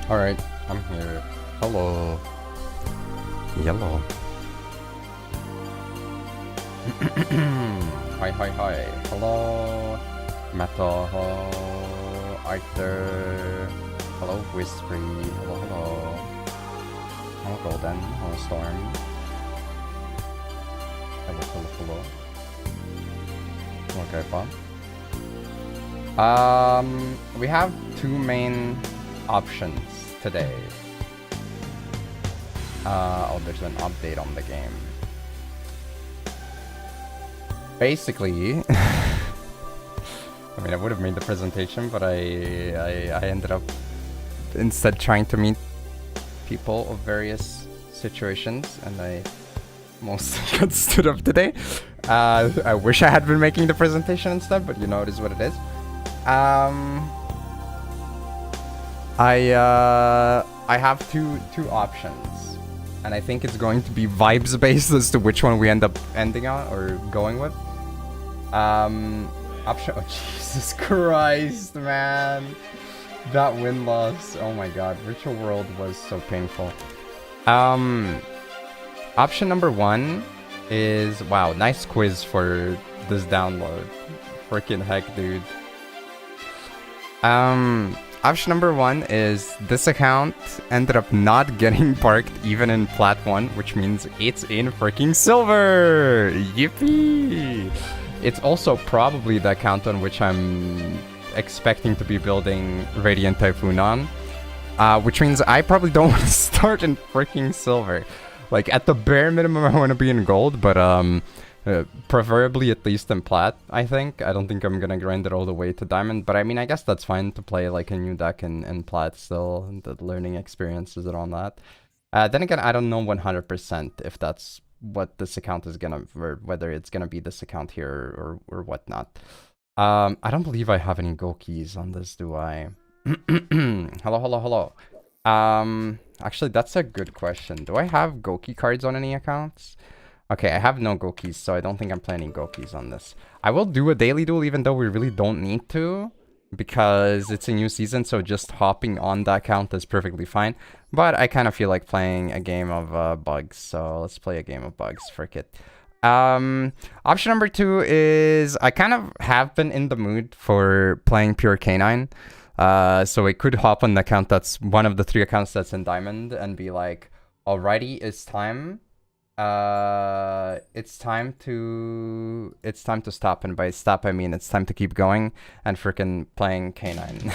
Alright, I'm here. Hello. Yellow. Hi, hi, hi. Hello. Metal. Hello. Arthur. Hello, Whispery. Hello, hello. Hello, Golden. Hello, Storm. Hello, hello, hello. Okay, Bob. We have two main options today. Oh, there's an update on the game. Basically, I mean, I would have made the presentation, but I ended up instead trying to meet people of various situations, and I mostly got stood up today. I wish I had been making the presentation instead, but you know, it is what it is. I have two options, and I think it's going to be vibes based as to which one we end up ending on or going with. Option. Oh Jesus Christ, man! That win-loss. Oh my God, Virtual World was so painful. Option number one is, wow, nice quiz for this download. Freaking heck, dude. Option number one is this account ended up not getting parked even in Plat 1, which means it's in freaking silver! Yippee! It's also probably the account on which I'm expecting to be building Radiant Typhoon on, which means I probably don't want to start in freaking silver. Like, at the bare minimum, I want to be in gold, but preferably at least in plat, I think. I don't think I'm gonna grind it all the way to diamond, but I mean, I guess that's fine to play like a new deck in plat still. The learning experiences and all that. Then again, I don't know 100% if that's what this account is gonna, or whether it's gonna be this account here or whatnot. I don't believe I have any Go keys on this, do I? Hello, hello, hello. Actually, that's a good question. Do I have Goki cards on any accounts? Okay, I have no Gokis, so I don't think I'm playing Gokis on this. I will do a daily duel even though we really don't need to, because it's a new season, so just hopping on that account is perfectly fine. But I kind of feel like playing a game of bugs, so let's play a game of bugs, frick it. Option number two is I kind of have been in the mood for playing Pure Canine. So I could hop on the account that's one of the three accounts that's in Diamond and be like, alrighty, it's time. It's time to stop, and by stop I mean it's time to keep going and freaking playing Canine.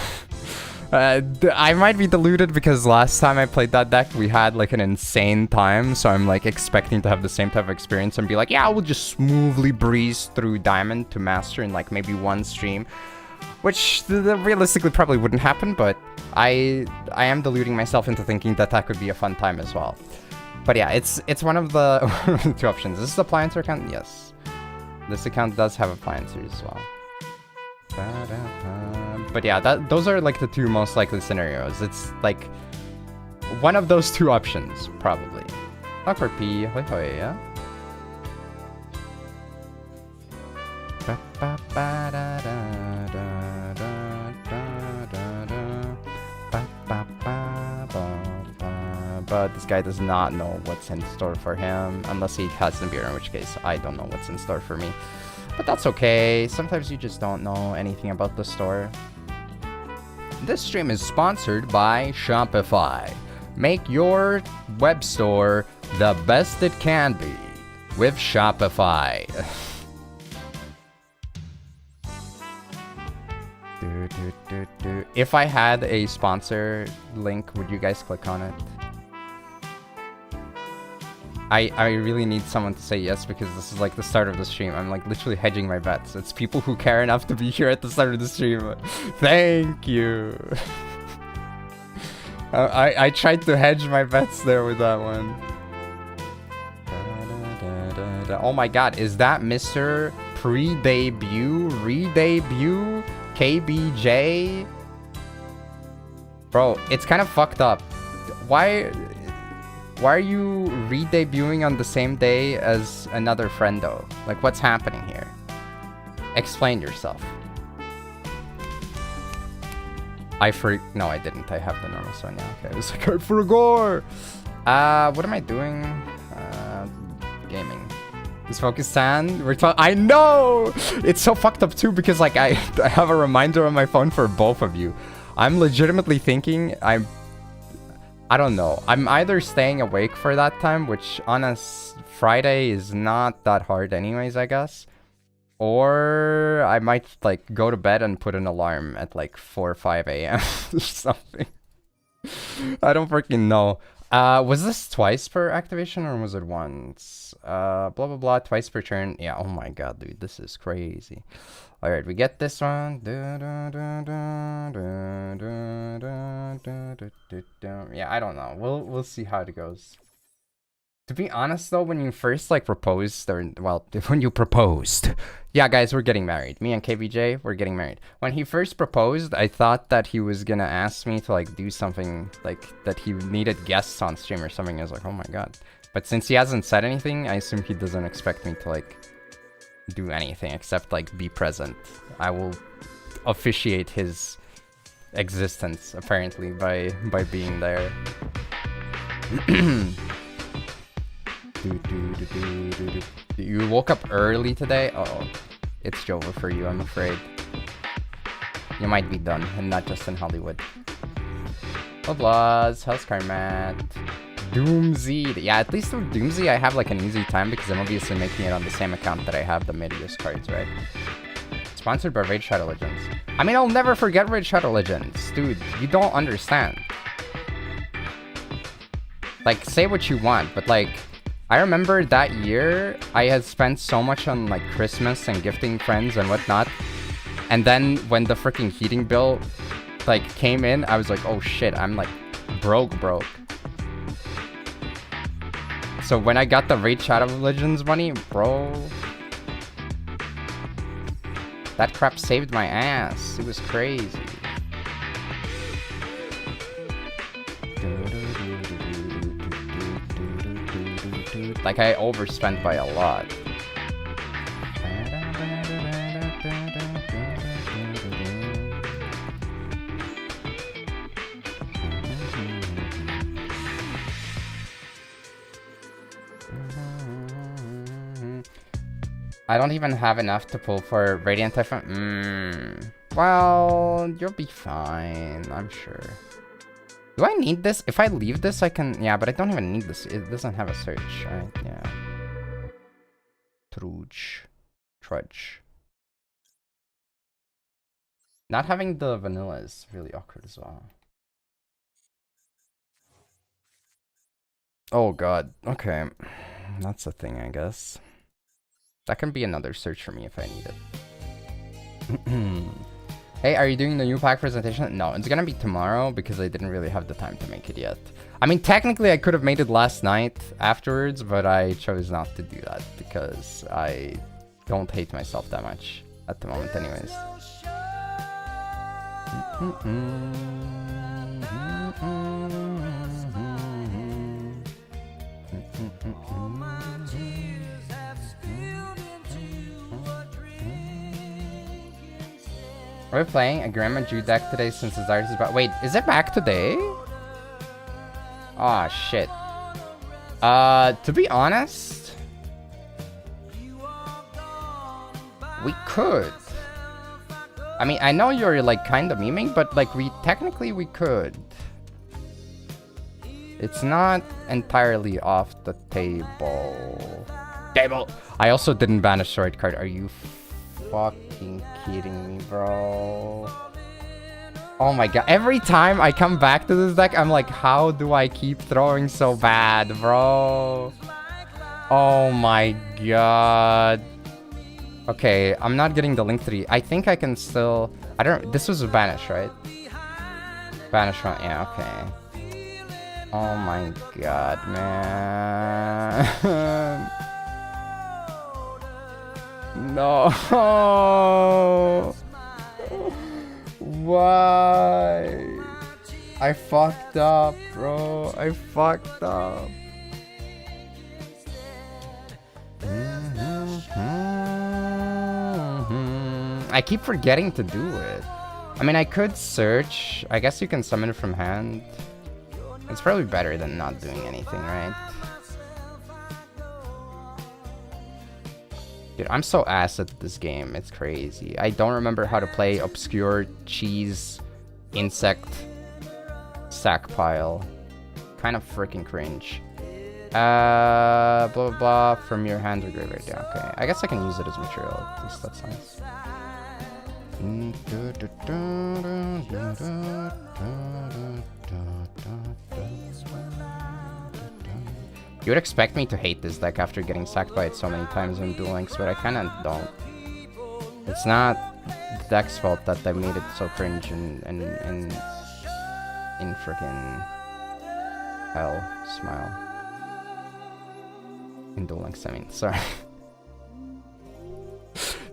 I might be deluded because last time I played that deck we had like an insane time, so I'm like expecting to have the same type of experience and be like, yeah, we'll just smoothly breeze through Diamond to Master in like maybe one stream. Which realistically probably wouldn't happen, but I am deluding myself into thinking that that could be a fun time as well. But yeah, it's one of the two options. Is this the appliancer account? Yes. This account does have appliancers as well. But yeah, those are like the two most likely scenarios. It's like one of those two options, probably. Awkward P, hoi hoi, yeah? But this guy does not know what's in store for him, unless he has the beer, in which case I don't know what's in store for me. But that's okay, sometimes you just don't know anything about the store. This stream is sponsored by Shopify. Make your web store the best it can be with Shopify. If I had a sponsor link, would you guys click on it? I really need someone to say yes, because this is like the start of the stream. I'm like literally hedging my bets. It's people who care enough to be here at the start of the stream. Thank you. I tried to hedge my bets there with that one. Oh my God, is that Mr. Pre-debut, re-debut, KBJ? Bro, it's kind of fucked up. Why are you re-debuting on the same day as another friendo? Like, what's happening here? Explain yourself. No, I didn't. I have the normal sword now. Okay, I was like, I forgot. What am I doing? Gaming. This focus stand. I know! It's so fucked up too because like I have a reminder on my phone for both of you. I'm legitimately thinking I don't know. I'm either staying awake for that time, which on a Friday is not that hard anyways, I guess. Or I might like go to bed and put an alarm at like 4 or 5 a.m. or something. I don't freaking know. Was this twice per activation or was it once? Blah blah blah, twice per turn. Yeah, oh my god, dude, this is crazy. Alright, we get this one. Yeah, I don't know. We'll see how it goes. To be honest though, when you first like proposed, or well, when you proposed, yeah guys, we're getting married. Me and KVJ, we're getting married. When he first proposed, I thought that he was gonna ask me to like do something, like that he needed guests on stream or something. I was like, oh my god. But since he hasn't said anything, I assume he doesn't expect me to like do anything except like be present. I will officiate his existence apparently by being there. You woke up early today? Uh-oh. It's Jova for you, I'm afraid. You might be done, and not just in Hollywood. Oblas, how's Karmat? Doomsy. Yeah, at least with Doomsy, I have like an easy time because I'm obviously making it on the same account that I have the Medius cards, right? Sponsored by Raid Shadow Legends. I mean, I'll never forget Raid Shadow Legends. Dude, you don't understand. Like, say what you want, but like, I remember that year, I had spent so much on like Christmas and gifting friends and whatnot. And then when the freaking heating bill like came in, I was like, oh shit, I'm like broke. So when I got the Raid Shadow Legends money, bro, that crap saved my ass. It was crazy. Like, I overspent by a lot. I don't even have enough to pull for Radiant Typhon. Well, you'll be fine, I'm sure. Do I need this? If I leave this, I can... Yeah, but I don't even need this. It doesn't have a search, right? Yeah. Trudge. Not having the vanilla is really awkward as well. Oh god. Okay. That's a thing, I guess. That can be another search for me if I need it. Hey, are you doing the new pack presentation? No, it's gonna be tomorrow because I didn't really have the time to make it yet. I mean, technically I could have made it last night afterwards, but I chose not to do that because I don't hate myself that much at the moment anyways. We're playing a Gren maju deck today since the Dailies is back. Wait, is it back today? Aw, shit. To be honest, we could. I mean, I know you're like kind of memeing, but like technically we could. It's not entirely off the table. I also didn't ban a sword card. Are you fucking kidding me, bro? Oh my god. Every time I come back to this deck, I'm like, how do I keep throwing so bad, bro? Oh my god. Okay, I'm not getting the link 3. I think I can still... I don't... This was a banish, right? Banish one. Yeah, okay. Oh my god, man. No. Why? I fucked up, bro. I fucked up. I keep forgetting to do it. I mean, I could search. I guess you can summon it from hand. It's probably better than not doing anything, right? Dude, I'm so ass at this game. It's crazy. I don't remember how to play obscure cheese insect sack pile. Kind of freaking cringe. Blah blah blah from your hand or graveyard. Yeah, okay. I guess I can use it as material. At least that's nice. You would expect me to hate this deck after getting sacked by it so many times in Duel Links, but I kinda don't. It's not the deck's fault that they made it so cringe and in freaking hell. Smile. In Duel Links, I mean, sorry.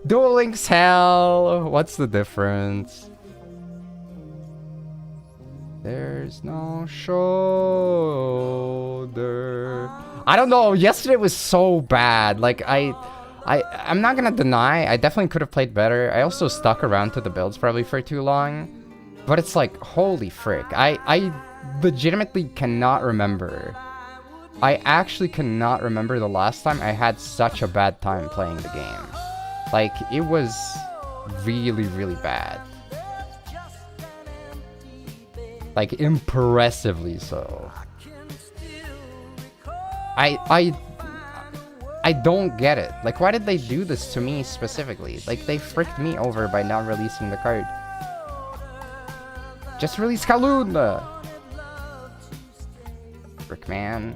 Duel Links hell! What's the difference? There's no shoulder. I don't know. Yesterday was so bad. Like, I'm not gonna deny, I definitely could have played better. I also stuck around to the builds probably for too long. But it's like, holy frick. I legitimately cannot remember. I actually cannot remember the last time I had such a bad time playing the game. Like, it was really, really bad. Like, impressively so. I don't get it. Like, why did they do this to me specifically? Like, they fricked me over by not releasing the card. Just release Kowloon! Frick, man.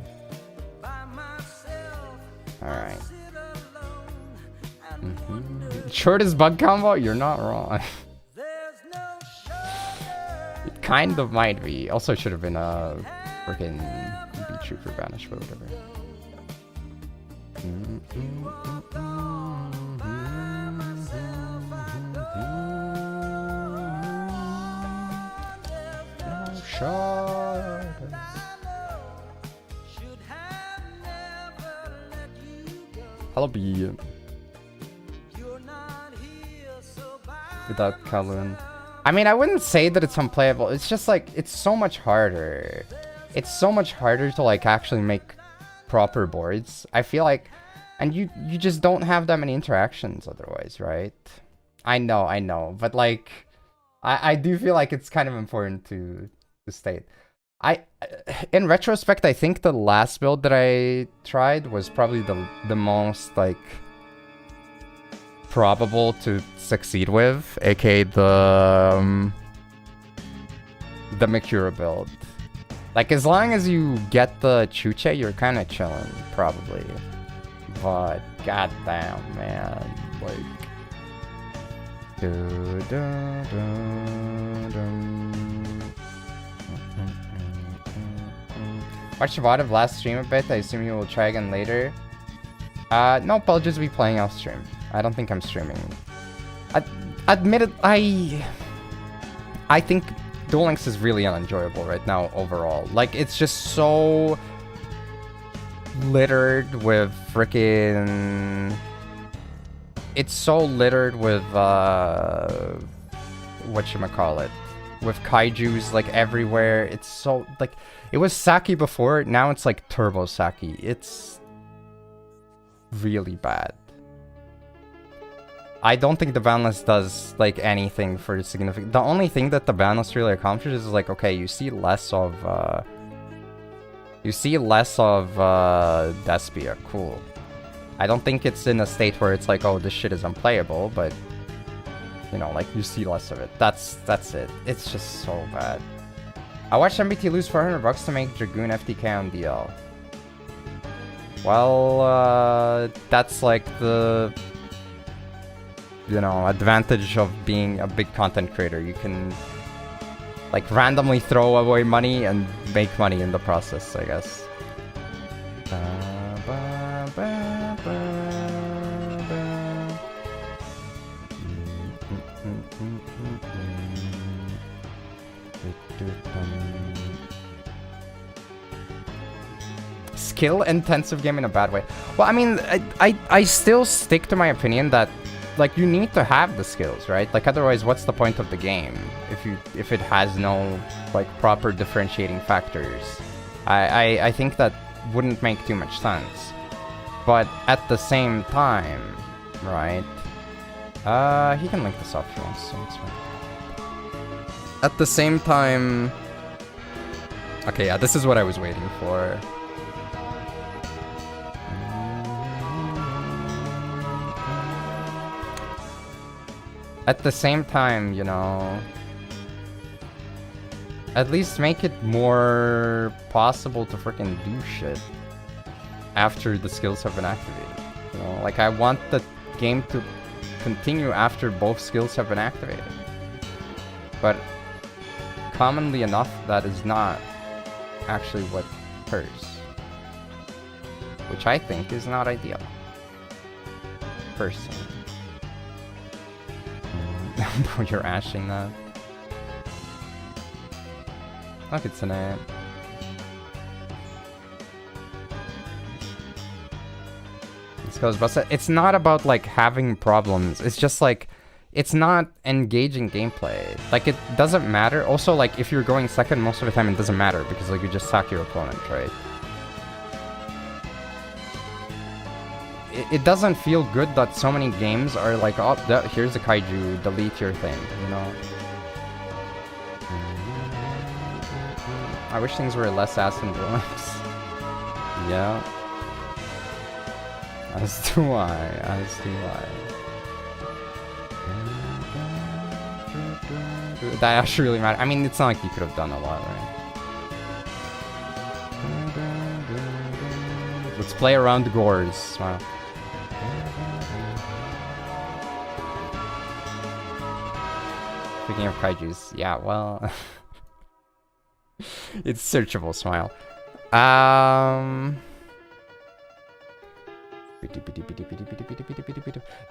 Alright. Shortest bug combo? You're not wrong. It kind of might be. Also, it should have been a freaking Beat Trooper Banish, but whatever. No shot. Hello, B. Without Kowloon. I mean, I wouldn't say that it's unplayable. It's just like, it's so much harder. It's so much harder to like actually make proper boards. I feel like, and you just don't have that many interactions otherwise, right? I know, but like, I do feel like it's kind of important to state. In retrospect, I think the last build that I tried was probably the most like probable to succeed with, aka the Mikura build. Like, as long as you get the Chuche, you're kind of chilling, probably. But goddamn, man, like. Watch the VOD of last stream a bit. I assume you will try again later. Nope, I'll just be playing off stream. I don't think I'm streaming. Admit it, I think Duel Links is really unenjoyable right now overall. Like, it's just so littered with freaking... It's so littered with, whatchamacallit, with kaijus, like, everywhere. It's so, like, it was Saki before, now it's, like, Turbo Saki. It's really bad. I don't think the ban list does, like, anything for significant... The only thing that the ban list really accomplishes is, like, okay, you see less of, Despia, cool. I don't think it's in a state where it's like, oh, this shit is unplayable, but, you know, like, you see less of it. That's it. It's just so bad. I watched MBT lose $400 to make Dragoon FTK on DL. Well, that's like the, you know, advantage of being a big content creator. You can, like, randomly throw away money and make money in the process, I guess. Skill intensive game in a bad way. Well, I mean, I still stick to my opinion that like, you need to have the skills, right? Like, otherwise, what's the point of the game if it has no, like, proper differentiating factors? I think that wouldn't make too much sense. But at the same time, right? He can link this off if he wants, so it's fine. At the same time... Okay, yeah, this is what I was waiting for. At the same time, you know... At least make it more possible to freaking do shit after the skills have been activated. You know, like, I want the game to continue after both skills have been activated. But commonly enough, that is not actually what occurs. Which I think is not ideal. Personally. Bro, you're ashing that. Look, it's an ant. It's not about, like, having problems. It's just, like, it's not engaging gameplay. Like, it doesn't matter. Also, like, if you're going second, most of the time it doesn't matter because, like, you just sack your opponent, right? It doesn't feel good that so many games are like, oh, here's a kaiju, delete your thing, you know? I wish things were less ass and drugs. Yeah. As do I. As do I. That actually really matters. I mean, it's not like you could have done a lot, right? Let's play around Gores. Smile. Speaking of kaijus, yeah, well... It's searchable, Smile.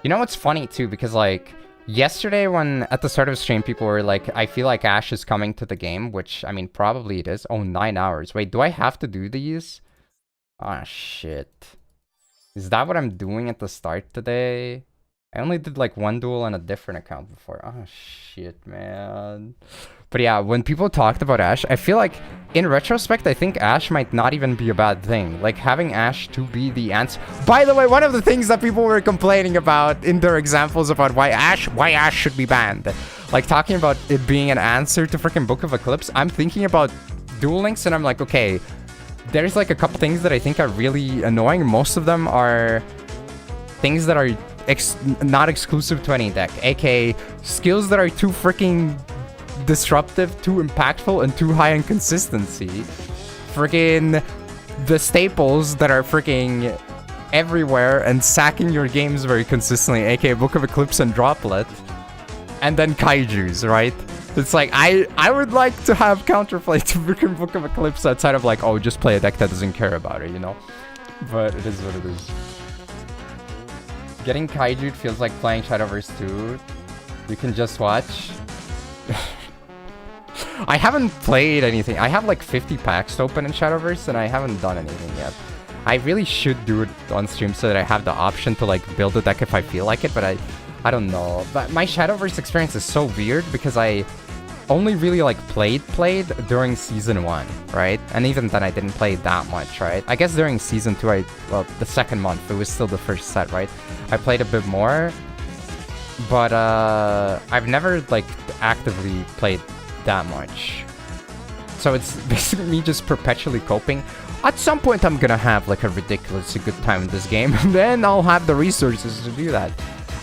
You know what's funny, too? Because, like, yesterday when, at the start of the stream, people were like, I feel like Ash is coming to the game, which, I mean, probably it is. Oh, 9 hours. Wait, do I have to do these? Ah, shit. Is that what I'm doing at the start today? I only did, like, one duel on a different account before. Oh, shit, man. But yeah, when people talked about Ash, I feel like, in retrospect, I think Ash might not even be a bad thing. Like, having Ash to be the answer... By the way, one of the things that people were complaining about in their examples about why Ash should be banned. Like, talking about it being an answer to freaking Book of Eclipse, I'm thinking about Duel Links, and I'm like, okay, there's, like, a couple things that I think are really annoying. Most of them are things that are not exclusive to any deck, aka skills that are too freaking disruptive, too impactful, and too high in consistency. Freaking the staples that are freaking everywhere and sacking your games very consistently, aka Book of Eclipse and Droplet. And then kaijus, right? It's like, I would like to have counterplay to freaking Book of Eclipse outside of like, oh, just play a deck that doesn't care about it, you know? But it is what it is. Getting kaiju feels like playing Shadowverse 2. You can just watch. I haven't played anything. I have like 50 packs open in Shadowverse and I haven't done anything yet. I really should do it on stream so that I have the option to like build a deck if I feel like it, but I don't know. But my Shadowverse experience is so weird because I only really like played during season 1, right? And even then I didn't play that much, right? I guess during season 2, well, the second month, it was still the first set, right? I played a bit more, but I've never like actively played that much. So it's basically me just perpetually coping. At some point I'm gonna have like a ridiculously good time in this game, and then I'll have the resources to do that.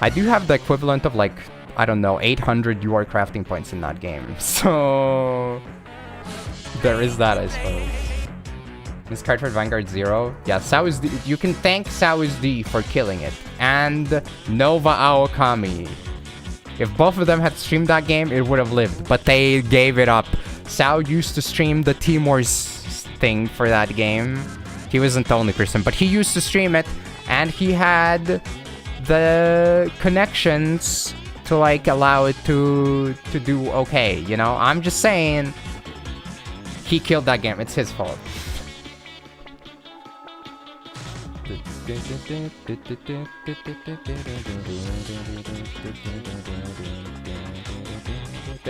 I do have the equivalent of like, I don't know, 800 UR crafting points in that game. So there is that, I suppose. This card for Vanguard 0. Yeah, Sao's you can thank Sao's D for killing it. And Nova Aokami. If both of them had streamed that game, it would have lived. But they gave it up. Sao used to stream the Team Wars thing for that game. He wasn't the only person, but he used to stream it. And he had the connections to like allow it to do okay, you know? I'm just saying, he killed that game. It's his fault.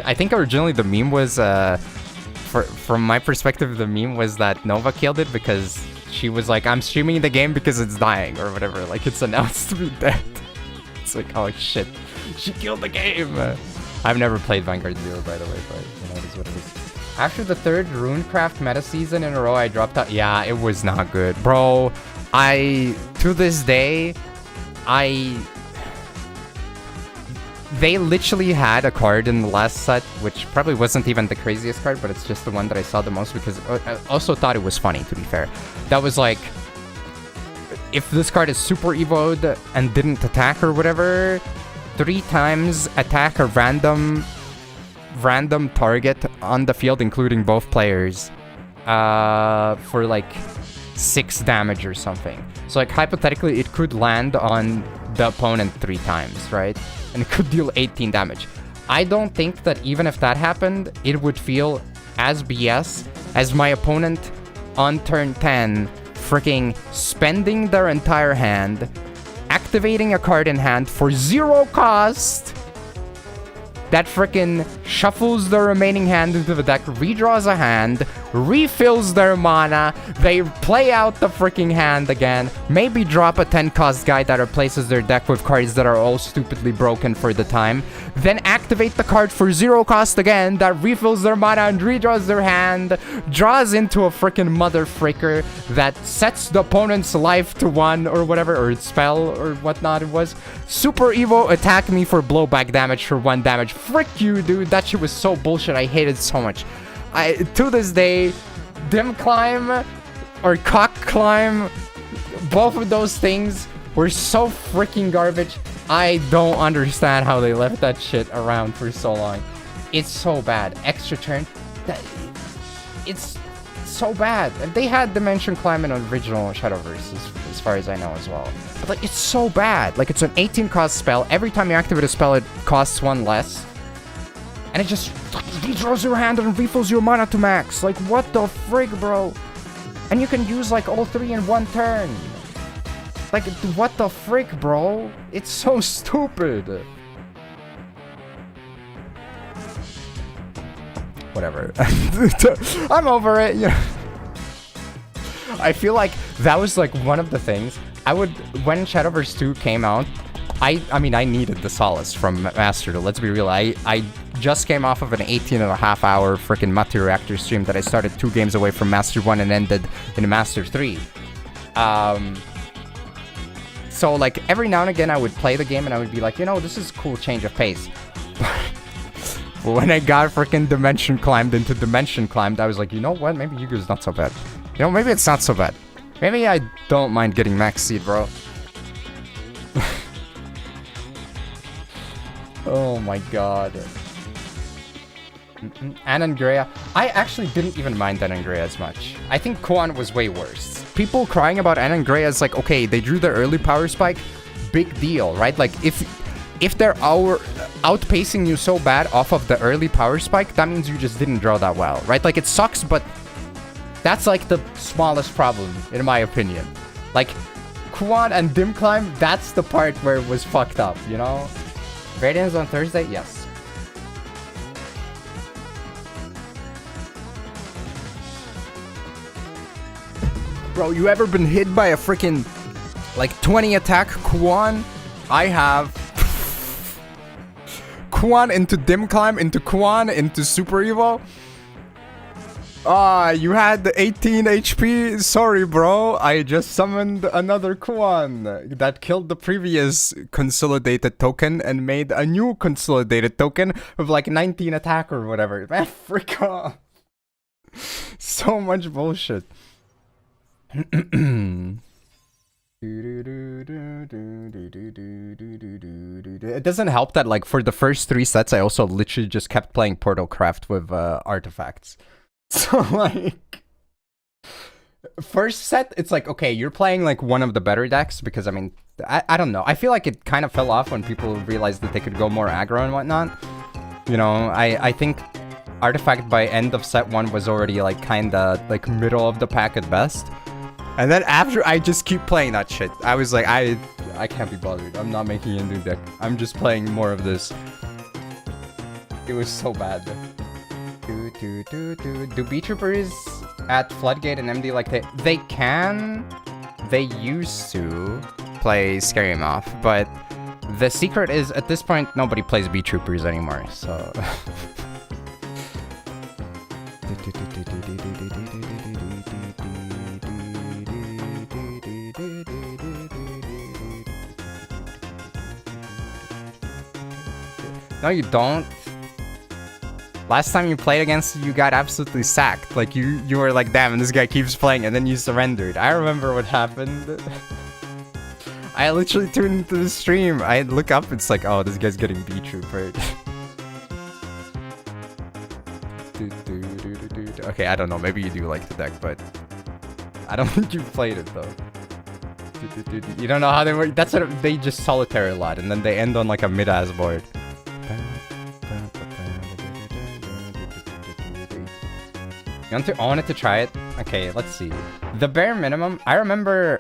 I think originally the meme was, from my perspective, the meme was that Nova killed it because she was like, I'm streaming the game because it's dying or whatever. Like, it's announced to be dead. It's like, oh shit, she killed the game. I've never played Vanguard 0, by the way, but you know, it is what it is. After the third Runecraft meta season in a row, I dropped out. Yeah, it was not good. Bro, to this day, they literally had a card in the last set, which probably wasn't even the craziest card, but it's just the one that I saw the most because I also thought it was funny, to be fair. That was like, if this card is super evoed and didn't attack or whatever, 3 times attack a random target on the field, including both players, for like 6 damage or something. So like hypothetically, it could land on the opponent 3 times, right? And it could deal 18 damage. I don't think that even if that happened, it would feel as BS as my opponent on turn 10 freaking spending their entire hand, activating a card in hand for 0 cost, that frickin' shuffles the remaining hand into the deck, redraws a hand, refills their mana, they play out the freaking hand again, maybe drop a 10 cost guy that replaces their deck with cards that are all stupidly broken for the time, then activate the card for 0 cost again that refills their mana and redraws their hand, draws into a freaking mother fricker that sets the opponent's life to 1 or whatever, or spell or whatnot it was. Super Evo attack me for blowback damage for 1 damage. Frick you, dude. That shit was so bullshit. I hate it so much. To this day, Dim Climb or Cock Climb, both of those things were so freaking garbage. I don't understand how they left that shit around for so long. It's so bad. Extra turn. It's so bad. And they had Dimension Climb in original Shadowverse, as far as I know as well. But like, it's so bad. Like, it's an 18 cost spell. Every time you activate a spell, it costs 1 less. And it just redraws your hand and refills your mana to max. Like, what the frig, bro? And you can use, like, all 3 in 1 turn. Like, what the frick, bro? It's so stupid. Whatever. I'm over it. You know? I feel like that was, like, one of the things. When Shadowverse 2 came out, I mean, I needed the solace from Master 2. Let's be real. I just came off of an 18.5 hour freaking Matu Reactor stream that I started 2 games away from Master 1 and ended in Master 3. So, like, every now and again, I would play the game and I would be like, you know, this is a cool change of pace. But when I got freaking Dimension Climbed into Dimension Climbed, I was like, you know what? Maybe Yugioh's not so bad. You know, maybe it's not so bad. Maybe I don't mind getting Max Seed, bro. Oh my god. Anangrea. I actually didn't even mind Anangrea as much. I think Kuan was way worse. People crying about Anangrea is like, okay, they drew their early power spike. Big deal, right? Like, if they're outpacing you so bad off of the early power spike, that means you just didn't draw that well, right? Like, it sucks, but that's like the smallest problem, in my opinion. Like, Kuan and Dim Climb, that's the part where it was fucked up, you know? Radiance on Thursday? Yes. Bro, you ever been hit by a freaking, like, 20 attack Kuan? I have. Kuan into Dim Climb, into Kuan, into Super Evo. You had the 18 HP? Sorry, bro. I just summoned another Kuan that killed the previous consolidated token and made a new consolidated token with like 19 attack or whatever. Man, frick off. So much bullshit. It doesn't help that, like, for the first 3 sets, I also literally just kept playing Portal Craft with artifacts. So, like, first set, it's like, okay, you're playing, like, one of the better decks, because, I mean, I don't know. I feel like it kind of fell off when people realized that they could go more aggro and whatnot. You know, I think Artifact by end of set 1 was already, like, kinda, like, middle of the pack at best. And then after I just keep playing that shit. I was like, I can't be bothered. I'm not making a new deck. I'm just playing more of this. It was so bad. Do B-Troopers at Floodgate and MD like they can? They used to play Scary Him Off, but the secret is at this point nobody plays B-Troopers anymore, so... No, you don't. Last time you played against you got absolutely sacked. Like, you were like, damn, this guy keeps playing, and then you surrendered. I remember what happened. I literally tuned into the stream. I look up, it's like, oh, this guy's getting B-Troopered. Okay, I don't know. Maybe you do like the deck, but I don't think you've played it, though. You don't know how they work. That's what they just solitaire a lot, and then they end on like a mid-ass board. I wanted to try it. Okay, let's see. The bare minimum, I remember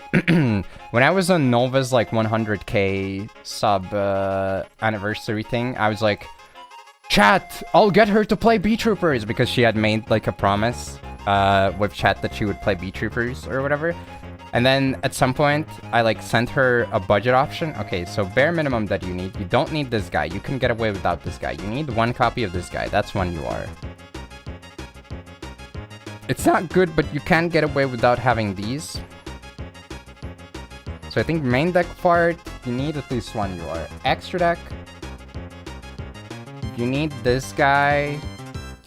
when I was on Nova's like 100k sub anniversary thing, I was like, chat, I'll get her to play B-Troopers, because she had made like a promise with chat that she would play B-Troopers or whatever. And then at some point, I like sent her a budget option. Okay, so bare minimum that you don't need this guy. You can get away without this guy. You need one copy of this guy. That's one you are. It's not good, but you can get away without having these. So I think main deck part, you need at least one you are. Extra deck, you need this guy.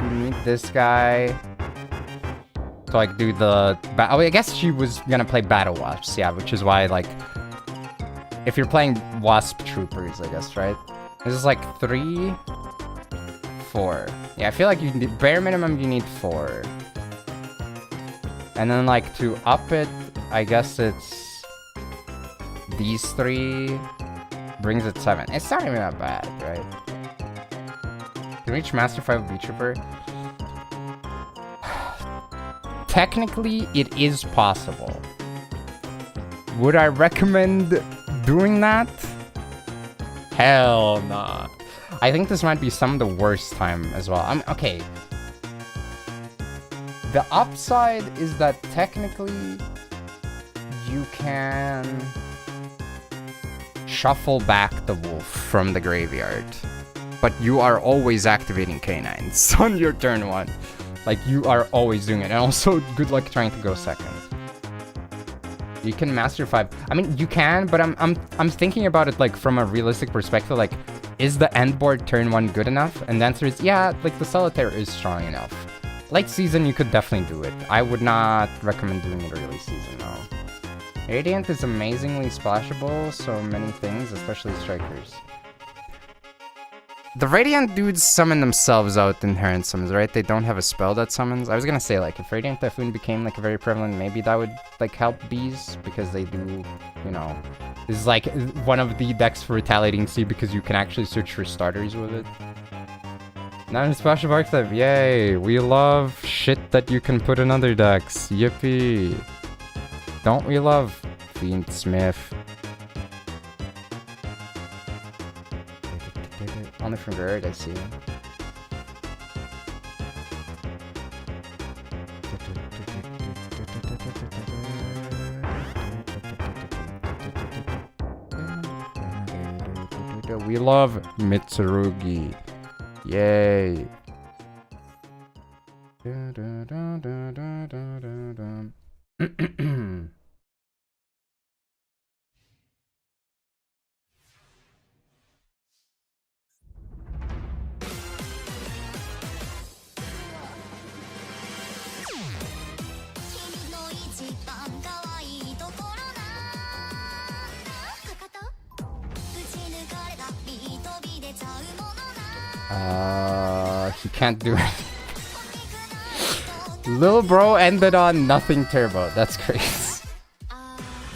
You need this guy. So like do the... Oh, I guess she was gonna play Battle Wasps, yeah, which is why like... If you're playing Wasp Troopers, I guess, right? This is like 3, 4. Yeah, I feel like you need... Bare minimum, you need 4. And then like to up it, I guess it's these 3 brings it 7. It's not even that bad, right? To reach Master 5 B-Trooper. Technically, it is possible. Would I recommend doing that? Hell nah. I think this might be some of the worst time as well. Okay. The upside is that technically you can shuffle back the wolf from the graveyard, but you are always activating canines on your turn 1. Like, you are always doing it. And also, good luck trying to go second. You can master 5. I mean, you can, but I'm thinking about it like from a realistic perspective. Like, is the end board turn 1 good enough? And the answer is yeah. Like, the solitaire is strong enough. Late season, you could definitely do it. I would not recommend doing it early season, though. Radiant is amazingly splashable, so many things, especially strikers. The Radiant dudes summon themselves out in Inherent Summons, right? They don't have a spell that summons. I was gonna say, like, if Radiant Typhoon became, like, very prevalent, maybe that would, like, help bees, because they do, you know... This is, like, one of the decks for Retaliating Sea, because you can actually search for starters with it. Not a Splash of Archetype, yay! We love shit that you can put in other decks, yippee! Don't we love Fiend Smith? Only from Gerd, I see. We love Mitsurugi. Yay. He can't do it. Lil bro ended on nothing turbo. That's crazy.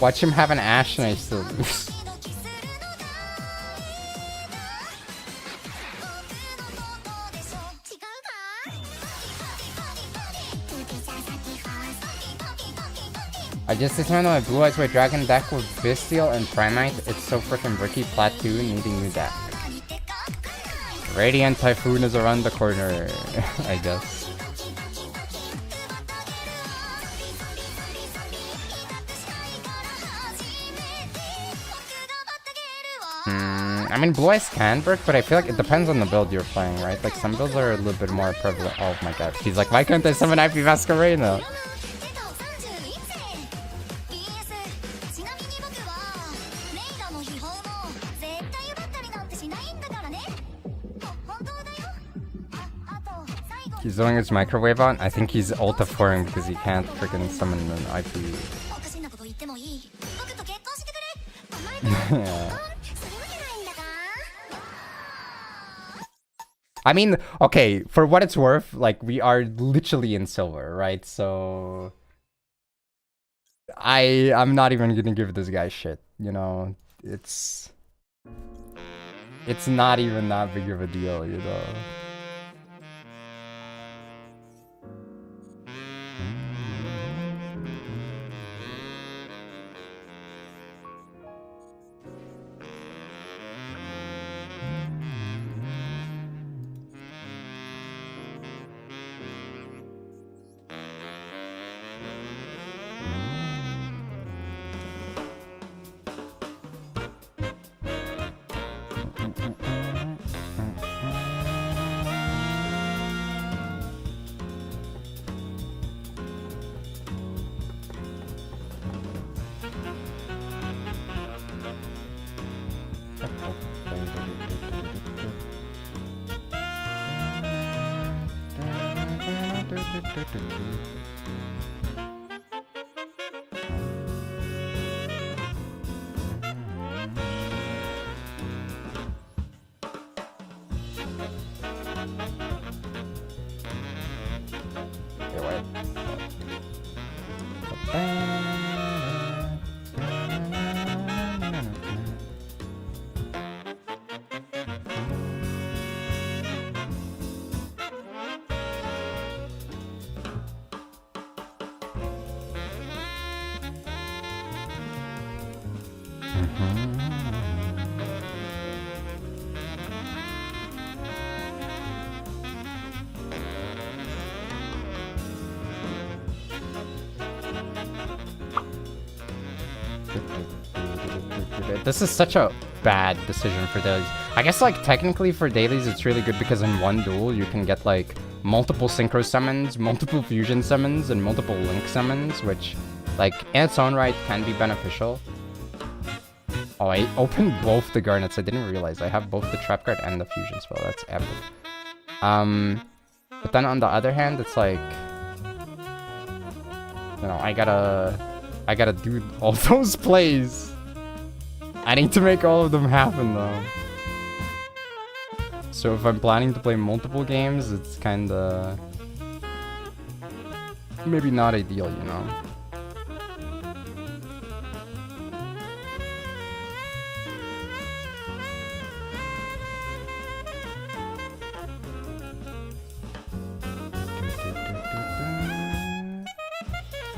Watch him have an Ash and I still lose. I just determined my Blue Eyes White Dragon deck with Bestial and Primite. It's so freaking bricky. Plat 2, needing new deck. Radiant Typhoon is around the corner, I guess. I mean, Blue Eyes can work, but I feel like it depends on the build you're playing, right? Like, some builds are a little bit more prevalent. Oh my god. He's like, why can't I summon IP Masquerena? He's doing his microwave on? I think he's ult of 4ing because he can't freaking summon an IP. Yeah. I mean, okay, for what it's worth, like, we are literally in silver, right? So I'm not even gonna give this guy shit, you know? It's not even that big of a deal, you know? This is such a bad decision for Dailies. I guess, like, technically for Dailies it's really good because in one duel you can get, like, multiple synchro summons, multiple fusion summons, and multiple link summons, which, like, in its own right can be beneficial. Oh, I opened both the garnets. I didn't realize I have both the trap card and the fusion spell. That's epic. But then on the other hand, it's like, you know, I gotta do all those plays. I need to make all of them happen, though. So if I'm planning to play multiple games, it's kinda maybe not ideal, you know?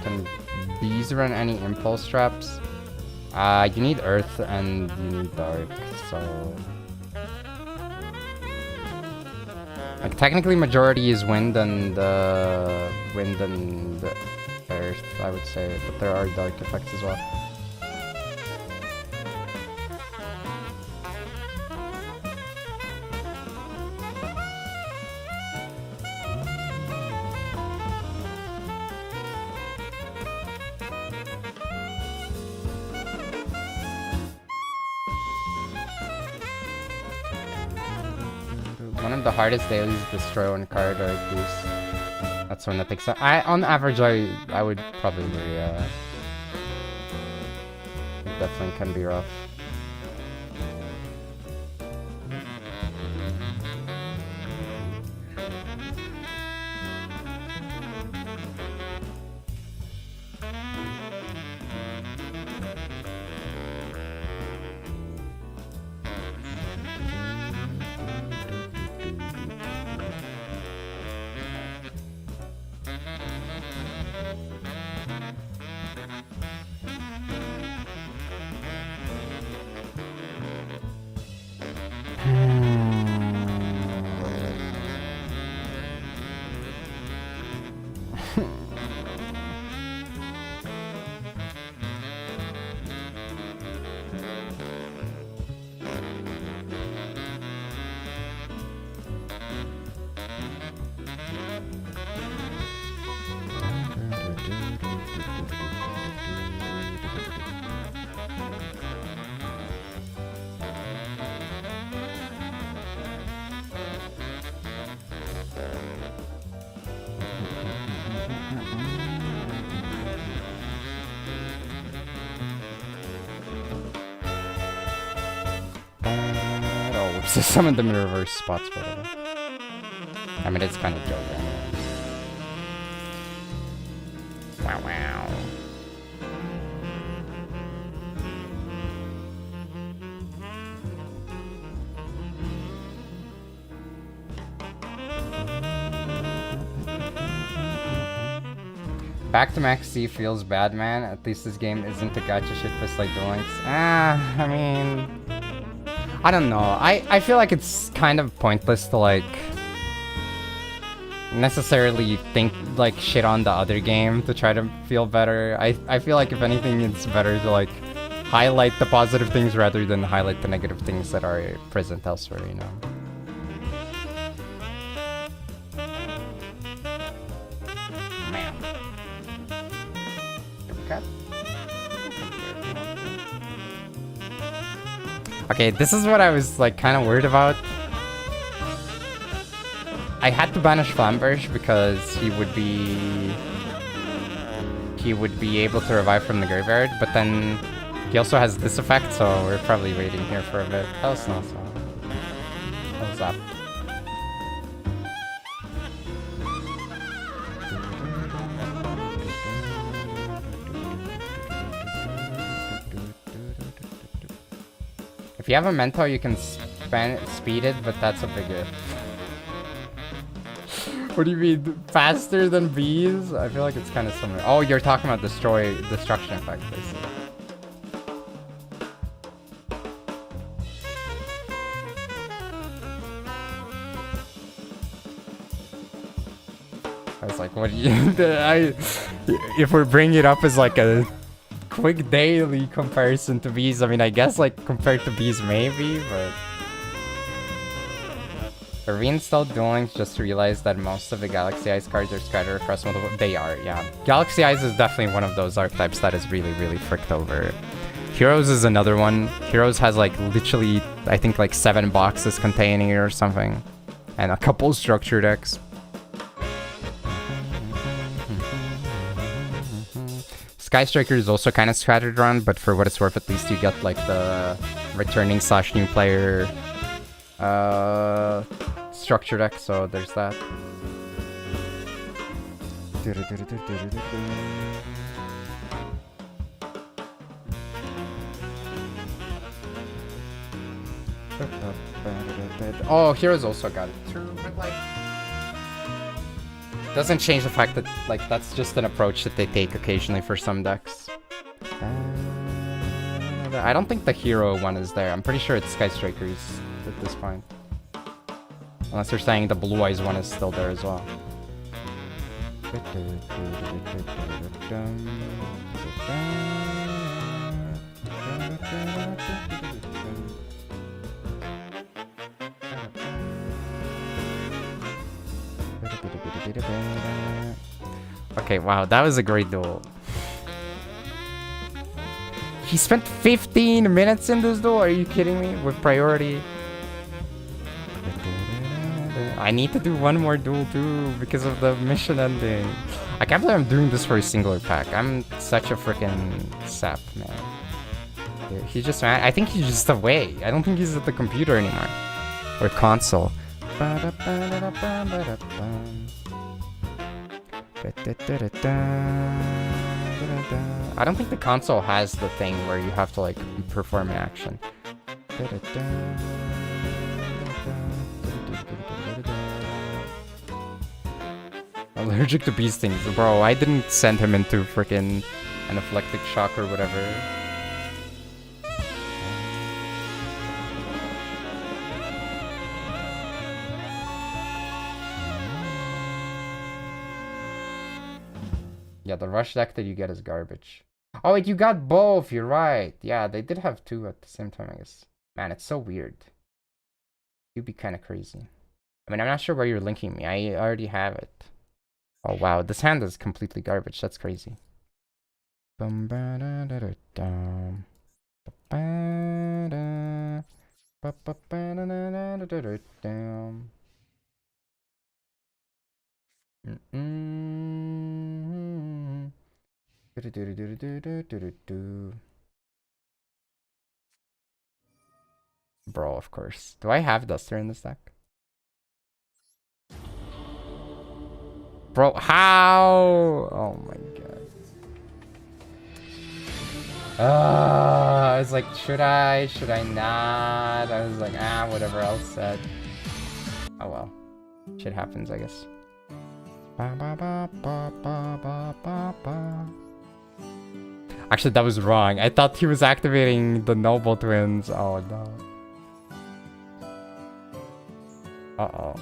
Can bees run any impulse traps? You need earth and you need dark, so... Like, technically majority is wind and earth, I would say, but there are dark effects as well. One of the hardest dailies is destroy one card or boost. That's when it takes up. On average, I would probably agree. It definitely can be rough. So summon them in reverse spots, whatever. I mean, it's kind of joke anyway. Wow, wow. Back to MAXX feels bad, man. At least this game isn't a gacha shitfest like Duel Links. I mean... I don't know. I feel like it's kind of pointless to, like... necessarily think, like, shit on the other game to try to feel better. I feel like, if anything, it's better to, like, highlight the positive things rather than highlight the negative things that are present elsewhere, you know? Okay, this is what I was, like, kind of worried about. I had to banish Flamberge because he would be able to revive from the graveyard, but then he also has this effect, so we're probably waiting here for a bit. That was not so. What was that? If you have a mentor, you can speed it, but that's a big if. What do you mean? Faster than bees? I feel like it's kind of similar. Oh, you're talking about destruction effect, basically. I was like, what do you... if we're bringing it up as like a quick daily comparison to bees, I mean, I guess like compared to bees maybe, but... I reinstalled Duel Links just to realize that most of the Galaxy Eyes cards are scattered across multiple... They are, yeah. Galaxy Eyes is definitely one of those archetypes that is really, really fricked over. Heroes is another one. Heroes has like literally, I think like 7 boxes containing it or something. And a couple structure decks. Sky Striker is also kind of scattered around, but for what it's worth, at least you get like the returning / new player structure deck, so there's that. Oh, Heroes also got it. True, but like... doesn't change the fact that, like, that's just an approach that they take occasionally for some decks. I don't think the hero one is there. I'm pretty sure it's Sky Strikers at this point. Unless you're saying the Blue Eyes one is still there as well. Okay, wow, that was a great duel. He spent 15 minutes in this duel? Are you kidding me? With priority. I need to do one more duel too because of the mission ending. I can't believe I'm doing this for a singular pack. I'm such a freaking sap, man. He's just, I think he's just away. I don't think he's at the computer anymore. Or console. I don't think the console has the thing where you have to like perform an action. Allergic to bee stings, bro. I didn't send him into freaking anaphylactic shock or whatever. Yeah, the rush deck that you get is garbage. Oh wait, you got both, you're right. Yeah, they did have 2 at the same time, I guess. Man, it's so weird. You'd be kind of crazy. I mean, I'm not sure where you're linking me. I already have it. Oh wow, this hand is completely garbage. That's crazy. Bro, of course. Do I have Duster in this deck? Bro, how? Oh my god. I was like, should I? Should I not? I was like, whatever else said. Oh well. Shit happens, I guess. Actually, that was wrong. I thought he was activating the Noble Twins. Oh no. Uh-oh.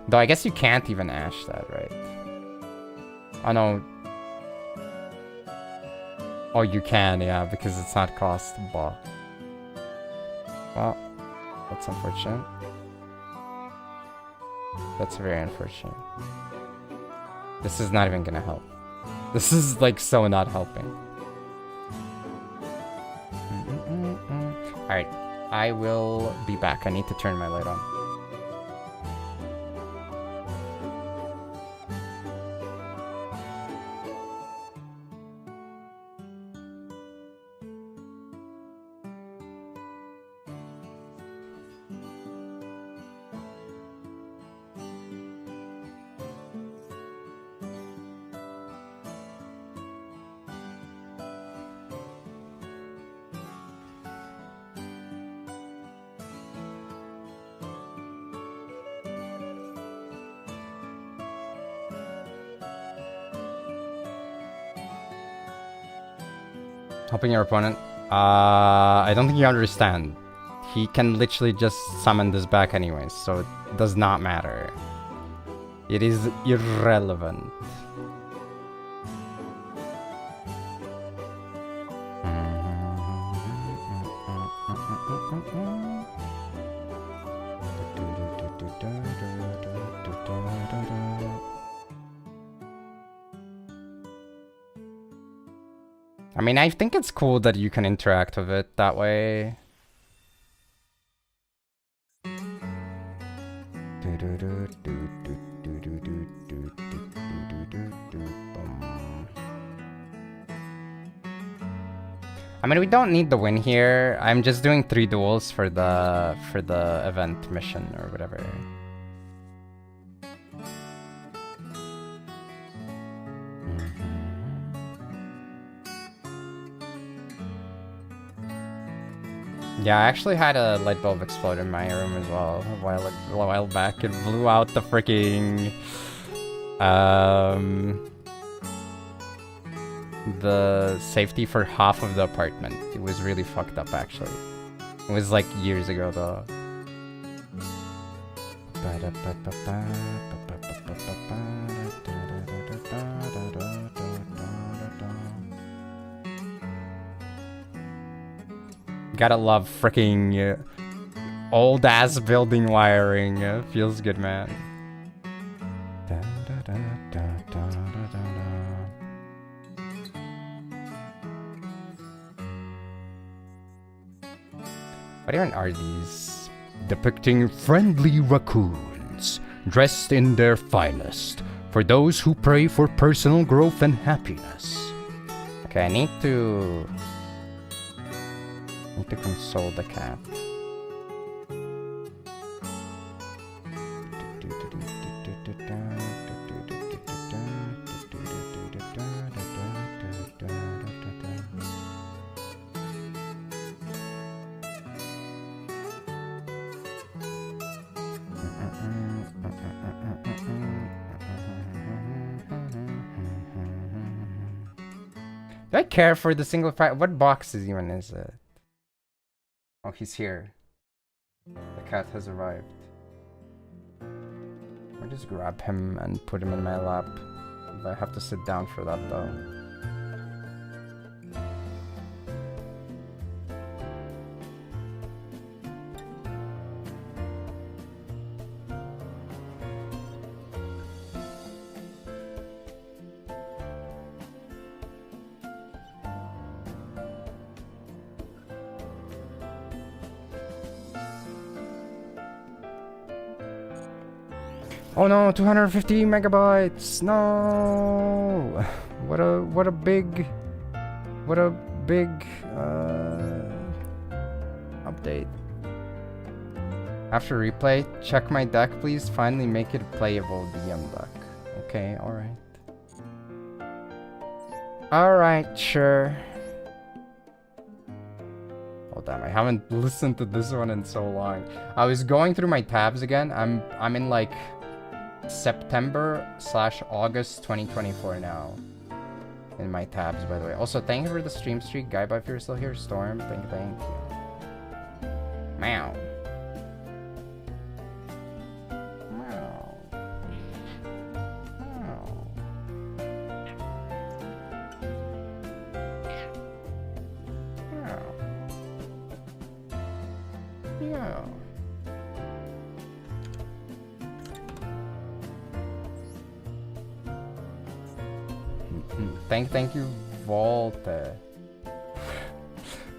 Though I guess you can't even Ash that, right? Oh no. Oh, you can, yeah, because it's not cost ball. Well, that's unfortunate. That's very unfortunate. This is not even gonna help. This is like so not helping. Alright, I will be back. I need to turn my light on. Helping your opponent? I don't think you understand. He can literally just summon this back anyways, so it does not matter. It is irrelevant. I mean, I think it's cool that you can interact with it that way. I mean, we don't need the win here. I'm just doing 3 duels for the event mission or whatever. Yeah, I actually had a light bulb explode in my room as well a while back. It blew out the freaking the safety for half of the apartment. It was really fucked up, actually. It was like years ago though. Gotta love freaking old ass building wiring. Feels good, man. What even are these? Depicting friendly raccoons dressed in their finest for those who pray for personal growth and happiness. Okay, I need to console the cat. Do I care for the single fight? What boxes even is it? Oh, he's here. The cat has arrived. I'll just grab him and put him in my lap. I have to sit down for that though. Oh no, 250 megabytes! No! What a big update. After replay, check my deck, please. Finally make it a playable DM deck. Okay, alright. Alright, sure. Oh damn, I haven't listened to this one in so long. I was going through my tabs again. I'm in like September/August 2024 now. In my tabs, by the way. Also, thank you for the stream streak. Guy, if you're still here. Storm, thank you. Meow. Thank you, Volte.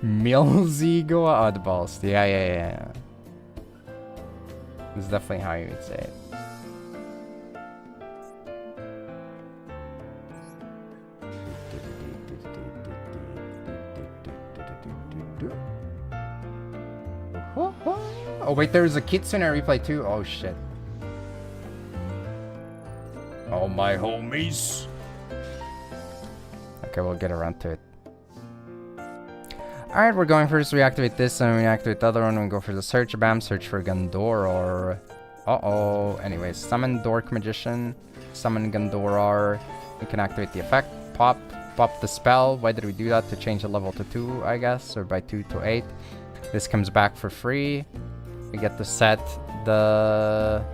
Milzigo oddballs. Yeah. That's definitely how you would say it. Oh wait, there's a Kitsune replay too. Oh shit. Oh my homies. Okay, we'll get around to it. Alright, we're going first. We activate this and we activate the other one. We go for the search. Bam, search for Gandoror. Uh-oh. Anyways, summon Dork Magician. Summon Gandoror. We can activate the effect. Pop the spell. Why did we do that? To change the level to 2, I guess. Or by 2 to 8. This comes back for free. We get to set the...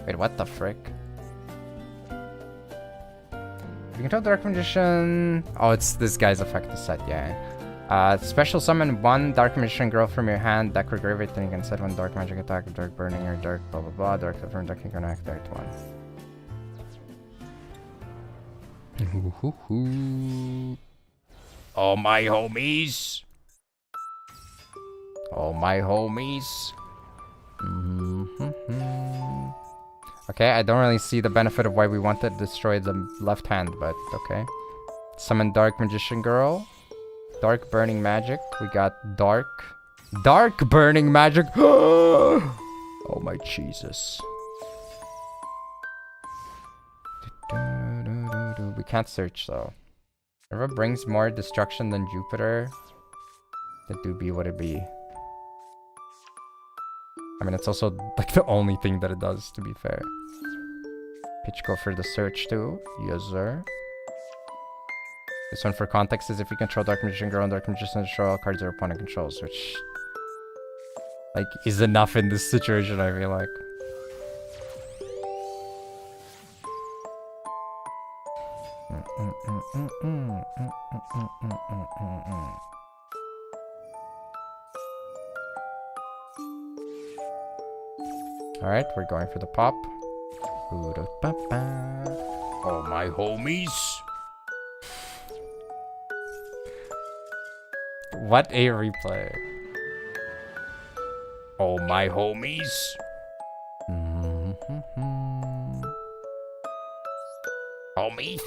Wait, what the frick? You control Dark Magician. Oh, it's this guy's effect to set, yeah. Special summon 1 Dark Magician girl from your hand, deck or graveyard, then you can set 1 Dark Magic attack, Dark Burning, or Dark blah blah blah. Dark from deck you can activate 1. Oh my homies. Oh my homies. Okay, I don't really see the benefit of why we want to destroy the left hand, but okay. Summon Dark Magician Girl. Dark Burning Magic. We got Dark Burning Magic. Oh my Jesus. We can't search though. Whatever brings more destruction than Jupiter, that do be what it be. I mean, it's also like the only thing that it does, to be fair. Pitch go for the search too. Yes, sir. This one for context is if you control Dark Magician Girl and Dark Magician, destroy all cards your opponent controls, which like is enough in this situation, I feel like. Alright, we're going for the pop. Oh my homies. What a replay. Oh my homies. Homies.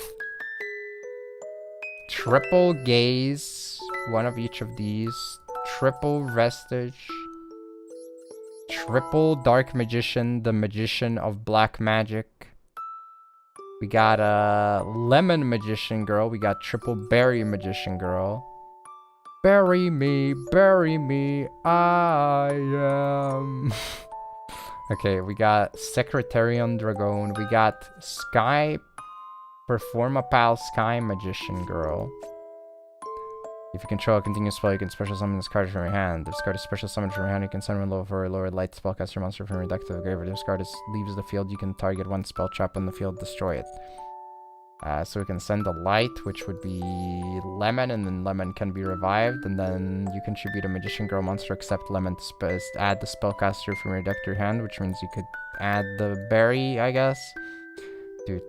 Triple gaze. One of each of these. Triple vestige. Triple Dark Magician, the Magician of Black Magic. We got a Lemon Magician Girl. We got Triple Berry Magician Girl. Bury me, I am. Okay, we got Secretarian Dragon. We got Sky Performapal Sky Magician Girl. If you control a continuous spell, you can special summon this card from your hand. If this card is special summoned from your hand, you can summon a lower light spellcaster monster from your deck to the graveyard. If this card leaves the field, you can target 1 spell trap on the field, destroy it. So we can send a light, which would be Lemon, and then Lemon can be revived, and then you contribute a Magician Girl monster except Lemon to add the spellcaster from your deck to your hand, which means you could add the berry, I guess. Oh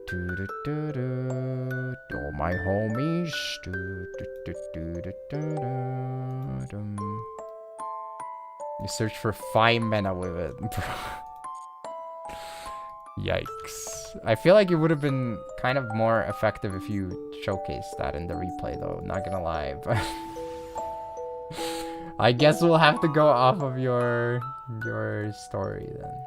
my homies. You search for 5 mana with it, bro. Yikes. I feel like it would have been kind of more effective if you showcased that in the replay, though. Not gonna lie, but I guess we'll have to go off of your story then.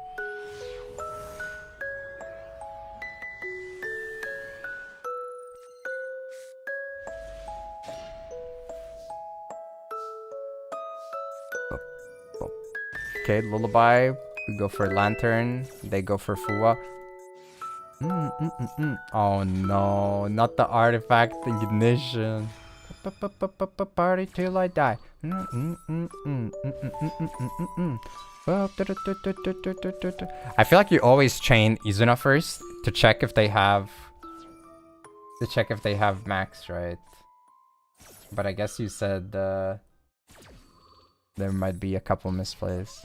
Okay, Lullaby. We go for Lantern. They go for Fuwa. Oh no, not the artifact ignition. Party till I die. I feel like you always chain Izuna first to check if they have MAXX, right? But I guess you said there might be a couple misplays.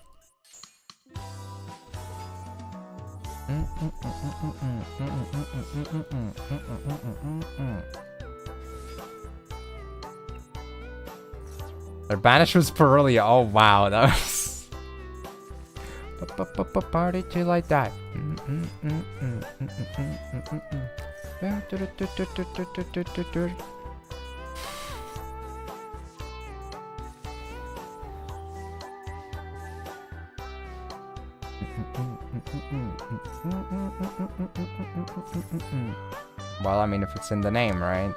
Their banish was Perulia. Oh wow, that was party till I die. Well, I mean, if it's in the name, right?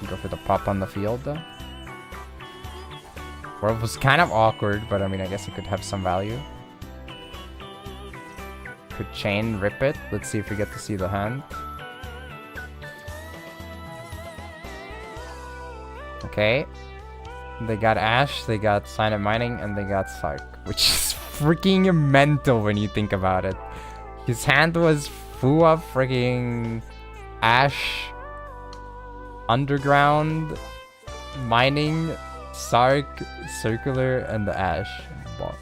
Go for the pop on the field, though. Or it was kind of awkward, but I mean, I guess it could have some value. Could chain, rip it. Let's see if we get to see the hand. Okay. They got Ash, they got Sign of Mining, and they got Sark, which is freaking mental when you think about it. His hand was Fuwa, freaking Ash, Underground, Mining, Sark, Circular, and the Ash. What?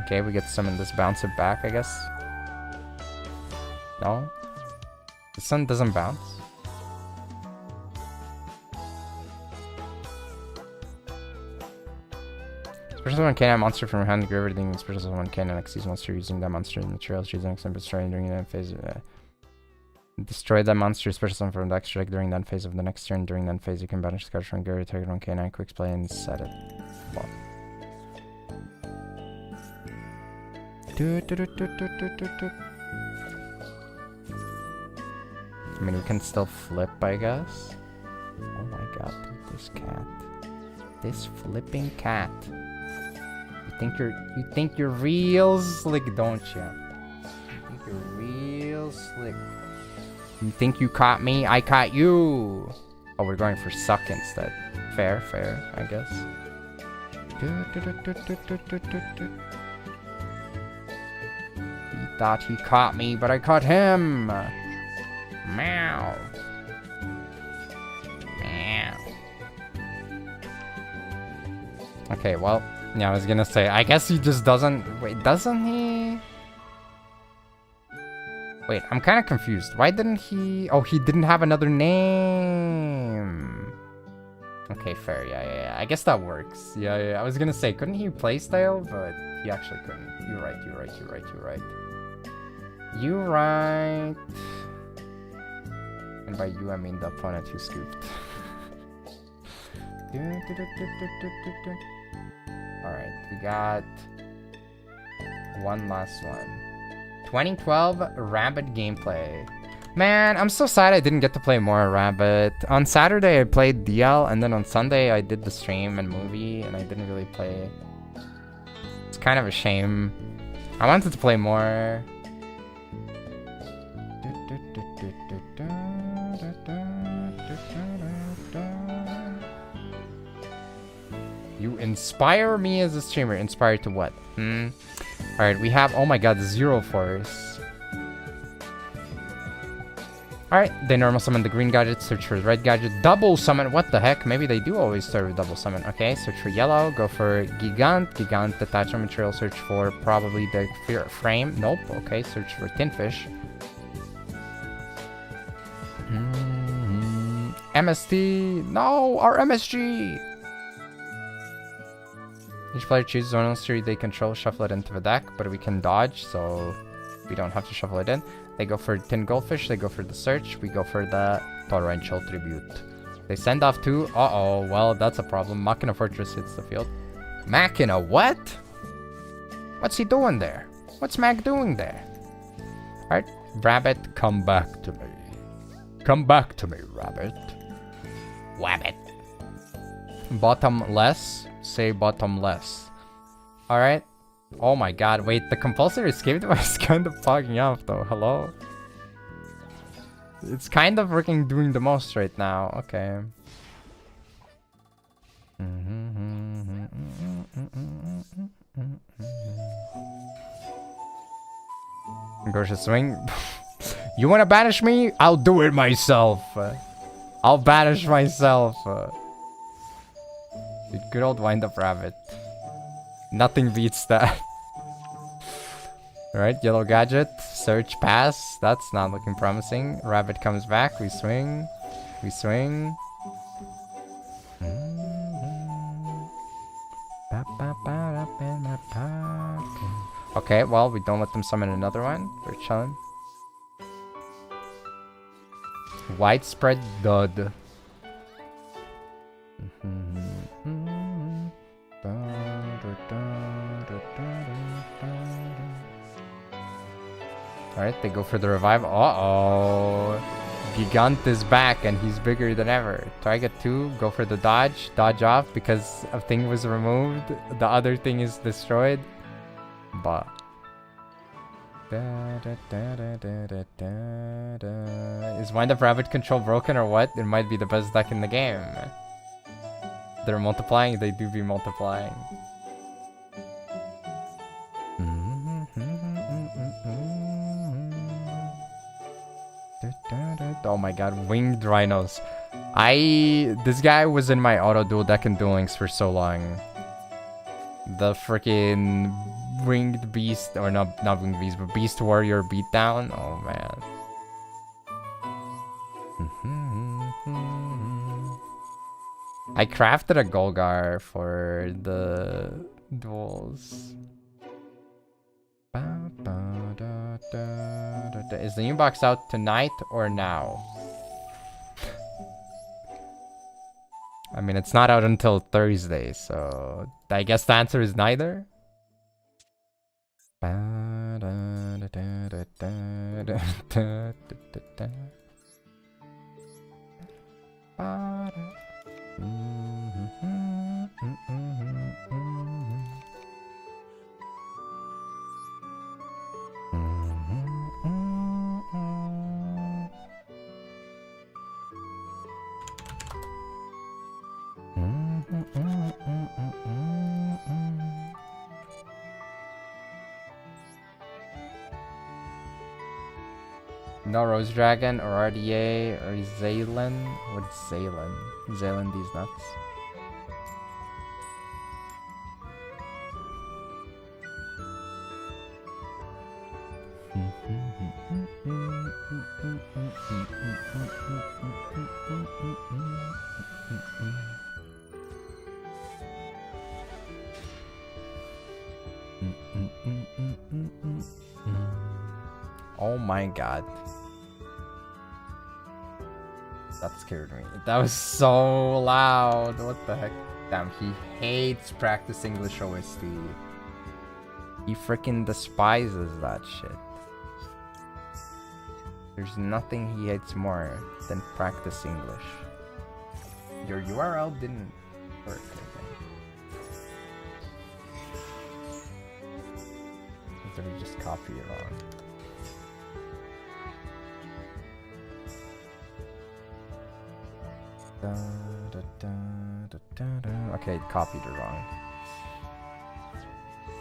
Okay, we get to summon this, bounce it back, I guess. No? The sun doesn't bounce. Special summon canine monster from your hand, grab everything. Special summon canine XC's monster using that monster material. Choose an example destroying during that phase. Destroy that monster. Special summon from the extra deck during that phase of the next turn. During that phase, you can banish the card from Gary, target on canine, quick play, and set it. Well. I mean, we can still flip, I guess. Oh my god, dude, this cat. This flipping cat. You think you're real slick, don't you? You think you're real slick. You think you caught me? I caught you. Oh, we're going for suck instead. Fair, I guess. He thought he caught me, but I caught him. Meow. Meow. Okay, well, yeah, I was gonna say, I guess he just doesn't... Wait, doesn't he? Wait, I'm kind of confused. Why didn't he... Oh, he didn't have another name. Okay, fair. Yeah. I guess that works. Yeah. I was gonna say, couldn't he playstyle? But he actually couldn't. You're right. You're right. And by you, I mean the opponent who scooped. Alright, we got one last one. 2012 Rabbit gameplay. Man, I'm so sad I didn't get to play more Rabbit. On Saturday I played Duel, and then on Sunday I did the stream and movie, and I didn't really play. It's kind of a shame. I wanted to play more. You inspire me as a streamer. Inspired to what? Alright, we have, oh my god, Zero Force. Alright, they normal summon the green gadget, search for the red gadget, double summon. What the heck? Maybe they do always start with double summon. Okay, search for yellow, go for Gigant, detachment material, search for probably the frame. Nope, okay, search for Tinfish. MST, no, our MSG. Each player chooses one monster they control, shuffle it into the deck, but we can dodge, so we don't have to shuffle it in. They go for Tin Goldfish, they go for the Search, we go for the Torrential Tribute. They send off 2. Uh-oh, well, that's a problem. Machina Fortress hits the field. Machina, what? What's he doing there? What's Mac doing there? Alright, Rabbit, come back to me. Come back to me, Rabbit. Wabbit. Bottomless. Say bottomless. Alright. Oh my god, wait, the compulsory escape device is kind of fogging up though. Hello? It's kind of freaking doing the most right now. Okay. Gorgeous swing. You wanna banish me? I'll do it myself. I'll banish myself. Good old wind-up rabbit. Nothing beats that. Alright, yellow gadget. Search pass. That's not looking promising. Rabbit comes back. We swing. We swing. Okay, well, we don't let them summon another one. We're chilling. Widespread dud. Alright, they go for the revive. Uh-oh. Gigant is back and he's bigger than ever. Target 2, go for the dodge. Dodge off because a thing was removed. The other thing is destroyed. But is Wind Up Rabbit control broken or what? It might be the best deck in the game. They're multiplying, they do be multiplying. Oh my god, winged rhinos. This guy was in my auto duel deck in Duel Links for so long. The freaking winged beast, or not winged beast, but beast warrior beatdown. Oh man. I crafted a Golgar for the duels. Is the new box out tonight or now? I mean, it's not out until Thursday, so I guess the answer is neither. No Rose Dragon or RDA or Zaylan. What's Zaylan? Zaylan these nuts. Oh my god. That scared me. That was so loud. What the heck? Damn, he hates practice English OST. He freaking despises that shit. There's nothing he hates more than practice English. Your URL didn't work, I think. Or did he just copy it wrong? Okay, it copied it wrong.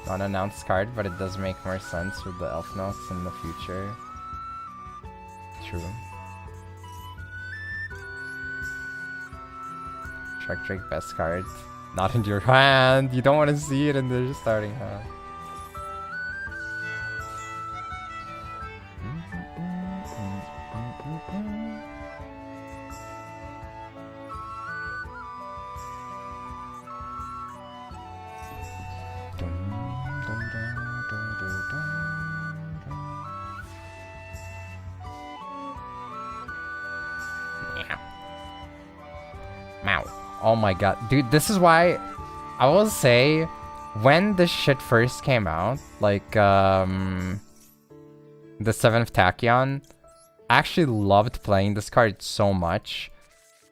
Unannounced card, but it does make more sense with the elf notes in the future. True. Shark Drake best card. Not in your hand. You don't want to see it in the starting hand. Oh my god. Dude, this is why I will say when this shit first came out, like the 7th Tachyon, I actually loved playing this card so much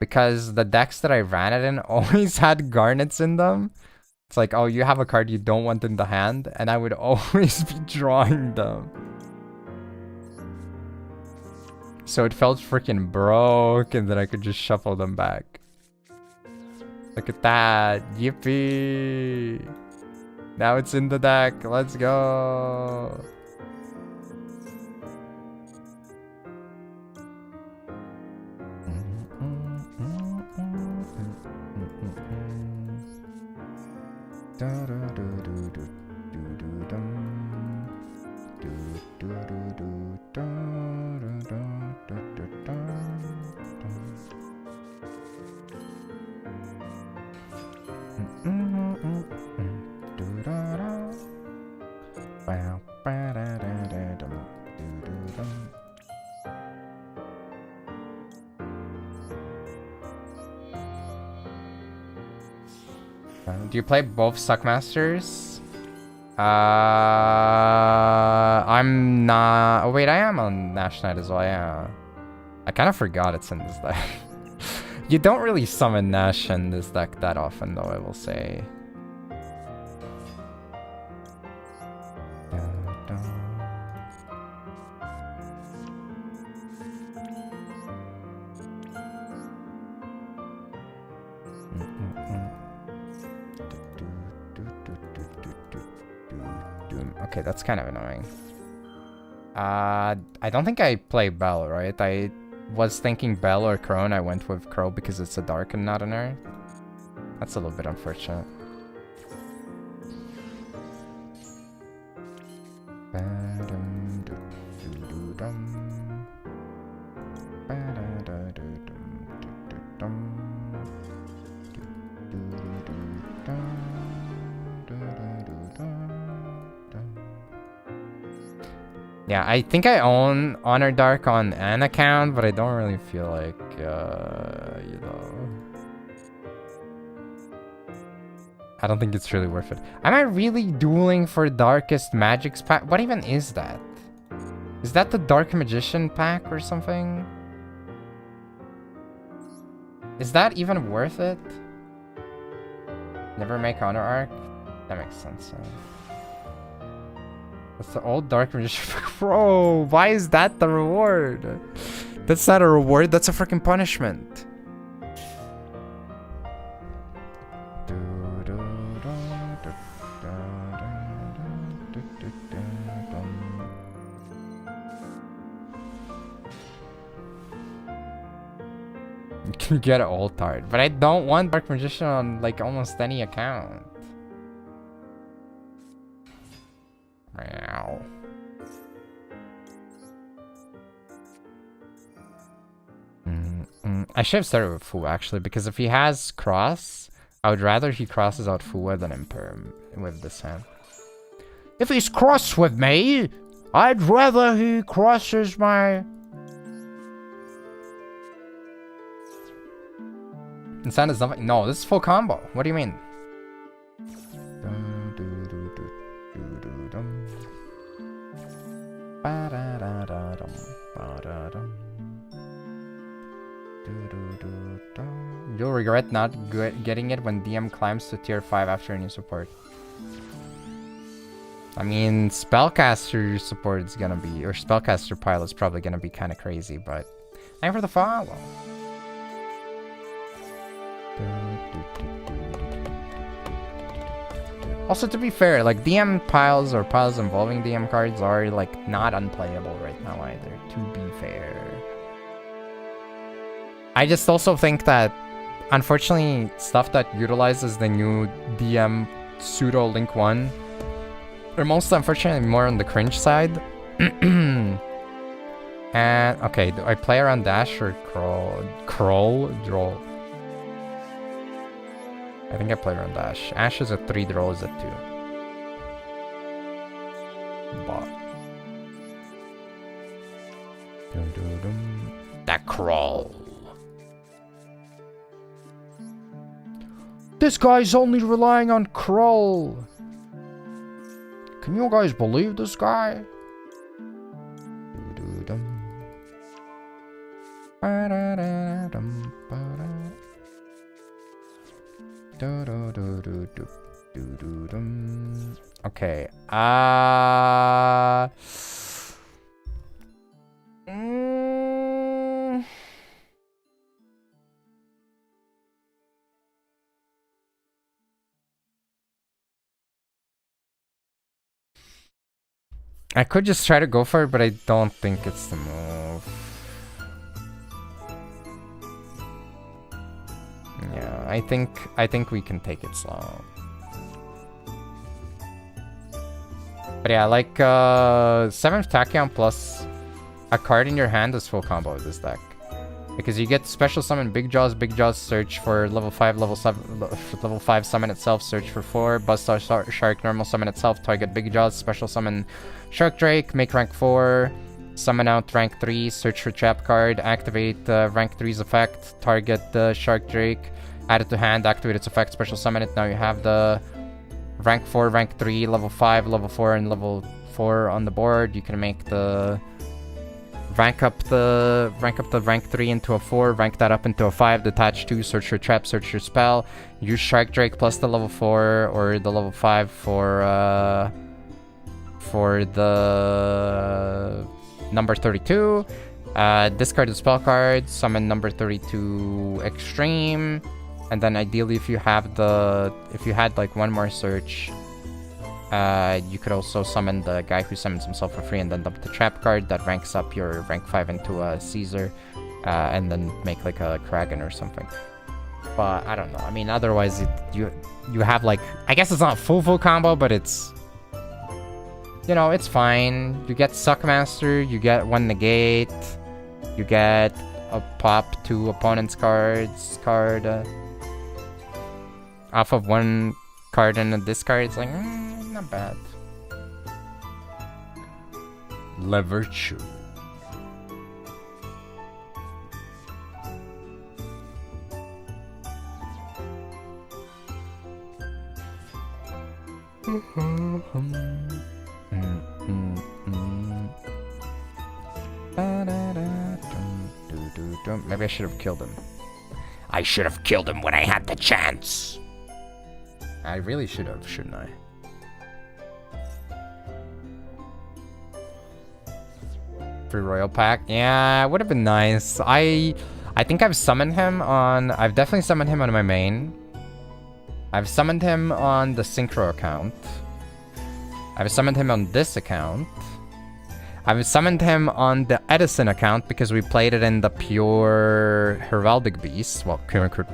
because the decks that I ran it in always had garnets in them. It's like, oh, you have a card you don't want in the hand, and I would always be drawing them. So it felt freaking broke, and then I could just shuffle them back. Look at that. Yippee! Now it's in the deck. Let's go. Do you play both Suckmasters? I'm not... Oh wait, I am on Nash Knight as well, yeah. I kind of forgot it's in this deck. You don't really summon Nash in this deck that often though, I will say. Okay, that's kind of annoying. I don't think I play Bell, right? I was thinking Bell or Crow, and I went with Crow because it's a dark and not an Earth. That's a little bit unfortunate. Yeah, I think I own Honor Dark on an account, but I don't really feel like, you know... I don't think it's really worth it. Am I really dueling for Darkest Magic's pack? What even is that? Is that the Dark Magician pack or something? Is that even worth it? Never make Honor Arc? That makes sense. That's the old Dark Magician. Bro, why is that the reward? That's not a reward, that's a freaking punishment. You can get it all tired, but I don't want Dark Magician on like almost any account. Meow. I should have started with Fu actually, because if he has Cross, I would rather he crosses out Fua than Imperm with this hand. If he's crossed with me, I'd rather he crosses my... This hand is nothing. No, this is full combo. What do you mean? You'll regret not getting it when DM climbs to tier 5 after a new support. I mean, Spellcaster support is gonna be, or Spellcaster pile is probably gonna be kind of crazy, but time for the follow. Also, to be fair, like DM piles or piles involving DM cards are like not unplayable right now either, to be fair. I just also think that, unfortunately, stuff that utilizes the new DM pseudo Link 1 are most unfortunately more on the cringe side. And okay, do I play around dash or crawl? Draw. I think I play around dash. Ash is a 3, draw is a 2. Bot. That crawl. This guy's only relying on Krull. Can you guys believe this guy? Okay. I could just try to go for it, but I don't think it's the move. Yeah, I think we can take it slow. But yeah, like 7th Tachyon plus a card in your hand is full combo with this deck. Because you get special summon Big Jaws search for level 5, level 5 summon itself, search for 4, Buzzsaw Shark normal summon itself, target Big Jaws, special summon Shark Drake, make rank 4, summon out rank 3, search for trap card, activate rank 3's effect, target the Shark Drake, add it to hand, activate its effect, special summon it. Now you have the rank 4, rank 3, level 5, level 4, and level 4 on the board. You can make the rank up the rank 3 into a 4, rank that up into a 5, detach 2, search your trap, search your spell, use Shark Drake plus the level 4 or the level 5 for the number 32. Discard the spell card, summon number 32 extreme, and then ideally if you had like one more search, you could also summon the guy who summons himself for free and then dump the trap card that ranks up your rank 5 into a Caesar, and then make like a Kraken or something. But I don't know. I mean, otherwise you have like, I guess it's not full combo, but it's, you know, it's fine. You get Suckmaster, you get 1 negate, you get a pop 2 opponent's card off of 1 card and a discard. It's like, not bad. Leverchu. Maybe I should have killed him. I should have killed him when I had the chance. I really should have, shouldn't I? Free Royal Pack. Yeah, it would have been nice. I think I've summoned him on... I've definitely summoned him on my main. I've summoned him on the Synchro account. I've summoned him on this account. I've summoned him on the Edison account because we played it in the pure Heraldic Beast. Well,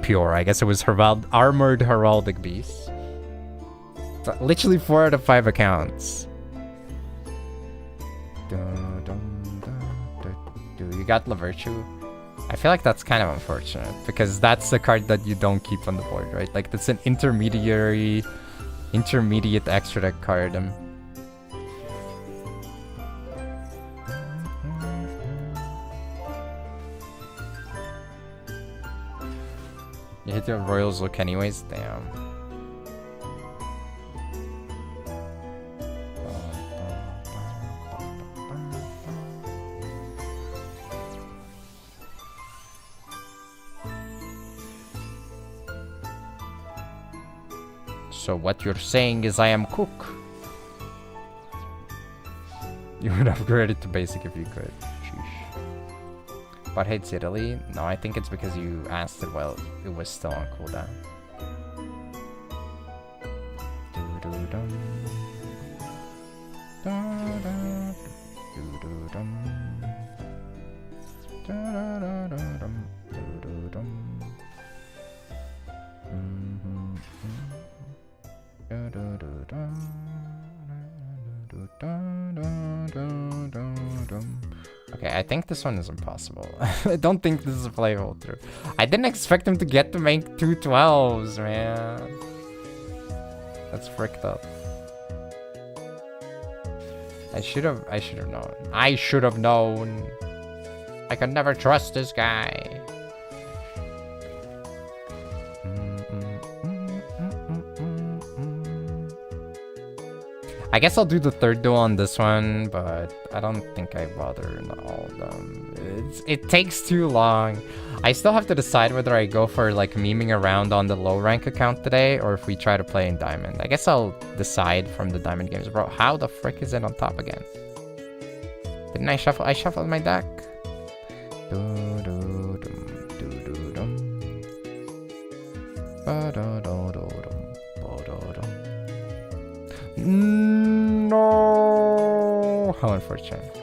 pure. I guess it was Armored Heraldic Beast. So literally 4 out of 5 accounts. You got Leverchu. I feel like that's kind of unfortunate because that's the card that you don't keep on the board, right? Like that's an intermediate extra deck card. You hit your Royals look anyways? Damn. So what you're saying is I am cook. You would upgrade it to basic if you could. Sheesh. But hates Italy? No, I think it's because you asked it while it was still on cooldown. Okay, I think this one is impossible. I don't think this is playable through. I didn't expect him to get to make 2 12s, man. That's fricked up. I should have known. I should have known. I could never trust this guy. I guess I'll do the third duel on this one, but I don't think I bother in all of them. It takes too long. I still have to decide whether I go for like memeing around on the low rank account today or if we try to play in diamond. I guess I'll decide from the diamond games. Bro, how the frick is it on top again? Didn't I shuffle? I shuffled my deck. No, how unfortunate.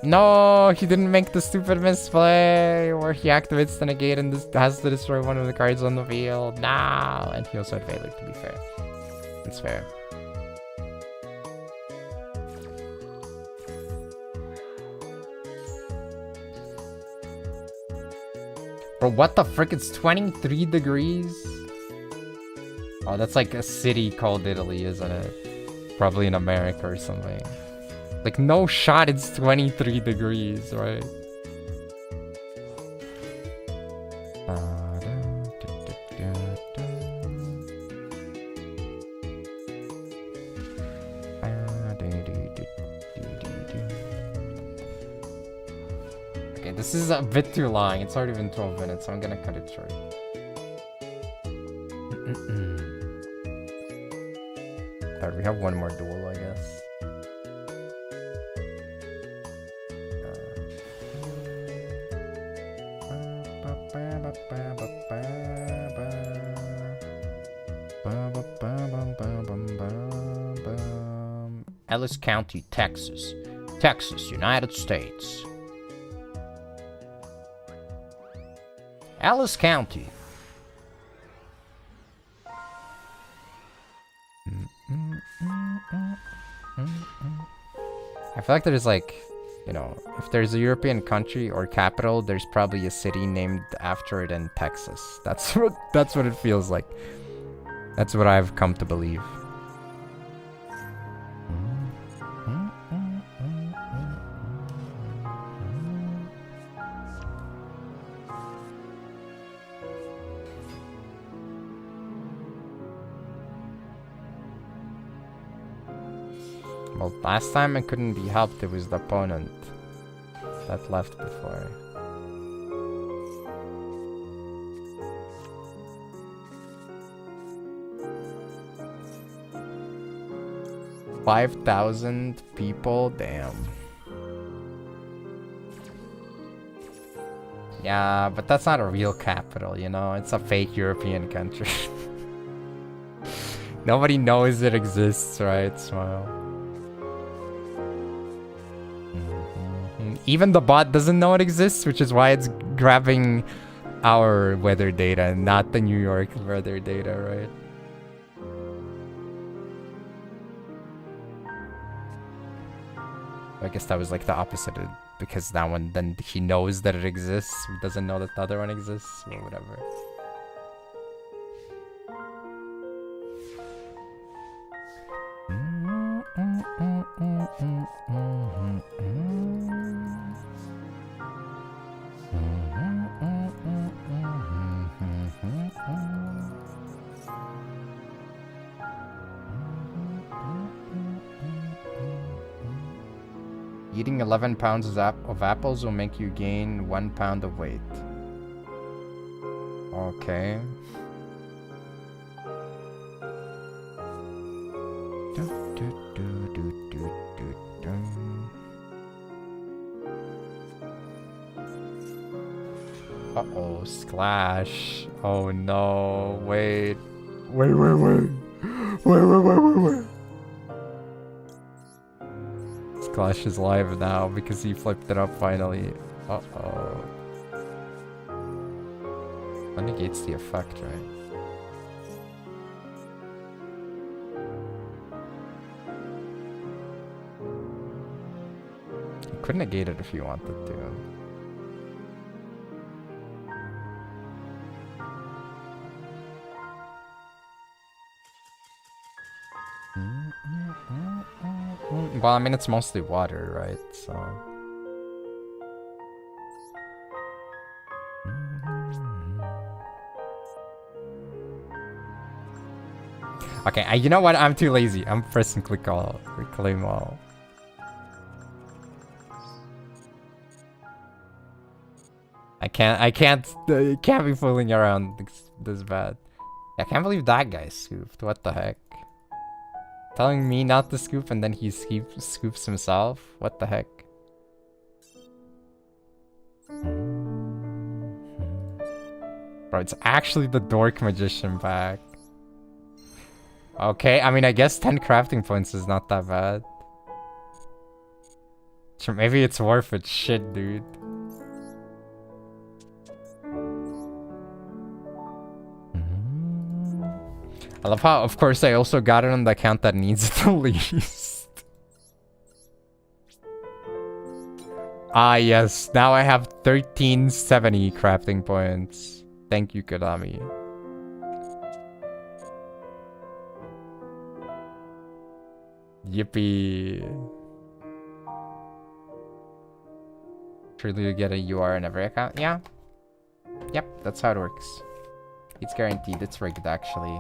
No, he didn't make the stupid misplay where he activates the negate and this has to destroy one of the cards on the field. Nah, and he also had failure, to be fair. It's fair. Bro, what the frick? It's 23 degrees? Oh, that's like a city called Italy, isn't it? Probably in America or something. Like, no shot, it's 23 degrees, right? Okay, this is a bit too long. It's already been 12 minutes, so I'm gonna cut it short. Alright, we have one more duel, I guess. Ellis County, Texas. Texas, United States. Ellis County. I feel like there's like, you know, if there's a European country or capital, there's probably a city named after it in Texas. That's what it feels like. That's what I've come to believe. Well, last time I couldn't be helped. It was the opponent that left before. $5,000 people? Damn. Yeah, but that's not a real capital, you know? It's a fake European country. Nobody knows it exists, right? Smile. Even the bot doesn't know it exists, which is why it's grabbing our weather data, not the New York weather data, right? I guess that was like the opposite, because that one, then he knows that it exists, doesn't know that the other one exists, or whatever. Eating 11 pounds of apples will make you gain 1 pound of weight. Okay. Uh-oh, splash. Oh no, wait. Wait. Clash is live now because he flipped it up finally. Uh-oh. That negates the effect, right? could negate it if you wanted to. Well, I mean, it's mostly water, right? So... Okay, you know what? I'm too lazy. I'm pressing click all. Reclaim all. I can't be fooling around this bad. I can't believe that guy scooped. What the heck? Telling me not to scoop and then he scoops himself? What the heck? Bro, it's actually the dork magician back. Okay, I mean, I guess 10 crafting points is not that bad. Sure, maybe it's worth it. Shit, dude. I love how, of course, I also got it on the account that needs it the least. Ah, yes. Now I have 1370 crafting points. Thank you, Konami. Yippee. Truly you get a UR in every account? Yeah. Yep, that's how it works. It's guaranteed. It's rigged, actually.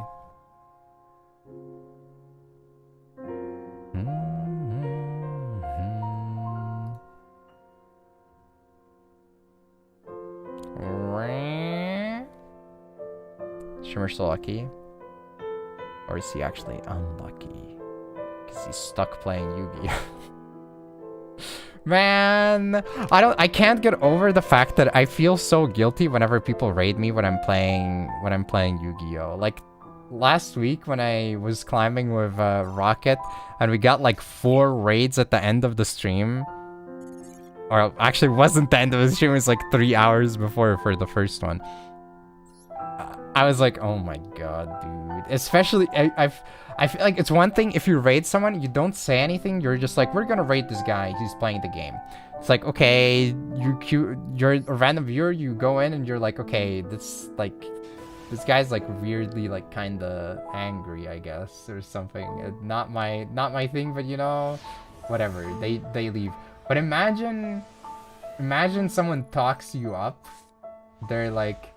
Shimmer's so lucky. Or is he actually unlucky? Because he's stuck playing Yu-Gi-Oh! Man, I can't get over the fact that I feel so guilty whenever people raid me when I'm playing Yu-Gi-Oh! Like last week when I was climbing with Rocket and we got like 4 raids at the end of the stream. Or actually it wasn't the end of the stream, it was like 3 hours before for the first one. I was like, oh my god, dude. Especially, I feel like it's one thing if you raid someone, you don't say anything, you're just like, we're gonna raid this guy, he's playing the game. It's like, okay, you're a random viewer, you go in and you're like, okay, this guy's like weirdly like kinda angry, I guess, or something. Not my thing, but you know, whatever, they leave. But imagine someone talks you up, they're like,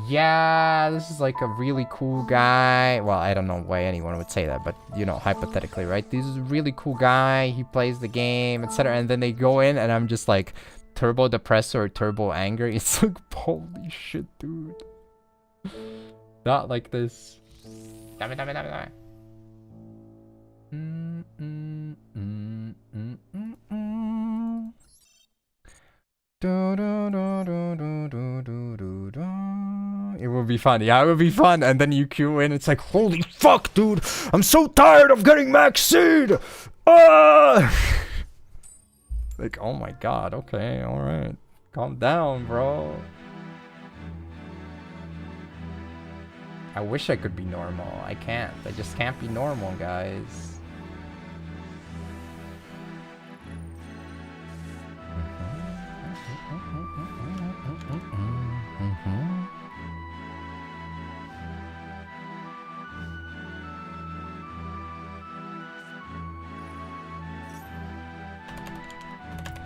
yeah, this is like a really cool guy. Well, I don't know why anyone would say that, but you know, hypothetically, right? This is a really cool guy. He plays the game, etc. And then they go in, and I'm just like turbo depressed or turbo angry. It's like, holy shit, dude. Not like this. Damn it. It would be fun. Yeah, it would be fun. And then you queue in. It's like, holy fuck, dude. I'm so tired of getting max seed. Like, oh my god. Okay, all right. Calm down, bro. I wish I could be normal. I can't. I just can't be normal, guys.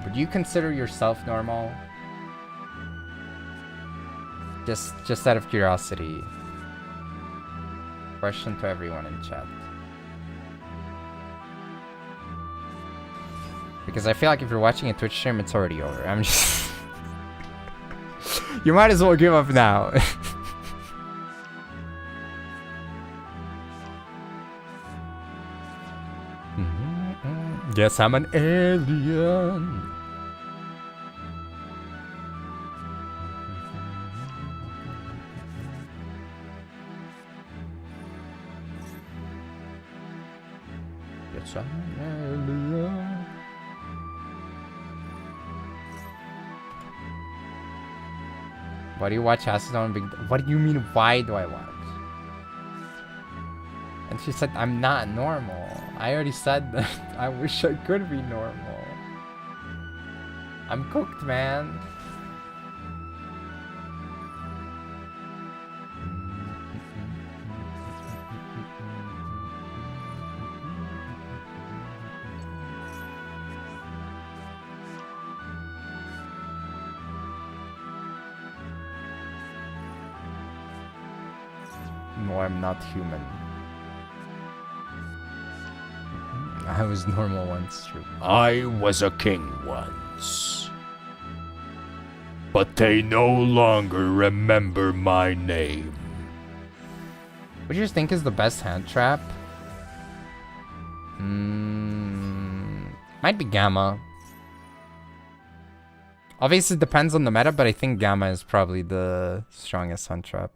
Would you consider yourself normal? Just out of curiosity. Question to everyone in chat. Because I feel like if you're watching a Twitch stream, it's already over. I'm just... You might as well give up now. Guess I'm an alien. Guess I'm an alien. Why do you watch Acid on Big... What do you mean, why do I watch? And she said, I'm not normal. I already said that. I wish I could be normal. I'm cooked, man. No, I'm not human. I was normal once, true. I was a king once. But they no longer remember my name. What do you think is the best hand trap? Might be Gamma. Obviously it depends on the meta, but I think Gamma is probably the strongest hand trap.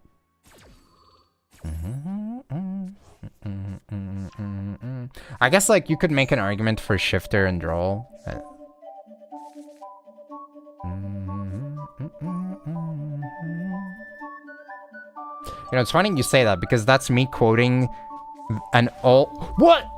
I guess like you could make an argument for Shifter and Droll. You know, it's funny you say that because that's me quoting an all. What?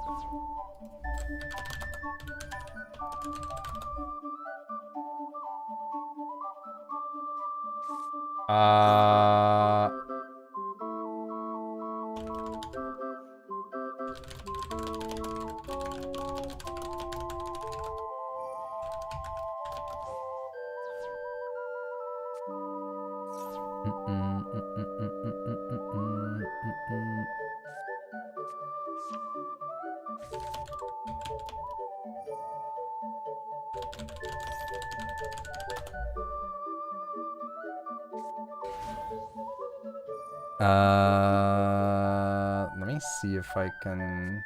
Let me see if I can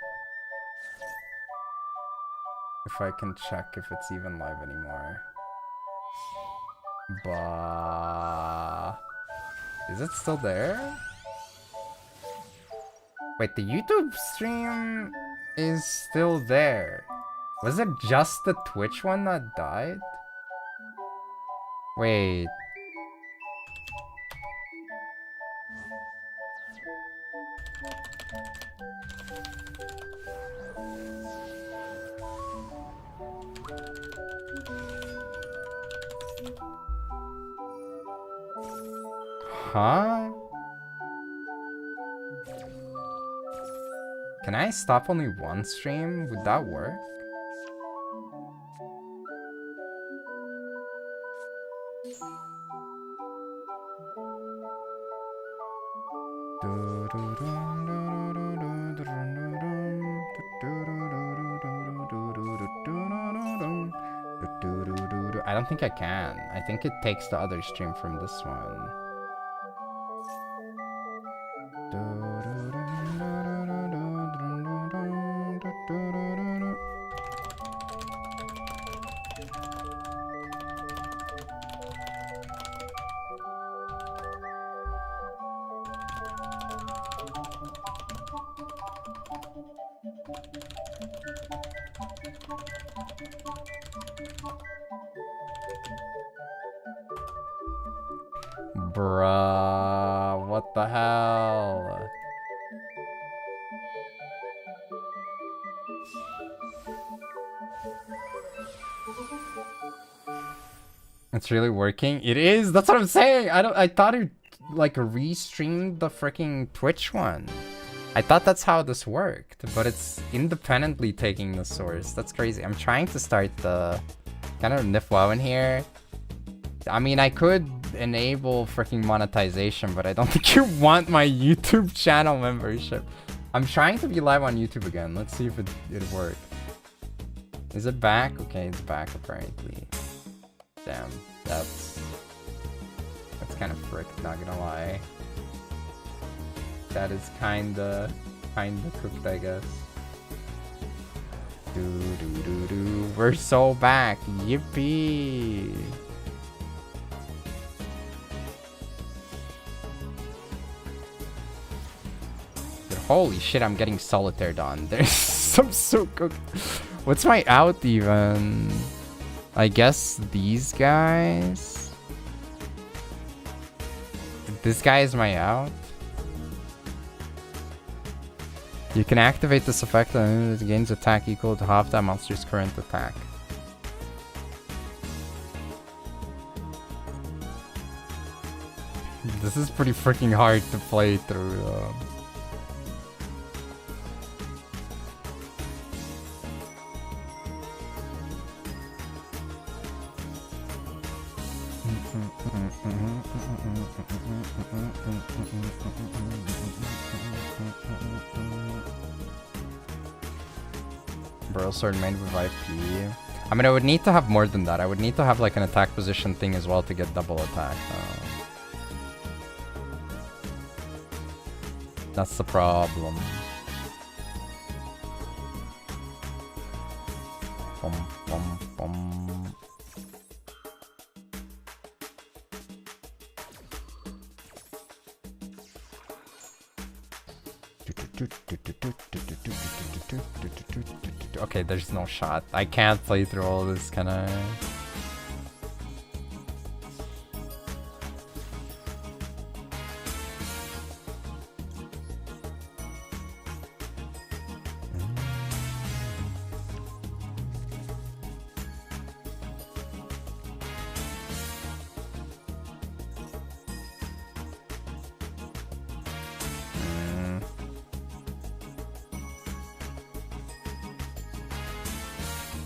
check if it's even live anymore. But is it still there? Wait, the YouTube stream is still there. Was it just the Twitch one that died? Wait. Huh? Can I stop only one stream? Would that work? I don't think I can. I think it takes the other stream from this one. Bruh, what the hell? It's really working? It is? That's what I'm saying! I thought it like restreamed the freaking Twitch one. I thought that's how this worked, but it's independently taking the source. That's crazy. I'm trying to start the kind of Nifwao in here. I mean, I could enable freaking monetization, but I don't think you want my YouTube channel membership. I'm trying to be live on YouTube again. Let's see if it worked. Is it back? Okay, it's back apparently. Damn, that's kind of frick, not gonna lie. That is kinda cooked, I guess. We're so back. Yippee! Dude, holy shit, I'm getting solitaire done. There's some so cooked. What's my out even? I guess these guys. This guy is my out. You can activate this effect and it gains attack equal to half that monster's current attack. This is pretty freaking hard to play through. Bro sword made with IP. I mean, I would need to have more than that. I would need to have like an attack position thing as well to get double attack. That's the problem. Bum, bum, bum. Okay, there's no shot. I can't play through all this, can I?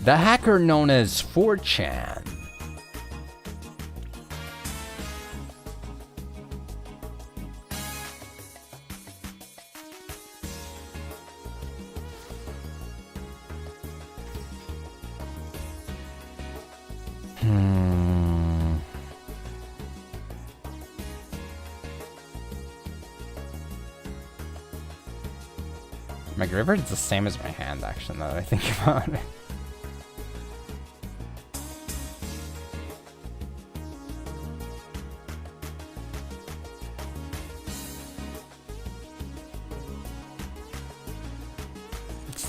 The hacker known as 4chan. My graveyard's the same as my hand, actually, now that I think about it.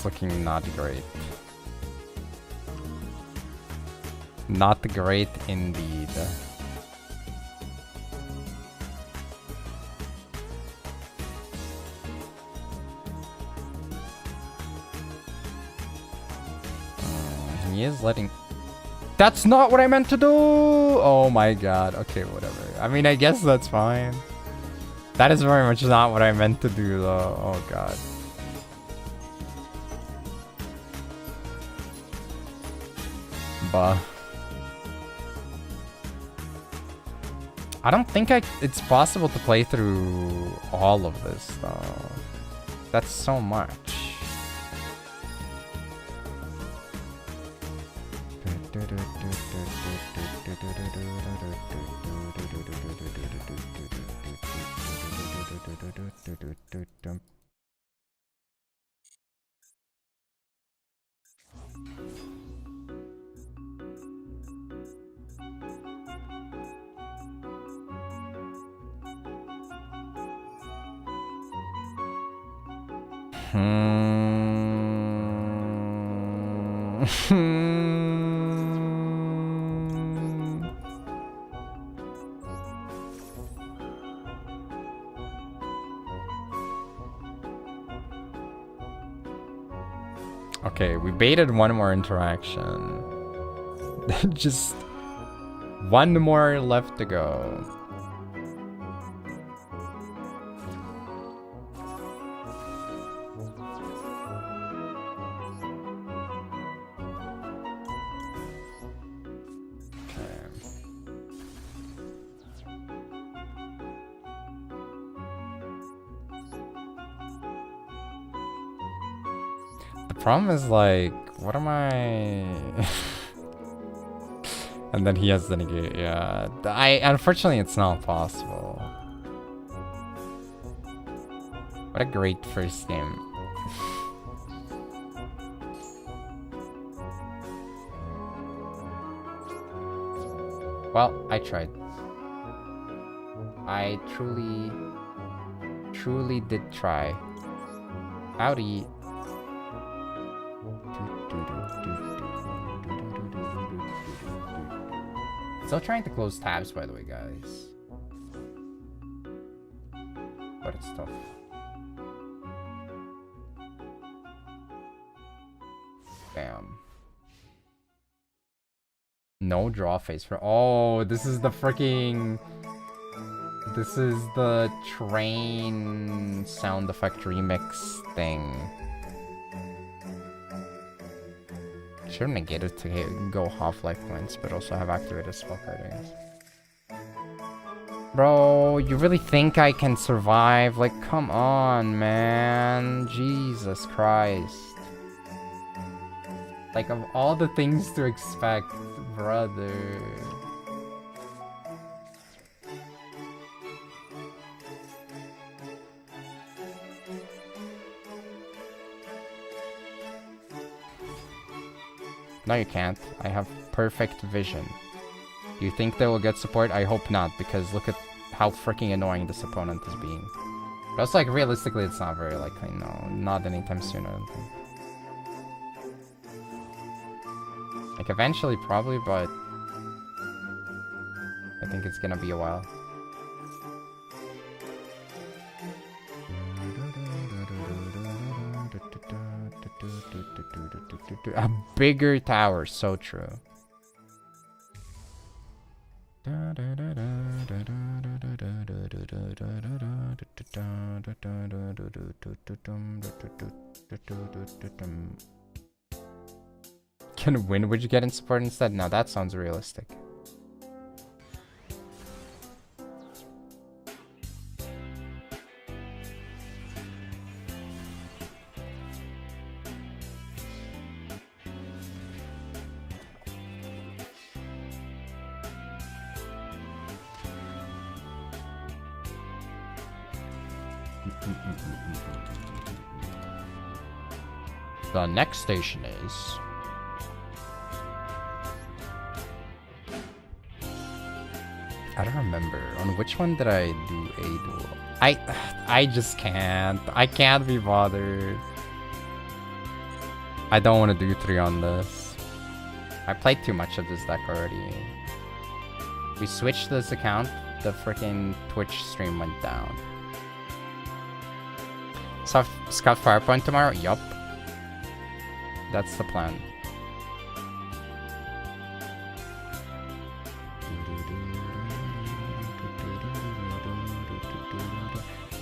Looking not great. Not great indeed. He is letting... That's not what I meant to do! Oh my god. Okay, whatever. I mean, I guess that's fine. That is very much not what I meant to do, though. Oh god. I don't think it's possible to play through all of this though. That's so much. Okay, we baited one more interaction. Just one more left to go. Problem is like, what am I? And then he has the negate. Yeah, unfortunately it's not possible. What a great first game. Well, I tried. I truly did try. Howdy. Still trying to close tabs, by the way, guys. But it's tough. Bam. No draw phase for... Oh, this is the freaking... This is the train sound effect remix thing. Should have negated to go half-life points, but also have activated spell card, I guess. Bro, you really think I can survive? Like, come on, man. Jesus Christ. Like, of all the things to expect, brother. No, you can't. I have perfect vision. You think they will get support? I hope not, because look at how freaking annoying this opponent is being. But it's like, realistically, it's not very likely. No, not anytime soon, I don't think. Like, eventually, probably, but I think it's gonna be a while. A bigger tower, so true. Can win, would you get in support instead? No, that sounds realistic. The next station is... I don't remember. On which one did I do a duel? I just can't. I can't be bothered. I don't want to do 3 on this. I played too much of this deck already. We switched this account, the freaking Twitch stream went down. Scout Firepoint tomorrow? Yup. That's the plan.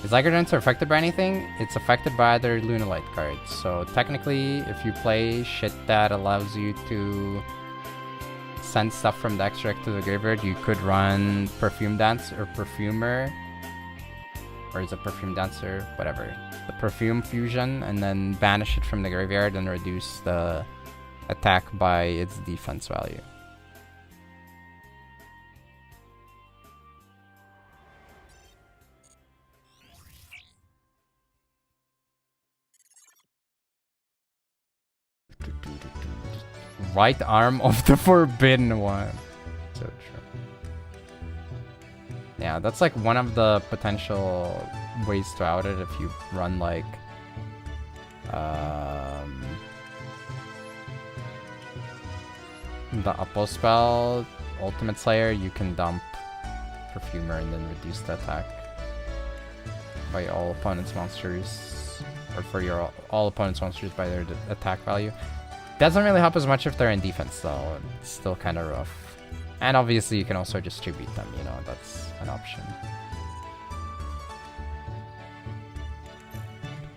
Is Lycra affected by anything? It's affected by their Lunalight cards. So technically, if you play shit that allows you to send stuff from the extract to the graveyard, you could run Perfume Dance or Perfumer. Or is it Perfume Dancer? Whatever. The Perfume Fusion, and then banish it from the graveyard and reduce the attack by its defense value. Right arm of the Forbidden One. So true. Yeah, that's like one of the potential ways to out it if you run like the Uppo spell, Ultimate Slayer, you can dump Perfumer and then reduce the attack by all opponent's monsters, or for your all opponent's monsters by their attack value. Doesn't really help as much if they're in defense though. It's still kind of rough. And obviously you can also distribute them, you know, that's an option.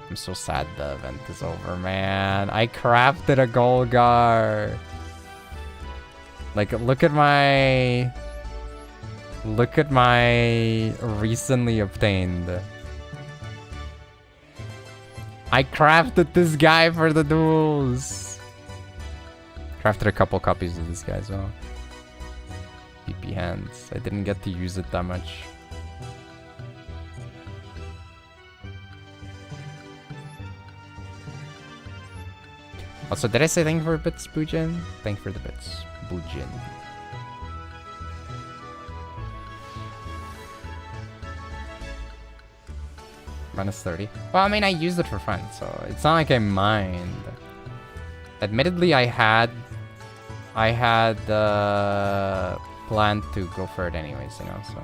I'm so sad the event is over, man. I crafted a Golgar. Like, look at my recently obtained. I crafted this guy for the duels. Crafted a couple copies of this guy as well. PP hands. I didn't get to use it that much. Also, did I say thank you for bits, Bujin? Thank you for the bits, Bujin. Minus 30. Well, I mean, I used it for fun, so it's not like I mind. Admittedly, I had planned to go for it anyways, you know, so.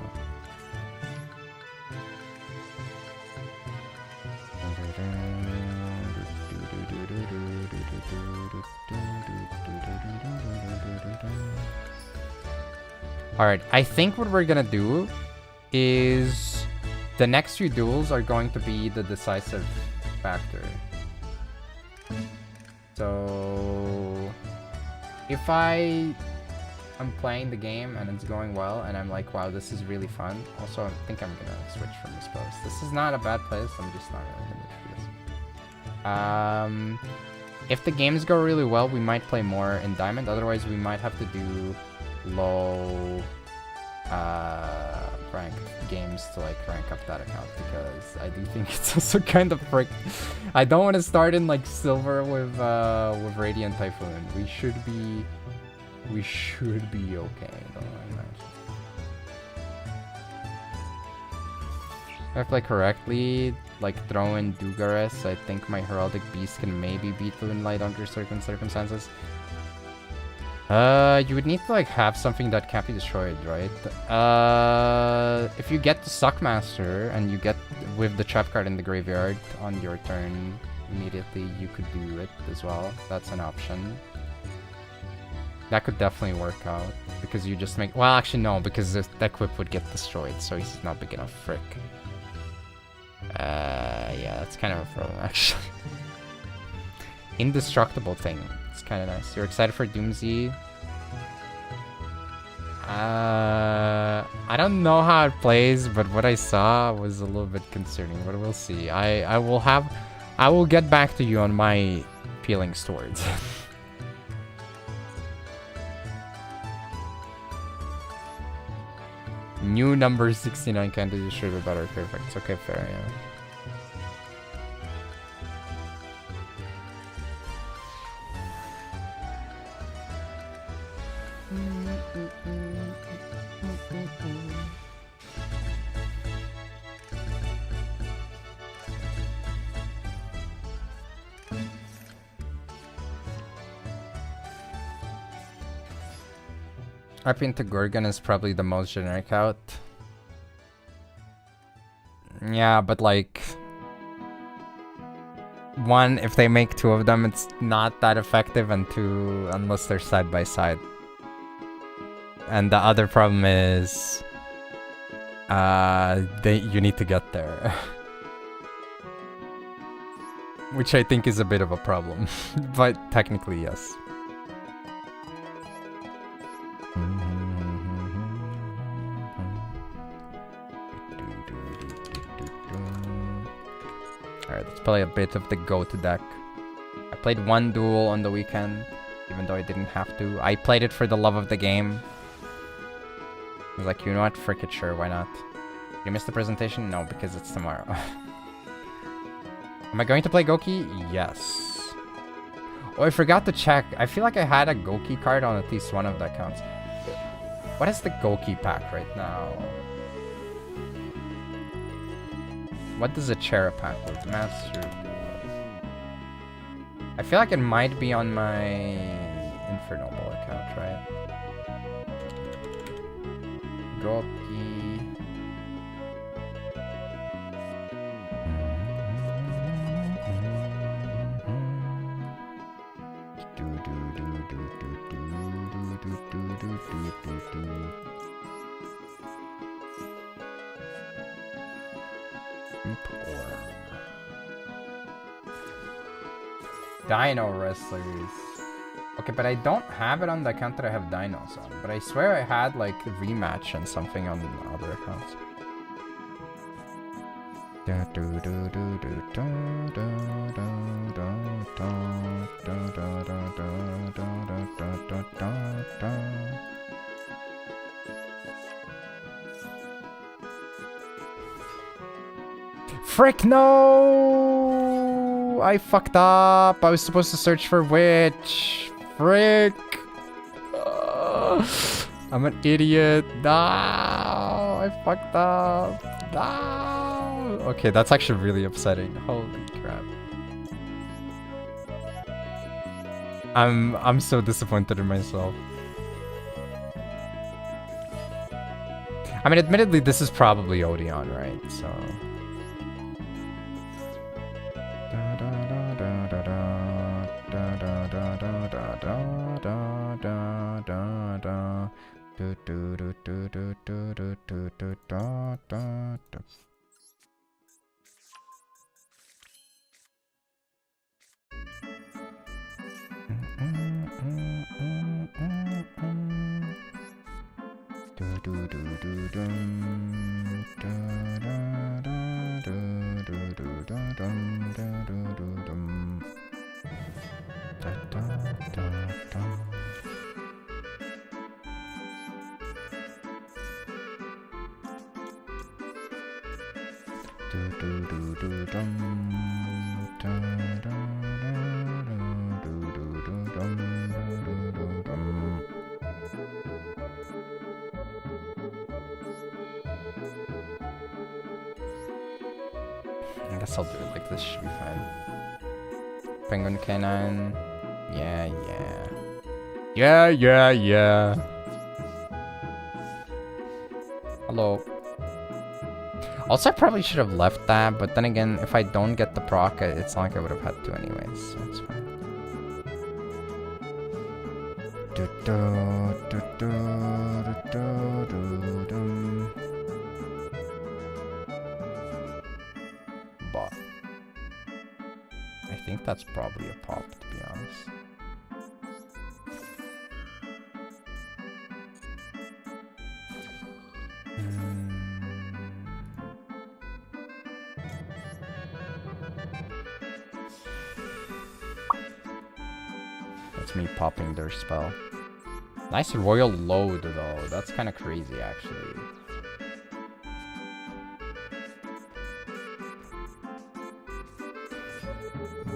Alright, I think what we're gonna do is the next few duels are going to be the decisive factor. So if I'm playing the game and it's going well and I'm like, wow, this is really fun. Also, I think I'm gonna switch from this post. This is not a bad place, I'm just not really gonna do this. If the games go really well, we might play more in Diamond. Otherwise, we might have to do low rank games to like rank up that account, because I do think it's also kind of frick. I don't want to start in like silver with Radiant Typhoon. We should be okay though, I imagine. If I play correctly, like throw in Dugares, I think my Heraldic Beast can maybe beat Moonlight under certain circumstances. You would need to like have something that can't be destroyed, right? If you get the Suckmaster and you get with the trap card in the graveyard on your turn immediately, you could do it as well. That's an option. That could definitely work out, because you just make... Well, actually no, because the equip would get destroyed, so he's not big enough, frick. Yeah, that's kind of a problem, actually. Indestructible thing. It's kind of nice. You're excited for Doomsday? I don't know how it plays, but what I saw was a little bit concerning, but we'll see. I will get back to you on my feelings towards it. New number 69 can't do this shit better. Perfect. Okay, fair, yeah. Up into Gorgon is probably the most generic out. Yeah, but like... One, if they make two of them, it's not that effective, and two, unless they're side by side. And the other problem is... you need to get there. Which I think is a bit of a problem. But technically, yes. Alright, let's play a bit of the go-to deck. I played one duel on the weekend, even though I didn't have to. I played it for the love of the game. I was like, you know what? Frick it, sure, why not? You missed the presentation? No, because it's tomorrow. Am I going to play Goki? Yes. Oh, I forgot to check. I feel like I had a Goki card on at least one of the accounts. What is the Goki pack right now? What does a Chera pack with? Master Duel. I feel like it might be on my Infernoble account, right? Goki. Dino Wrestlers. Okay, but I don't have it on the account that I have Dinos on. But I swear I had like Rematch and something on other accounts. Frick, no! I fucked up. I was supposed to search for Witch. Frick. I'm an idiot. No, I fucked up. No. Okay, that's actually really upsetting. Holy crap. I'm so disappointed in myself. I mean, admittedly, this is probably Odeon, right? So. I guess I'll do it like this, should be fine. Penguin canine. Yeah. Hello. Also, I probably should have left that, but then again, if I don't get the proc, it's not like I would have had to anyways, so it's fine. But I think that's probably a pop, to be honest. That's me popping their spell. Nice royal load though, that's kind of crazy actually.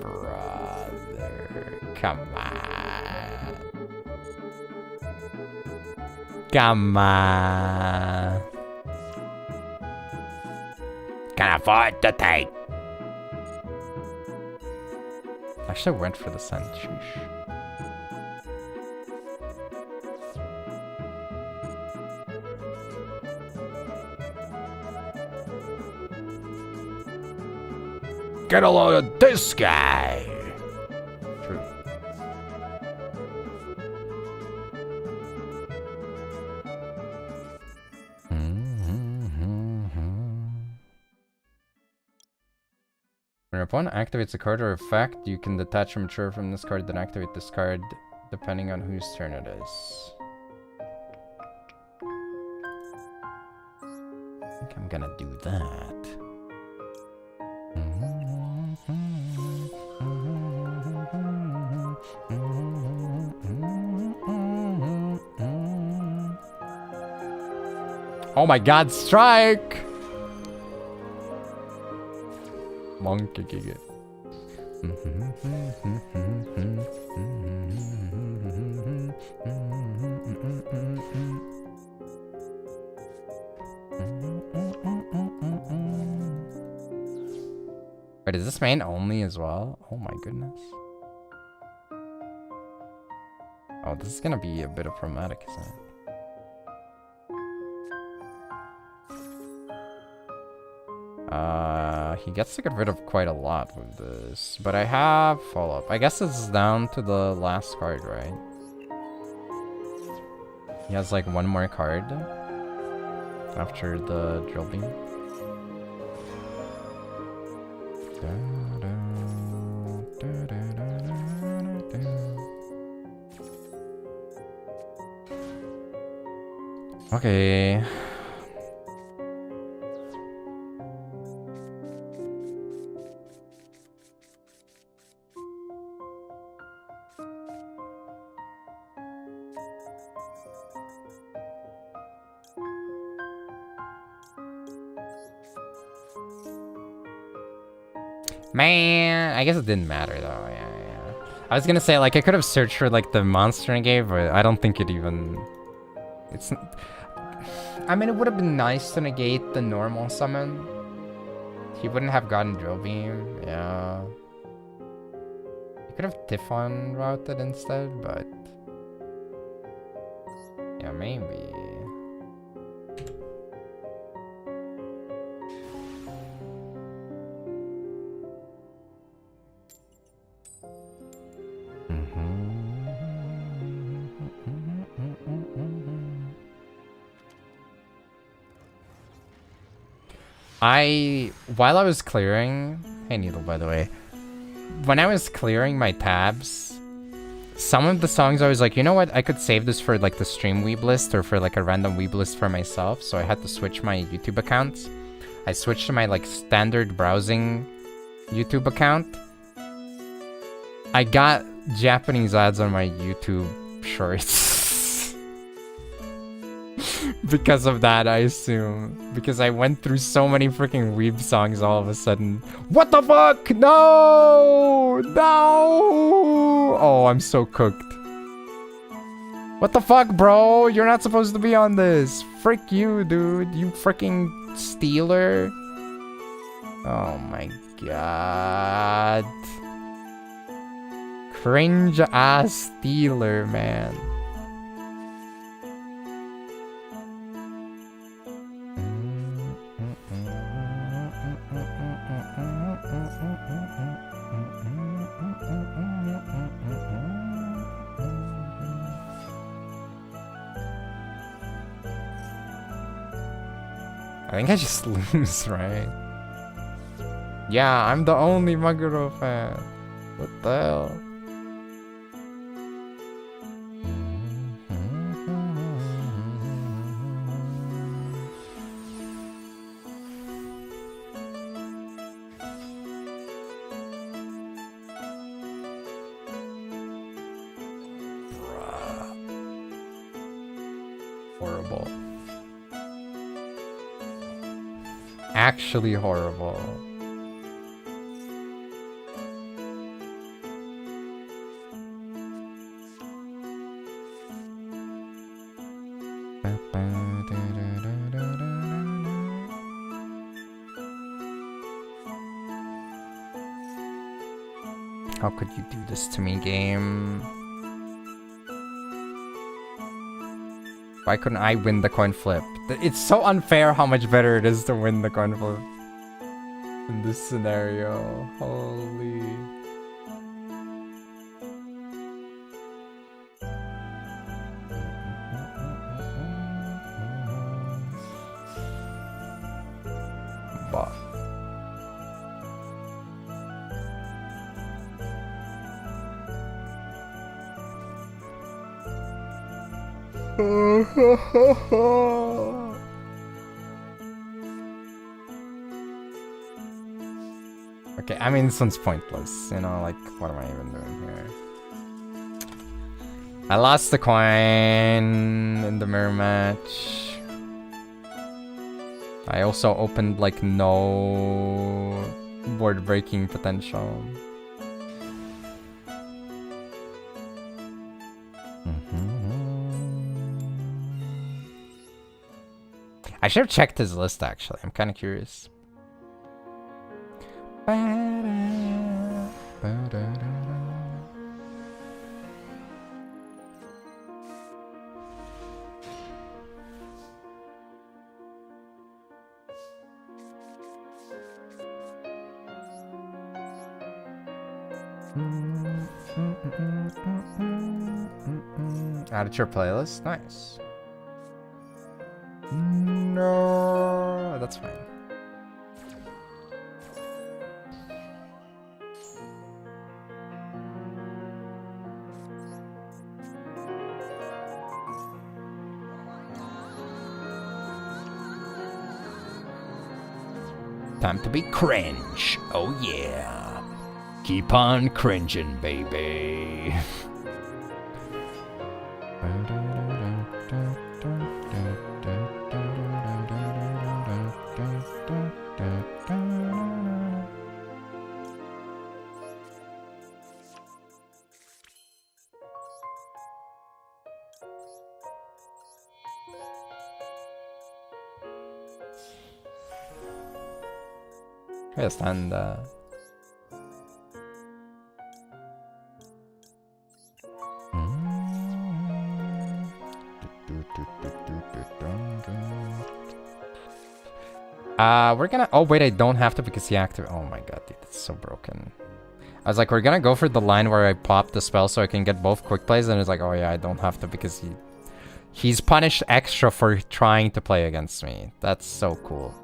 Brother, come on. Come on. Can afford to take. I should have went for the sun. Sheesh. Get a load of this guy! True. When your opponent activates a card or effect, you can detach a mature from this card, then activate this card, depending on whose turn it is. I think I'm gonna do that. Oh my god, strike! Monkey gig it. Wait, is this main only as well? Oh my goodness. Oh, this is gonna be a bit of problematic, isn't it? He gets to get rid of quite a lot with this, but I have follow-up. I guess it's down to the last card, right? He has like one more card after the drill beam. Okay. Man, I guess it didn't matter though. Yeah. I was gonna say like I could have searched for like the monster I gave, but I don't think it even. It's. I mean, it would have been nice to negate the normal summon. He wouldn't have gotten drill beam. Yeah. You could have Typhon routed instead, but yeah, maybe. While I was clearing... Hey, Needle, by the way. When I was clearing my tabs, some of the songs I was like, you know what? I could save this for like the stream weeb list or for like a random weeb list for myself. So I had to switch my YouTube accounts. I switched to my like standard browsing YouTube account. I got Japanese ads on my YouTube shorts. Because of that, I assume. Because I went through so many freaking weeb songs all of a sudden. What the fuck? No! No! Oh, I'm so cooked. What the fuck, bro? You're not supposed to be on this. Frick you, dude. You freaking stealer. Oh my god. Cringe ass stealer, man. I think I just lose, right? Yeah, I'm the only Maguro fan. What the hell? Horrible. Actually horrible. How could you do this to me, game? Why couldn't I win the coin flip? It's so unfair how much better it is to win the coin flip in this scenario. Holy. But okay, I mean, this one's pointless, you know, like, what am I even doing here? I lost the coin in the mirror match. I also opened, like, no board breaking potential. I should have checked his list, actually. I'm kind of curious. Added to your playlist? Nice. No, that's fine. Time to be cringe. Oh yeah. Keep on cringing, baby. And we're gonna... Oh, wait, I don't have to because he activated... Oh my god, dude, it's so broken. I was like, we're gonna go for the line where I pop the spell so I can get both quick plays, and it's like, oh yeah, I don't have to because he's punished extra for trying to play against me. That's so cool.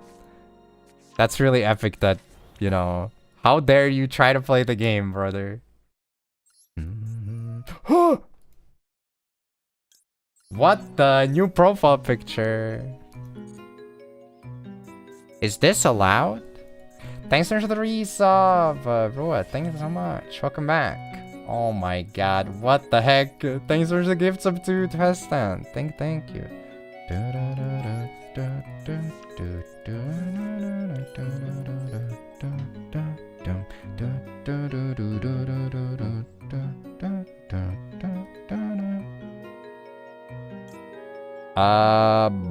That's really epic that, you know... How dare you try to play the game, brother? What the new profile picture? Is this allowed? Thanks for the resub, Rua. Thank you so much. Welcome back. Oh my god, what the heck? Thanks for the gifts up to Festan. Thank you.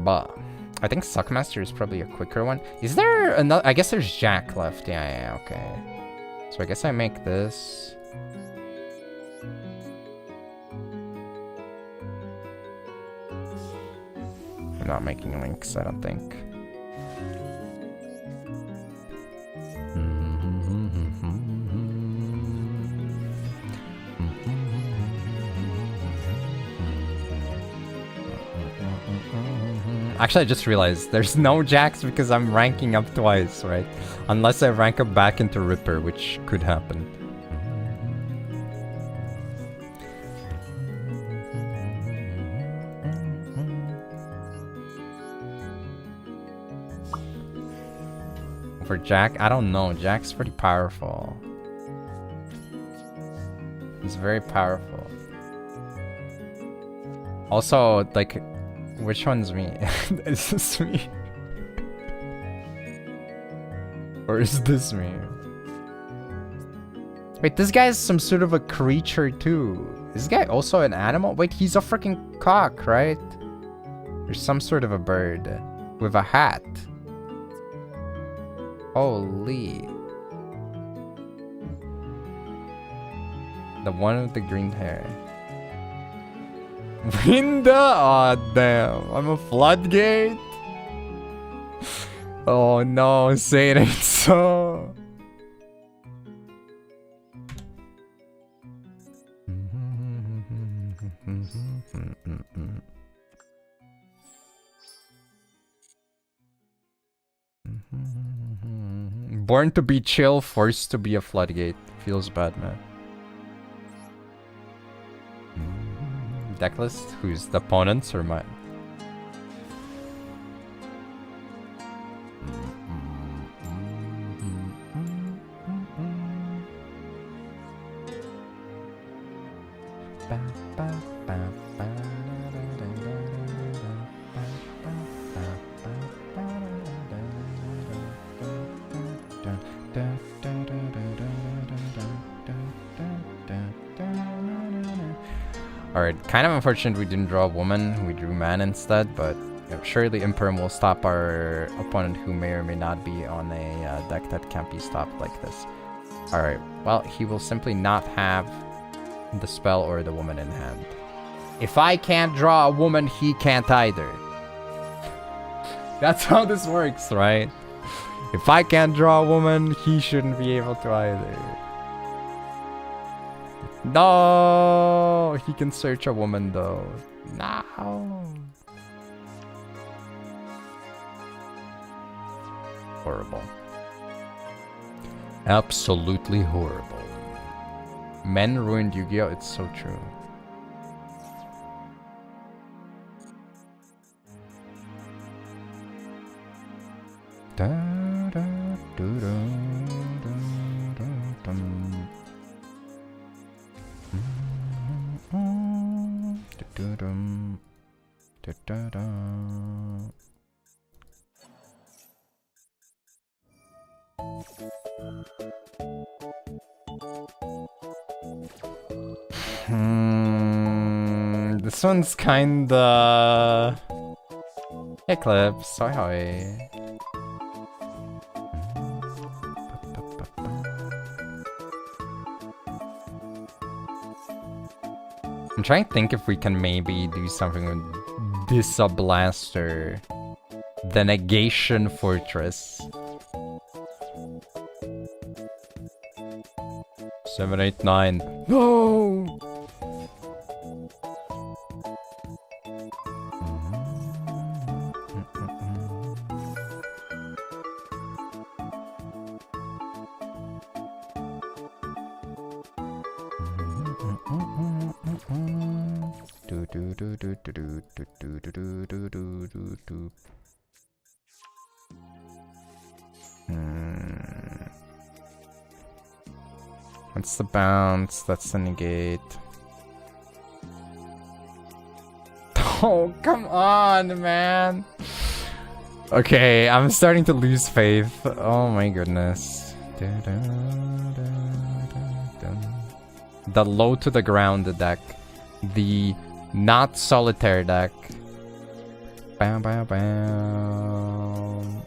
But I think Suckmaster is probably a quicker one. Is there another? I guess there's Jack left. Yeah, okay. So I guess I make this. I'm not making links, I don't think. Actually, I just realized there's no Jacks because I'm ranking up twice, right? Unless I rank up back into Ripper, which could happen. For Jack, I don't know. Jack's pretty powerful. He's very powerful. Also, like, which one's me? Is this me? Or is this me? Wait, this guy's some sort of a creature too. Is this guy also an animal? Wait, he's a freaking cock, right? There's some sort of a bird with a hat. Holy. The one with the green hair. Winda? Aw, damn. I'm a floodgate? Oh no, say it ain't so. Born to be chill, forced to be a floodgate. Feels bad, man. Decklist? Who's the opponents or mine? Alright, kind of unfortunate we didn't draw a woman, we drew man instead, but surely Imperm will stop our opponent who may or may not be on a deck that can't be stopped like this. Alright, well, he will simply not have the spell or the woman in hand. If I can't draw a woman, he can't either. That's how this works, right? If I can't draw a woman, he shouldn't be able to either. No, he can search a woman though. No. Horrible. Absolutely horrible. Men ruined Yu-Gi-Oh! It's so true. Da, da, do, do, do, do, dum. This one's kinda... Eclipse, hi hi. I'm trying to think if we can maybe do something with this Blaster. The Negation Fortress. 7, 8, 9. No! That's the bounce, that's the negate. Oh, come on, man. Okay, I'm starting to lose faith. Oh my goodness. The low to the ground deck. The not solitaire deck. Bam, bam, bam.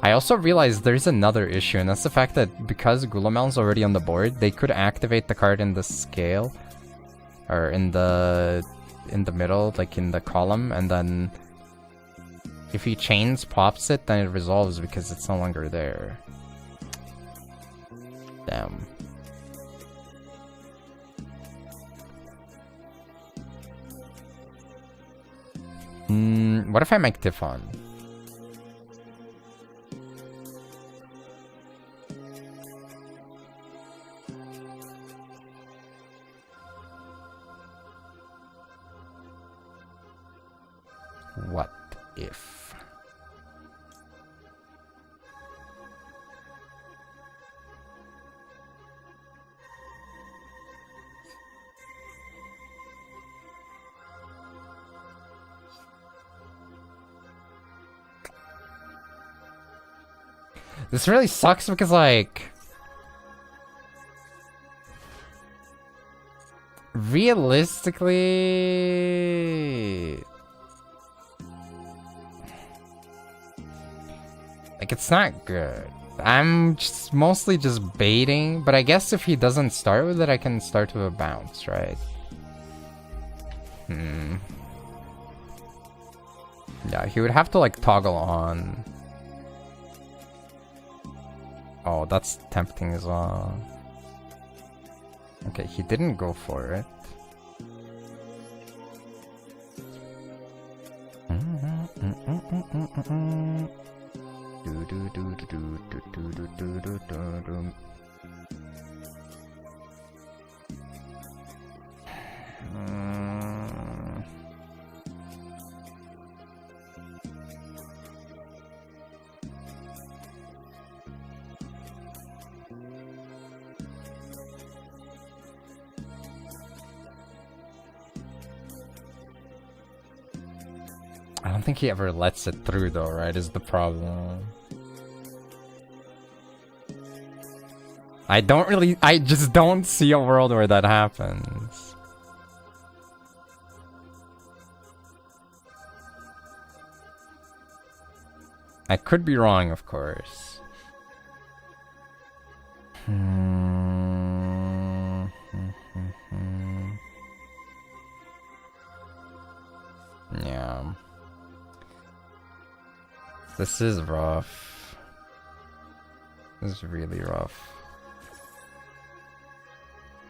I also realized there's another issue, and that's the fact that because Gulamel's already on the board, they could activate the card in the scale. Or in the middle, like in the column, and then if he chains pops it, then it resolves because it's no longer there. Damn. What if I make Typhon? What if? This really sucks because, like, realistically, like, it's not good. I'm just mostly just baiting, but I guess if he doesn't start with it, I can start with a bounce, right? Yeah, he would have to, like, toggle on. Oh, that's tempting as well. Okay, he didn't go for it. I don't think he ever lets it through though, right, is the problem. I just don't see a world where that happens. I could be wrong, of course. Yeah. This is rough. This is really rough.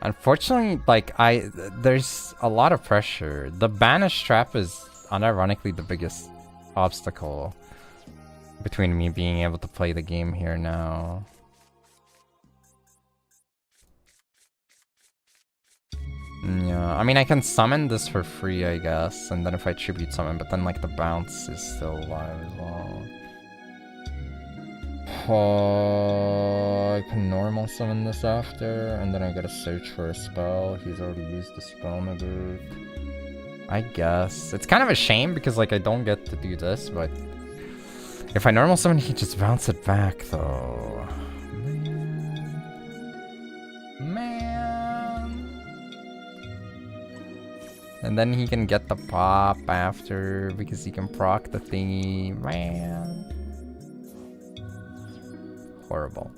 Unfortunately, like, there's a lot of pressure. The banish trap is unironically the biggest obstacle between me being able to play the game here now. Yeah, I mean, I can summon this for free, I guess, and then if I tribute summon, but then, like, the bounce is still alive as well. Oh, I can normal summon this after, and then I gotta search for a spell. He's already used the spell negate. I guess. It's kind of a shame because, like, I don't get to do this, but if I normal summon, he just bounce it back, though. Man. And then he can get the pop after because he can proc the thingy. Man. Horrible.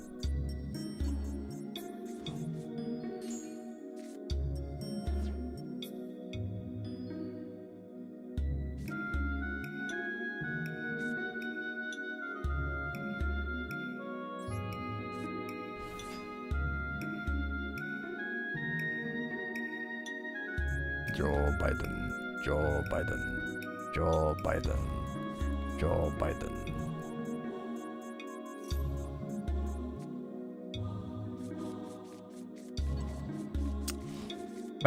Joe Biden, Joe Biden, Joe Biden, Joe Biden.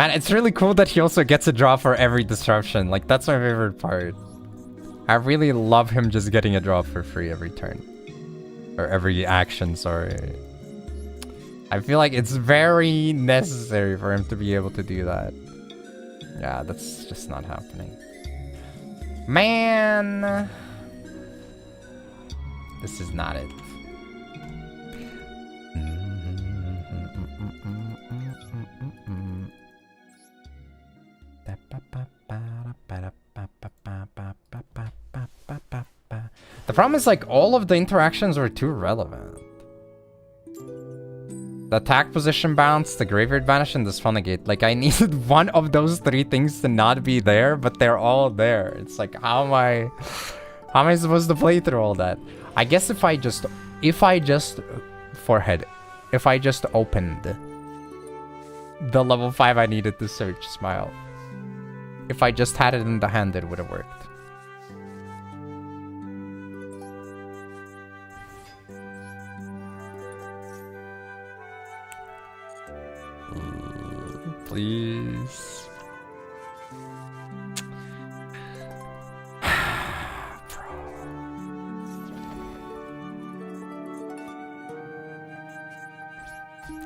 Man, it's really cool that he also gets a draw for every disruption. Like, that's my favorite part. I really love him just getting a draw for free every turn. Or every action, sorry. I feel like it's very necessary for him to be able to do that. Yeah, that's just not happening. Man! This is not it. The problem is, like, all of the interactions were too relevant. The attack position bounce, the graveyard vanish, and the Sphanagate. Like, I needed one of those three things to not be there, but they're all there. It's like, how am I supposed to play through all that? I guess if I just opened the level 5 I needed to search Smile. If I just had it in the hand, it would have worked. Please.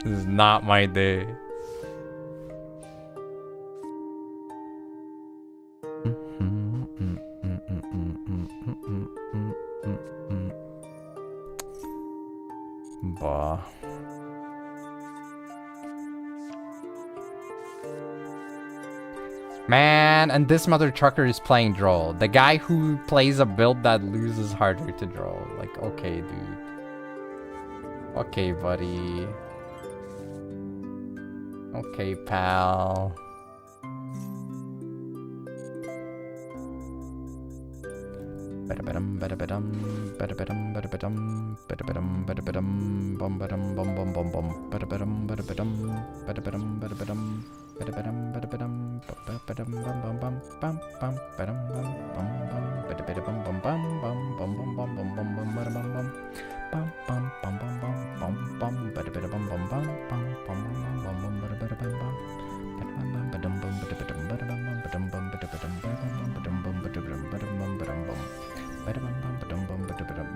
This is not my day. Bah. Man, and this mother trucker is playing draw. The guy who plays a build that loses harder to draw. Like, okay, dude. Okay, buddy. Okay, pal.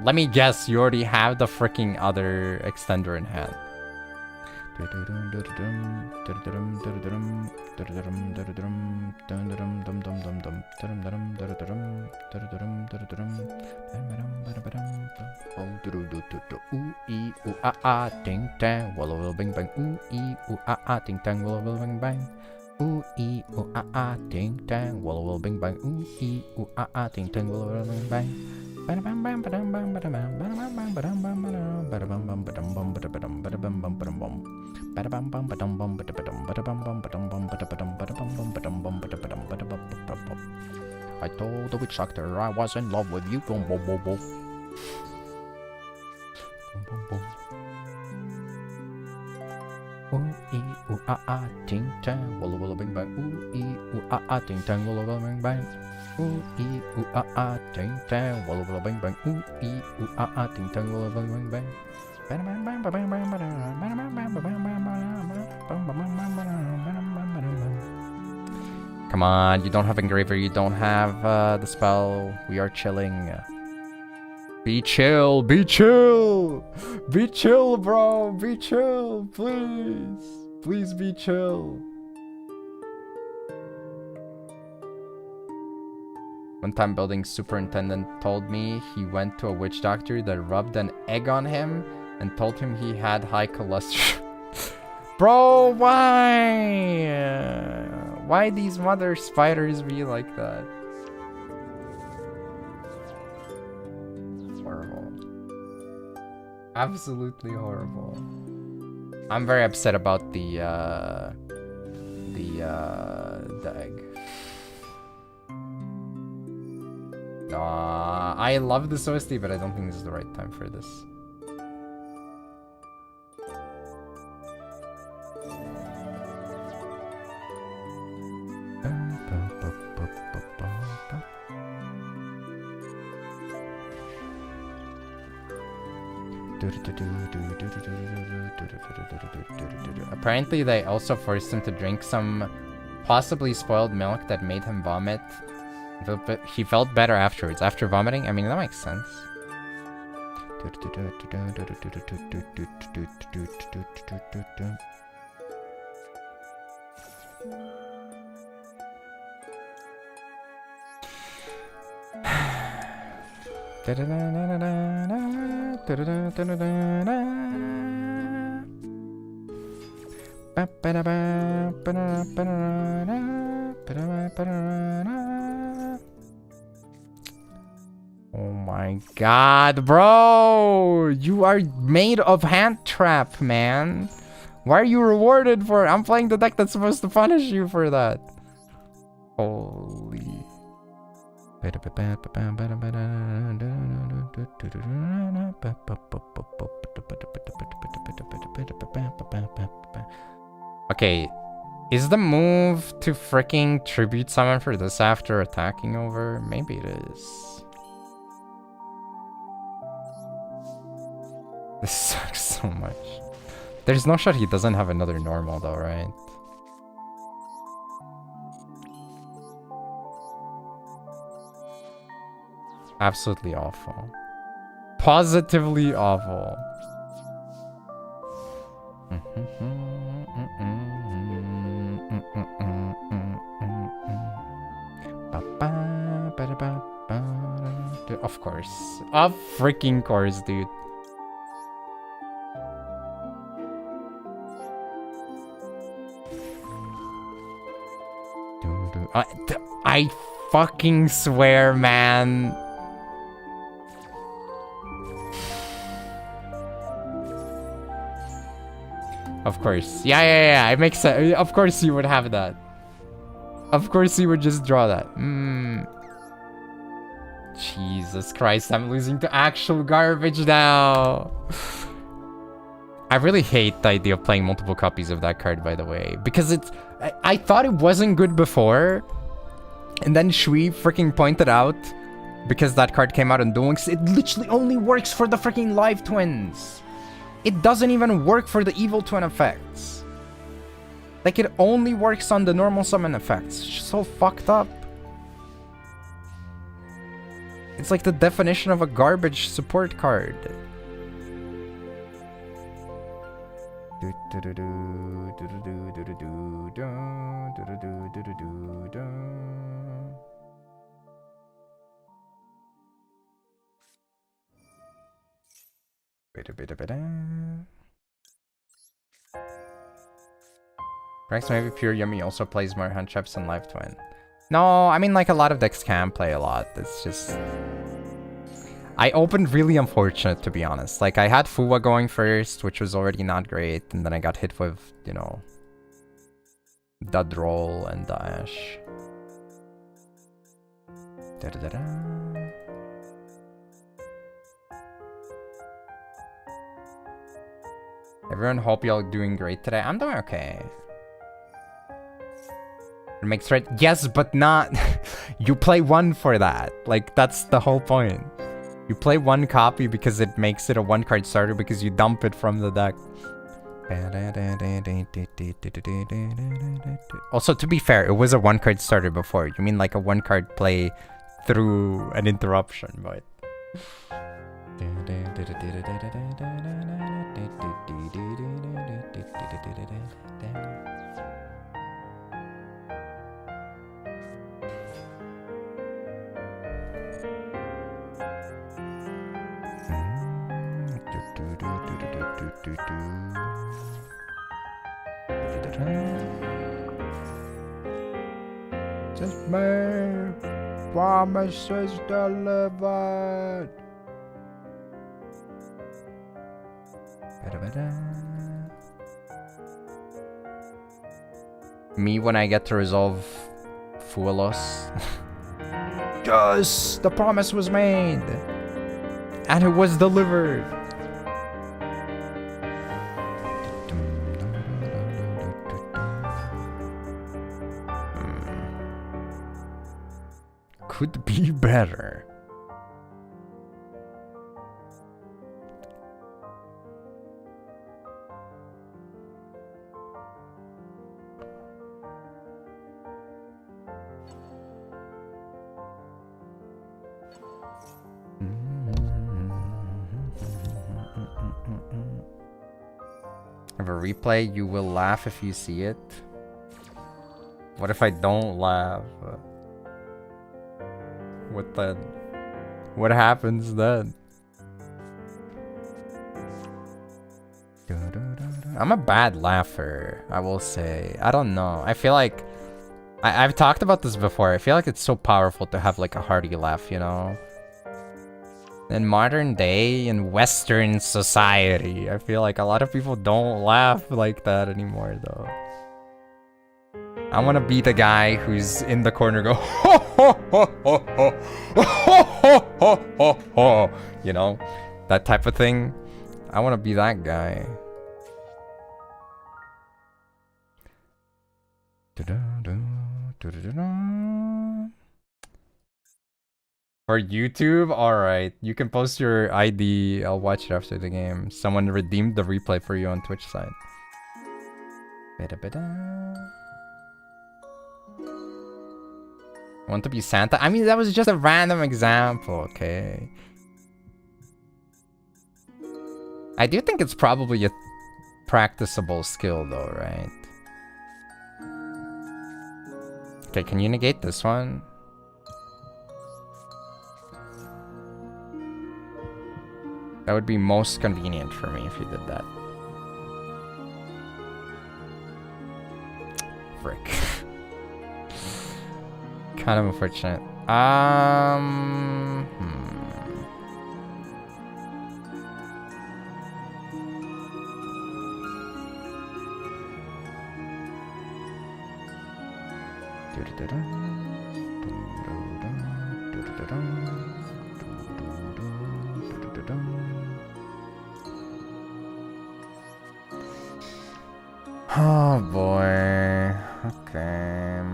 Let me guess, you already have the freaking other extender in hand. Ooh ee ooh ah ah ting tang walla walla bing bang ooh ee ooh ah ah ting tang walla walla bing bang. I told the witch doctor I was in love with you. Boom boom boom boom. Boom boom boom. Ooh ee ooh ah ah ting tang walla walla bing bang ooh ee ooh ah ah ting tang walla walla bing bang. Ooh ee ooh ah ah ting tang walla walla bing bang ooh ee ooh ah ah ting tang walla walla bing bang. Come on, you don't have Engraver, you don't have the spell. We are chilling. Be chill, be chill! Be chill, bro! Be chill, please! Please be chill. One time building superintendent told me he went to a witch doctor that rubbed an egg on him and told him he had high cholesterol. Bro, why? Why these mother spiders be like that? Horrible. Absolutely horrible. I'm very upset about the egg. I love this OST, but I don't think this is the right time for this. Apparently, they also forced him to drink some possibly spoiled milk that made him vomit. But he felt better afterwards. After vomiting? I mean, that makes sense. Oh my god, bro! You are made of hand trap, man. Why are you rewarded for it? I'm playing the deck that's supposed to punish you for that. Holy. Okay, is the move to freaking tribute summon for this after attacking over? Maybe it is. This sucks so much. There's no shot he doesn't have another normal though, right? Absolutely awful. Positively awful. Of course. Of freaking course, dude. I fucking swear, man. Of course. Yeah. It makes sense. Of course you would have that. Of course you would just draw that. Jesus Christ, I'm losing to actual garbage now. I really hate the idea of playing multiple copies of that card, by the way. Because it's... I thought it wasn't good before. And then Shui freaking pointed out, because that card came out in Duel Links, it literally only works for the freaking live twins. It doesn't even work for the evil twin effects. Like, it only works on the normal summon effects. It's so fucked up. It's like the definition of a garbage support card. Perhaps maybe Pure Yummy also plays more hand traps than Live Twin. No, I mean, like, a lot of decks can play a lot. It's just... I opened really unfortunate, to be honest. Like, I had Fuwa going first, which was already not great, and then I got hit with, you know, Dud Roll and Dash. Everyone, hope y'all doing great today. I'm doing okay. It makes right. Yes, but not. You play one for that. Like, that's the whole point. You play one copy because it makes it a one card starter because you dump it from the deck. Also, to be fair, it was a one card starter before. You mean like a one card play through an interruption, but. Just me, promises delivered. Me when I get to resolve Fuelos. Yes, the promise was made, and it was delivered. Could be better. of a replay, you will laugh if you see it. What if I don't laugh? What then? What happens then? I'm a bad laugher, I will say. I don't know. I feel like... I've talked about this before. I feel like it's so powerful to have like a hearty laugh, you know? In modern day, in Western society, I feel like a lot of people don't laugh like that anymore, though. I want to be the guy who's in the corner go, ho, ho, ho, ho, ho, ho, ho, ho, ho, ho. You know? That type of thing. I want to be that guy. For YouTube? Alright. You can post your ID. I'll watch it after the game. Someone redeemed the replay for you on Twitch side. Want to be Santa? I mean, that was just a random example, okay? I do think it's probably a practicable skill though, right? Okay, can you negate this one? That would be most convenient for me if you did that. Frick. Kind of unfortunate. Oh boy. Okay.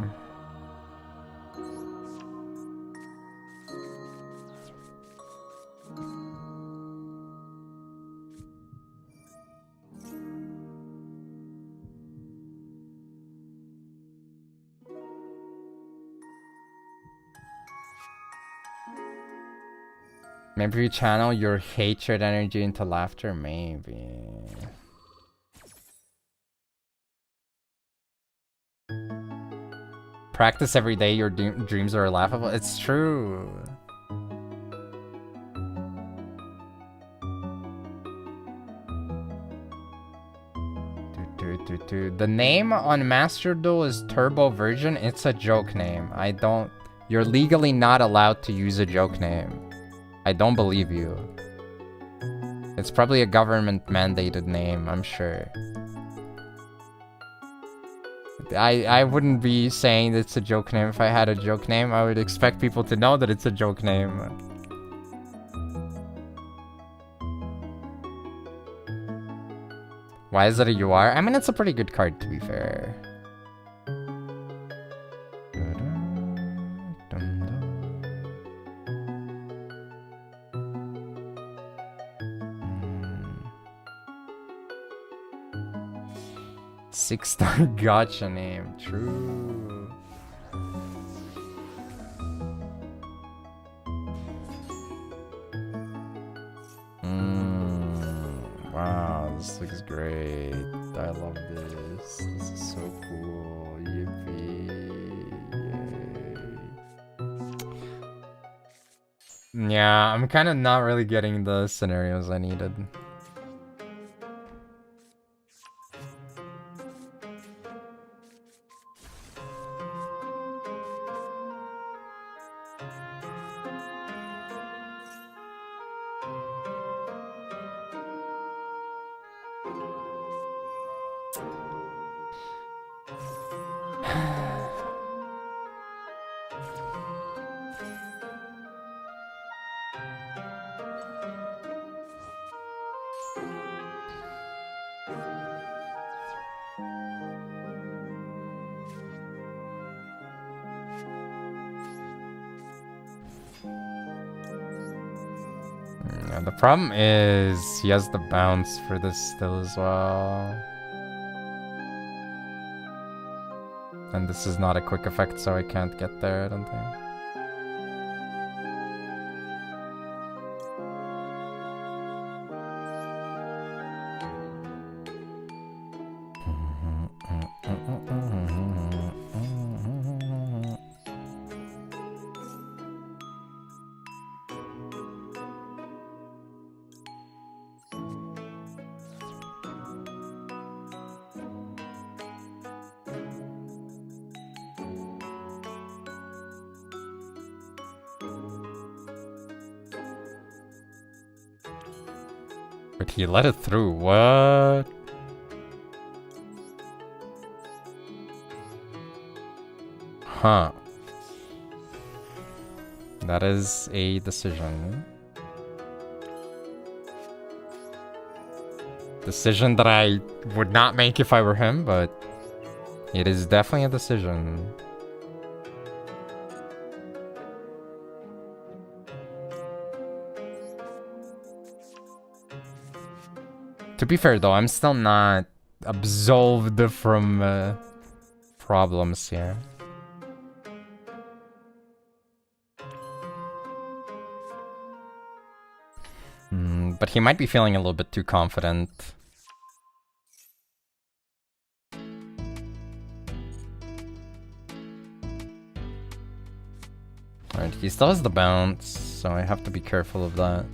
Maybe you channel your hatred energy into laughter, maybe. Practice every day, your dreams are laughable. It's true. The name on Master Duel is Turbo Version. It's a joke name. You're legally not allowed to use a joke name. I don't believe you. It's probably a government mandated name, I'm sure. I wouldn't be saying that it's a joke name if I had a joke name. I would expect people to know that it's a joke name. Why is it a UR? I mean, it's a pretty good card, to be fair. Six-star gotcha name, true. Wow, this looks great. I love this. This is so cool. Yippee. Yay. Yeah, I'm kind of not really getting the scenarios I needed. The problem is he has the bounce for this still as well. And this is not a quick effect, so I can't get there, I don't think. But he let it through. What? Huh. That is a decision. Decision that I would not make if I were him, but it is definitely a decision. To be fair though, I'm still not absolved from problems here. But he might be feeling a little bit too confident. Alright, he still has the bounce, so I have to be careful of that.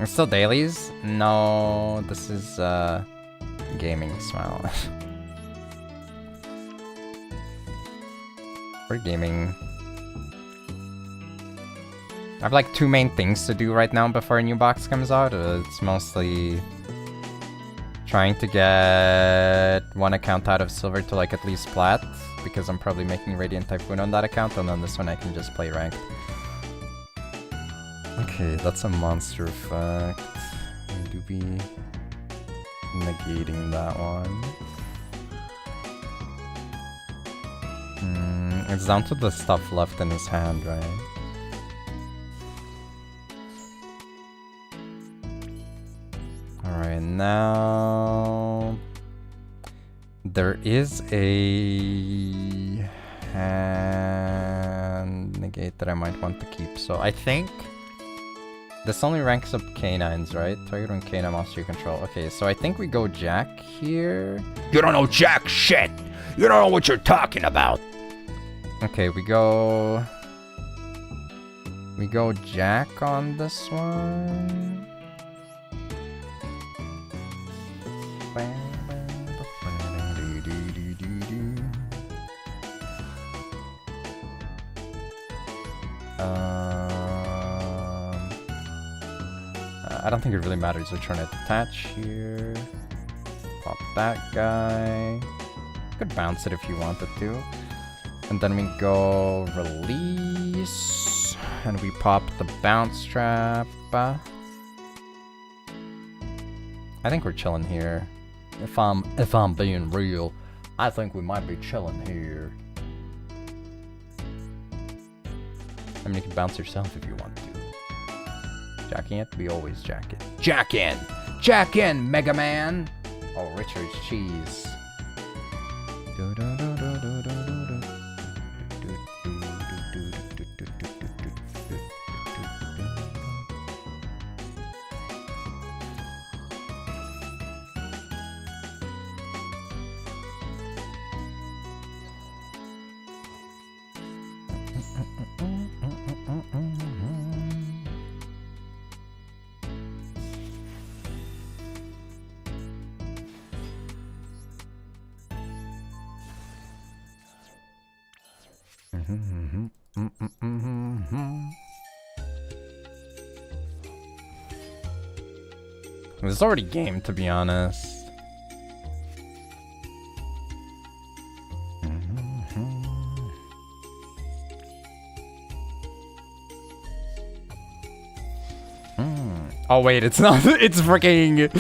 Are still dailies? No, this is gaming smile. We're gaming. I have like two main things to do right now before a new box comes out. It's mostly trying to get one account out of silver to like at least plat, because I'm probably making Radiant Typhoon on that account, and then this one I can just play ranked. Okay, that's a monster effect. I do be negating that one. It's down to the stuff left in his hand, right? Alright, now... There is a hand negate that I might want to keep, so I think this only ranks up canines, right? Target when canine monster you control. Okay, so I think we go Jack here. You don't know jack shit! You don't know what you're talking about! Okay, we go Jack on this one. I don't think it really matters which one I attach here. Pop that guy. Could bounce it if you wanted to. And then we go release, and we pop the bounce trap. I think we're chilling here. If I'm being real, I think we might be chilling here. I mean, you can bounce yourself if you want to. Jacking it, we always jack it. Jack in! Jack in, Mega Man! Oh, Richard's cheese. It was already game, to be honest. Oh wait, it's not. It's freaking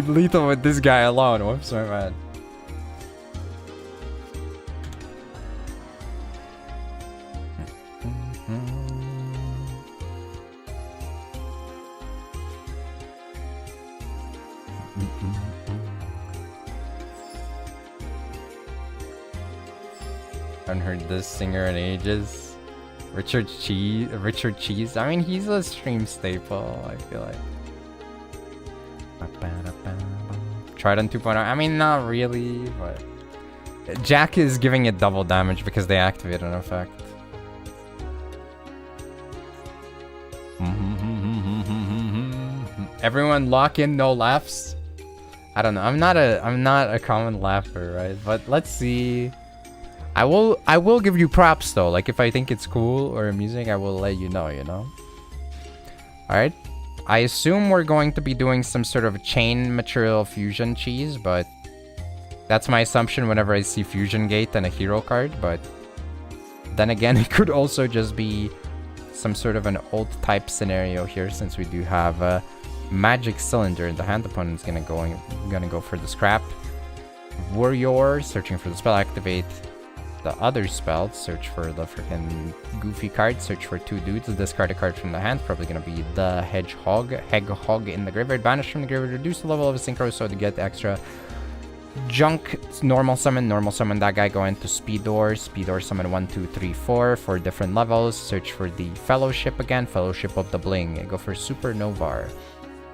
lethal with this guy alone. Whoops, my bad. Haven't heard this singer in ages. Richard Cheese. I mean, he's a stream staple, I feel like. Trident 2.0. I mean, not really, but Jack is giving it double damage because they activate an effect. Everyone lock in, no laughs. I don't know. I'm not a common laugher, right? But let's see. I will give you props though. Like if I think it's cool or amusing, I will let you know, you know? Alright. I assume we're going to be doing some sort of chain material fusion cheese, but that's my assumption whenever I see Fusion Gate and a hero card, but then again, it could also just be some sort of an old type scenario here, since we do have a magic cylinder in the hand. Opponent's gonna go for the scrap. Warrior, searching for the spell, activate the other spell, search for the freaking goofy card, search for 2 dudes, discard a card from the hand, probably gonna be the Hedgehog in the graveyard, banish from the graveyard, reduce the level of a synchro so to get extra junk, normal summon that guy, go into Speedor summon 1, 2, 3, 4 different levels, search for the Fellowship again, Fellowship of the Bling, go for Supernovar.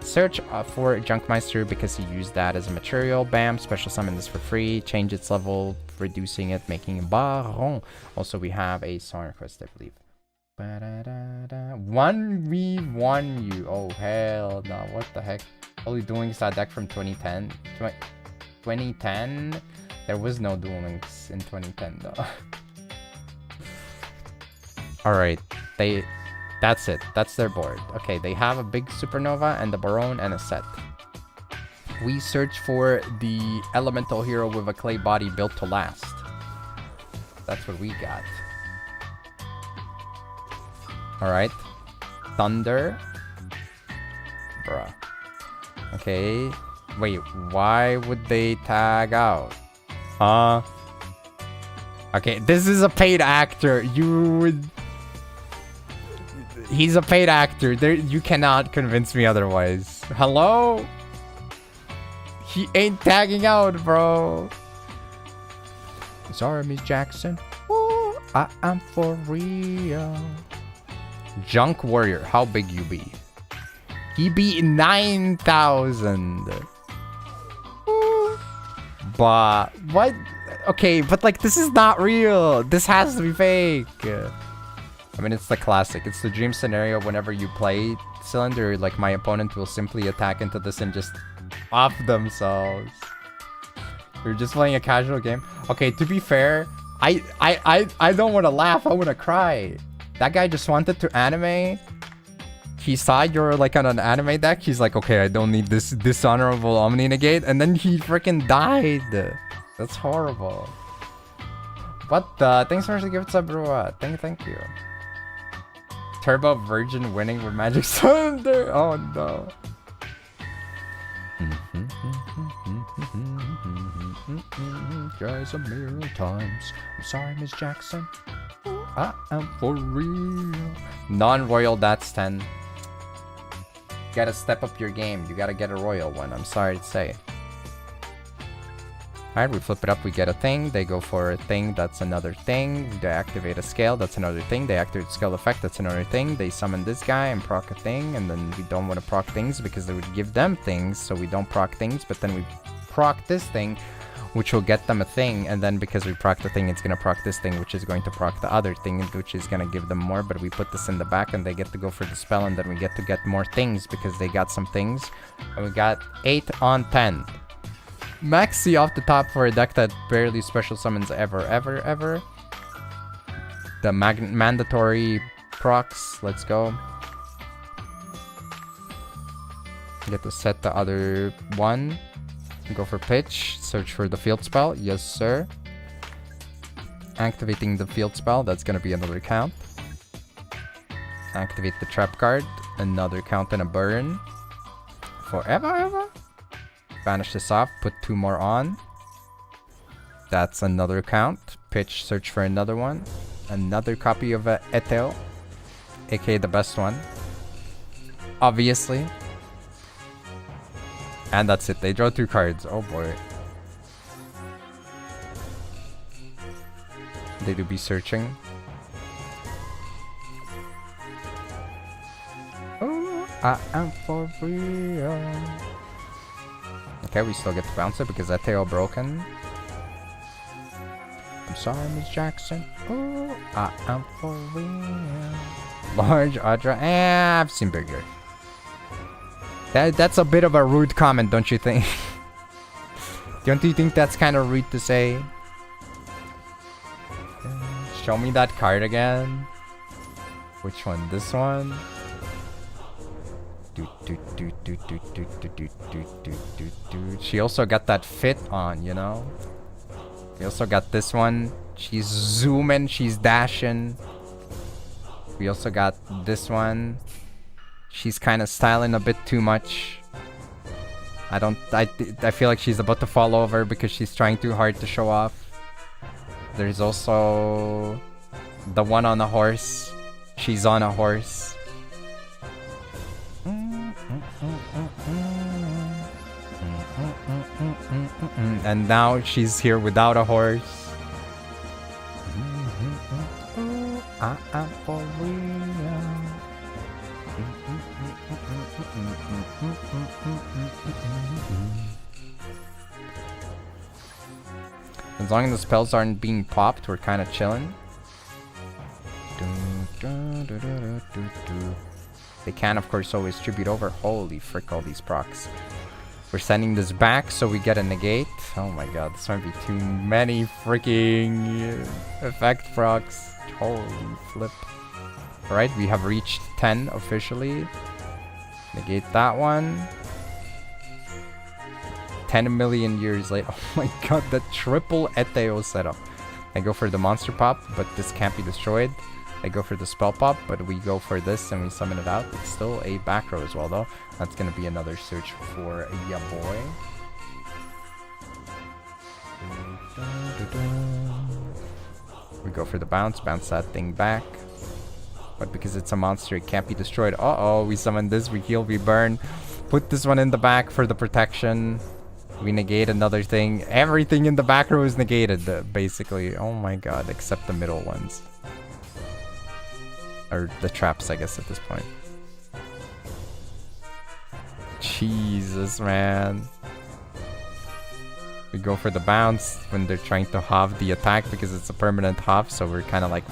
Search for Junkmeister because he used that as a material. Bam, special summon this for free. Change its level, reducing it, making a Baron. Also, we have a song request, I believe. 1v1 you. Oh, hell no. What the heck? Only Duel Links that deck from 2010. 2010? There was no Duel Links in 2010, though. Alright. That's it. That's their board. Okay, they have a big Supernova and a Baron and a set. We search for the elemental hero with a clay body built to last. That's what we got. Alright. Thunder. Bruh. Okay. Wait, why would they tag out? Okay, this is a paid actor. He's a paid actor. You cannot convince me otherwise. Hello? He ain't tagging out, bro. Sorry, Miss Jackson. Ooh, I am for real. Junk Warrior, how big you be? He be 9,000. But what? Okay, but like this is not real. This has to be fake. I mean, it's the classic. It's the dream scenario whenever you play Cylinder, like my opponent will simply attack into this and just off themselves. You're just playing a casual game. Okay, to be fair, I don't want to laugh. I want to cry. That guy just wanted to anime. He saw you're like on an anime deck. He's like, okay, I don't need this dishonorable Omni Negate. And then he freaking died. That's horrible. What the? Thanks so much for the gift sub, bro. Thank you. Turbo Virgin winning with Magic Thunder. Oh no. Guys, a million times. I'm sorry, Miss Jackson. I am for real. Non-royal, that's 10. You gotta step up your game. You gotta get a royal one. I'm sorry to say. Alright, we flip it up, we get a thing. They go for a thing, that's another thing. They activate a scale, that's another thing. They activate scale effect, that's another thing. They summon this guy and proc a thing. And then we don't want to proc things because they would give them things. So we don't proc things, but then we proc this thing, which will get them a thing. And then because we proc the thing, it's going to proc this thing, which is going to proc the other thing, which is going to give them more. But we put this in the back and they get to go for the spell. And then we get to get more things because they got some things. And we got 8 on 10. MAXX off the top for a deck that barely special summons ever. The mandatory procs. Let's go. Get to set the other one. Go for pitch. Search for the field spell. Yes, sir. Activating the field spell. That's going to be another count. Activate the trap card. Another count and a burn. Forever. Banish this off, put 2 more on. That's another count. Pitch, search for another one. Another copy of Eteo, aka the best one. Obviously. And that's it. They draw 2 cards. Oh boy. They do be searching. Oh, I am for real. Okay, we still get to bounce it because that tail broken. I'm sorry, Miss Jackson. Oh, I am for real. Large Audra. I've seen bigger. That's a bit of a rude comment, don't you think? Don't you think that's kind of rude to say? Show me that card again. Which one? This one? She also got that fit on, you know? We also got this one. She's zooming, she's dashing. We also got this one. She's kind of styling a bit too much. I feel like she's about to fall over because she's trying too hard to show off. There's also the one on a horse. She's on a horse. And now she's here without a horse. For real. As long as the spells aren't being popped, we're kind of chilling. They can, of course, always tribute over. Holy frick, all these procs. We're sending this back so we get a negate. Oh my god, this might be too many freaking effect procs. Holy flip. Alright, we have reached 10 officially. Negate that one. 10 million years later. Oh my god, the triple Eteo setup. I go for the monster pop, but this can't be destroyed. I go for the spell pop, but we go for this and we summon it out. It's still a back row as well, though. That's gonna be another search for ya boy. We go for the bounce that thing back. But because it's a monster, it can't be destroyed. Uh-oh, we summon this, we heal, we burn. Put this one in the back for the protection. We negate another thing. Everything in the back row is negated, basically. Oh my god, except the middle ones. Or the traps, I guess, at this point. Jesus, man. We go for the bounce when they're trying to halve the attack because it's a permanent half, so we're kind of like,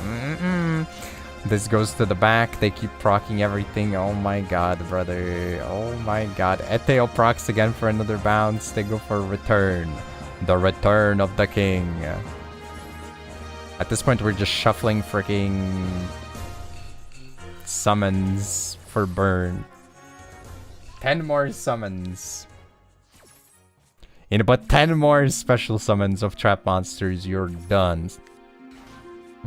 This goes to the back. They keep proccing everything. Oh my god, brother. Oh my god. Eteo procs again for another bounce. They go for return. The return of the king. At this point, we're just shuffling freaking summons for burn. 10 more summons. In about 10 more special summons of trap monsters, you're done.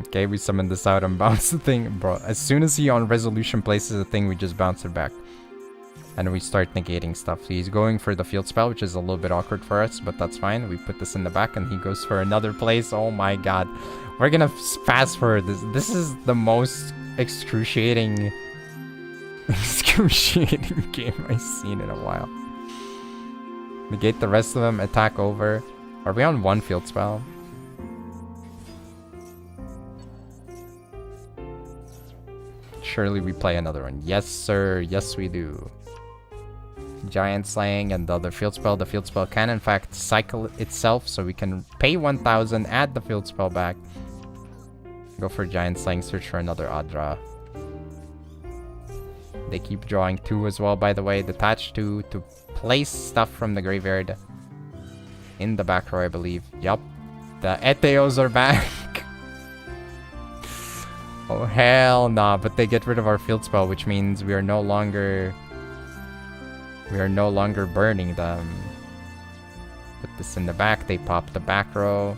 Okay, we summon this out and bounce the thing. Bro, as soon as he on resolution places a thing, we just bounce it back. And we start negating stuff. So he's going for the field spell, which is a little bit awkward for us, but that's fine. We put this in the back and he goes for another place. Oh my god. We're gonna fast forward this. This is the most excruciating game I've seen in a while. Negate the rest of them, attack over. Are we on one field spell? Surely we play another one. Yes, sir. Yes, we do. Giant Slaying and the other field spell. The field spell can, in fact, cycle itself, so we can pay 1,000, add the field spell back. Go for Giant Slaying, search for another odd draw. They keep drawing 2 as well, by the way. Detach 2 to place stuff from the graveyard in the back row, I believe. Yup. The Eteos are back. Oh, hell nah. But they get rid of our field spell, which means we are no longer burning them. Put this in the back. They pop the back row.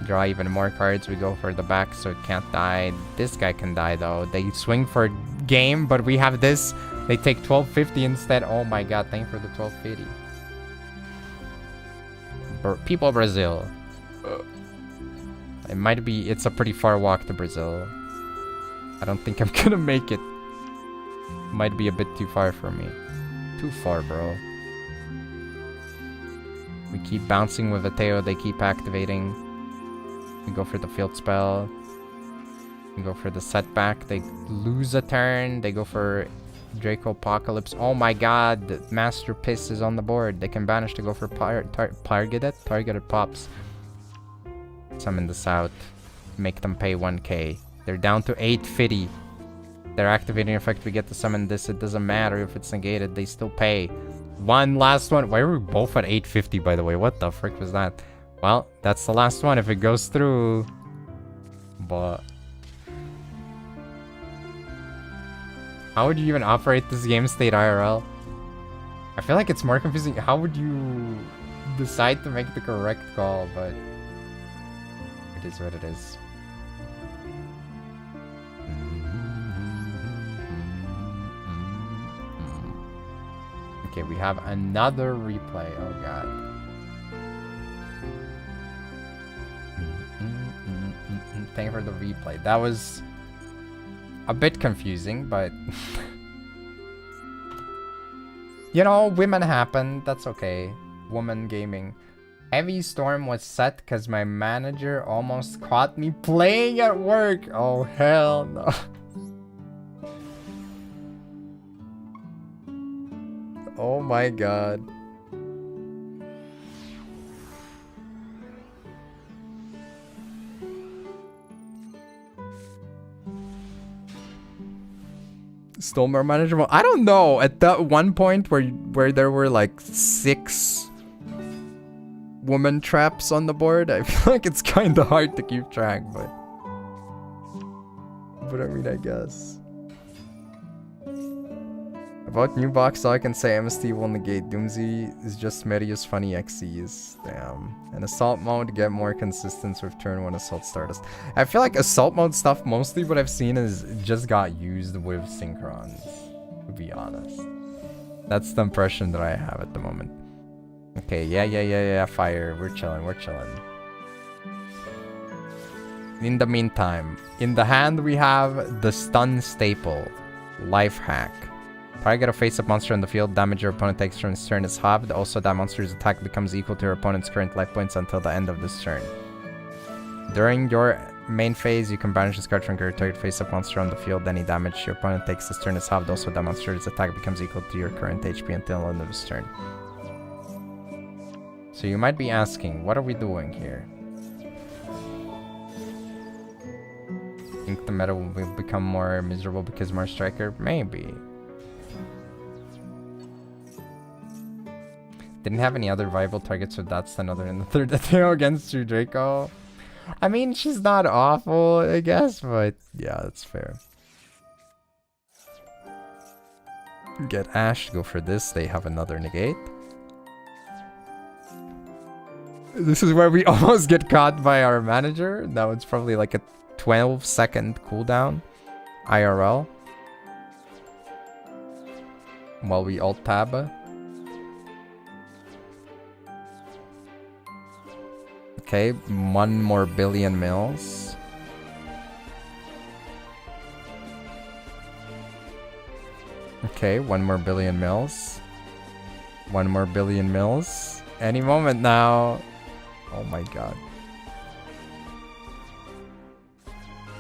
Draw even more cards. We go for the back so it can't die. This guy can die, though. They swing for game, but we have this. They take 1250 instead. Oh my god, thank you for the 1250. People Brazil. It's a pretty far walk to Brazil. I don't think I'm gonna make it. Might be a bit too far for me. Too far, bro. We keep bouncing with Eteo. They keep activating. We go for the field spell. We go for the setback. They lose a turn. They go for Draco Apocalypse. Oh my god. Master Piss is on the board. They can banish to go for targeted pops. Summon this out. Make them pay 1k. They're down to 850. They're activating effect. We get to summon this. It doesn't matter if it's negated. They still pay. One last one. Why are we both at 850, by the way? What the frick was that? Well, that's the last one. If it goes through... But how would you even operate this game state IRL? I feel like it's more confusing. How would you decide to make the correct call? But it is what it is. Okay, we have another replay. Oh god. Thank you for the replay. That was a bit confusing, but you know, women happen. That's okay. Woman gaming. Heavy storm was set because my manager almost caught me playing at work. Oh hell no. Oh my god. Still more manageable? I don't know. At that one point where there were like 6 woman traps on the board, I feel like it's kind of hard to keep track, but I mean, I guess. About new box, all I can say MST will negate. Doomsy is just Medius funny XCs. Damn. And assault mode, get more consistent with turn 1 assault stardust. I feel like assault mode stuff, mostly what I've seen is just got used with synchrons, to be honest. That's the impression that I have at the moment. Okay, yeah, fire. We're chilling. In the meantime, in the hand we have the stun staple. Life hack. Target a face-up monster on the field, damage your opponent takes from his turn is halved. Also, that monster's attack becomes equal to your opponent's current life points until the end of this turn. During your main phase, you can banish this card from your target face-up monster on the field. Any damage your opponent takes this turn is halved. Also, that monster's attack becomes equal to your current HP until the end of this turn. So you might be asking, what are we doing here? Think the meta will become more miserable because more striker? Maybe. Didn't have any other viable targets, so that's another in the third Atheo against your Draco. I mean, she's not awful, I guess, but yeah, that's fair. Get Ash to go for this. They have another negate. This is where we almost get caught by our manager. Now it's probably like a 12-second cooldown. IRL. While we alt tab. Okay, 1 more billion mils. Okay, 1 more billion mils. 1 more billion mils. Any moment now. Oh my god.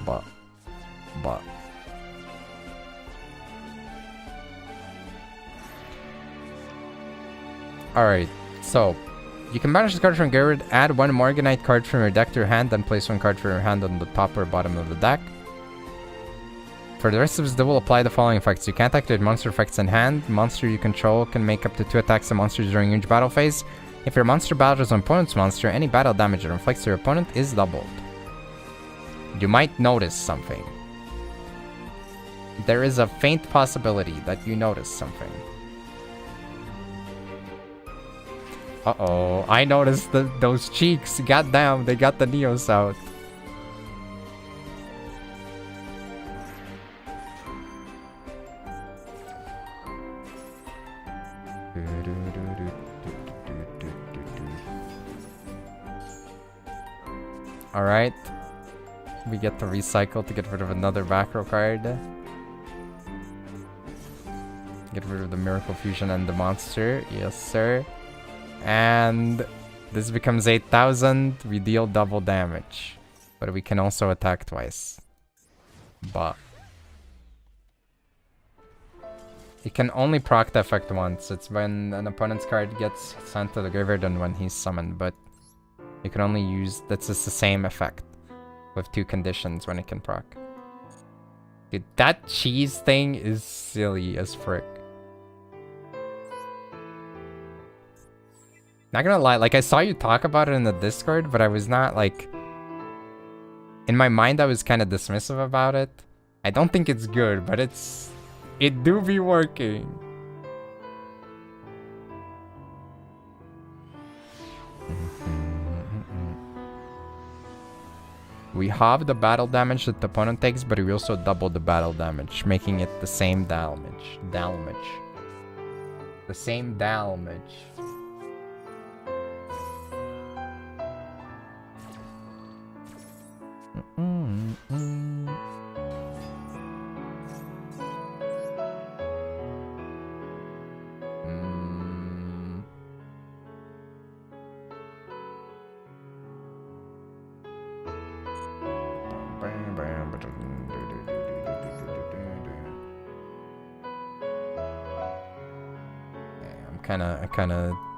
But. Alright, so. You can banish this card from Garrett, add 1 Morganite card from your deck to your hand, then place 1 card from your hand on the top or bottom of the deck. For the rest of this duel, apply the following effects. You can't activate monster effects in hand. Monster you control can make up to 2 attacks on monsters during each battle phase. If your monster battles an opponent's monster, any battle damage it inflicts to your opponent is doubled. You might notice something. There is a faint possibility that you notice something. Uh-oh, I noticed those cheeks. Goddamn, they got the Neos out. Alright. We get to recycle to get rid of another back row card. Get rid of the Miracle Fusion and the monster. Yes, sir. And this becomes 8,000. We deal double damage. But we can also attack twice. But you can only proc the effect once. It's when an opponent's card gets sent to the graveyard and when he's summoned. But you can only use... That's just the same effect. With 2 conditions when it can proc. Dude, that cheese thing is silly as frick. Not gonna lie, like I saw you talk about it in the Discord, but I was not like In my mind, I was kind of dismissive about it. I don't think it's good, but it do be working. We halve the battle damage that the opponent takes, but we also double the battle damage, making it the same damage. The same damage.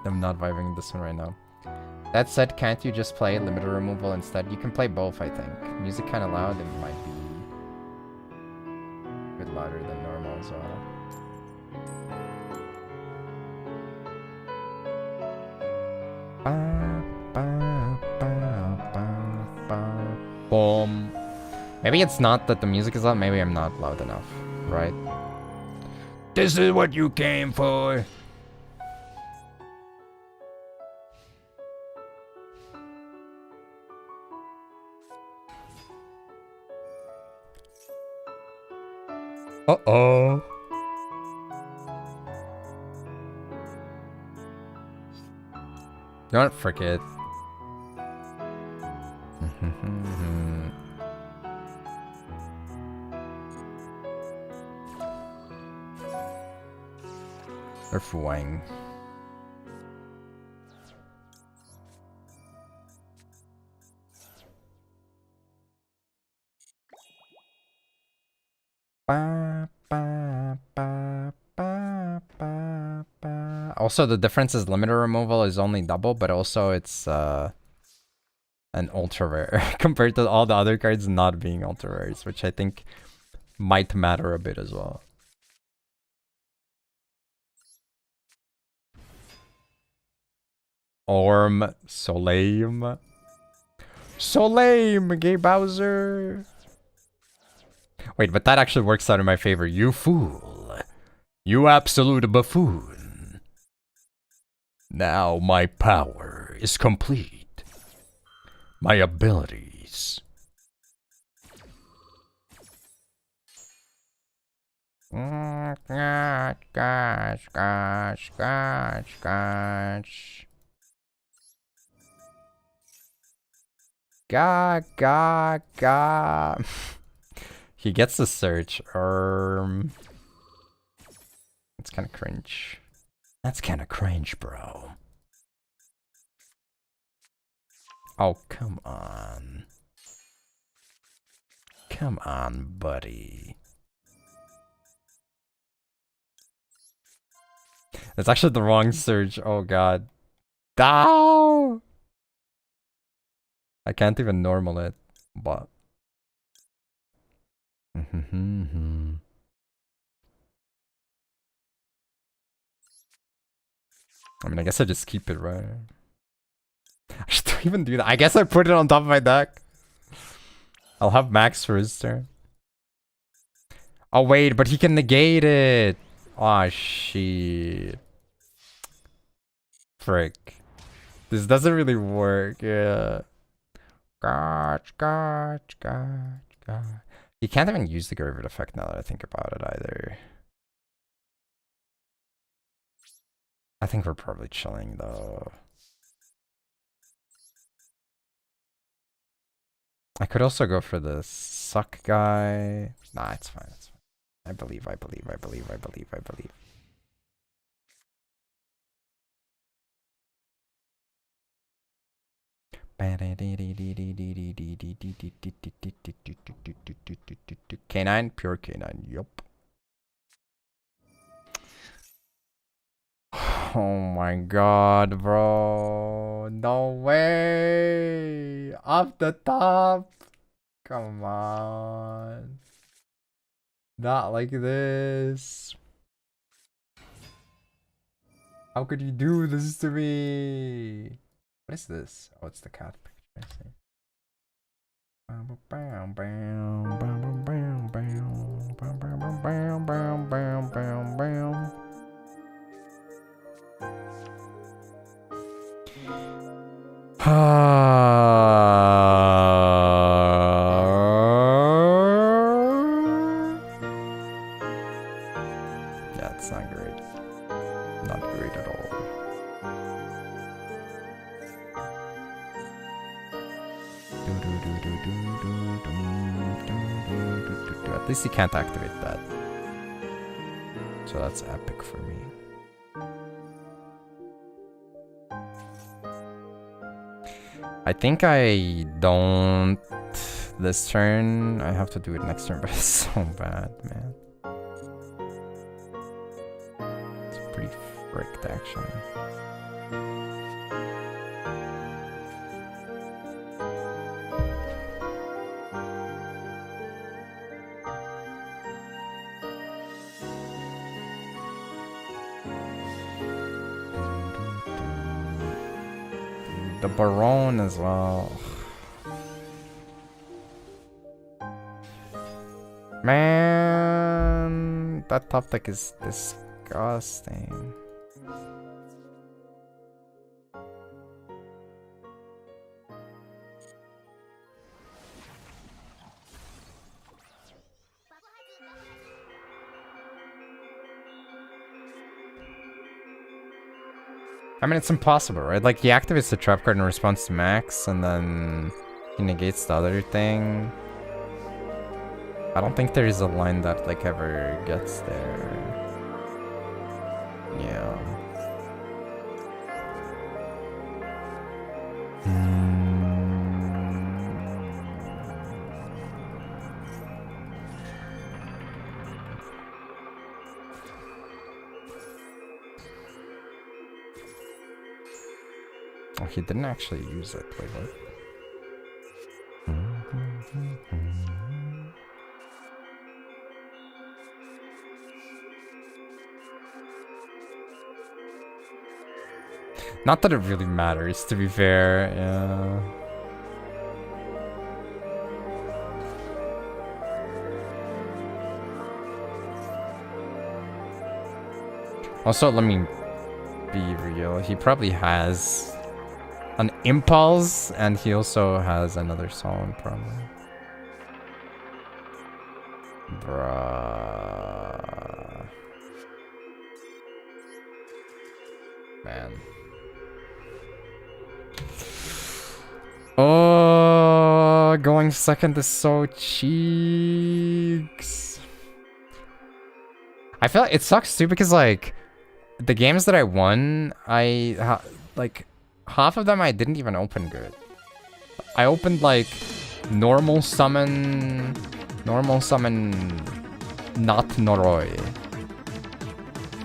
I'm not vibing this one right now. That said, can't you just play limiter removal instead? You can play both, I think. Music kind of loud, it might be a bit louder than normal as well. Boom. Maybe it's not that the music is loud, maybe I'm not loud enough, right? This is what you came for. Uh-oh. Don't forget. They're fooling. Also, the difference is limiter removal is only double, but also it's an ultra rare compared to all the other cards not being ultra rares, which I think might matter a bit as well. Orm, Solame. Solame, Gay Bowser. Wait, but that actually works out in my favor. You fool. You absolute buffoon. Now my power is complete. My abilities. Gosh. Ga. He gets the search. It's kind of cringe. That's kind of cringe, bro. Oh, come on. Come on, buddy. It's actually the wrong search. Oh, God. Ow! I can't even normal it, but... I mean, I guess I just keep it, right? I should even do that. I guess I put it on top of my deck. I'll have MAXX for his turn. Oh, wait, but he can negate it. Aw, shit. Frick. This doesn't really work, yeah. Gosh. You can't even use the Graveyard effect now that I think about it either. I think we're probably chilling though. I could also go for the suck guy. Nah, it's fine. It's fine. I believe. Canine, pure canine, yup. Oh my god, bro. No way. Off the top. Come on. Not like this. How could you do this to me? What is this? Oh, it's the cat picture. I see. Yeah, it's not great. Not great at all. At least you can't activate that. So that's epic for me. I think I don't this turn. I have to do it next turn, but it's so bad, man. It's pretty fricked, actually. The Baron as well. Man, that top deck is disgusting. I mean, it's impossible, right? Like, he activates the trap card in response to MAXX, and then he negates the other thing. I don't think there is a line that, like, ever gets there. Yeah. Oh, he didn't actually use it. Wait, what? Not that it really matters, to be fair. Yeah. Also, let me be real. He probably has an impulse, and he also has another song, probably. Bruh. Man. Oh, going second is so cheeks. I feel like it sucks too because, like, the games that I won, like, half of them I didn't even open good. I opened, like, normal summon, not Noroi.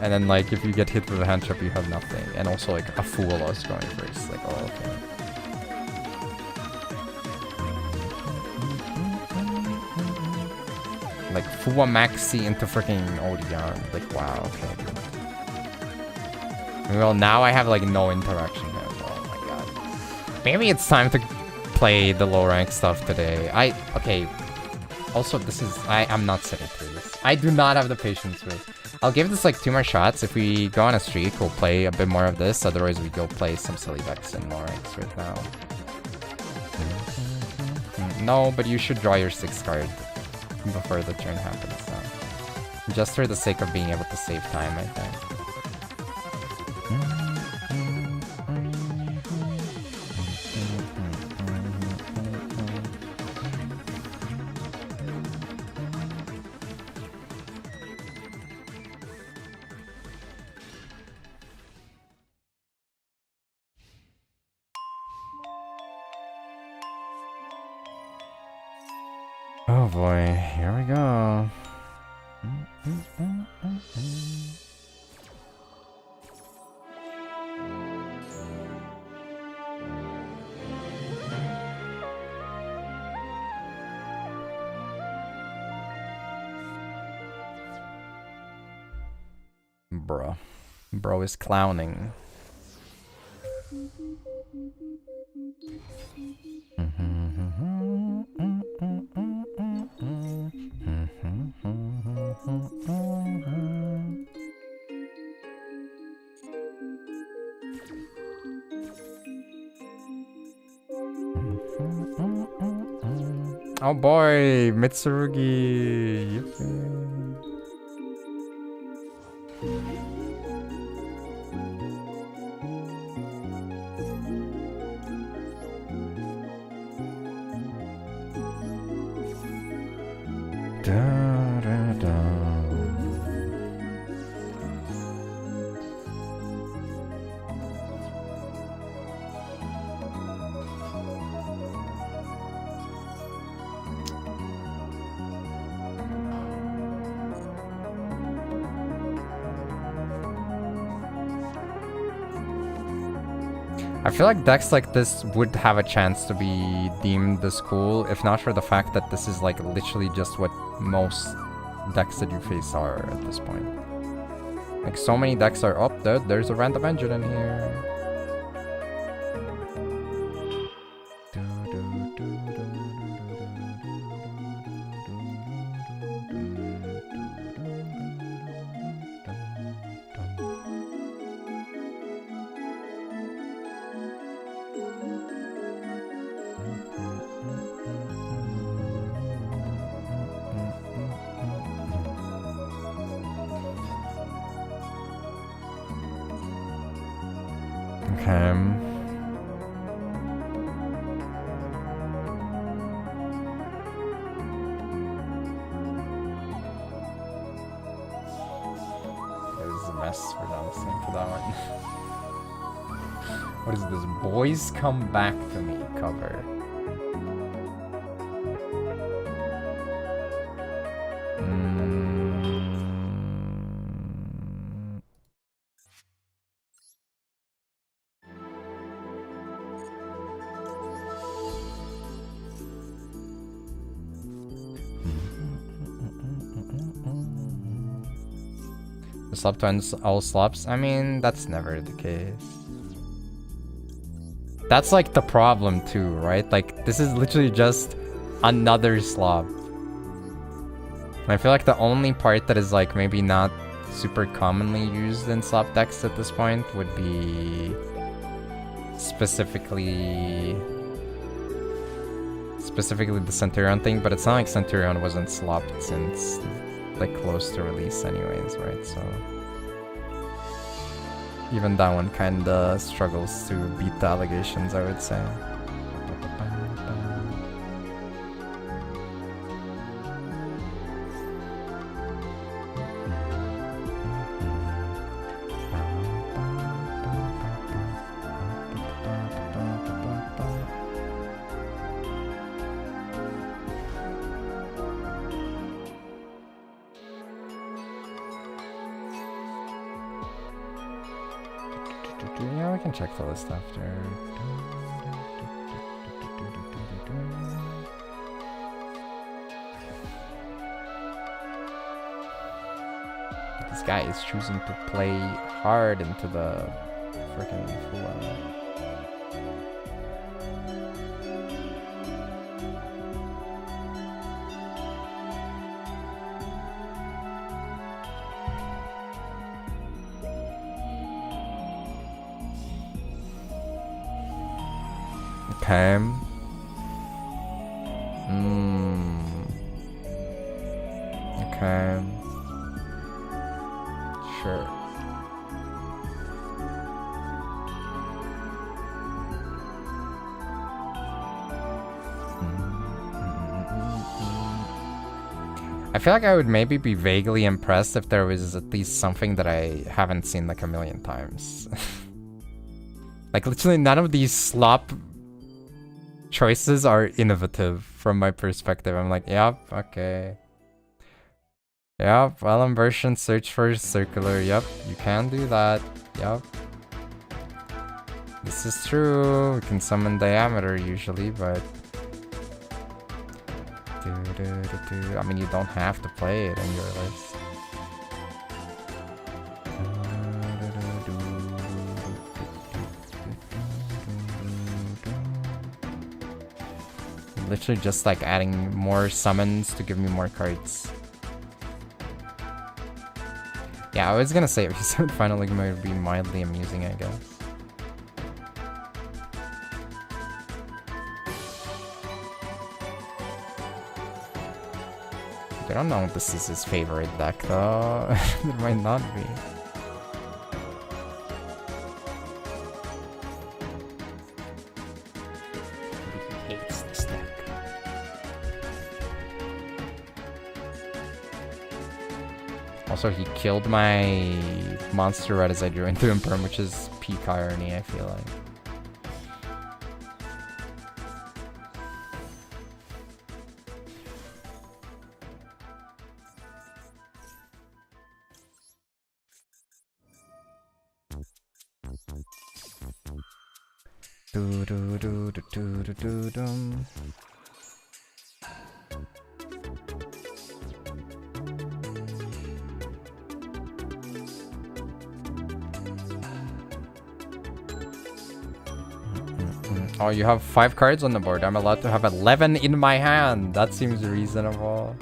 And then, like, if you get hit with a hand trap, you have nothing. And also, like, a fool was going first. Like, oh, okay. Like, Fua Maxi into freaking Odion. Like, wow, okay, dude. Well, now I have, like, no interaction here. Oh my god. Maybe it's time to play the low rank stuff today. Okay. Also, I'm not sitting through this. I do not have the patience for this. I'll give this, like, 2 more shots. If we go on a streak, we'll play a bit more of this. Otherwise, we go play some silly decks in low ranks right now. No, but you should draw your 6th card before the turn happens, so. Just for the sake of being able to save time, I think. Oh boy, here we go. Bro is clowning. Oh boy, Mitsurugi. Da, da, da. I feel like decks like this would have a chance to be deemed this cool, if not for the fact that this is like literally just what most decks that you face are at this point. Like so many decks are up there. There's a random engine in here. Boys Come Back to Me cover. The slop twins all slops? I mean, that's never the case. That's like the problem too, right? Like, this is literally just another slop. And I feel like the only part that is like maybe not super commonly used in slop decks at this point would be specifically the Centurion thing, but it's not like Centurion wasn't slopped since like close to release anyways, right? So even that one kinda struggles to beat the allegations, I would say. Yeah, we can check the list after. This guy is choosing to play hard into the freaking full. Okay. Okay. Sure. I feel like I would maybe be vaguely impressed if there was at least something that I haven't seen like a million times. Like literally none of these slop choices are innovative from my perspective. I'm like, yep, okay. Yep, LM version, search for circular. Yep, you can do that. Yep. This is true. We can summon diameter usually, but... I mean, you don't have to play it in your list. Literally just like adding more summons to give me more cards. Yeah, I was gonna say episode finally might be mildly amusing, I guess. I don't know if this is his favorite deck though. It might not be. He hates this deck. Also, he killed my monster right as I drew into Imperm, which is peak irony, I feel like. Do do do do do do do dum. Oh, you have 5 cards on the board. I'm allowed to have 11 in my hand. That seems reasonable.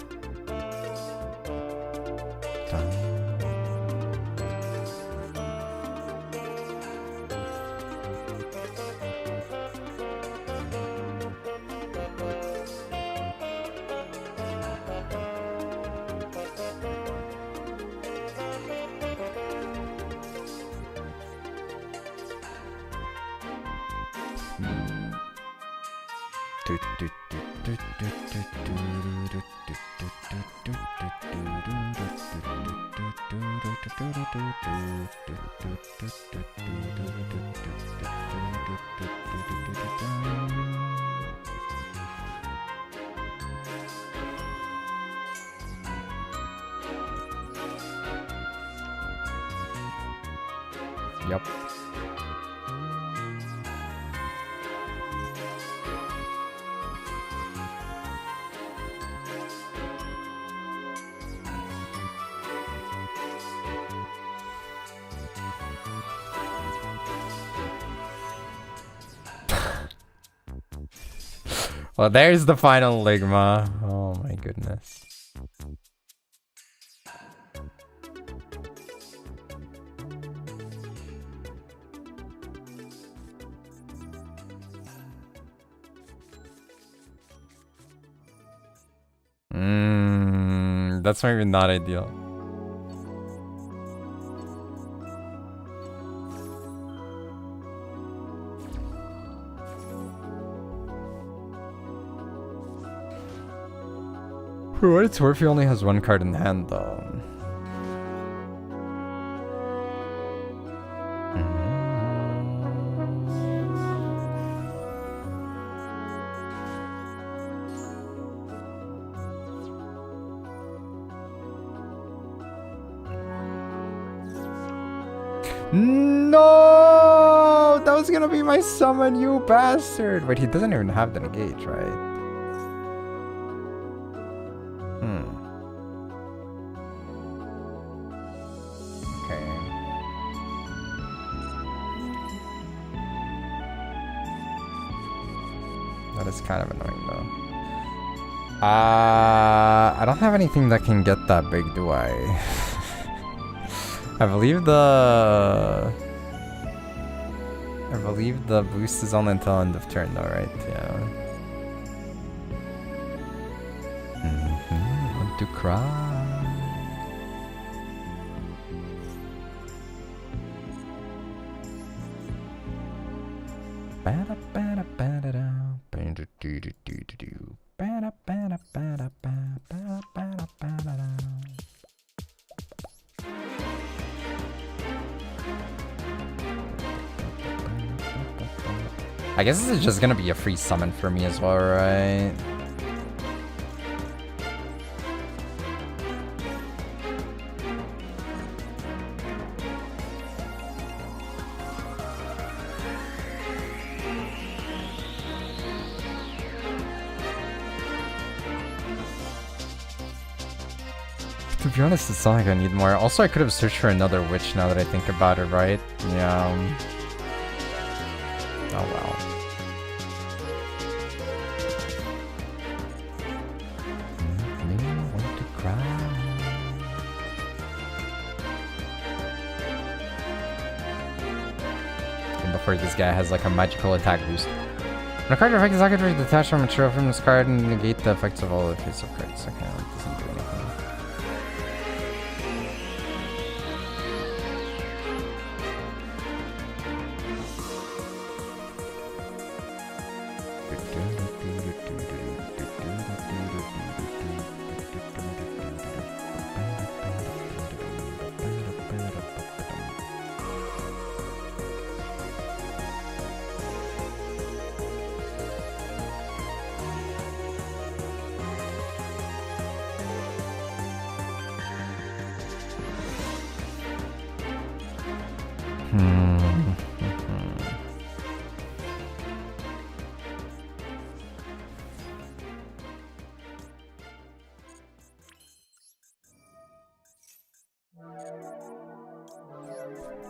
Yep. Well, there's the final Ligma. Oh my goodness. That's maybe not ideal. For what it's worth, he only has 1 card in hand, though. No! That was gonna be my summon, you bastard! Wait, he doesn't even have the negate, right? Okay. That is kind of annoying, though. I don't have anything that can get that big, do I? I believe the boost is on until end of turn though, right? Yeah. Want to cry. I guess this is just gonna be a free summon for me as well, right? To be honest, it's not like I need more. Also, I could have searched for another witch now that I think about it, right? Yeah. Oh well. Make me want to cry. And before this guy has like a magical attack boost. When a card effect is activated, detach from material from this card and negate the effects of all the face of cards. Okay, that doesn't do anything.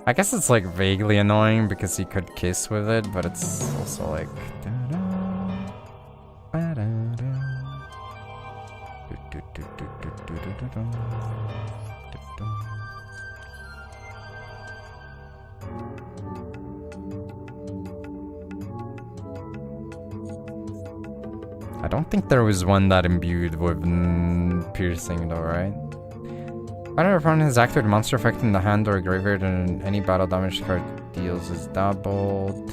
I guess it's like vaguely annoying because he could kiss with it, but it's also like. I don't think there was one that imbued with piercing though, right? Whenever opponent has activated monster effect in the hand or graveyard and any battle damage card deals is doubled.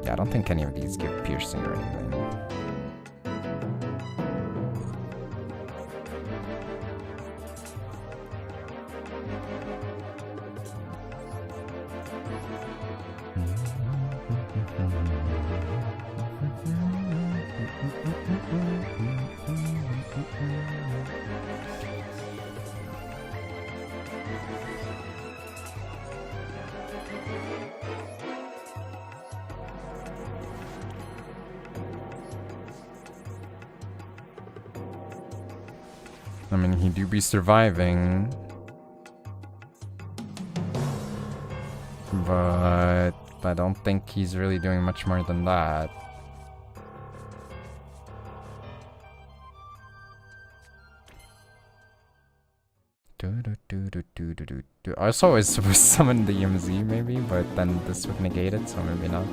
Yeah, I don't think any of these give piercing or anything. I mean, he do be surviving. But I don't think he's really doing much more than that. I was always supposed to summon the EMZ maybe, but then this would negate it, so maybe not.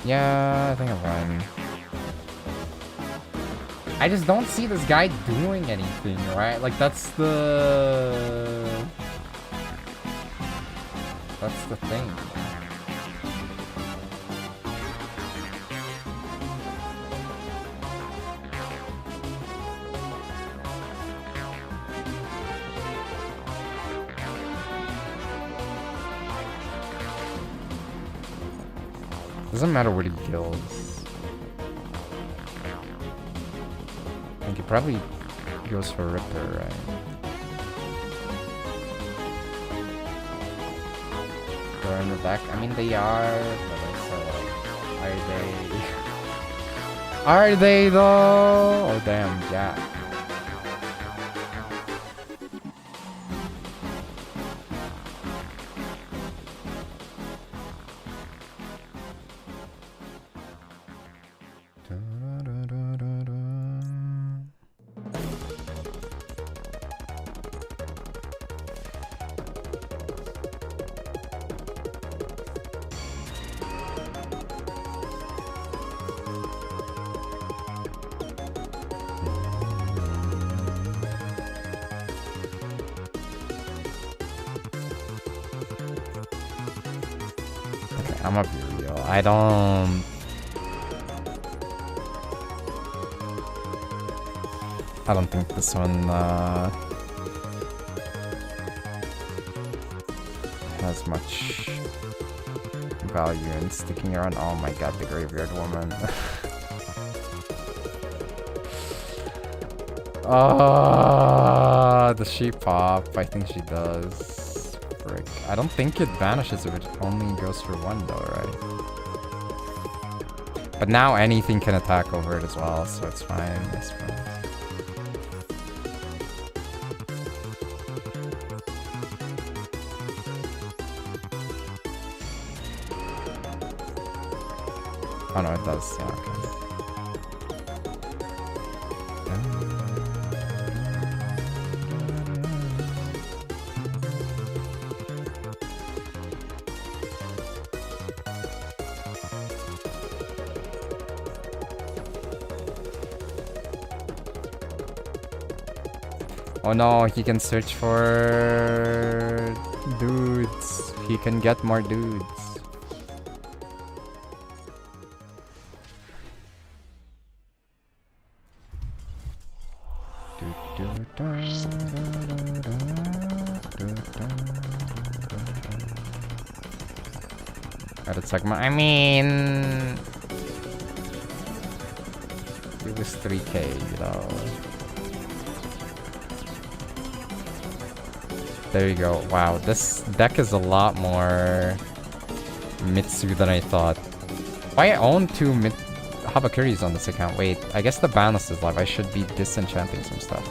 Yeah, I think I'm fine. I just don't see this guy doing anything, right? Like, that's the thing. Doesn't matter what he kills. I think he probably goes for Ripper, right? They're in the back. I mean, they are, but also, like, are they? Are they though? Oh damn, yeah. I'm gonna be real. I don't think this one has much value in sticking around. Oh my god, the graveyard woman. Does she pop? I think she does. Frick. I don't think it vanishes if it only goes for one though, right? But now anything can attack over it as well, so it's fine, I suppose. Oh no, it does, yeah, okay. Oh no, he can search for dudes. He can get more dudes. Edit segment. I mean, it was 3K, you know. There you go. Wow, this deck is a lot more Mitsu than I thought. Why I own 2 Habakuris on this account? Wait, I guess the ban list is live. I should be disenchanting some stuff.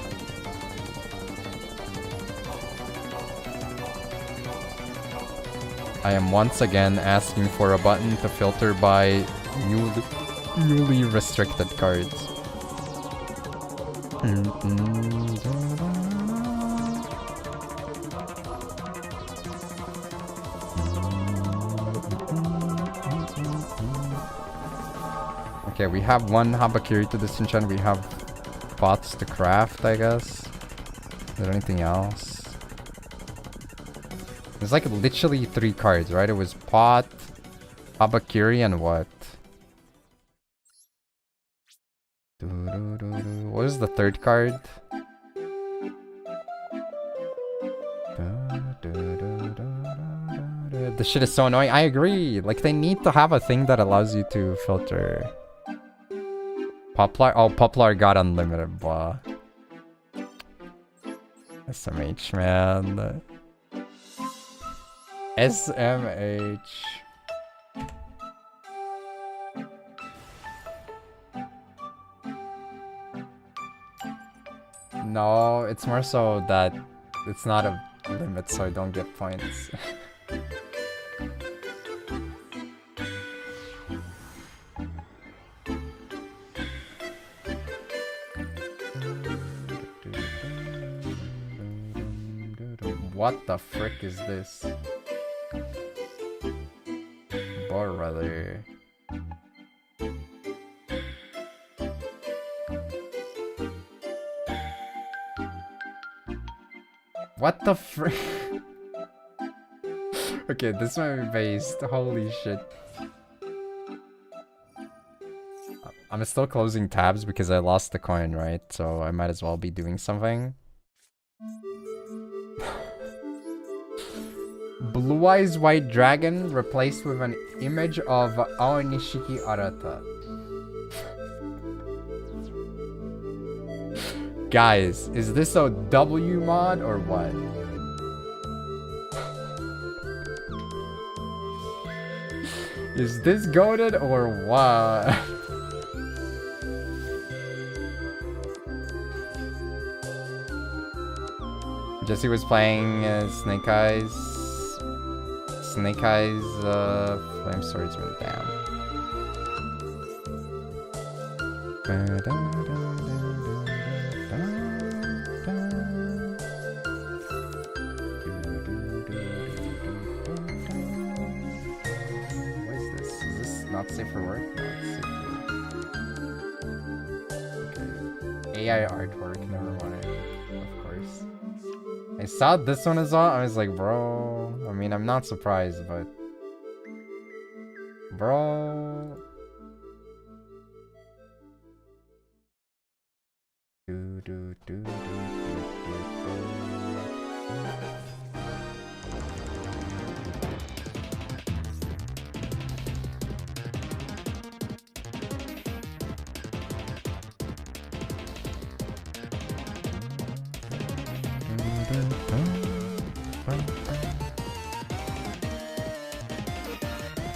I am once again asking for a button to filter by newly restricted cards. Okay, we have 1 Habakiri to disenchant. We have pots to craft, I guess. Is there anything else? There's like literally 3 cards, right? It was pot, Habakiri, and what? What is the 3rd card? This shit is so annoying. I agree. Like, they need to have a thing that allows you to filter. Poplar? Oh, Poplar got unlimited, blah. SMH, man. SMH. No, it's more so that it's not a limit, so I don't get points. What the frick is this? Brother. What the frick? Okay, this might be based. Holy shit. I'm still closing tabs because I lost the coin, right? So I might as well be doing something. Blue Eyes White Dragon replaced with an image of Aonishiki Arata. Guys, is this a W mod or what? Is this goated or what? Jesse was playing Snake Eyes. Snake Eyes Flame Swordsman, damn. What is this? Is this not safe for work? No, it's safe for work. Okay. AI artwork, never mind. Of course. I saw this one as well. I was like, bro. I mean, I'm not surprised, but bro.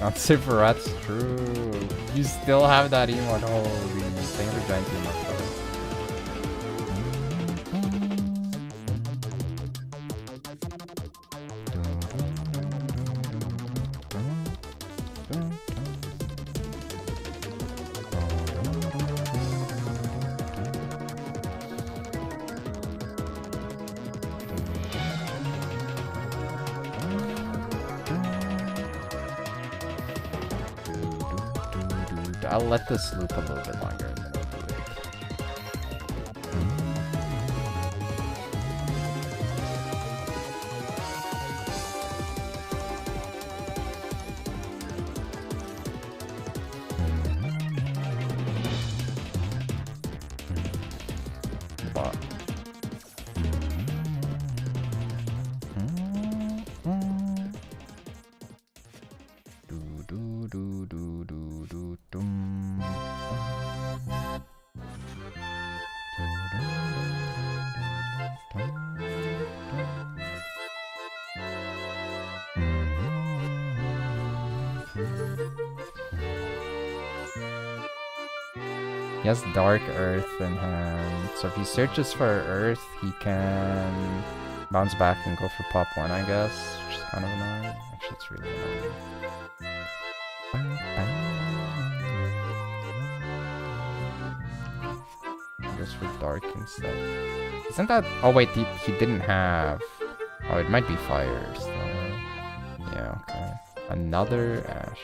Not super rats, true. You still have that emote. Holy, thank you for giant emote. I'll let this loop a little bit longer and then I'll do it. He has Dark Earth in hand, so if he searches for Earth, he can bounce back and go for pop 1, I guess, which is kind of annoying. Actually, it's really annoying. He goes for Dark instead. Isn't that... Oh wait, he didn't have... Oh, it might be Fire still. Yeah, okay. Another Ash.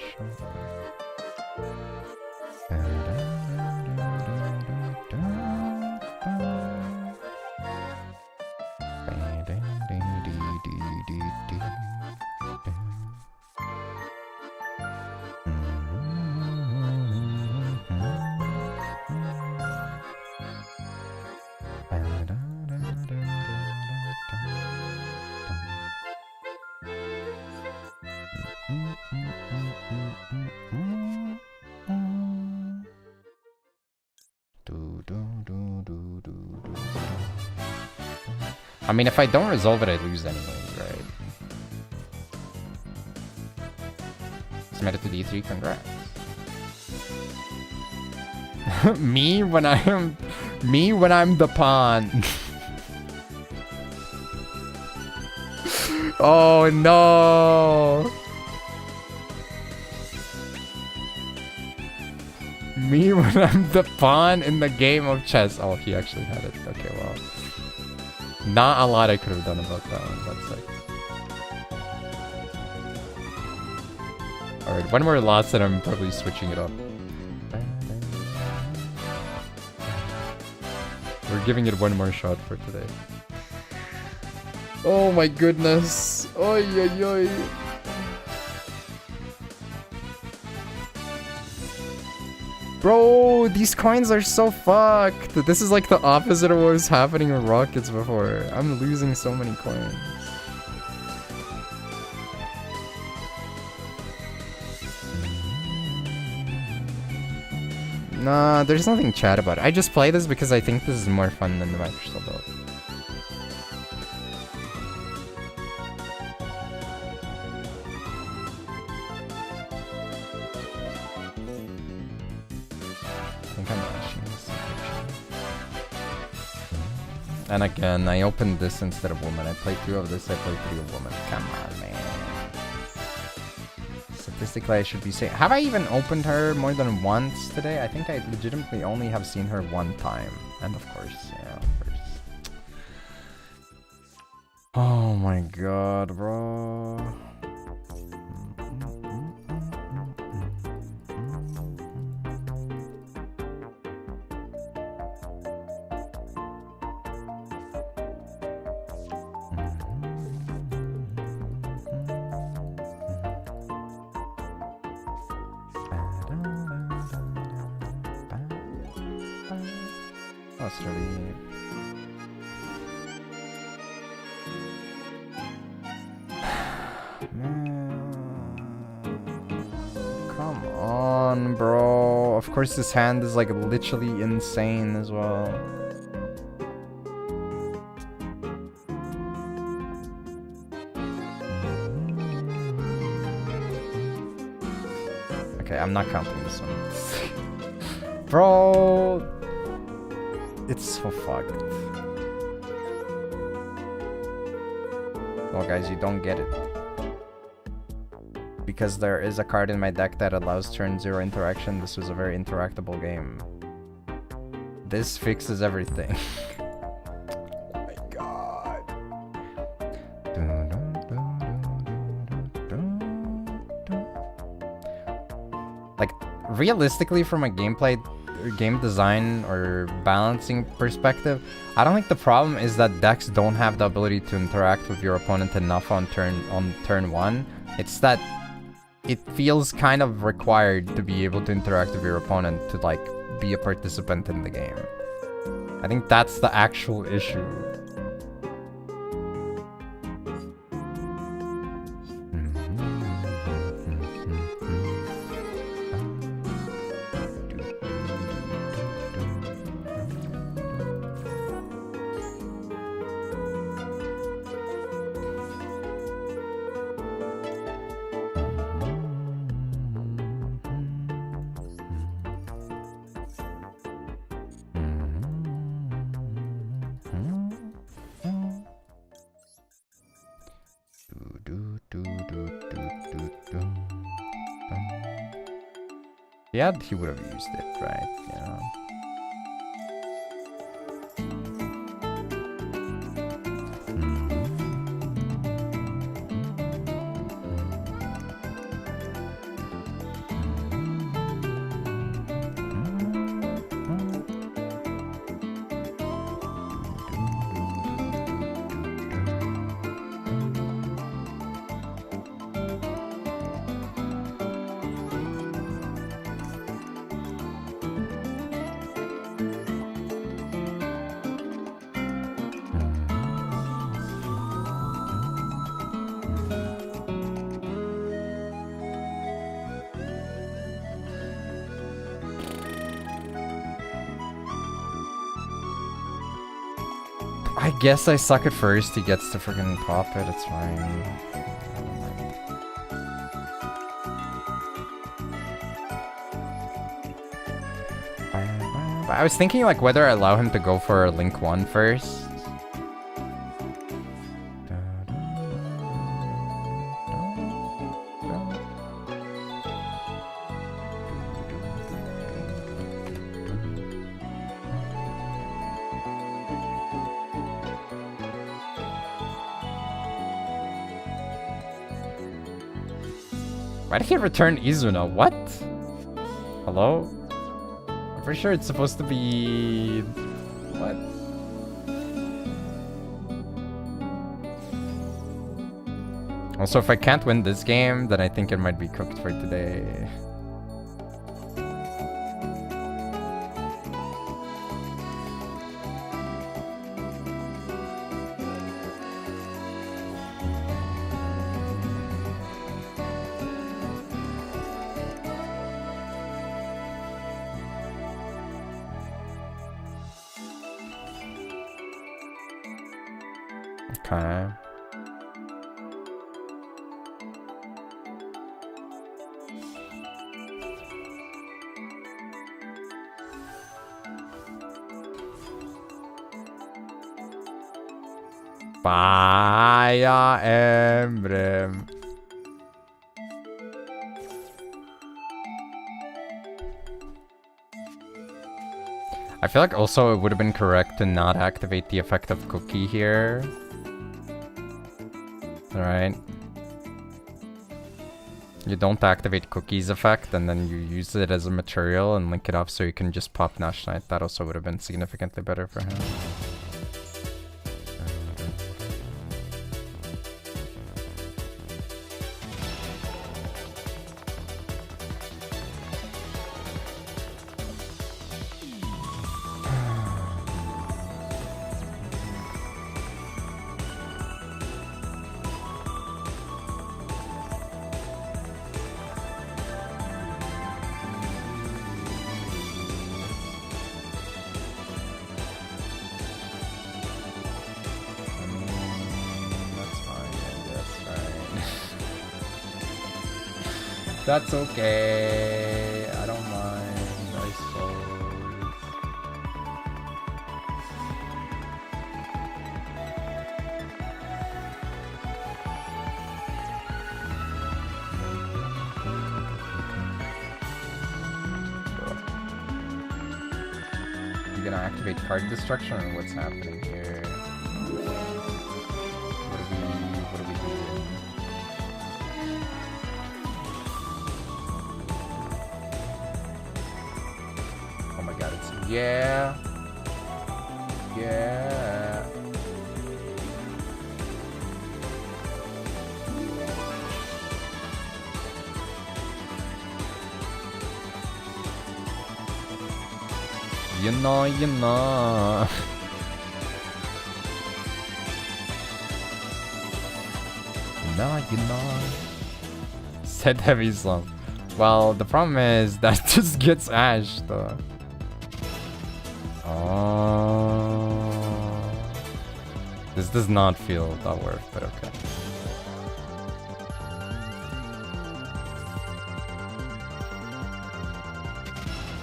I mean, if I don't resolve it, I lose anyways, right? Submit it to D3, congrats. Me when I'm the pawn. Oh no. Me when I'm the pawn in the game of chess. Oh, he actually had it. Okay, well. Not a lot I could have done about that one, that's like... Alright, when we're lost, then I'm probably switching it up. We're giving it one more shot for today. Oh my goodness. Oy oy oy. Bro, these coins are so fucked. This is like the opposite of what was happening with rockets before. I'm losing so many coins. Nah, there's nothing chat about it. I just play this because I think this is more fun than the Microsoft build. And again, I opened this instead of woman. I played 2 of this, I played 3 of woman. Come on, man. Statistically, I should be saying... Have I even opened her more than once today? I think I legitimately only have seen her 1 time. And of course, yeah, of course. Oh my god, bro. Come on, bro. Of course this hand is like literally insane as well. Okay, I'm not counting this one. Bro, it's so fucked. Well, guys, you don't get it. Because there is a card in my deck that allows turn 0 interaction. This was a very interactable game. This fixes everything. Oh my god. Like, realistically, from a gameplay or game design or balancing perspective, I don't think the problem is that decks don't have the ability to interact with your opponent enough on turn 1. It's that it feels kind of required to be able to interact with your opponent to like be a participant in the game. I think that's the actual issue. he would have used it, right? Yeah. I guess I suck at first. He gets to freaking pop it. It's fine. I was thinking like whether I allow him to go for Link 1 first. Why did he return Izuna? What? Hello? I'm pretty sure it's supposed to be... What? Also, if I can't win this game, then I think it might be cooked for today. Okay. Fire Emblem. I feel like also it would have been correct to not activate the effect of Cookie here. Alright. You don't activate Cookie's effect and then you use it as a material and link it up so you can just pop Nash Knight. That also would have been significantly better for him. That's okay. I don't mind. I suppose. You gonna activate card destruction or what's happening here? What are we doing? Yeah. Yeah. You know. You know. Said heavy slump. Well, the problem is that just gets ashed though. Oh, this does not feel that worth, but okay.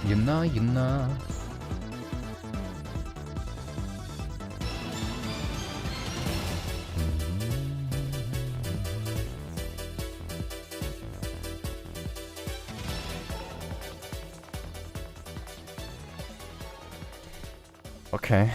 You know. Okay.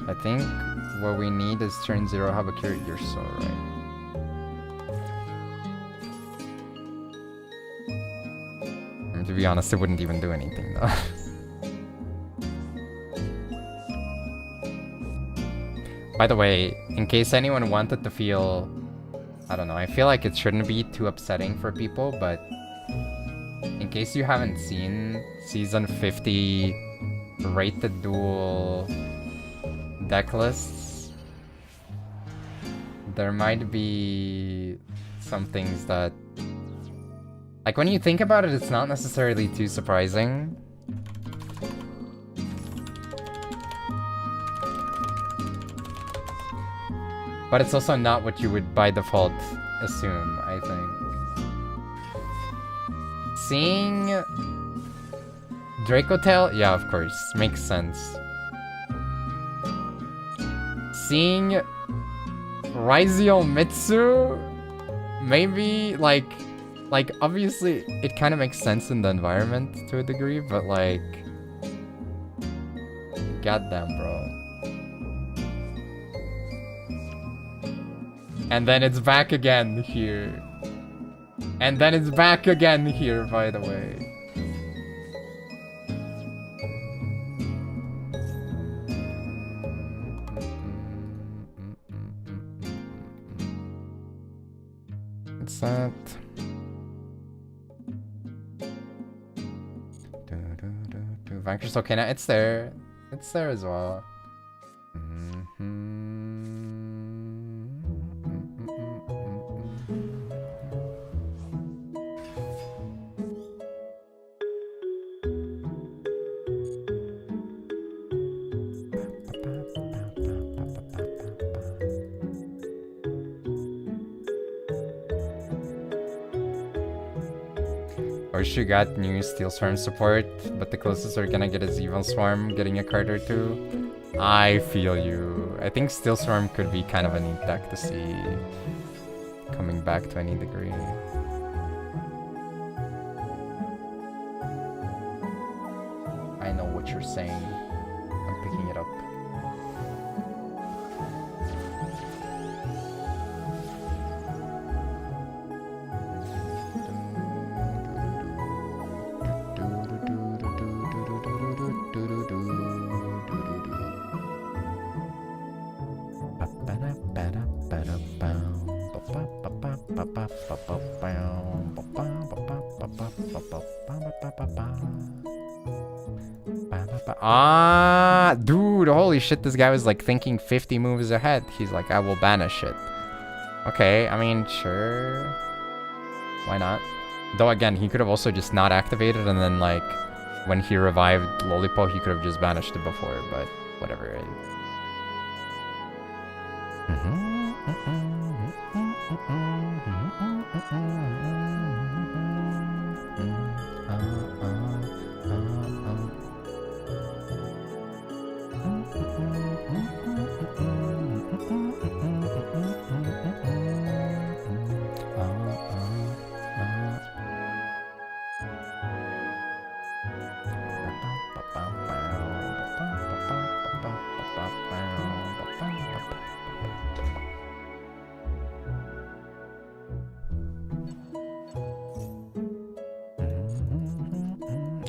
I think what we need is turn 0 Habakiri. You're so right. I mean, to be honest, it wouldn't even do anything though. By the way, in case anyone wanted to feel... I don't know, I feel like it shouldn't be too upsetting for people, but... in case you haven't seen Season 50 Rated Duel deck lists, there might be some things that... like, when you think about it, it's not necessarily too surprising. But it's also not what you would by default assume, I think. Seeing Draco Tail? Yeah, of course. Makes sense. Seeing Raizio Mitsu? Maybe, like obviously it kind of makes sense in the environment to a degree, but like... goddamn, bro. And then it's back again here. And then it's back again here, by the way. What's that? Vanquish okay, now it's there. It's there as well. Orshu got new Steel Swarm support, but the closest we're gonna get is Evil Swarm getting a card or two. I feel you. I think Steel Swarm could be kind of a neat deck to see coming back to any degree. I know what you're saying. I'm picking it up. Ah, dude, holy shit, this guy was like thinking 50 moves ahead. He's like, I will banish it. Okay, I mean, sure. Why not? Though again, he could have also just not activated and then like, when he revived Lolipo, he could have just banished it before, but whatever.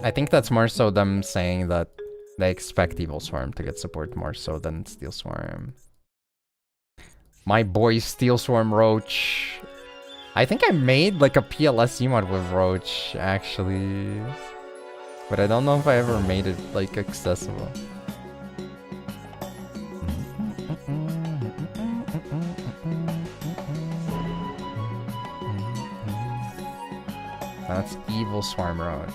I think that's more so them saying that they expect Evil Swarm to get support more so than Steel Swarm. My boy Steel Swarm Roach. I think I made like a PLS emote with Roach, actually. But I don't know if I ever made it like accessible. That's Evil Swarm Roach.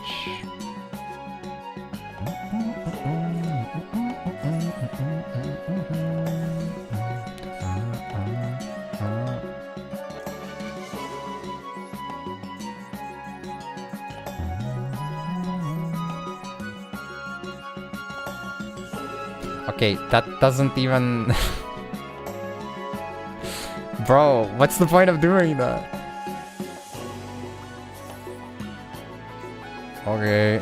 Okay, that doesn't even... Bro, what's the point of doing that? Okay.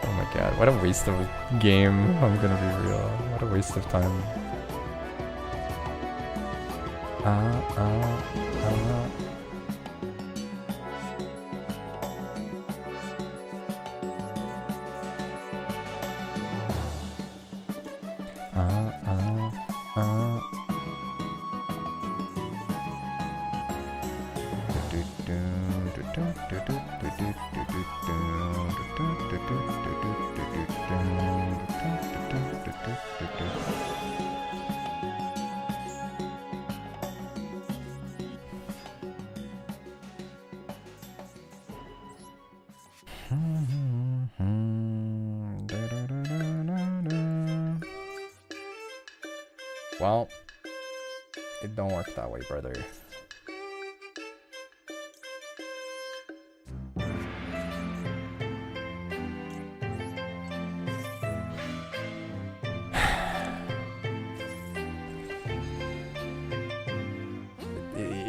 Oh my god, what a waste of a game. I'm gonna be real. What a waste of time. Well, it don't work that way, brother.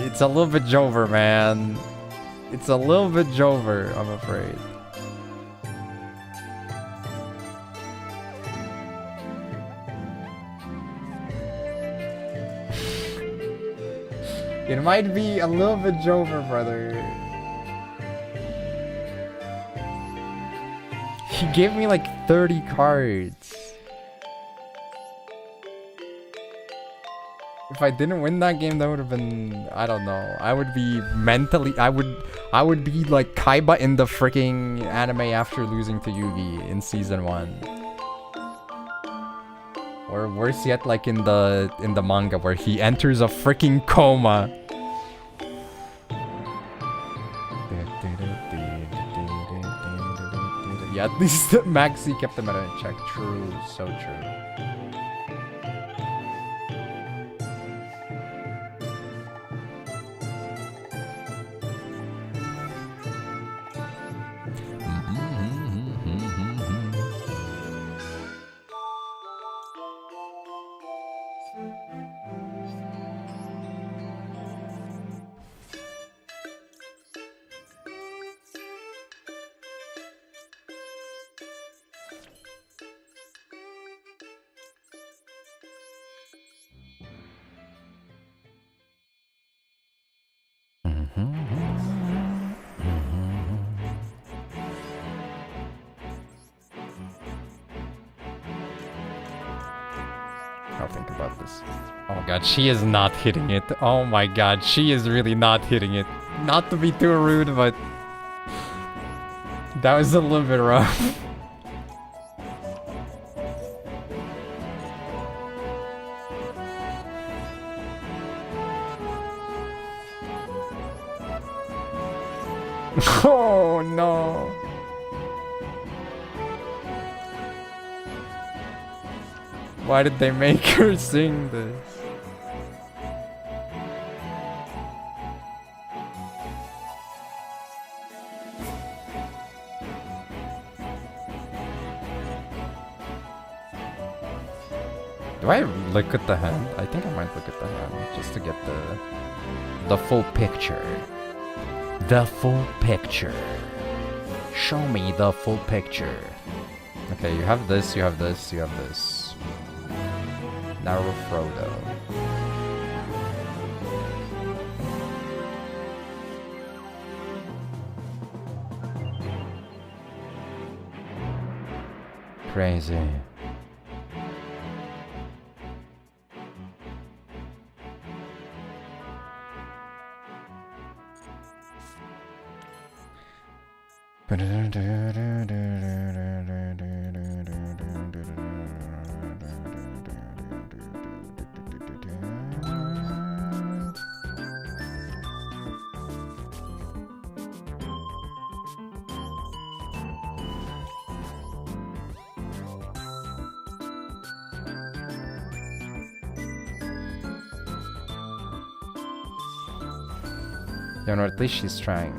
It's a little bit Jover, man. It's a little bit Jover, I'm afraid. It might be a little bit Jover, brother. He gave me like 30 cards. If I didn't win that game, that would have been, I don't know. I would be mentally, I would be like Kaiba in the freaking anime after losing to Yugi in season 1. Or worse yet, like in the manga where he enters a freaking coma. Yeah, at least MAXX kept the meta in check. True, so true. I'll think about this. Oh god, she is not hitting it. Oh my god, she is really not hitting it. Not to be too rude, but that was a little bit rough. Oh no. Why did they make her sing this? Do I look at the hand? I think I might look at the hand just to get the full picture. The full picture. Show me the full picture. Okay, you have this, you have this, you have this. Now Frodo. Crazy. You know, at least she's trying.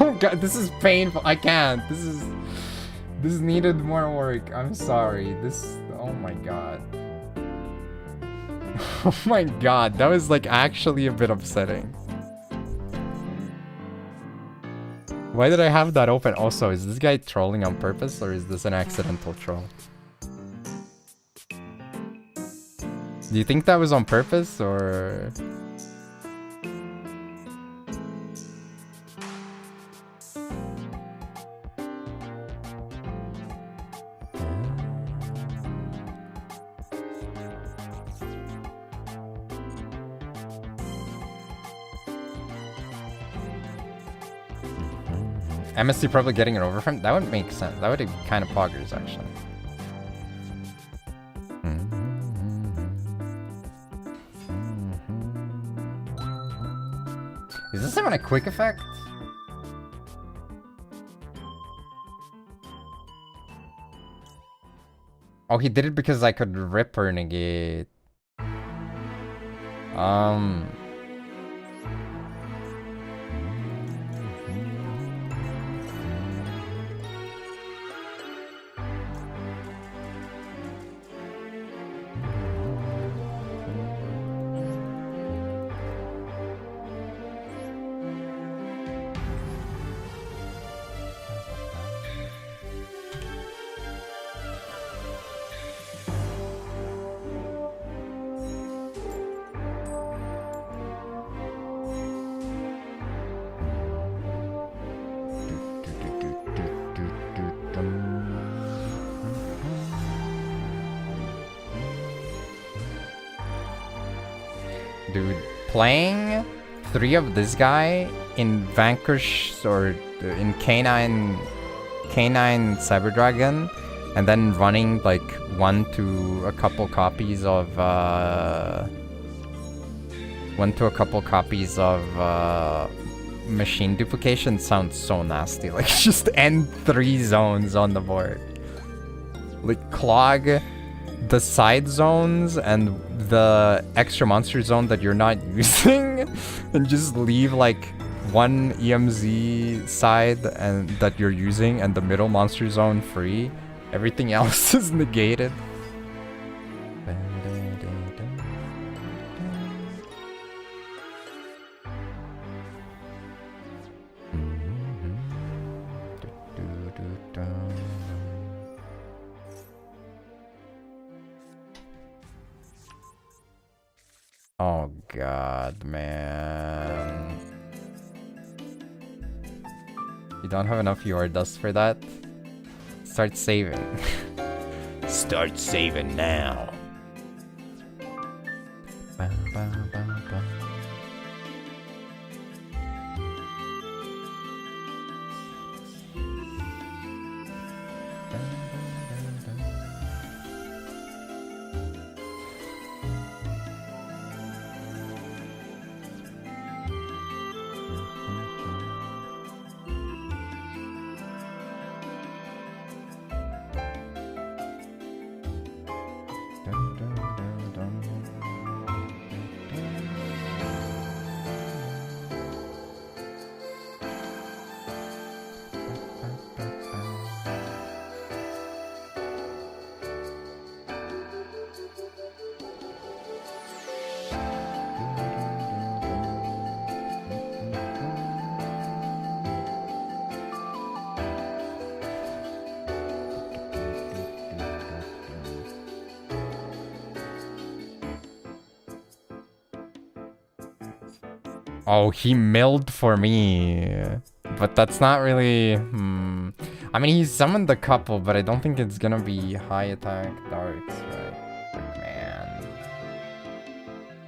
Oh god, this is painful. I can't. This needed more work. I'm sorry. Oh my god. Oh my god, that was like actually a bit upsetting. Why did I have that open? Also, is this guy trolling on purpose or is this an accidental troll? Do you think that was on purpose or... MSC probably getting it over from? That would make sense. That would be kind of poggers, actually. Is this even a quick effect? Oh, he did it because I could rip or negate. Dude, playing 3 of this guy in Vanquish or in K9 Cyber Dragon, and then running like 1 to a couple copies of machine duplication sounds so nasty. Like just end 3 zones on the board. Like clog the side zones and the extra monster zone that you're not using, and just leave like 1 EMZ side and that you're using and the middle monster zone free. Everything else is negated. Oh god, man. You don't have enough UR dust for that? Start saving. Start saving now. Oh, he milled for me. But that's not really... I mean, he summoned a couple, but I don't think it's gonna be high attack darts, right? Like, man.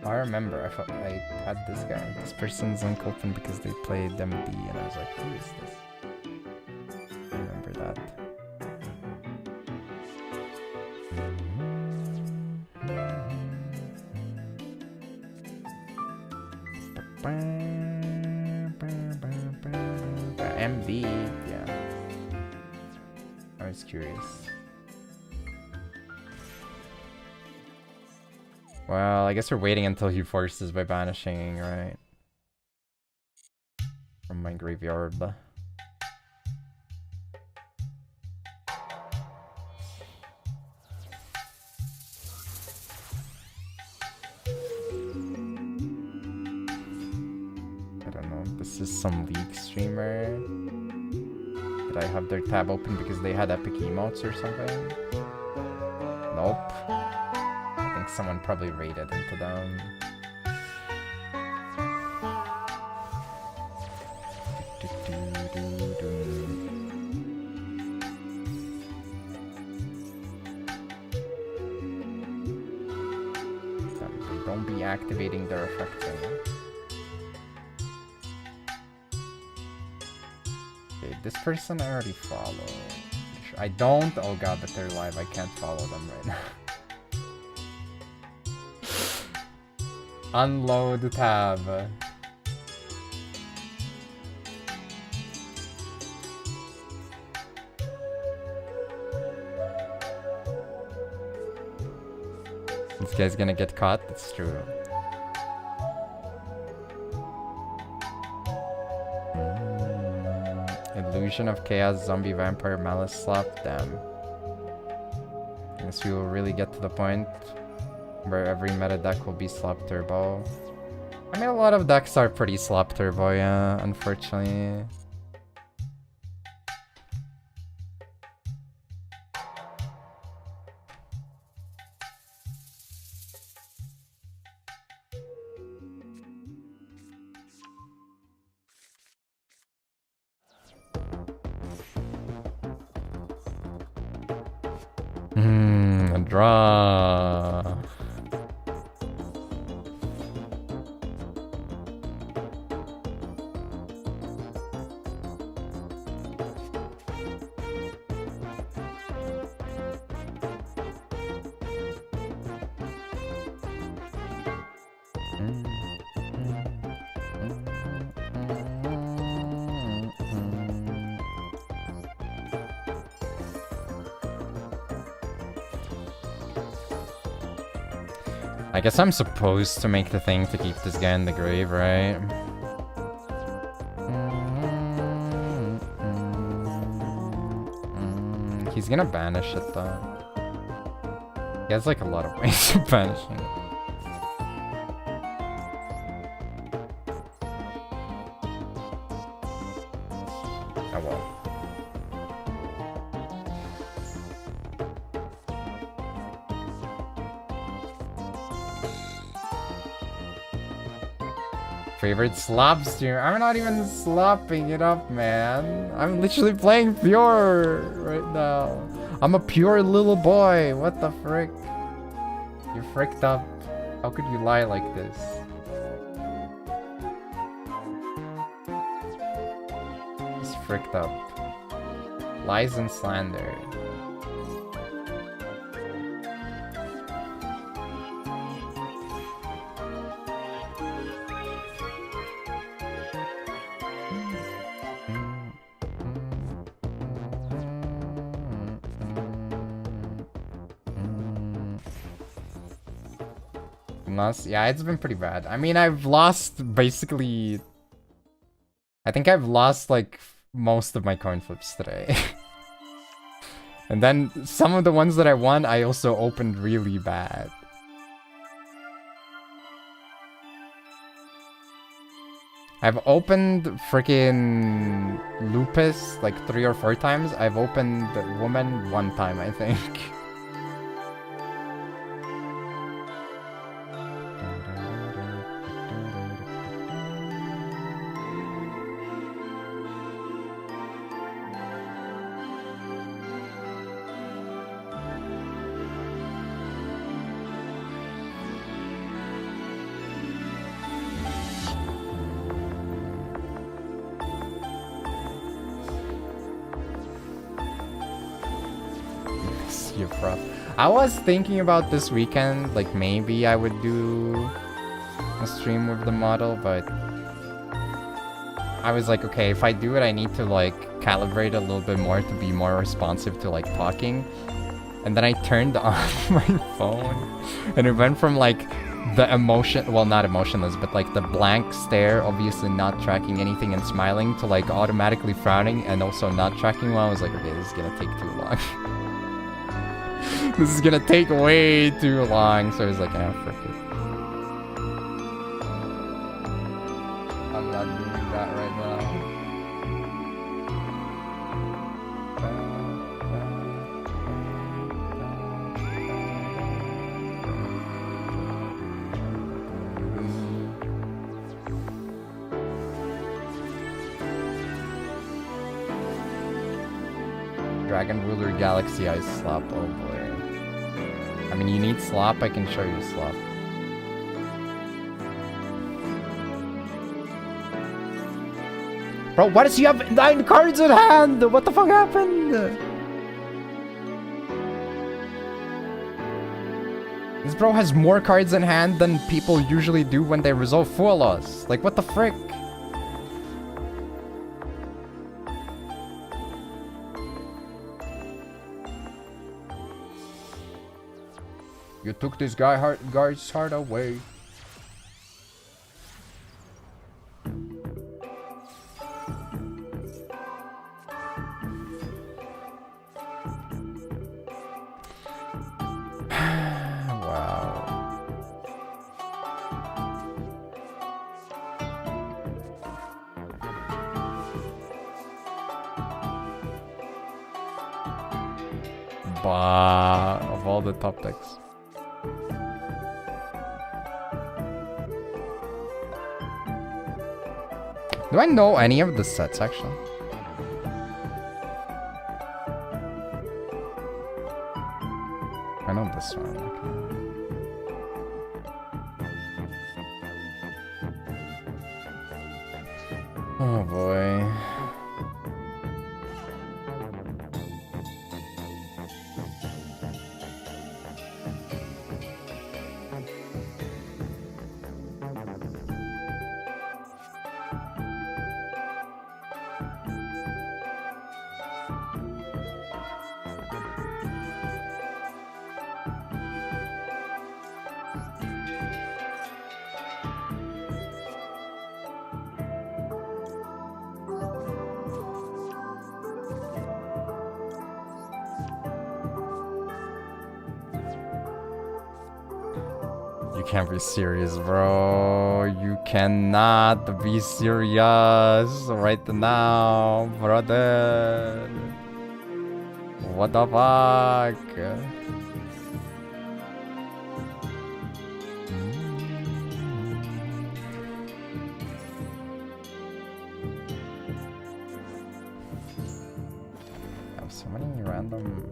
I remember, I had this guy. This person's link open because they played MD, and I was like, who is this? I remember that. MD, yeah. I was curious. Well, I guess we're waiting until he forces by banishing, right? from my graveyard. This is some League streamer. Did I have their tab open because they had epic emotes or something? Nope. I think someone probably raided into them. Don't be activating their effects. This person I already follow. I don't? Oh god, but they're live. I can't follow them right now. Unload tab. This guy's gonna get caught? That's true. Illusion of Chaos, Zombie, Vampire, Malice, Slap, damn. Guess we will really get to the point where every meta deck will be Slap Turbo. I mean, a lot of decks are pretty Slap Turbo, yeah, unfortunately. Draw. I guess I'm supposed to make the thing to keep this guy in the grave, right? He's gonna banish it though. He has like a lot of ways of banishing it. Oh well. Favorite slop streamer? I'm not even slopping it up, man. I'm literally playing pure right now. I'm a pure little boy. What the frick? You're fricked up. How could you lie like this? He's fricked up. Lies and slander. Yeah, it's been pretty bad. I mean, I've lost basically... I think I've lost like most of my coin flips today. And then some of the ones that I won, I also opened really bad. I've opened freaking Lupus like 3 or 4 times. I've opened Woman 1 time, I think. I was thinking about this weekend, like maybe I would do a stream with the model, but I was like, okay, if I do it, I need to like calibrate a little bit more to be more responsive to like talking. And then I turned on my phone and it went from like the emotion, well, not emotionless, but like the blank stare, obviously not tracking anything and smiling, to like automatically frowning and also not tracking well. I was like, okay, this is gonna take too long. This is gonna take way too long. So I was like, ah, frick it. I'm not doing that right now. Dragon Ruler Galaxy Ice Slap, oh boy. I mean, you need Slap, I can show you Slap. Bro, why does he have 9 cards in hand? What the fuck happened? This bro has more cards in hand than people usually do when they resolve Fool Loss. Like, what the frick? You took this guy's heart away. Wow. Bah, of all the top decks. Do I know any of the sets, actually? I know this one. Okay. Oh boy. You can't be serious, bro. You cannot be serious right now, brother. What the fuck? I have so many random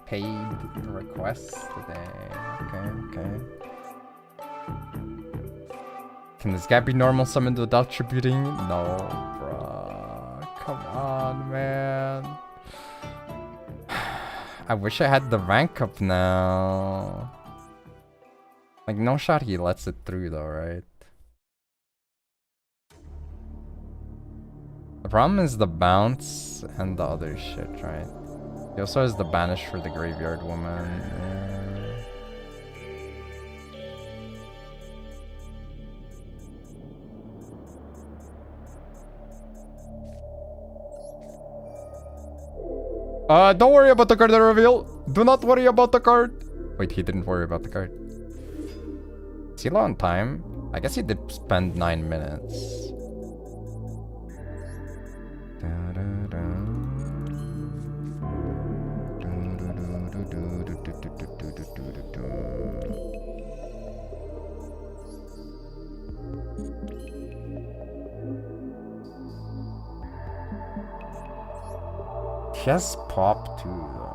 paid requests today. Okay. Can this guy be normal summoned without tributing? No, bruh. Come on, man. I wish I had the rank up now. Like, no shot he lets it through though, right? The problem is the bounce and the other shit, right? He also has the banish for the graveyard woman. Yeah. Don't worry about the card reveal. Do not worry about the card. Wait, he didn't worry about the card. Is he low on time? I guess he did spend 9 minutes. He has pop too, though.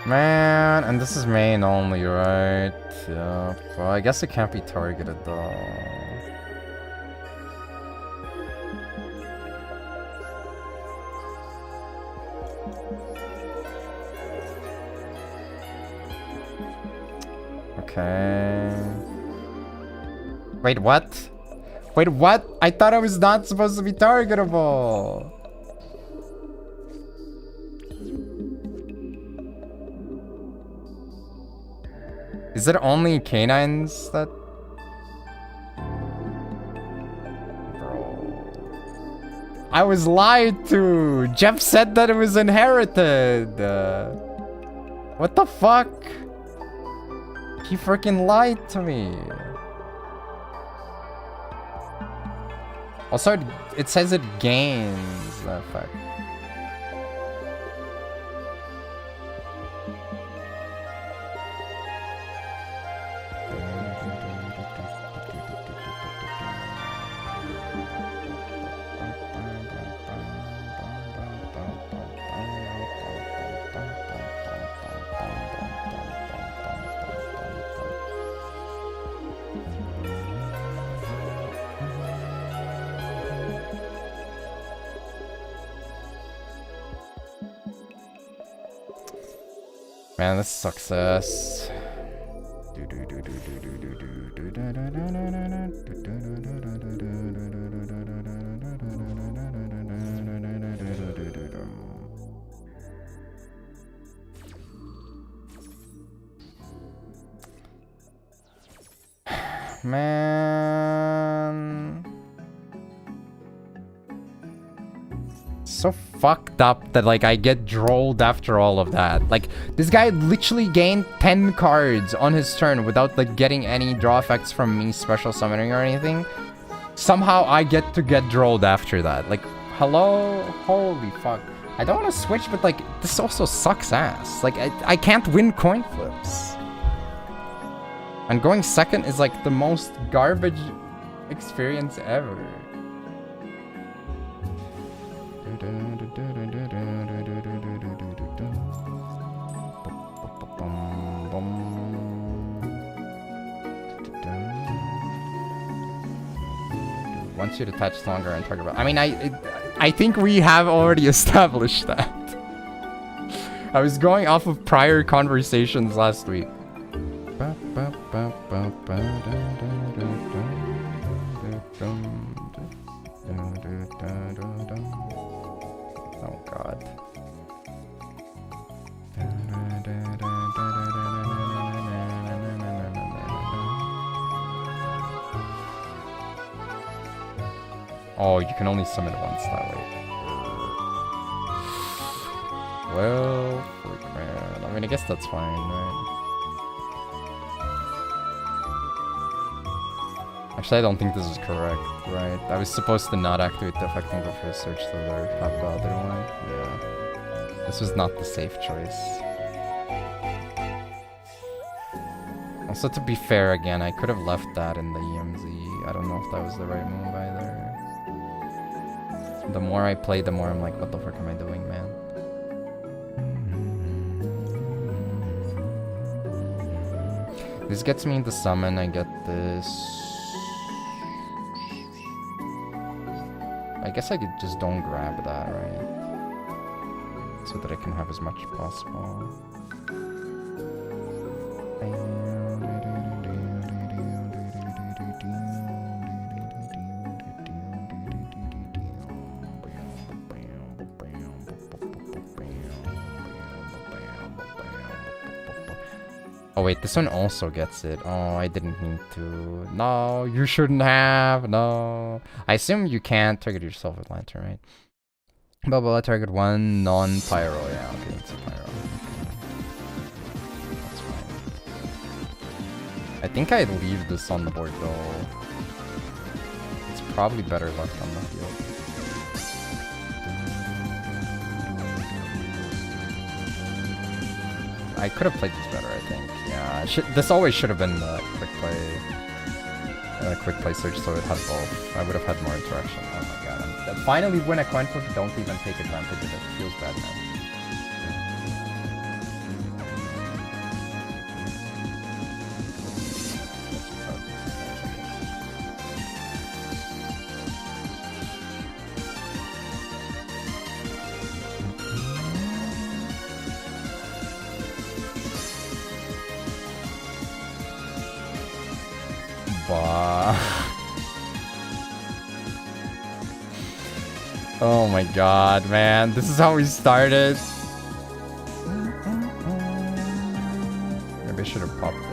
Man, and this is main only, right? Yeah, well, I guess it can't be targeted though. Okay. Wait, what? Wait, what? I thought I was not supposed to be targetable. Is it only canines that... Bro. I was lied to! Jeff said that it was inherited! What the fuck? He freaking lied to me. Also, it says it gains the effect. Man, this sucks ass. Man. So fucked up that like I get drolled after all of that. Like this guy literally gained 10 cards on his turn without like getting any draw effects from me special summoning or anything. Somehow I get to get drolled after that. Like, hello? Holy fuck. I don't want to switch, but like this also sucks ass. Like I can't win coin flips. And going second is like the most garbage experience ever. Once you're attached longer and target. I mean, I think we have already established that. I was going off of prior conversations last week. Oh god. Oh, you can only summon once that way. Well, frick, man. I mean, I guess that's fine, right? Actually, I don't think this is correct, right? I was supposed to not activate the effect and go for a search to have the other one. Yeah. This was not the safe choice. Also, to be fair again, I could have left that in the EMZ. I don't know if that was the right move either. The more I play, the more I'm like, what the fuck am I doing, man? This gets me into summon, I get this. I guess I could just don't grab that, right? So that I can have as much as possible. Oh wait, this one also gets it. Oh, I didn't need to. No, you shouldn't have. No. I assume you can't target yourself with Lantern, right? Bubble, target one non-pyro. Yeah, okay, it's a pyro. That's fine. I think I'd leave this on the board though. It's probably better left on the field. I could have played this better, I think. Yeah, this always should have been the quick play search, so it had both. I would have had more interaction. Oh my god. Finally win a coin flip, don't even take advantage of it. It feels bad, man. Fuck. Oh my god, man. This is how we started. Maybe I should have popped it.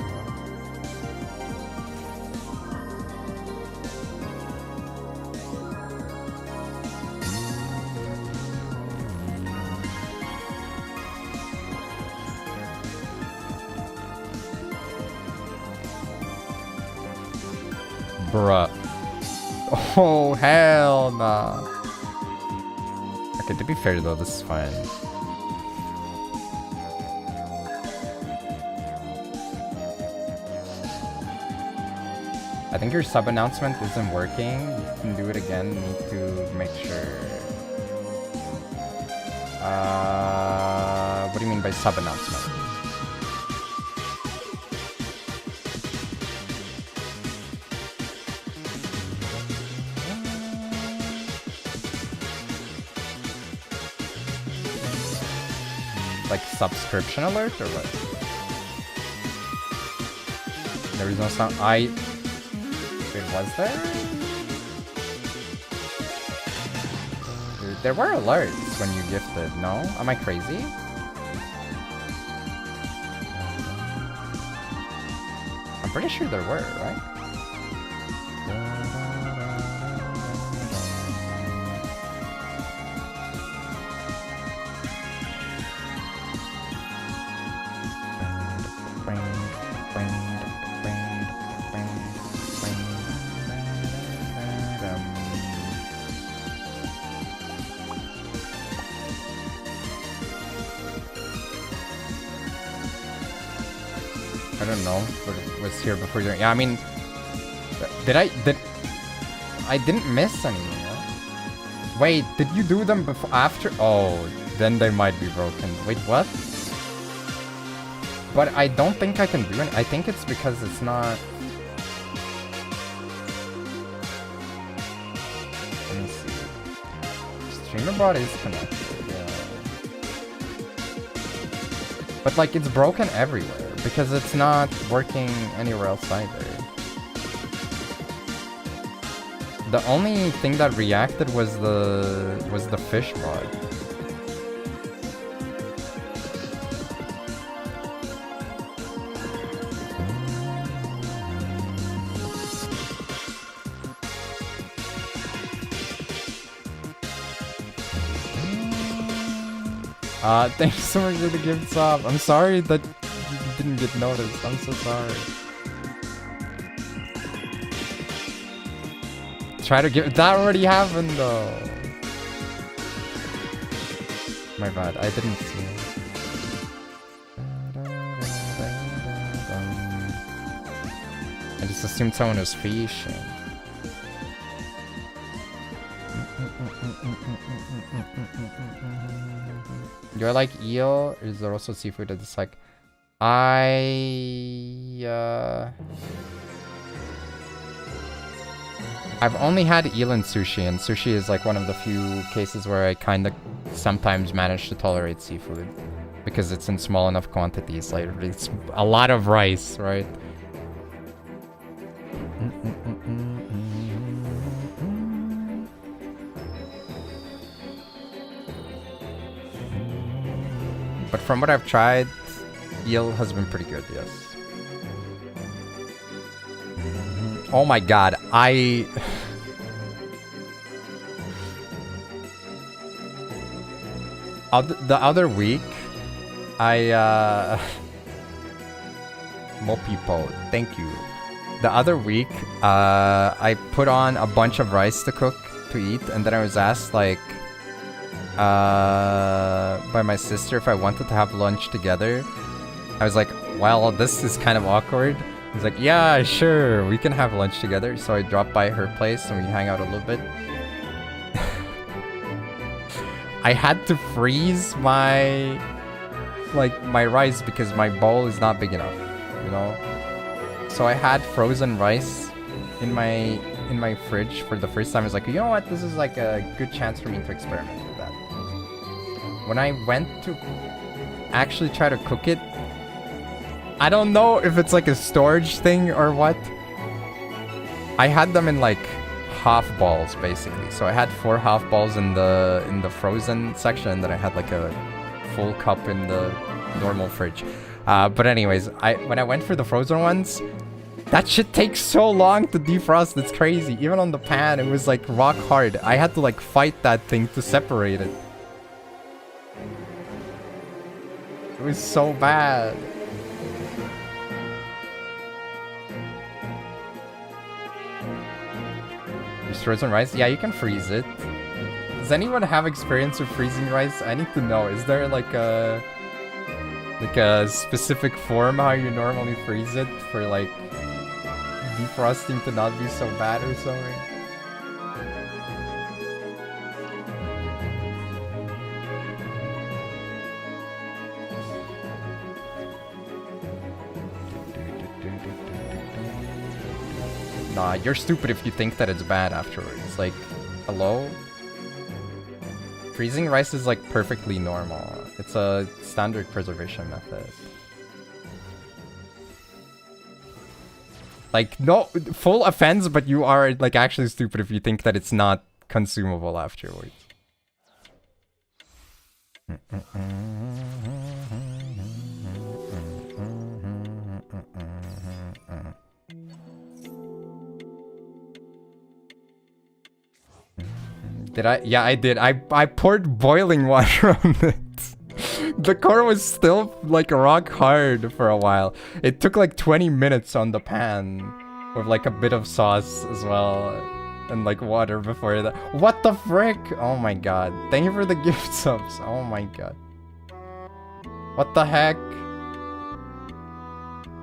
Bruh. Oh, hell nah. Okay, to be fair though, this is fine. I think your sub announcement isn't working. You can do it again. Need to make sure. What do you mean by sub announcement? Like subscription alert or what? There is no sound. Wait, was there? Dude, there were alerts when you gifted, no? Am I crazy? I'm pretty sure there were, right? I don't know what was here before you. Yeah, I mean, I didn't miss any. Wait, did you do them before, after? Oh, then they might be broken. Wait, what? But I don't think I can do it. I think it's because it's not. Let me see. StreamerBot is connected. Yeah. But like, it's broken everywhere. Because it's not working anywhere else either. The only thing that reacted was the fish bot. Thanks so much for the gift sub. I'm sorry that didn't get noticed. I'm so sorry. Try to give that already happened though. My bad, I didn't see it. I just assumed someone was fishing. Do I like eel? Or is there also seafood that is like I've only had eel and sushi is like one of the few cases where I kind of sometimes manage to tolerate seafood because it's in small enough quantities. Like it's a lot of rice, right? But from what I've tried, eel has been pretty good, yes. Oh my god, the other week, Mopipo, thank you. The other week, I put on a bunch of rice to cook, to eat, and then I was asked, like, by my sister if I wanted to have lunch together. I was like, well, this is kind of awkward. He's like, yeah, sure, we can have lunch together. So I dropped by her place and we hang out a little bit. I had to freeze my rice because my bowl is not big enough, you know? So I had frozen rice in my fridge for the first time. I was like, you know what? This is like a good chance for me to experiment with that. When I went to actually try to cook it, I don't know if it's like a storage thing or what, I had them in like half balls basically. So I had 4 half balls in the frozen section, and then I had like a full cup in the normal fridge. But anyways, when I went for the frozen ones, that shit takes so long to defrost. It's crazy. Even on the pan, it was like rock hard. I had to like fight that thing to separate it. It was so bad. Just frozen rice? Yeah, you can freeze it. Does anyone have experience with freezing rice? I need to know. Is there like a specific form how you normally freeze it for like defrosting to not be so bad or something? Nah, you're stupid if you think that it's bad afterwards. Like, hello? Freezing rice is like perfectly normal. It's a standard preservation method. Like, no, full offense, but you are like actually stupid if you think that it's not consumable afterwards. Did I? Yeah, I did. I poured boiling water on it. The core was still like rock hard for a while. It took like 20 minutes on the pan with like a bit of sauce as well and like water before that. What the frick? Oh my god. Thank you for the gift subs. Oh my god. What the heck?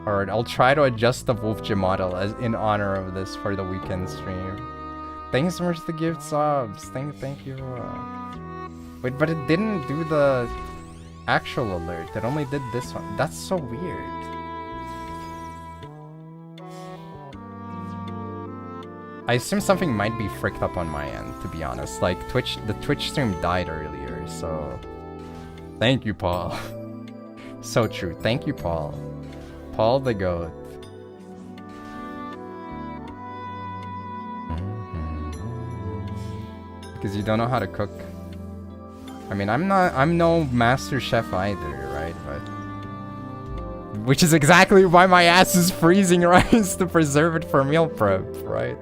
Alright, I'll try to adjust the Wolf Gym model as in honor of this for the weekend stream. Thanks so much for the gift subs. Thank you. Wait, but it didn't do the actual alert. It only did this one. That's so weird. I assume something might be fricked up on my end, to be honest. Like, the Twitch stream died earlier, so... Thank you, Paul. So true. Thank you, Paul. Paul the GOAT. Because you don't know how to cook. I mean, I'm no master chef either, right? But which is exactly why my ass is freezing rice to preserve it for meal prep, right?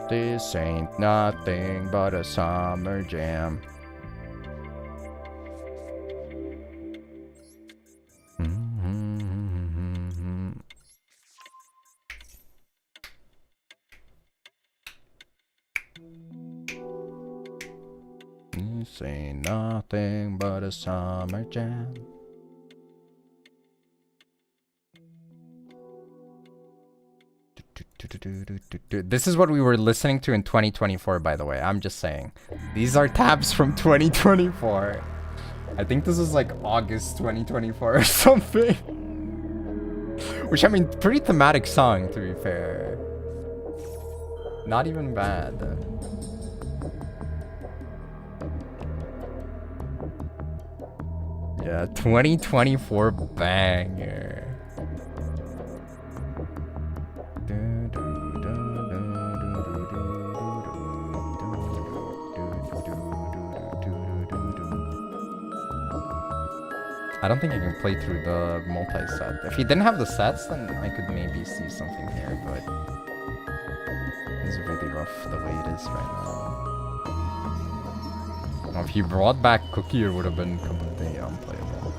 This ain't nothing but a summer jam. This ain't nothing but a summer jam. This is what we were listening to in 2024, by the way. I'm just saying. These are tabs from 2024. I think this is like August 2024 or something. Which, I mean, pretty thematic song, to be fair. Not even bad. Yeah, 2024 banger. I don't think I can play through the multi-set. If he didn't have the sets, then I could maybe see something here, but it's really rough the way it is right now. Now, if he brought back Cookie, it would have been completely unplayable.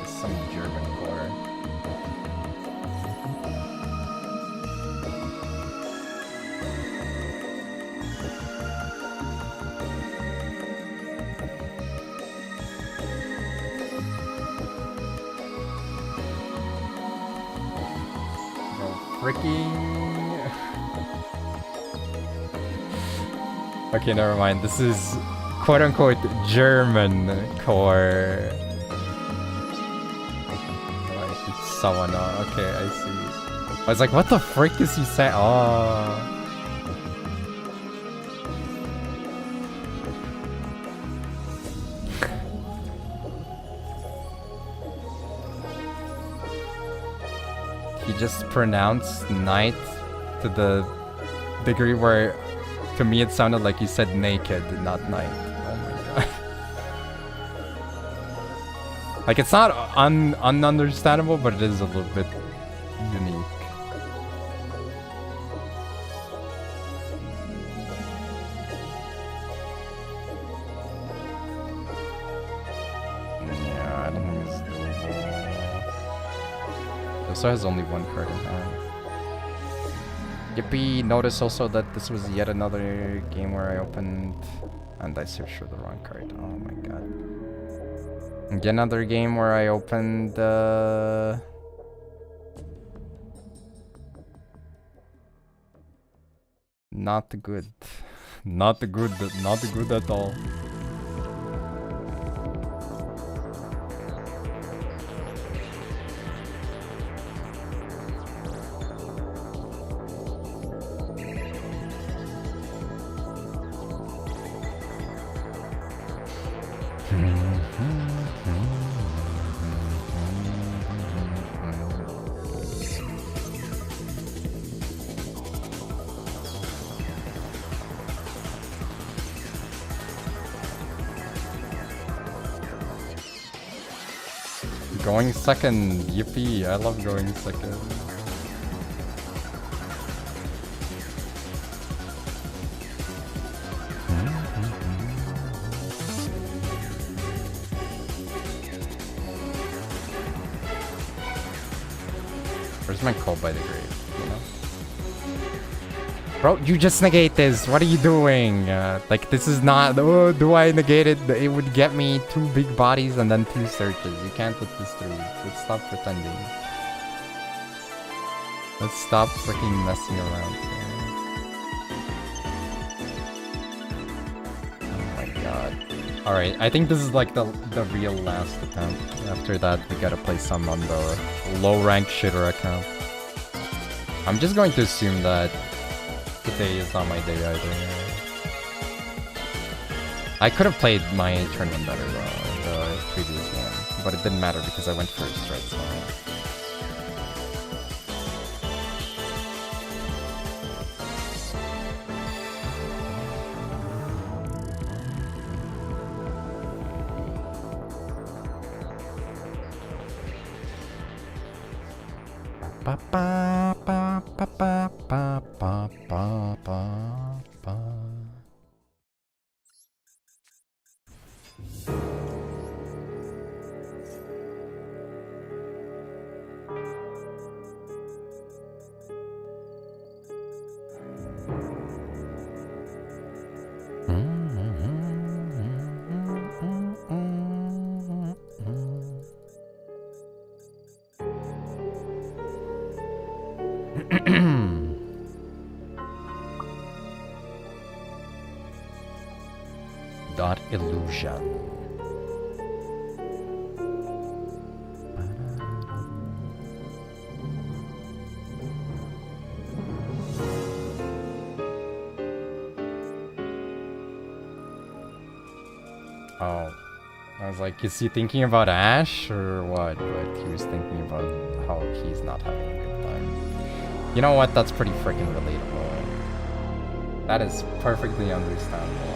It's some German core. Okay, never mind. This is quote-unquote German core. Like, it's someone. Okay, I see. I was like, what the frick is he saying? Oh. you just pronounce night to the degree where, to me, it sounded like you said naked, not night. Oh my god. Like, it's not ununderstandable, but it is a little bit unique. Yeah, I don't think it's doable. Also has only one card in hand. Yippee! Notice also that this was yet another game where I opened and I searched for the wrong card. Oh my god. Yet another game where I opened not good. Not good at all. Going second, yippee! I love going second. Where's my call by the grave? You know? Bro, you just negate this. What are you doing? Like, this is not. Oh, do I negate it? It would get me 2 big bodies and then 2 searches. You can't put this through. Let's stop pretending. Let's stop freaking messing around. Oh my god. Alright, I think this is like the real last attempt. After that, we gotta play some on the low-rank shitter account. I'm just going to assume that today is not my day either. I could have played my tournament better though in the previous game, but it didn't matter because I went first, right? So. Ba ba ba ba ba ba ba ba ba. Dot illusion. Oh, I was like, is he thinking about Ash or what? But he was thinking about how he's not having a good time. You know what? That's pretty freaking relatable. That is perfectly understandable.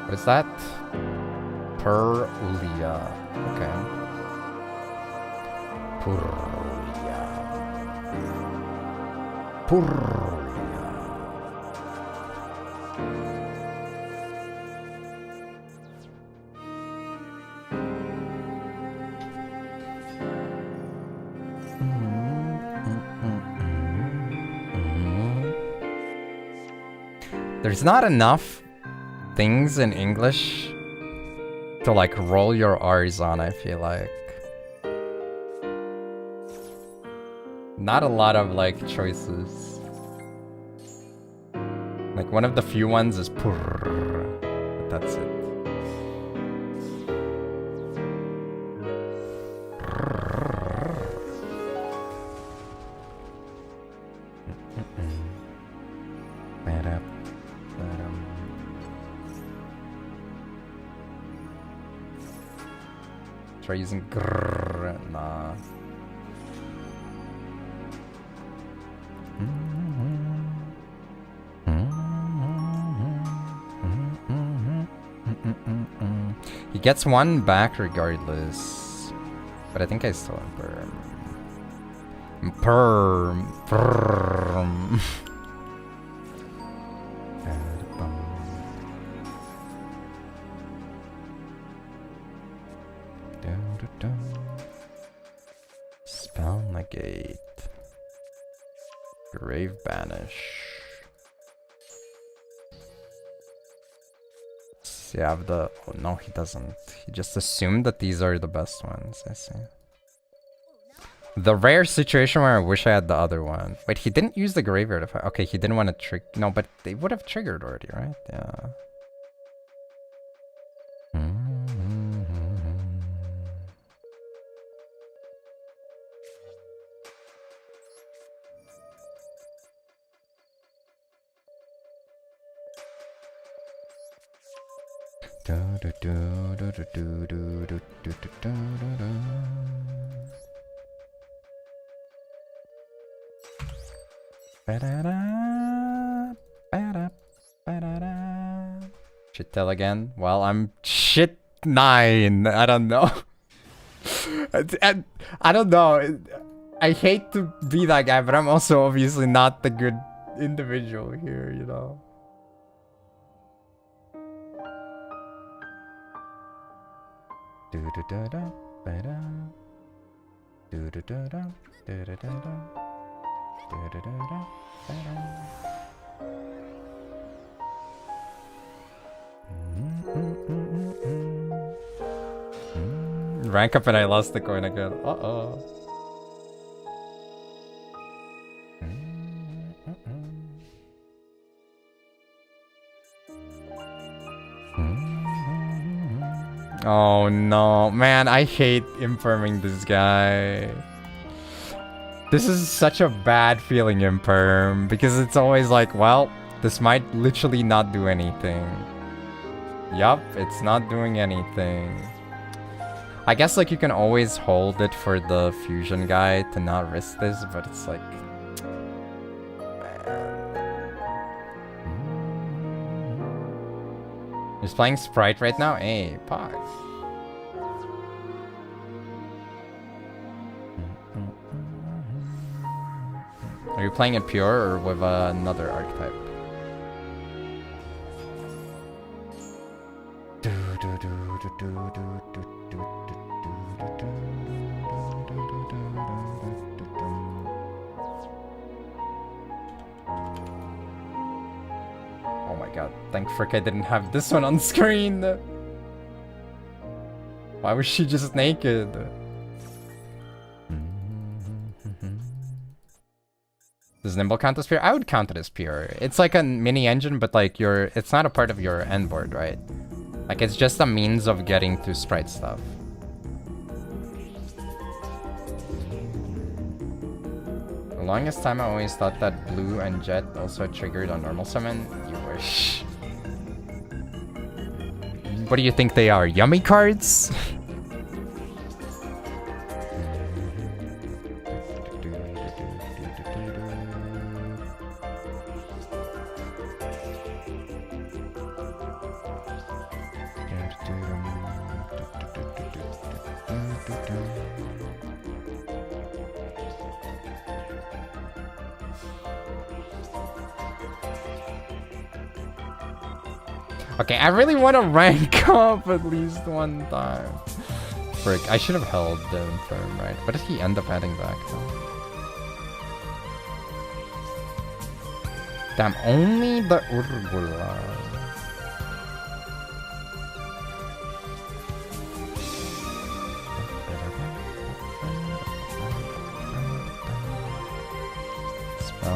What is that? Perulia. Okay. Perulia. Perulia. There's not enough things in English to like roll your R's on, I feel like. Not a lot of like choices. Like one of the few ones is purr, but that's it. Try using grrr. Nah. He gets one back regardless. But I think I still have perm. Perm. Spell negate. Grave banish. Does he have the... Oh no, he doesn't. He just assumed that these are the best ones. I see. The rare situation where I wish I had the other one. Wait, he didn't use the graveyard. If I... Okay, he didn't want to trick... No, but they would have triggered already, right? Yeah. Shit tell again? Well, I'm shit 9. I don't know. I don't know. I hate to be that guy, but I'm also obviously not the good individual here, you know. Rank up and I lost the coin again. Uh-oh. Oh no, man, I hate imperming this guy. This is such a bad feeling, imperm, because it's always like, well, this might literally not do anything. Yup, it's not doing anything. I guess like you can always hold it for the fusion guy to not risk this, but it's like... He's playing Sprite right now? Hey, Pox. Are you playing it pure or with another archetype? Oh my god, thank frick I didn't have this one on screen! Why was she just naked? Does Nimble count as pure? I would count it as pure. It's like a mini engine, but like it's not a part of your end board, right? Like it's just a means of getting to sprite stuff. The longest time I always thought that blue and jet also triggered on normal summon. You wish. What do you think they are? Yummy cards? Okay, I really want to rank up at least one time. Frick, I should have held the infirm, right? What did he end up adding back though? Damn, only the Urgula.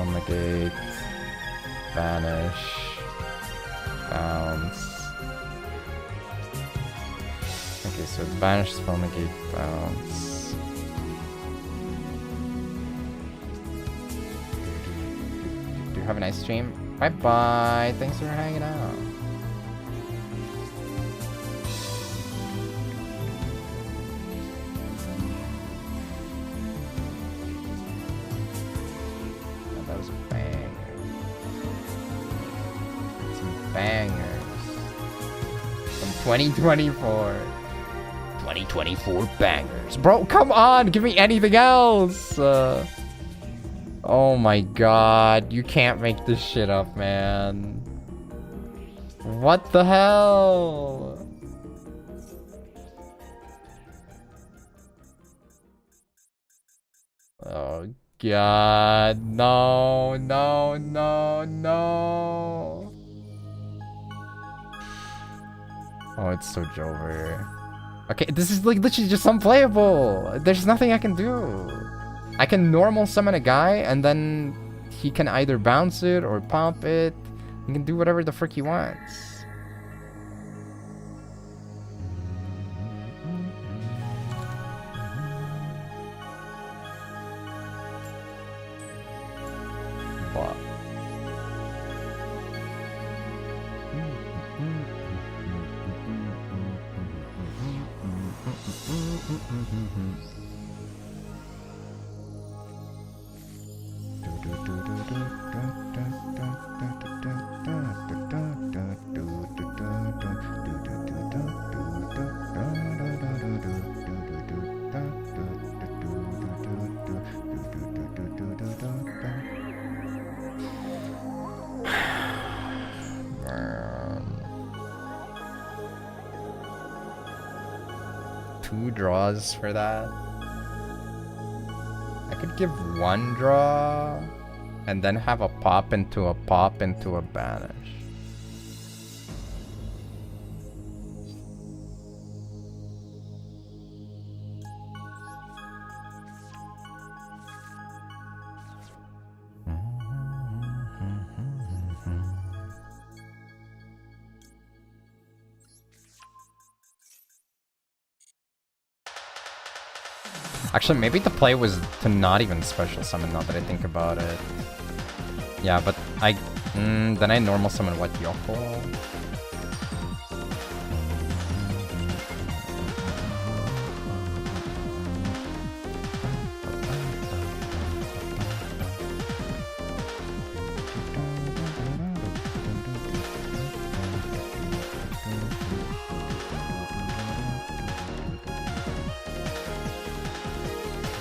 negate, banish, bounce. Okay, so banish, spell negate, bounce. Do you have a nice stream? Bye bye. Thanks for hanging out. That was a banger. Some bangers from 2024. 2024 bangers. Bro, come on, give me anything else. Oh my god, you can't make this shit up, man. What the hell? Oh god, no, no, no, no. Oh, it's so Jover. Okay, this is like literally just unplayable. There's nothing I can do. I can normal summon a guy and then he can either bounce it or pump it. He can do whatever the frick he wants. But two draws for that. I could give one draw and then have a pop into a banish. Actually, maybe the play was to not even special summon, now that I think about it. Yeah, but then I normal summon what, Yugioh?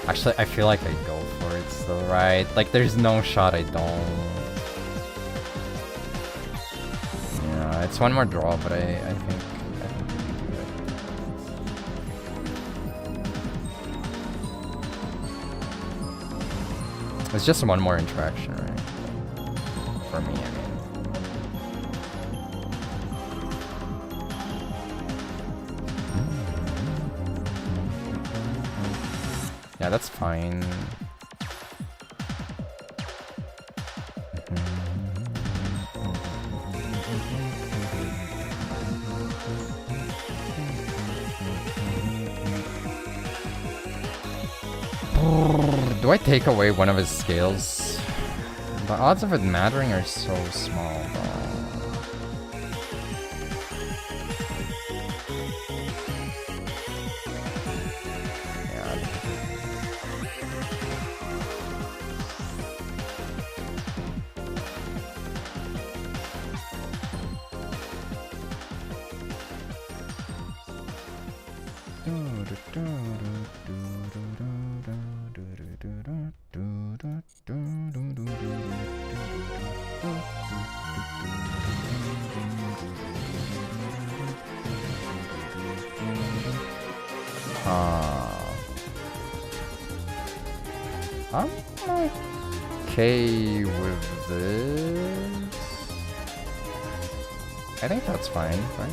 Actually, I feel like I go for it still, right? Like, there's no shot I don't. Yeah, it's one more draw, but I think we can do it. It's just one more interaction, right? For me, I mean. Yeah, that's fine. Do I take away one of his scales? The odds of it mattering are so small, though. I'm okay with this. I think that's fine, right?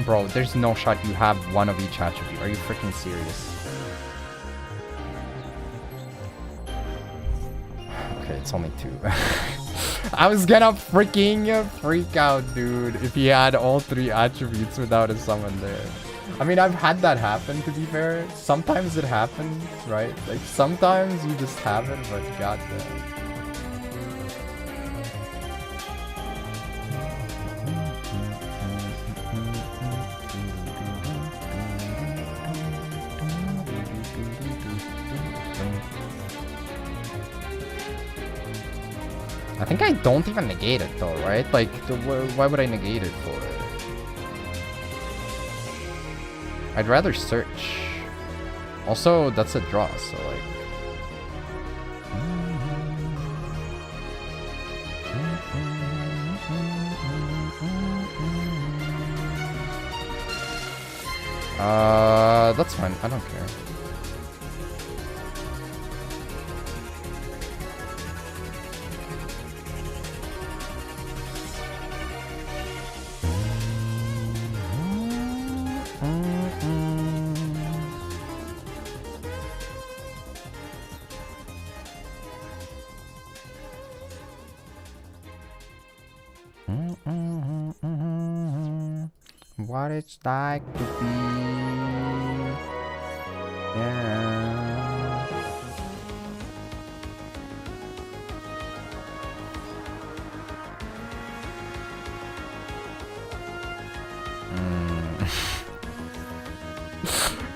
Bro, there's no shot you have one of each attribute. Are you freaking serious? Okay, it's only 2. I was gonna freaking freak out, dude, if he had all 3 attributes without a summon there. I mean, I've had that happen, to be fair. Sometimes it happens, right? Like, sometimes you just have it, but goddamn. I think I don't even negate it though, right? Like, why would I negate it for? I'd rather search. Also, that's a draw, so like... That's fine. I don't care. What it's like to be, yeah.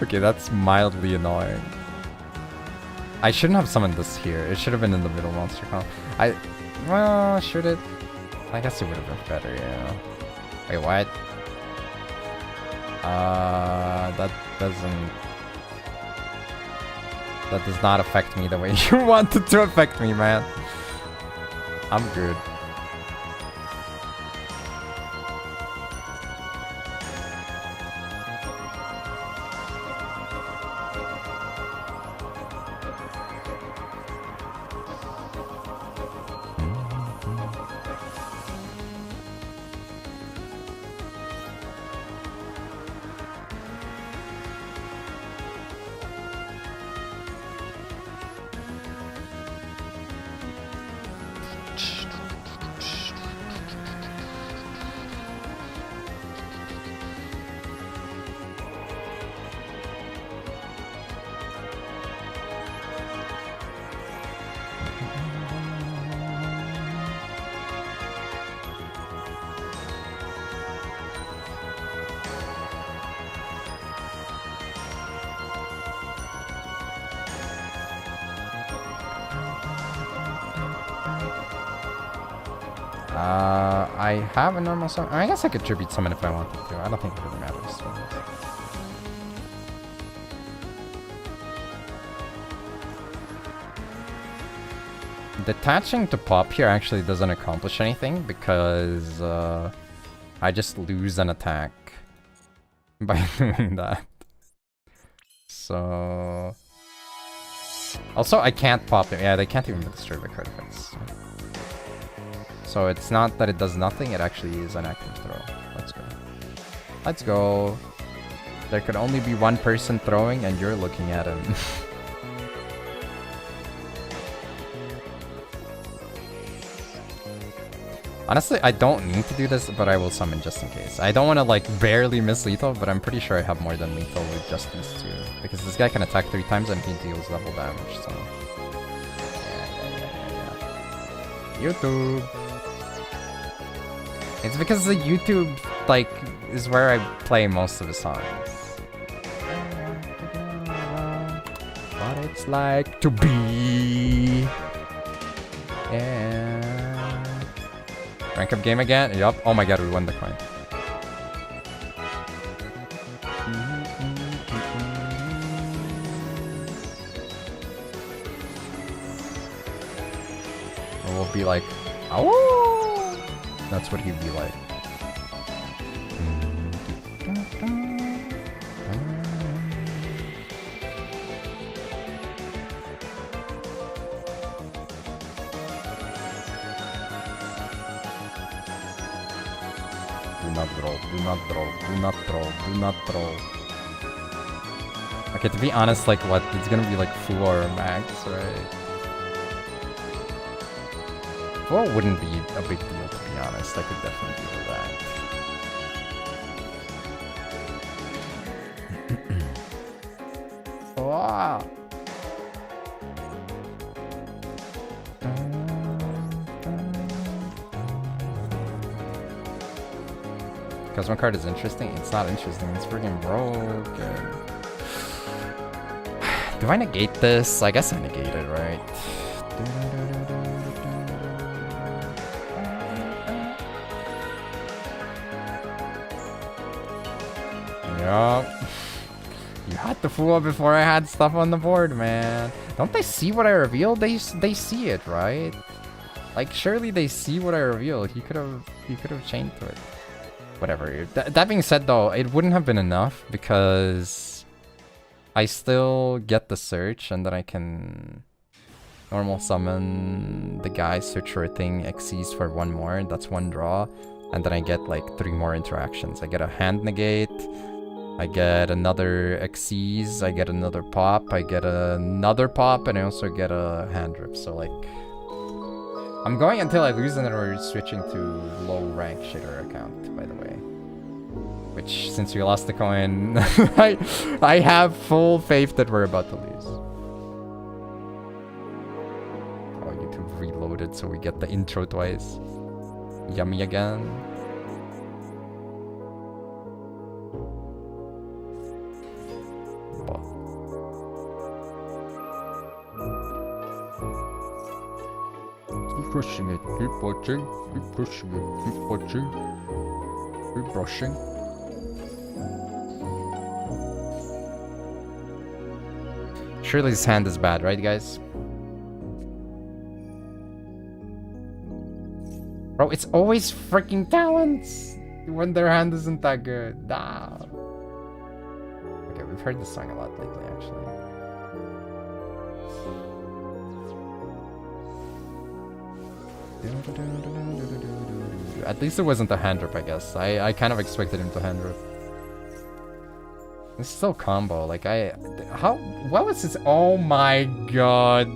Okay, that's mildly annoying. I shouldn't have summoned this here. It should have been in the middle monster comp. Well, should it? I guess it would have been better, yeah. Wait, what? That does not affect me the way you want it to affect me, man. I'm good. I have a normal summon. I guess I could tribute summon if I wanted to. I don't think it really matters. Detaching to pop here actually doesn't accomplish anything because I just lose an attack by doing that. So... Also, I can't pop it. Yeah, they can't even destroy the card effects. So it's not that it does nothing, it actually is an active throw. Let's go. Let's go. There could only be one person throwing and you're looking at him. Honestly, I don't need to do this, but I will summon just in case. I don't want to like barely miss lethal, but I'm pretty sure I have more than lethal with just these 2. Because this guy can attack 3 times and he deals double damage, so... Yeah. YouTube! It's because the YouTube, like, is where I play most of the songs. What it's like to be. Yeah. Rank up game again? Yup. Oh my god, we won the coin. We'll be like, oh. That's what he'd be like. Do not troll, do not troll, do not troll, do not troll. Okay, to be honest, like what? It's gonna be like full or MAXX, right? Well, wouldn't be a big deal, to be honest. I could definitely deal with that. Wow. Because one card is interesting, it's not interesting, it's freaking broken. Do I negate this? I guess I negate it, right? Yup. You had to fool before I had stuff on the board, man. Don't they see what I revealed? They see it, right? Like surely they see what I revealed. He could have chained to it. Whatever. That being said, though, it wouldn't have been enough because I still get the search, and then I can normal summon the guy, search for a thing, XCs for one more. That's one draw, and then I get like 3 more interactions. I get a hand negate. I get another XCs, I get another pop, I get another pop, and I also get a hand rip. So like, I'm going until I lose, and then we're switching to low rank shitter account, by the way. Which, since we lost the coin, I have full faith that we're about to lose. Oh, YouTube reloaded, so we get the intro twice. Yummy again. Keep pushing it, keep watching, keep pushing it, keep watching, keep brushing. Surely his hand is bad, right, guys? Bro, it's always freaking talents when their hand isn't that good. Nah. Okay, we've heard this song a lot lately, actually. At least it wasn't a hand rip, I guess. I kind of expected him to hand rip. It's still combo. Like, what was this? Oh my god.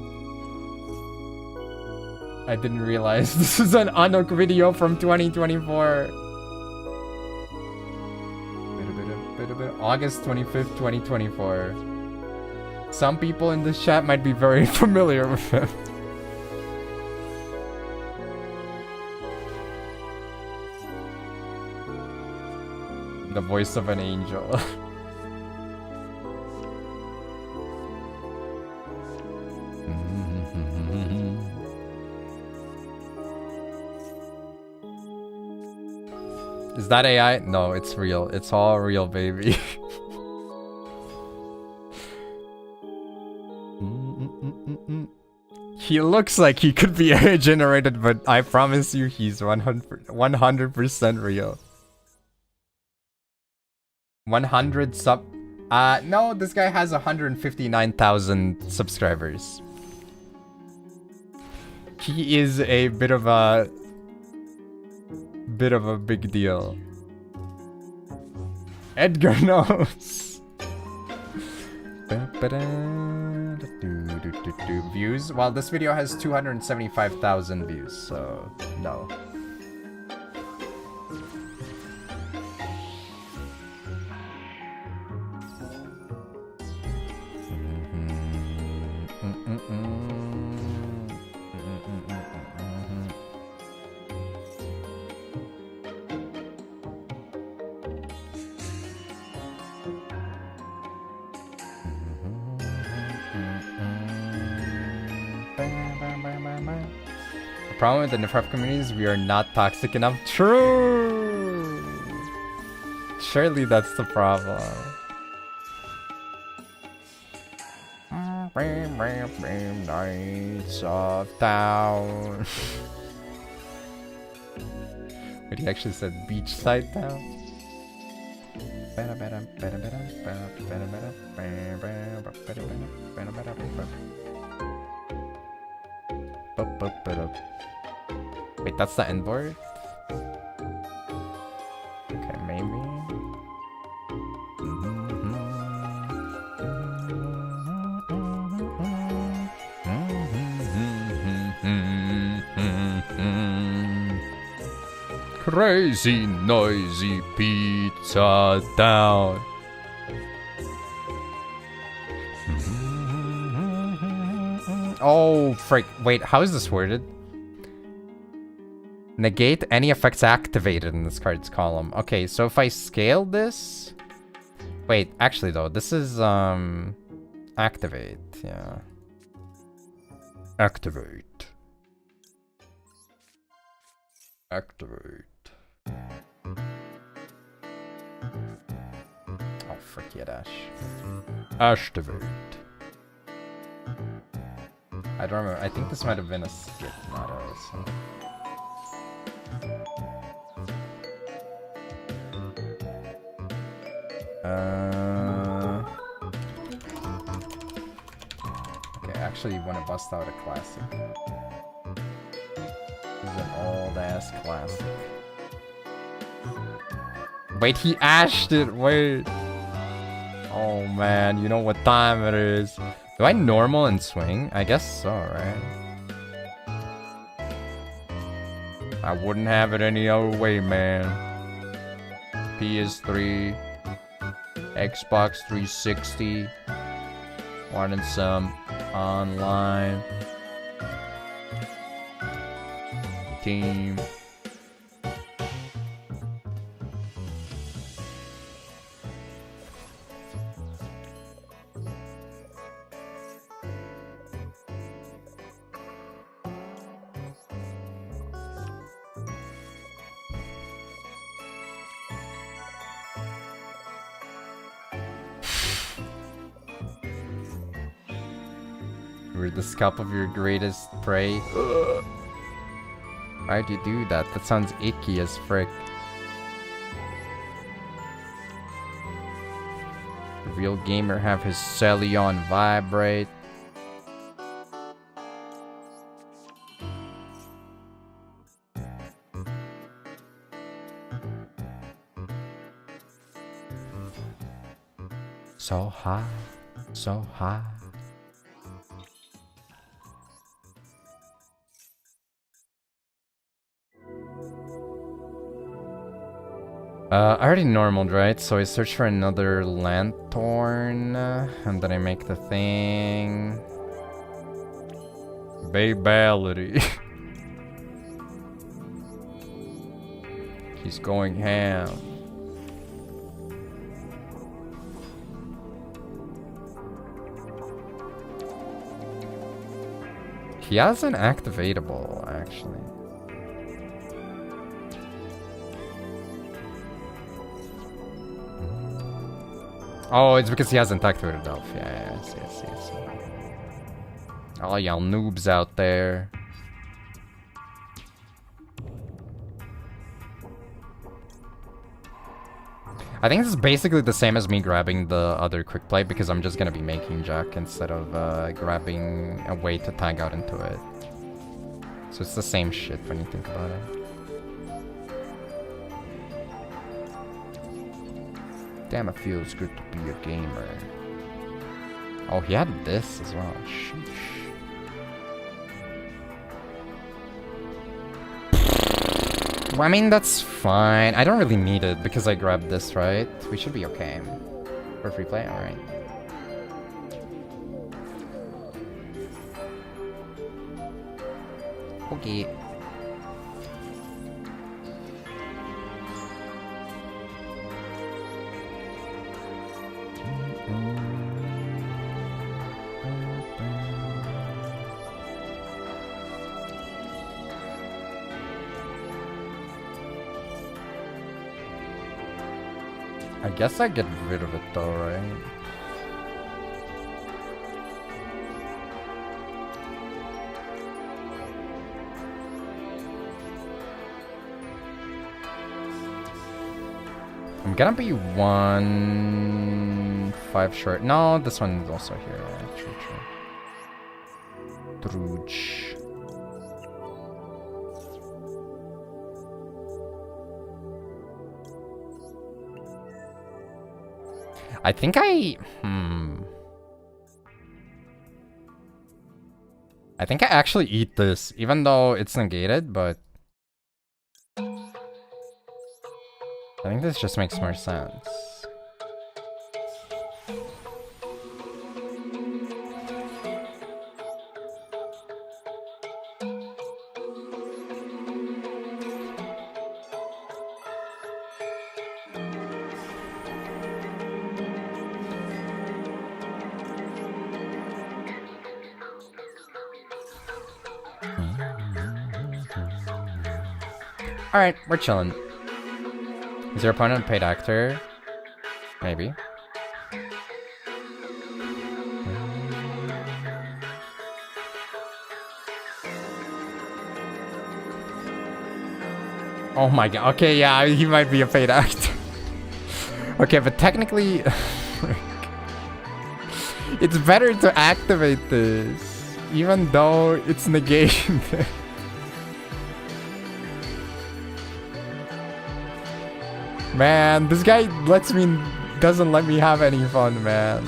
I didn't realize this is an Anok video from 2024. August 25th, 2024. Some people in this chat might be very familiar with him. The voice of an angel. Is that AI? No, it's real. It's all real, baby. He looks like he could be AI generated, but I promise you he's 100% real. 100 sub... no, this guy has 159,000 subscribers. He is a bit of a big deal. Edgar knows. Views? Well, this video has 275,000 views, so no. The problem with the Nifrap community is we are not toxic enough. True! Surely that's the problem. Nights of town. But he actually said beachside town. Wait, that's the end board? Crazy, noisy pizza down. Oh, frick. Wait, how is this worded? Negate any effects activated in this card's column. Okay, so if I scale this... Wait, actually though, this is, activate, yeah. Activate. Activate. Oh, frick yeah, Dash. Activate. I don't remember. I think this might have been a skip, not a... So. Okay, I actually want to bust out a classic. This is an old-ass classic. Wait, he ashed it! Wait! Oh man, you know what time it is. Do I normal and swing? I guess so, right? I wouldn't have it any other way, man. PS3, Xbox 360, wanting some online team. The scalp of your greatest prey. Why'd you do that? That sounds icky as frick. The real gamer have his celly on vibrate. So high, so high. I already normaled, right? So I search for another lanthorn, and then I make the thing. Babality. He's going ham. He has an activatable, actually. Oh, it's because he hasn't activated Elf. Yeah, I see. All y'all noobs out there. I think this is basically the same as me grabbing the other quick play because I'm just gonna be making Jack instead of grabbing a way to tag out into it. So it's the same shit when you think about it. Damn, it feels good to be a gamer. Oh, he had this as well. Sheesh. Well, I mean, that's fine. I don't really need it because I grabbed this, right? We should be okay. For free play? Alright. Okay. I guess I get rid of it though, right? I'm gonna be 1-5 short. No, this one is also here. True. Drooch. I think I think I actually eat this, even though it's negated, but think this just makes more sense. Alright, we're chilling. Is your opponent a paid actor? Maybe. Oh my god. Okay, yeah, he might be a paid actor. Okay, but technically... it's better to activate this, even though it's negation. Man, this guy doesn't let me have any fun, man.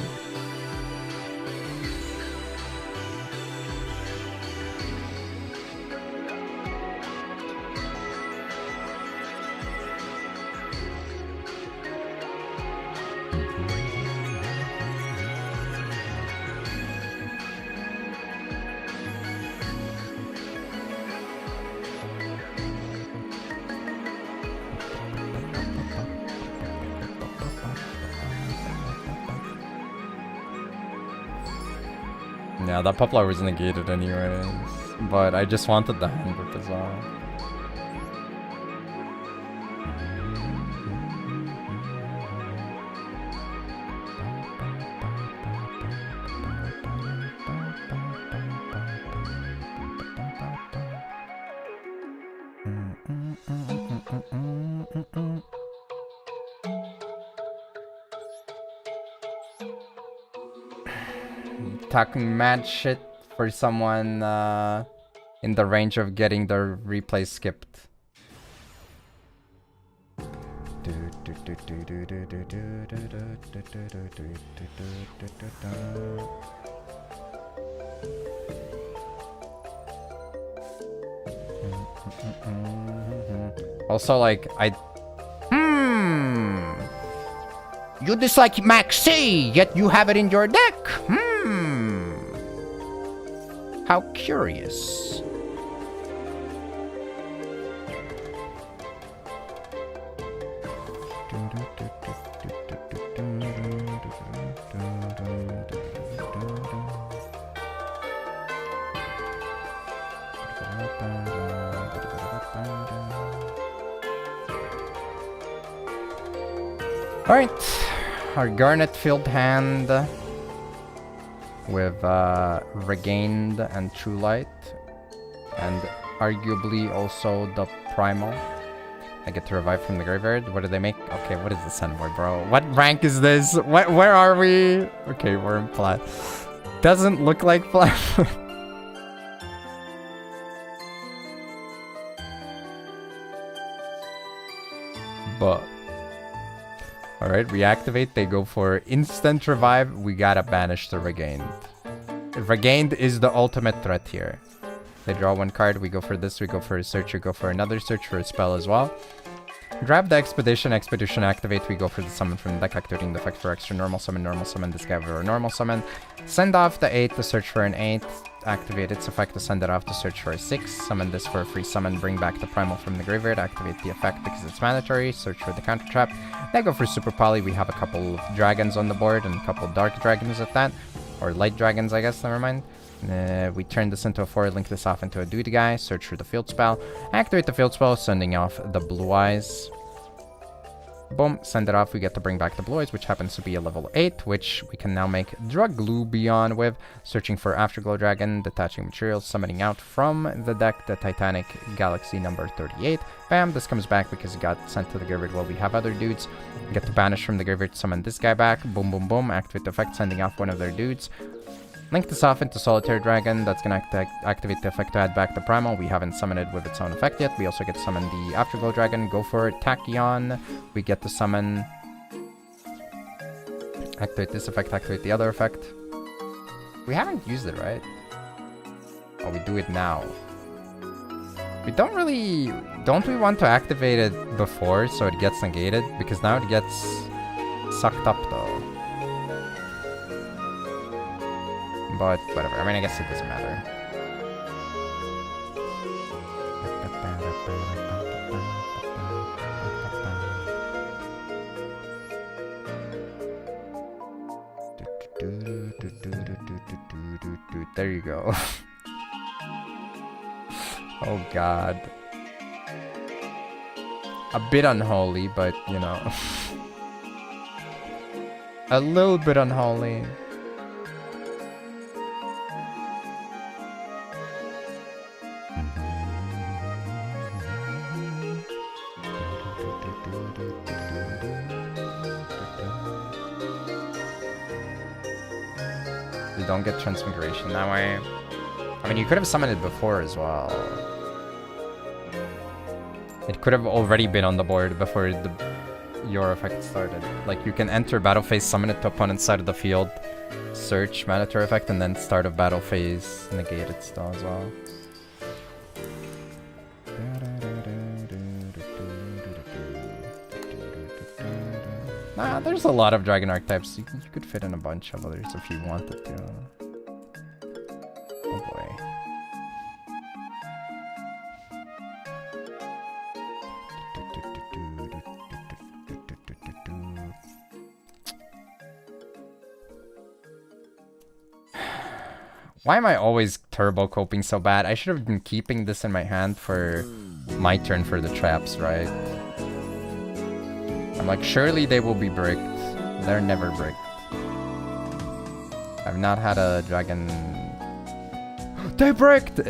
Yeah, that Poplar was negated anyways, but I just wanted the hand whip as well. Talking mad shit for someone in the range of getting their replay skipped. Also, like, you dislike MAXX, yet you have it in your deck. How curious. Alright, our Garnet field hand with Regained and True Light, and arguably also the Primal. I get to revive from the graveyard. What do they make? Okay, what is this Envoy, bro? What rank is this? Where are we? Okay, we're in plat. Doesn't look like plat. But alright, reactivate. They go for instant revive. We gotta banish the Regained. Regained is the ultimate threat here. They draw one card. We go for this. We go for a search. We go for another search for a spell as well. Grab the Expedition. Expedition activate. We go for the summon from the deck. Activating the effect for extra normal summon. Normal summon this guy for a normal summon. Send off the 8 to search for an 8. Activate its effect to send it off to search for a 6. Summon this for a free summon. Bring back the Primal from the graveyard. Activate the effect because it's mandatory. Search for the counter trap. Then go for Super Poly. We have a couple of dragons on the board and a couple of dark dragons at that. Or light dragons, I guess. Never mind. We turn this into a 4, link this off into a dude guy, search for the field spell, activate the field spell, sending off the Blue Eyes. Boom, send it off. We get to bring back the Blue Eyes, which happens to be a level 8, which we can now make Drugglue Beyond with, searching for Afterglow Dragon, detaching materials, summoning out from the deck the Titanic Galaxy number 38. Bam, this comes back because it got sent to the graveyard while we have other dudes. We get to banish from the graveyard, summon this guy back. Boom, boom, boom, activate the effect, sending off one of their dudes. Link this off into Solitary Dragon. That's going to activate the effect to add back the Primal. We haven't summoned it with its own effect yet. We also get to summon the Afterglow Dragon. Go for it. Tachyon. We get to summon... Activate this effect, activate the other effect. We haven't used it, right? Oh, we do it now. We don't really... Don't we want to activate it before so it gets negated? Because now it gets sucked up though. But whatever. I mean, I guess it doesn't matter. There you go. Oh god. A bit unholy, but you know. A little bit unholy. You don't get transmigration that way. I mean, you could have summoned it before as well. It could have already been on the board before your effect started. Like, you can enter battle phase, summon it to opponent's side of the field, search mandatory effect, and then start of battle phase, negate it still as well. Nah, there's a lot of dragon archetypes. You could fit in a bunch of others if you wanted to. Oh boy. Why am I always turbo coping so bad? I should have been keeping this in my hand for my turn for the traps, right? I'm like, surely they will be bricked. They're never bricked. I've not had a dragon... They bricked!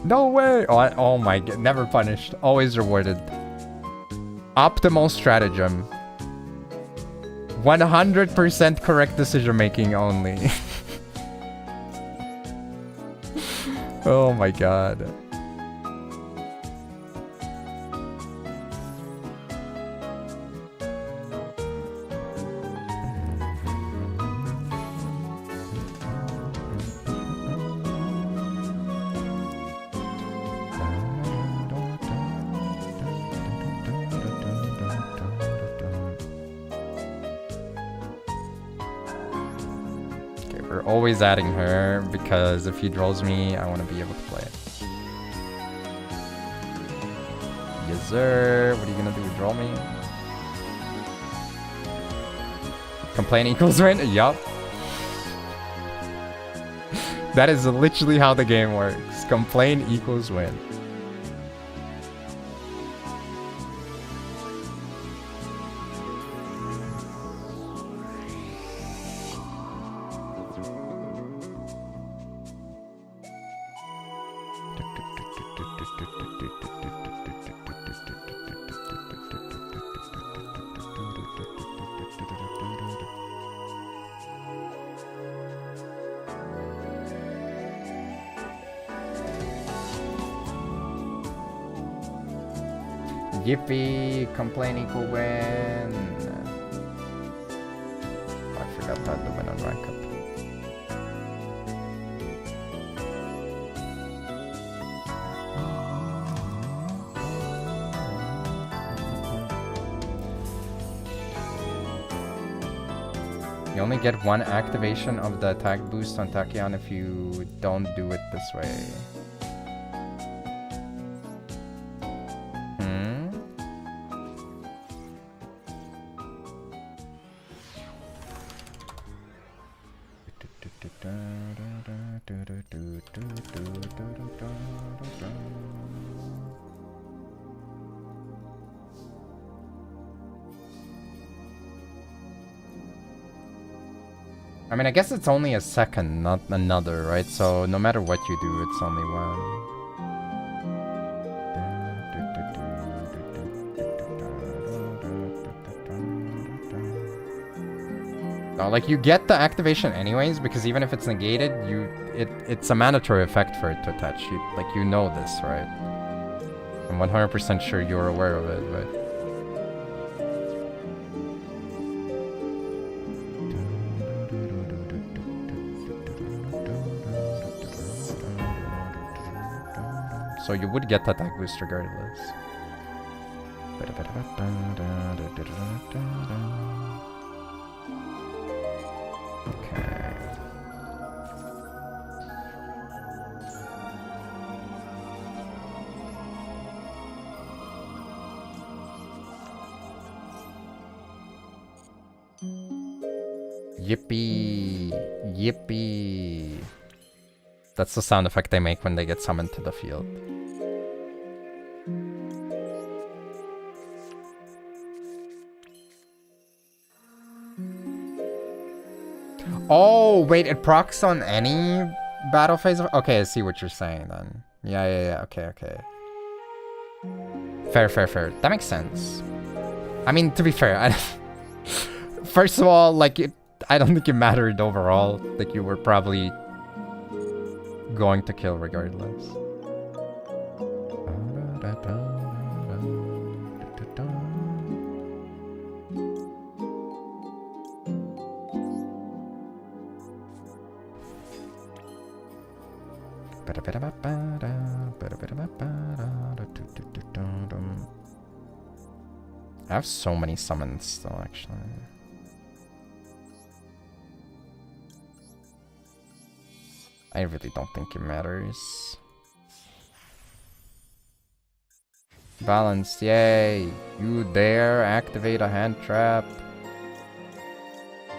No way! Oh my god, never punished. Always rewarded. Optimal stratagem. 100% correct decision making only. Oh my god. Always adding her, because if he draws me, I want to be able to play it. Yes, sir. What are you gonna do? Draw me? Complain equals win? Yup. That is literally how the game works. Complain equals win. Yippee! Complain equal win! Oh, I forgot to add the win on rank up. You only get one activation of the attack boost on Tachyon if you don't do it this way. I mean, I guess it's only a second, not another, right? So no matter what you do, it's only one. No, like you get the activation anyways, because even if it's negated, it's a mandatory effect for it to attach. You know this, right? I'm 100% sure you're aware of it, but... So you would get attack boost regardless. Okay. Yippee! Yippee! That's the sound effect they make when they get summoned to the field. Oh, wait, it procs on any battle phase? Okay, I see what you're saying then. Yeah, okay. Fair. That makes sense. I mean, to be fair, first of all, like, I don't think it mattered overall. Like, you were probably going to kill regardless. I have so many summons still, actually. I really don't think it matters. Balanced, yay! You dare activate a hand trap?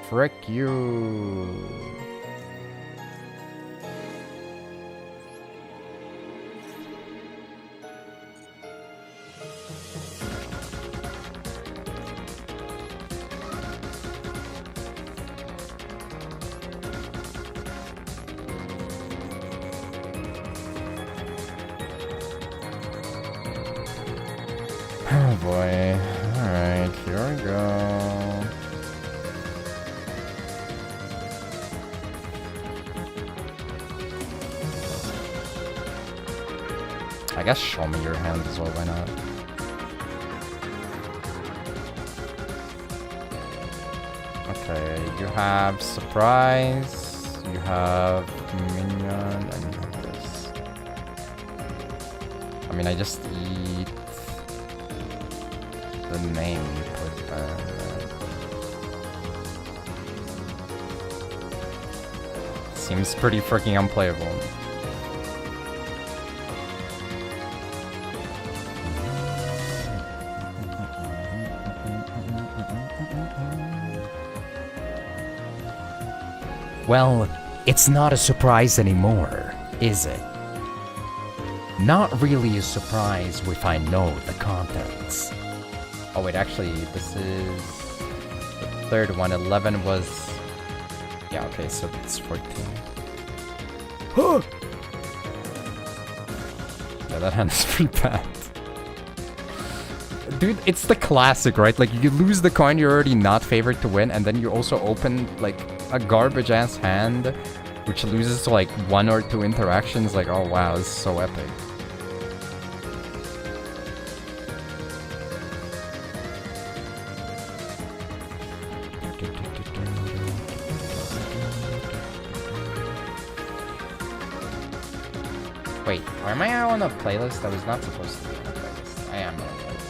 Frick you! Oh boy. Alright, here we go. I guess show me your hand as well, why not? Okay, you have surprise, you have minion, and you have this. I mean, I just eat the name you put there. Seems pretty freaking unplayable. Well, it's not a surprise anymore, is it? Not really a surprise if I know the contents. Oh wait, actually, this is the third one. 11 was... Yeah, okay, so it's 14. Yeah, that hand is pretty bad. Dude, it's the classic, right? Like, you lose the coin, you're already not favored to win, and then you also open, like, a garbage-ass hand, which loses to, like, 1 or 2 interactions. Like, oh wow, this is so epic. Wait, why am I on a playlist? I was not supposed to be on a playlist. I am on a playlist.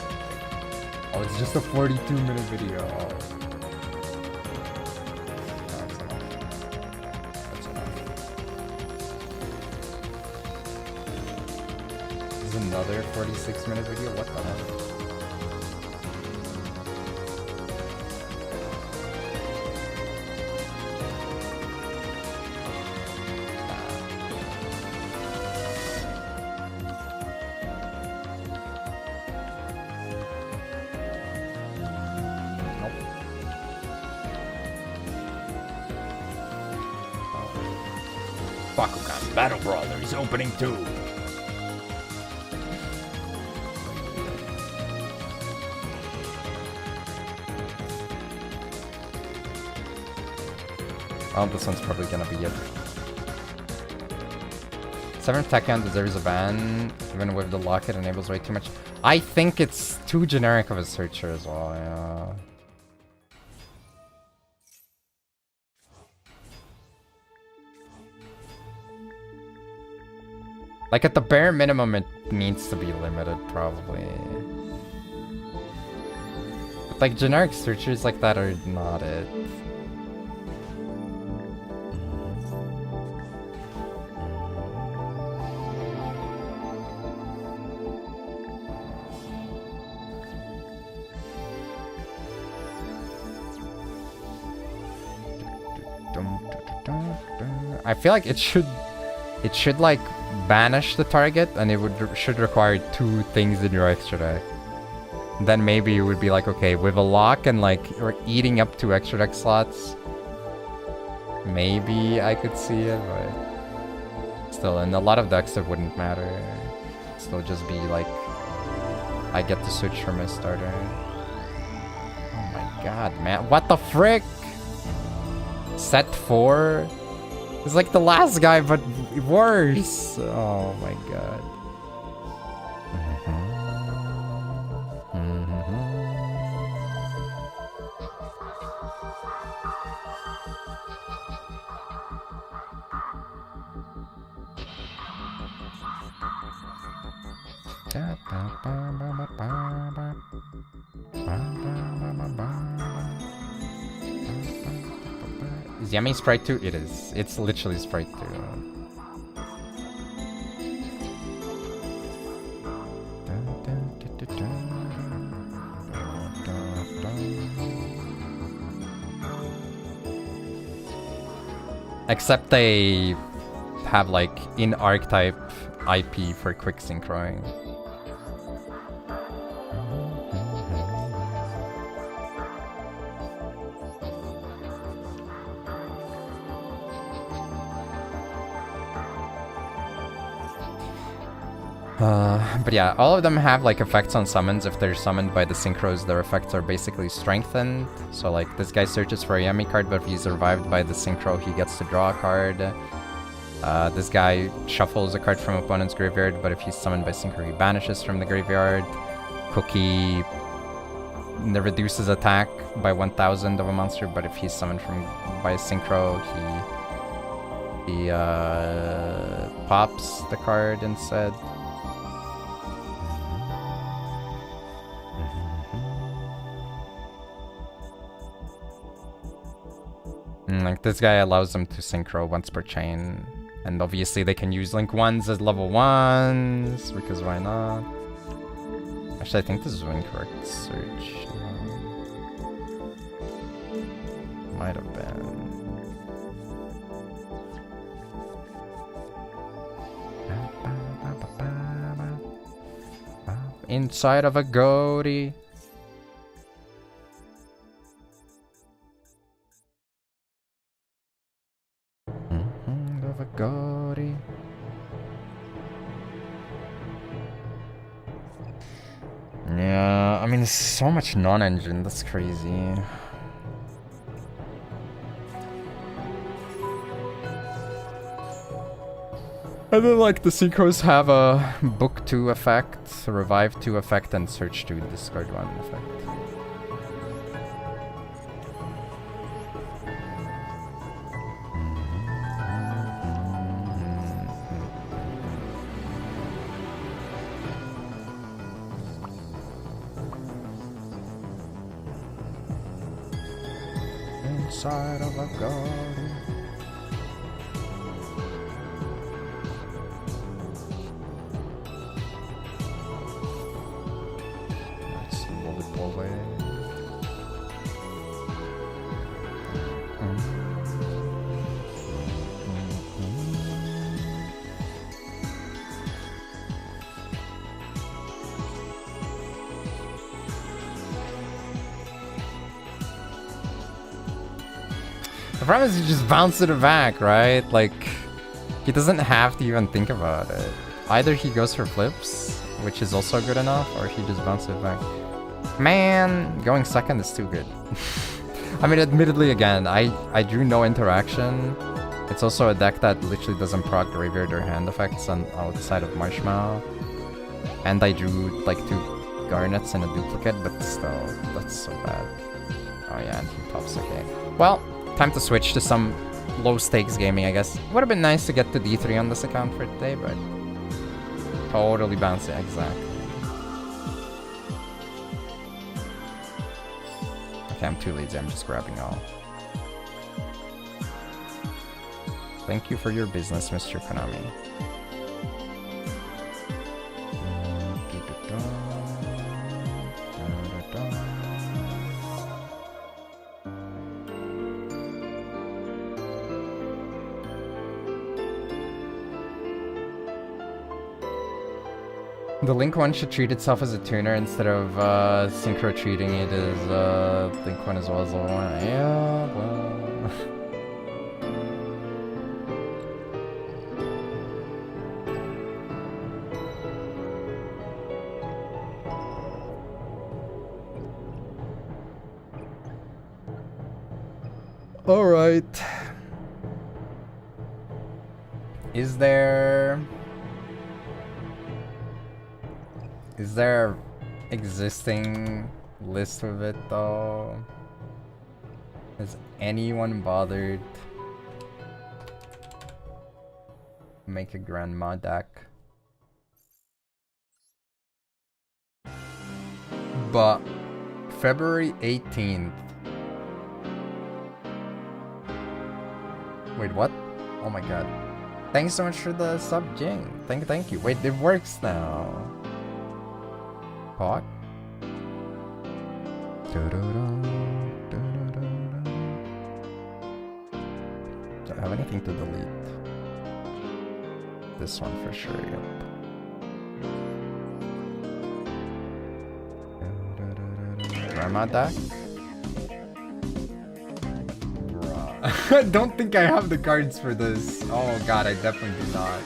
Oh, it's just a 42-minute video. Oh. That's enough. This is another 46-minute video? What the hell? Bakugan Battle Brawlers Opening 2. Oh, this one's probably gonna be it. 7th Tekken deserves a ban, even with the lock it enables way too much. I think it's too generic of a searcher as well, yeah. Like, at the bare minimum, it needs to be limited, probably. But, like, generic searchers like that are not it. I feel like it should like banish the target, and it should require 2 things in your extra deck. Then maybe it would be like, okay, with a lock and like or eating up 2 extra deck slots, maybe I could see it, but still, in a lot of decks it wouldn't matter. It'd still just be like I get to switch from my starter. Oh my god, man, what the frick? Set 4? It's like the last guy, but worse. Oh my god. Is Yummy Sprite 2? It is. It's literally Sprite 2. Except they have like in archetype IP for quick synchroing. But yeah, all of them have like effects on summons. If they're summoned by the synchros, their effects are basically strengthened. So like this guy searches for a Yummy card, but if he's revived by the synchro, he gets to draw a card. This guy shuffles a card from opponent's graveyard, but if he's summoned by synchro, he banishes from the graveyard. Cookie reduces attack by 1000 of a monster, but if he's summoned by synchro, he pops the card instead. Like this guy allows them to synchro once per chain, and obviously they can use link 1s as level 1s because why not? Actually, I think this is an incorrect search. Might have been. Inside of a goatee. Gory. Yeah, I mean, there's so much non-engine, that's crazy. And then, like, the synchros have a book 2 effect, revive 2 effect, and search 2, discard 1 effect. Inside of a garden. Let's roll it away. The problem is he just bounces it back, right? Like, he doesn't have to even think about it. Either he goes for flips, which is also good enough, or he just bounces it back. Man, going second is too good. I mean, admittedly, again, I drew no interaction. It's also a deck that literally doesn't proc graveyard or hand effects outside of Marshmallow. And I drew, like, 2 Garnets and a duplicate, but still, that's so bad. Oh yeah, and he pops, okay. Well, time to switch to some low-stakes gaming, I guess. Would have been nice to get to D3 on this account for today, but Totally bouncy, exactly. Okay, I'm too lazy, I'm just grabbing all. Thank you for your business, Mr. Konami. The Link one should treat itself as a tuner instead of synchro treating it as Link one as well as the one. Yeah, well. All right. Is there existing list of it though? Has anyone bothered make a grandma deck? But February 18th. Wait, what? Oh my god. Thanks so much for the sub, Jing. Thank you. Wait, it works now. Pot? Do I have anything to delete? This one for sure, yep. Grandma deck? I don't think I have the cards for this. Oh god, I definitely do not.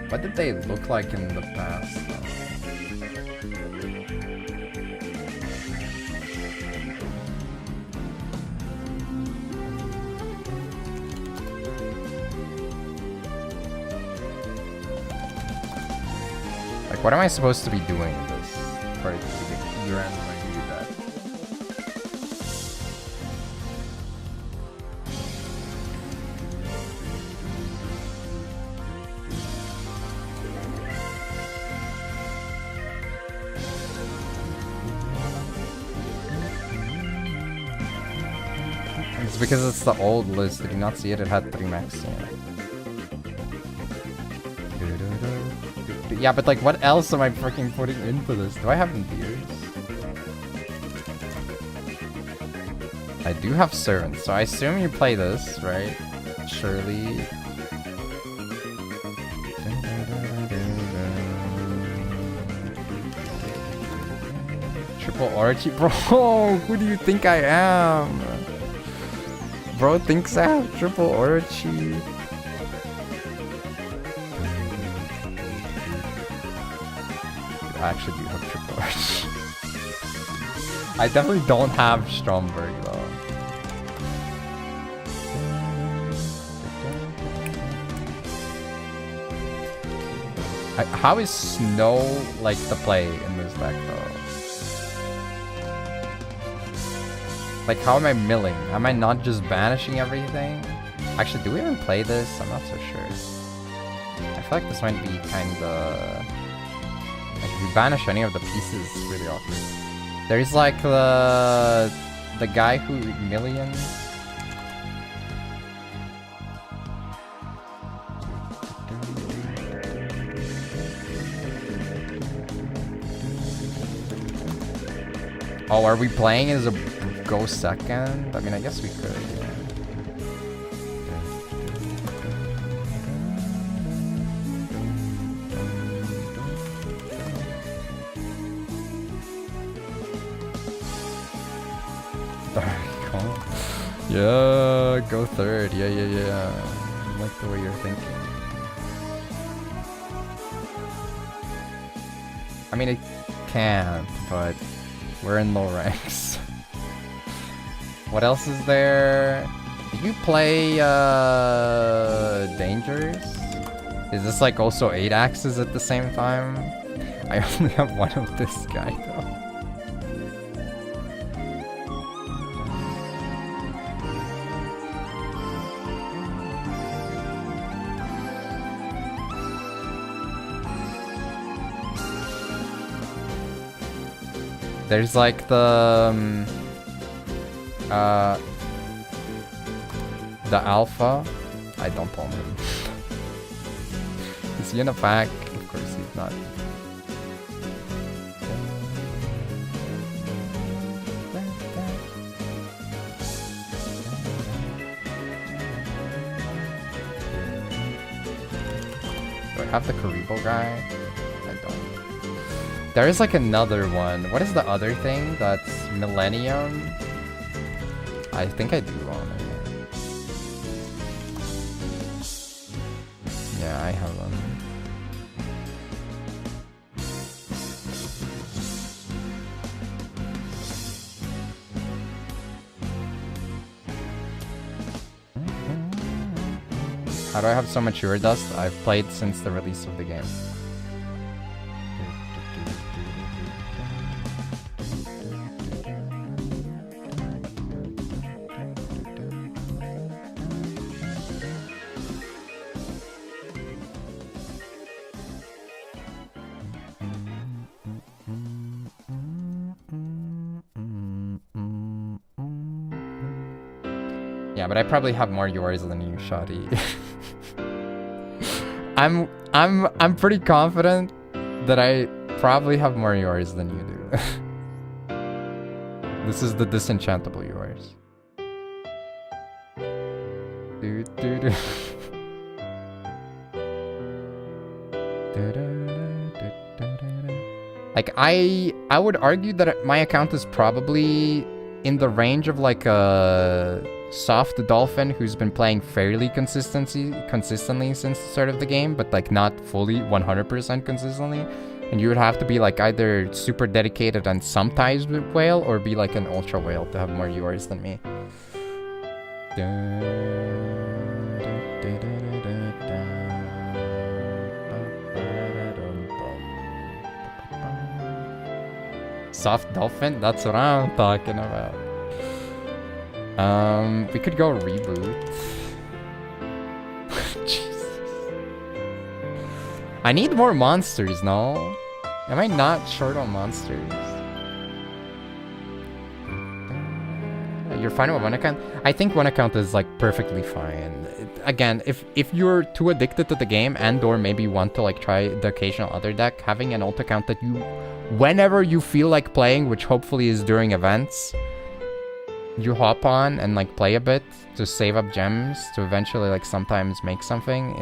What did they look like in the past? What am I supposed to be doing with this for it to get Gren when I do that? It's because it's the old list. Did you not see it? It had 3 MAXX in it. Yeah, but like, what else am I freaking putting into this? Do I have endears? I do have servants, so I assume you play this, right? Surely. Triple Archie? Bro, who do you think I am? Bro thinks I have triple Archie. I actually do have triple Arch. I definitely don't have Stromberg though. How is Snow like to play in this deck though? Like, how am I milling? Am I not just banishing everything? Actually, do we even play this? I'm not so sure. I feel like this might be kinda... Like, if you banish any of the pieces, it's really awkward. There's like the guy who millions. Oh, are we playing as a go second? I mean, I guess we could. Yeah. Yeah, go third. Yeah. I like the way you're thinking. I mean, it can't, but we're in low ranks. What else is there? Do you play Dangers? Is this like also 8 axes at the same time? I only have one of this guy though. There's like the alpha. I don't own him. Is he in a pack? Of course he's not. Do I have the Karibo guy? I don't. There is like another one. What is the other thing? That's Millennium? I think I do own it. Yeah, I have them. How do I have so much Yugioh dust? I've played since the release of the game. Yeah, but I probably have more yours than you, Shadi. I'm pretty confident that I probably have more yours than you do. This is the disenchantable yours. Like I would argue that my account is probably in the range of like a soft dolphin who's been playing fairly consistently since the start of the game, but like not fully 100% consistently. And you would have to be like either super dedicated and sometimes with whale, or be like an ultra whale to have more yours than me. Soft dolphin? That's what I'm talking about. We could go reboot. Jesus. I need more monsters, no? Am I not short on monsters? You're fine with one account? I think one account is like perfectly fine. Again, if you're too addicted to the game and or maybe want to like try the occasional other deck, having an alt account that you, whenever you feel like playing, which hopefully is during events, you hop on and like play a bit to save up gems to eventually like sometimes make something,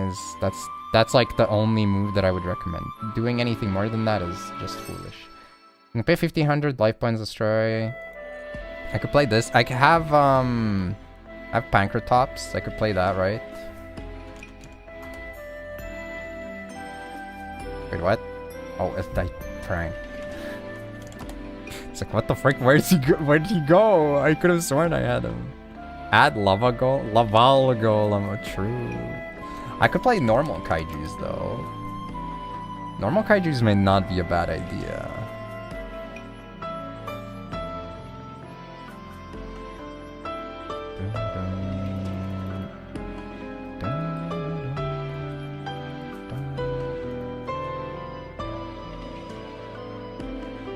that's like the only move that I would recommend. Doing anything more than that is just foolish. I'm gonna pay 1500 life points destroy. I could play this. I could have I have Pancratops. I could play that, right? Wait, what? Oh, it's that prank. It's like, what the frick? Where'd he go? I could have sworn I had him. Add Laval Golem. True. I could play normal kaijus though. Normal kaijus may not be a bad idea.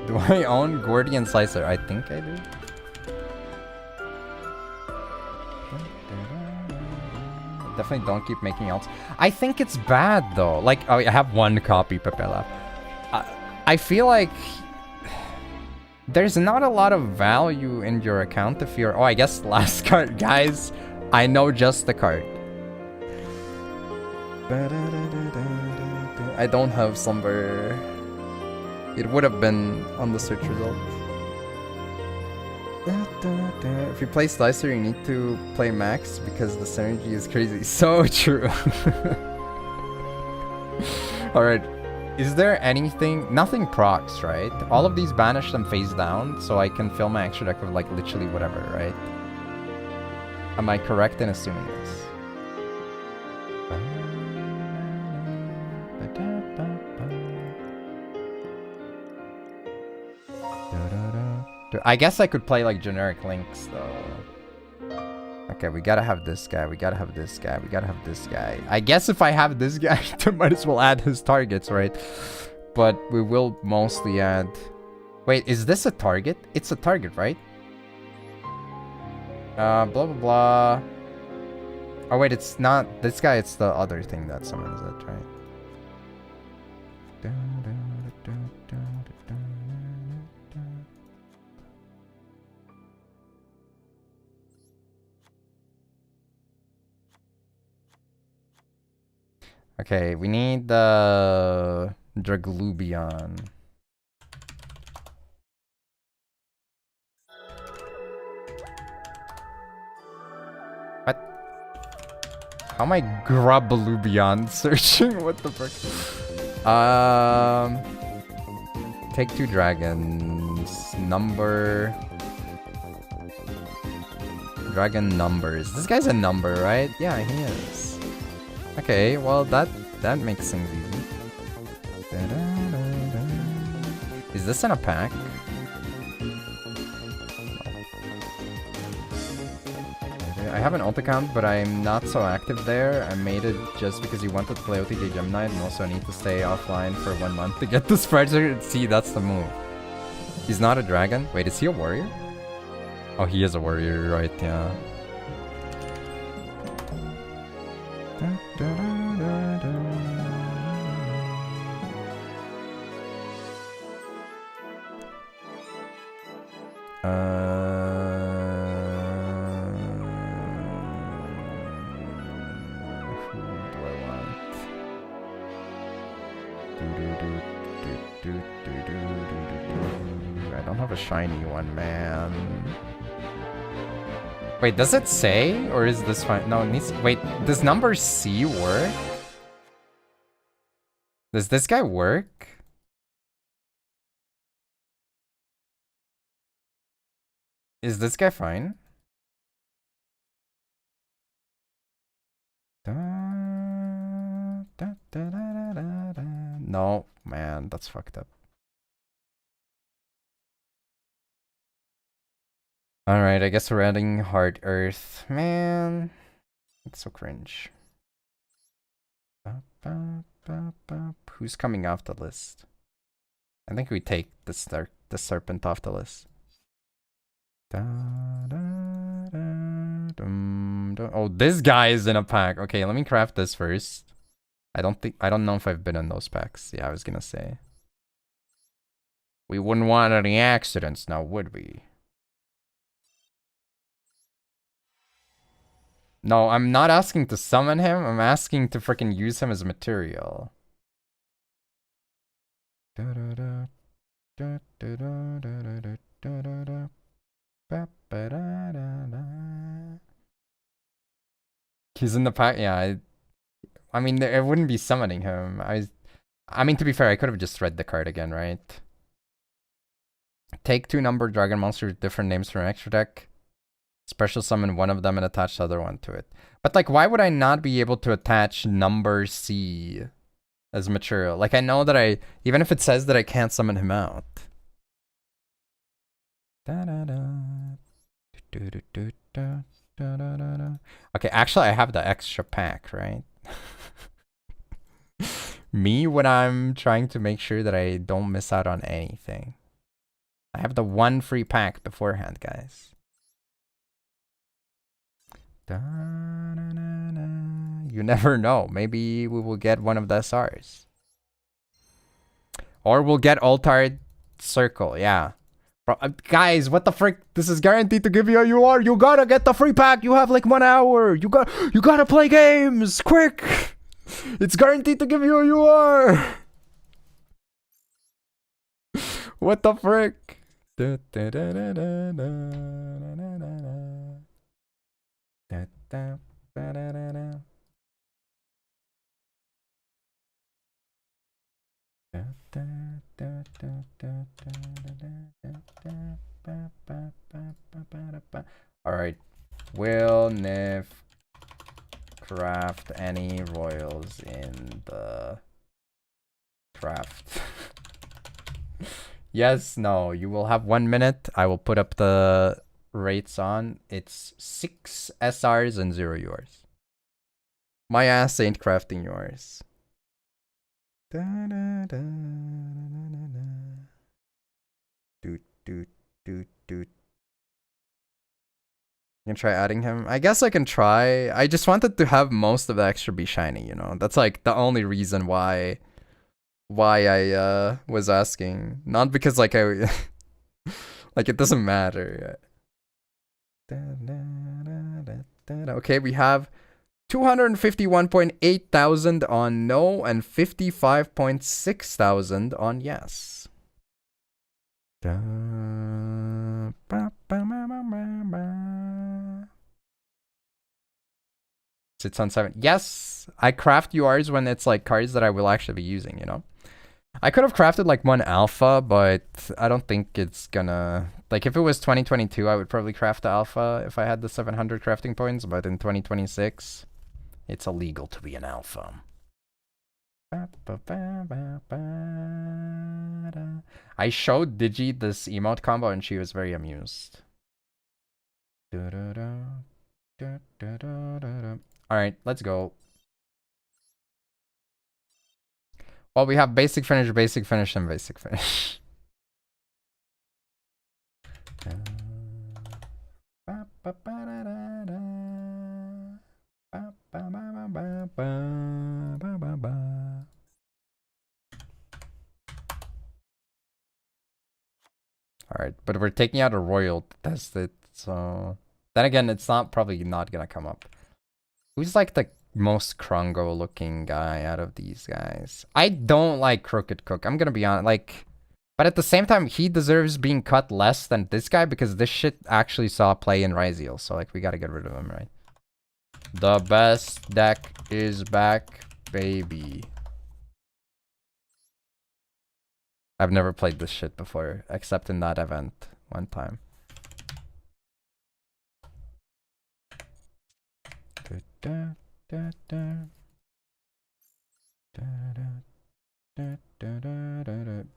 Do I own Gordian Slicer? I think I do. Definitely don't keep making else. I think it's bad though. Like, oh, I have one copy, Pepela. I feel like there's not a lot of value in your account if you're... Oh, I guess last card. Guys, I know just the card. I don't have Slumber. It would have been on the search result. If you play Slicer, you need to play MAXX because the synergy is crazy. So true. Alright. Is there anything... Nothing procs, right? All of these banish them face down, so I can fill my extra deck with like literally whatever, right? Am I correct in assuming this? I guess I could play like generic links though. Okay, we gotta have this guy, we gotta have this guy, we gotta have this guy. I guess if I have this guy, I might as well add his targets, right? But we will mostly add Wait, is this a target? It's a target, right? Blah blah blah. Oh wait, it's not this guy, it's the other thing that summons it, right? Okay, we need the Draglubion. What? How am I Grublubion searching? What the frick? Take 2 dragons. Number. Dragon numbers. This guy's a number, right? Yeah, he is. Okay, well that makes things easy. Is this in a pack? I have an alt account, but I'm not so active there. I made it just because you wanted to play OTK Gemini, and also I need to stay offline for 1 month to get the spreadsheet. See, that's the move. He's not a dragon. Wait, is he a warrior? Oh, he is a warrior, right? Yeah. Who do I want? I don't have a shiny one, man. Wait, does it say? Or is this fine? No, it needs... Wait, does number C work? Does this guy work? Is this guy fine? No, man, that's fucked up. Alright, I guess we're adding Heart Earth. Man, it's so cringe. Who's coming off the list? I think we take the Serpent off the list. Oh, this guy is in a pack. Okay, let me craft this first. I don't know if I've been in those packs. Yeah, I was gonna say. We wouldn't want any accidents now, would we? No, I'm not asking to summon him. I'm asking to freaking use him as material. He's in the pack. Yeah, I mean, it wouldn't be summoning him. I mean, to be fair, I could have just read the card again, right? Take 2 numbered dragon monsters with different names from an extra deck. Special summon one of them and attach the other one to it. But like, why would I not be able to attach number C as material? Like, I know that even if it says that I can't summon him out. Okay, actually I have the extra pack, right? Me when I'm trying to make sure that I don't miss out on anything. I have the 1 free pack beforehand, guys. You never know. Maybe we will get one of the SRs. Or we'll get Altered Circle, yeah. Bro, guys, what the frick? This is guaranteed to give you a UR. You gotta get the free pack. You have like 1 hour. You gotta play games. Quick. It's guaranteed to give you a UR. What the frick? Alright. Will Nif craft any royals in the craft? Yes, no. You will have 1 minute. I will put up the rates on. It's 6 SRs and 0 yours. My ass ain't crafting yours. do, do, do. You can try adding him. I guess I can try. I just wanted to have most of the extra be shiny, you know. That's like the only reason why I was asking. Not because like I like it doesn't matter. Okay, we have 251.8 thousand on no and 55.6 thousand on yes. Sits on 7. Yes, I craft URs when it's like cards that I will actually be using, you know? I could have crafted like one alpha, but I don't think it's gonna... Like if it was 2022, I would probably craft the alpha if I had the 700 crafting points, but in 2026, it's illegal to be an alpha. I showed Digi this emote combo and she was very amused. Alright, let's go. Well, we have basic finish, and basic finish. Alright, but we're taking out a royal to test it, so... Then again, it's probably not gonna come up. Who's like the most Krongo looking guy out of these guys? I don't like Crooked Cook, I'm gonna be honest, like... But at the same time, he deserves being cut less than this guy because this shit actually saw play in Ryzeal, so like we gotta get rid of him, right? The best deck is back, baby. I've never played this shit before, except in that event one time.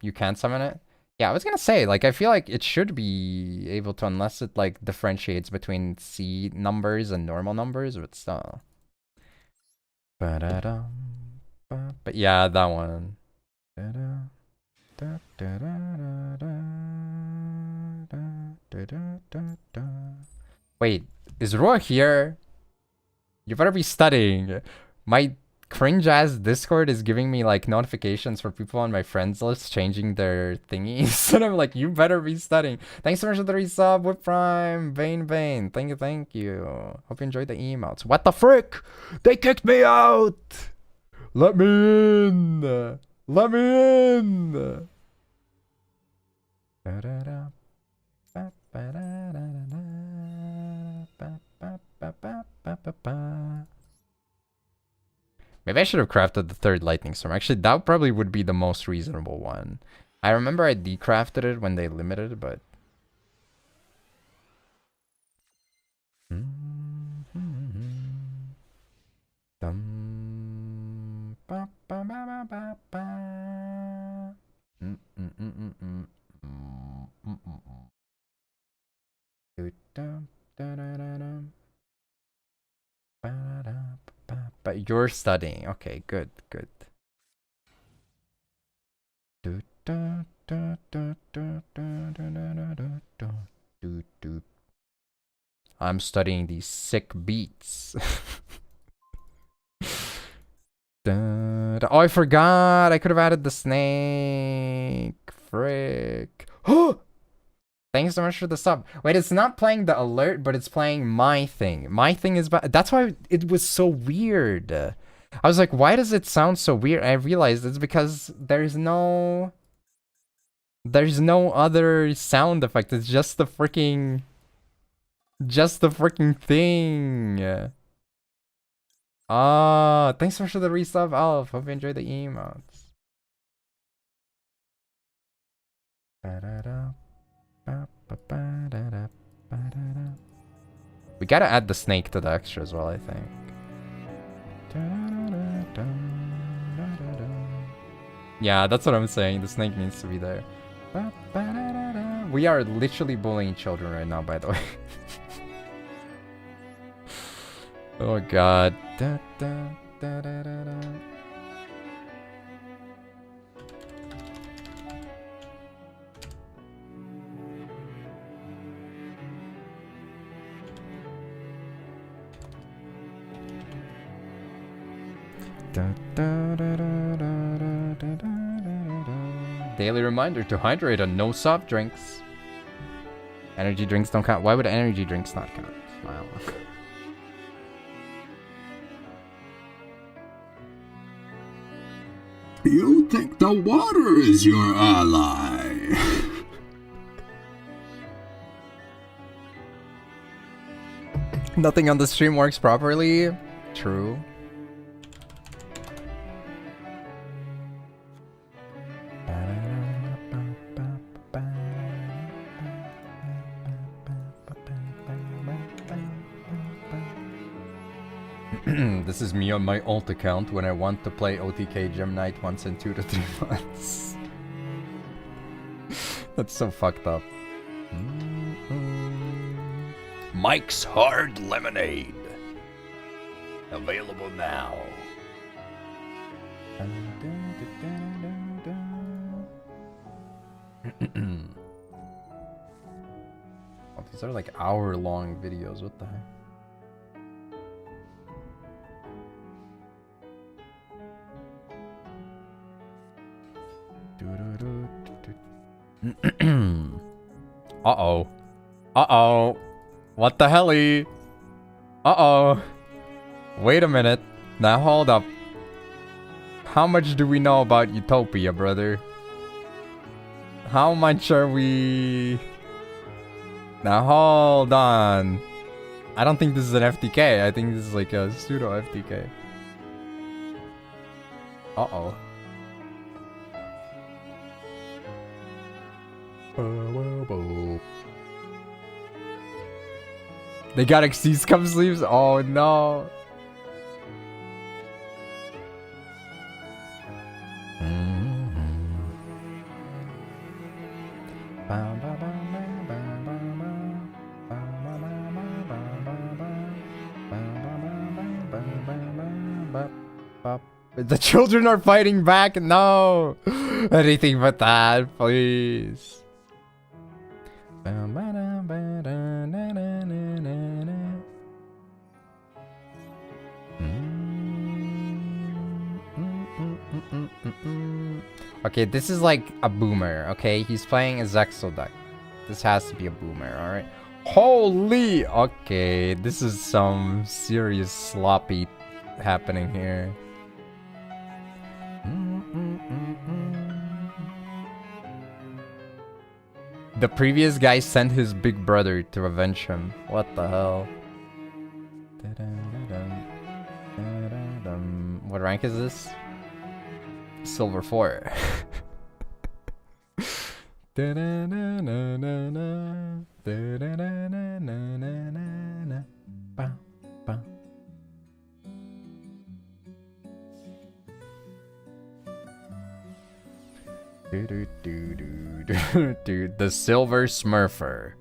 You can't summon it? Yeah, I was gonna say, like, I feel like it should be able to, unless it, like, differentiates between C numbers and normal numbers, but still. But yeah, that one. Wait, is Roa here? You better be studying. My cringe-ass Discord is giving me, like, notifications for people on my friends list changing their thingies. And I'm like, you better be studying. Thanks so much for the resub with Prime. Vane. Thank you. Hope you enjoyed the emotes. What the frick? They kicked me out! Let me in! Let me in! Maybe I should have crafted the third lightning storm. Actually, that probably would be the most reasonable one. I remember I decrafted it when they limited, but... But you're studying. Okay, good. I'm studying these sick beats. Oh, I forgot. I could have added the snake. Frick. Thanks so much for the sub. Wait, it's not playing the alert, but it's playing my thing. My thing is... That's why it was so weird. I was like, why does it sound so weird? I realized it's because there's no other sound effect. It's just the freaking thing. Ah, thanks so much for the resub, Alf. Hope you enjoyed the emotes. We gotta add the snake to the extra as well, I think. Yeah, that's what I'm saying. The snake needs to be there. We are literally bullying children right now, by the way. Oh god. Daily reminder to hydrate and no soft drinks. Energy drinks don't count. Why would energy drinks not count? Smile. You think the water is your ally? Nothing on the stream works properly. True. This is me on my alt account when I want to play OTK Gym Night once in 2 to 3 months. That's so fucked up. MAXX Hard Lemonade. Available now. Oh, these are like hour-long videos. What the heck? Uh-oh. Uh-oh. What the helly? Uh-oh. Wait a minute. Now hold up. How much do we know about Utopia, brother? How much are we... Now hold on. I don't think this is an FTK. I think this is like a pseudo FTK. Uh-oh. They got XC scum sleeves? Oh no. The children are fighting back. No. Anything but that, please. Okay, this is like a boomer, okay? He's playing a Zexal deck. This has to be a boomer, alright? Holy! Okay, this is some serious sloppy happening here. The previous guy sent his big brother to avenge him. What the hell? What rank is this? Silver 4. Dude, the Silver Smurfer.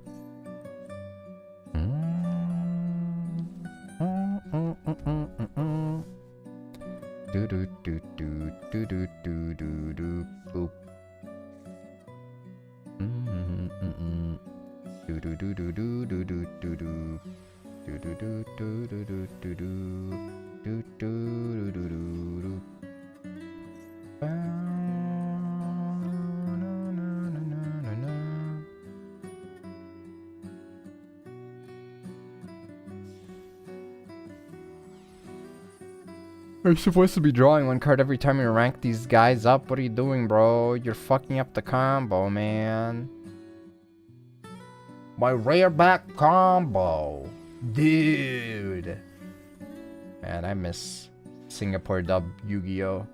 You're supposed to be drawing one card every time you rank these guys up. What are you doing, bro? You're fucking up the combo, man. My rare back combo. Dude. Man, I miss Singapore dub Yu-Gi-Oh!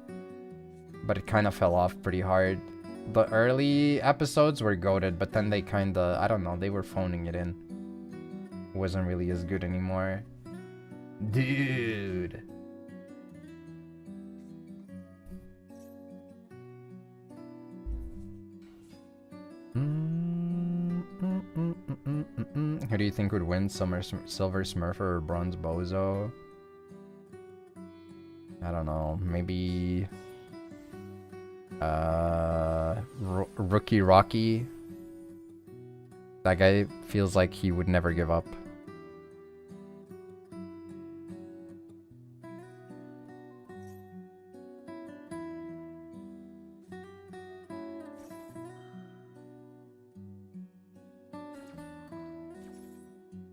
But it kind of fell off pretty hard. The early episodes were goated, but then they kind of, I don't know, they were phoning it in. It wasn't really as good anymore. Dude. Who do you think would win, Silver Smurfer or Bronze Bozo? I don't know, maybe Rookie Rocky. That guy feels like he would never give up.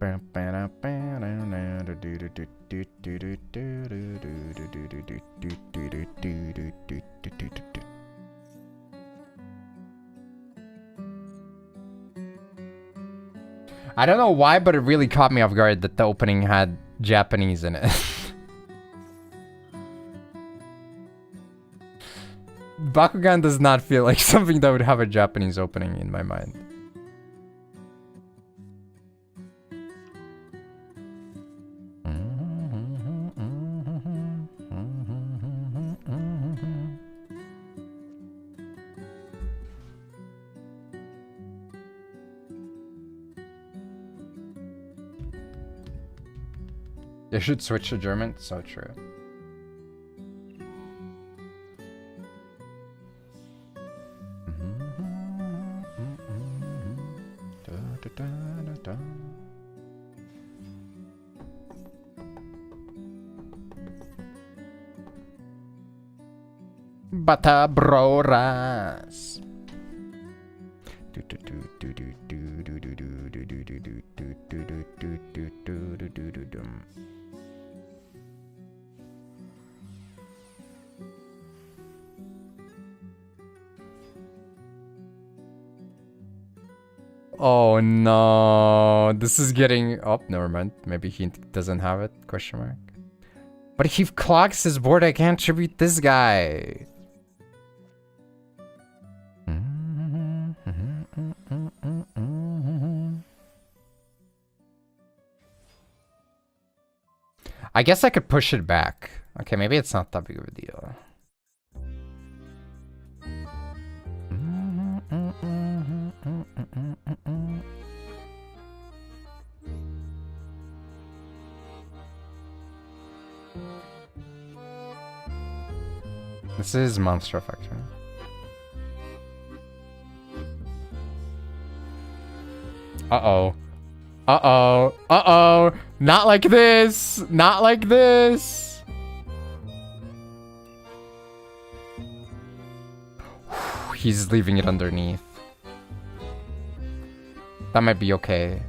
I don't know why, but it really caught me off guard that the opening had Japanese in it. Bakugan does not feel like something that would have a Japanese opening in my mind. They should switch to German. So true. Bata broras. Oh no, this is getting... Oh, never mind. Maybe he doesn't have it, question mark. But if he clogs his board, I can't tribute this guy. I guess I could push it back. Okay, maybe it's not that big of a deal. This is Monster Effect, right? Uh-oh. Uh-oh. Uh-oh. Not like this. Not like this. He's leaving it underneath. That might be okay.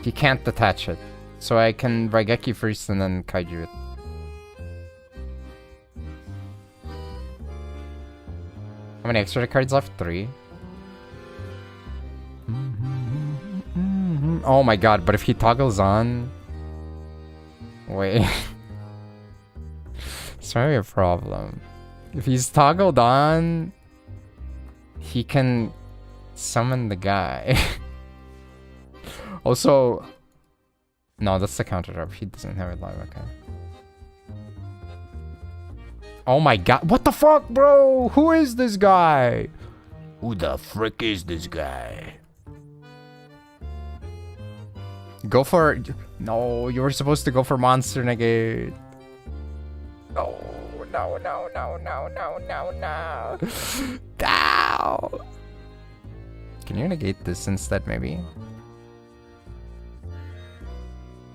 He can't detach it. So I can Raigeki first and then Kaiju it. How many extra cards left? 3. Oh my god, but if he toggles on... Wait. It's probably a problem. If he's toggled on... He can summon the guy. Also... No, that's the counter drop. He doesn't have it live, okay. Oh my god. What the fuck, bro? Who is this guy? Who the frick is this guy? Go for... No, you were supposed to go for Monster Negate. No, no, no, no, no, no, no, no. No! Can you negate this instead, maybe?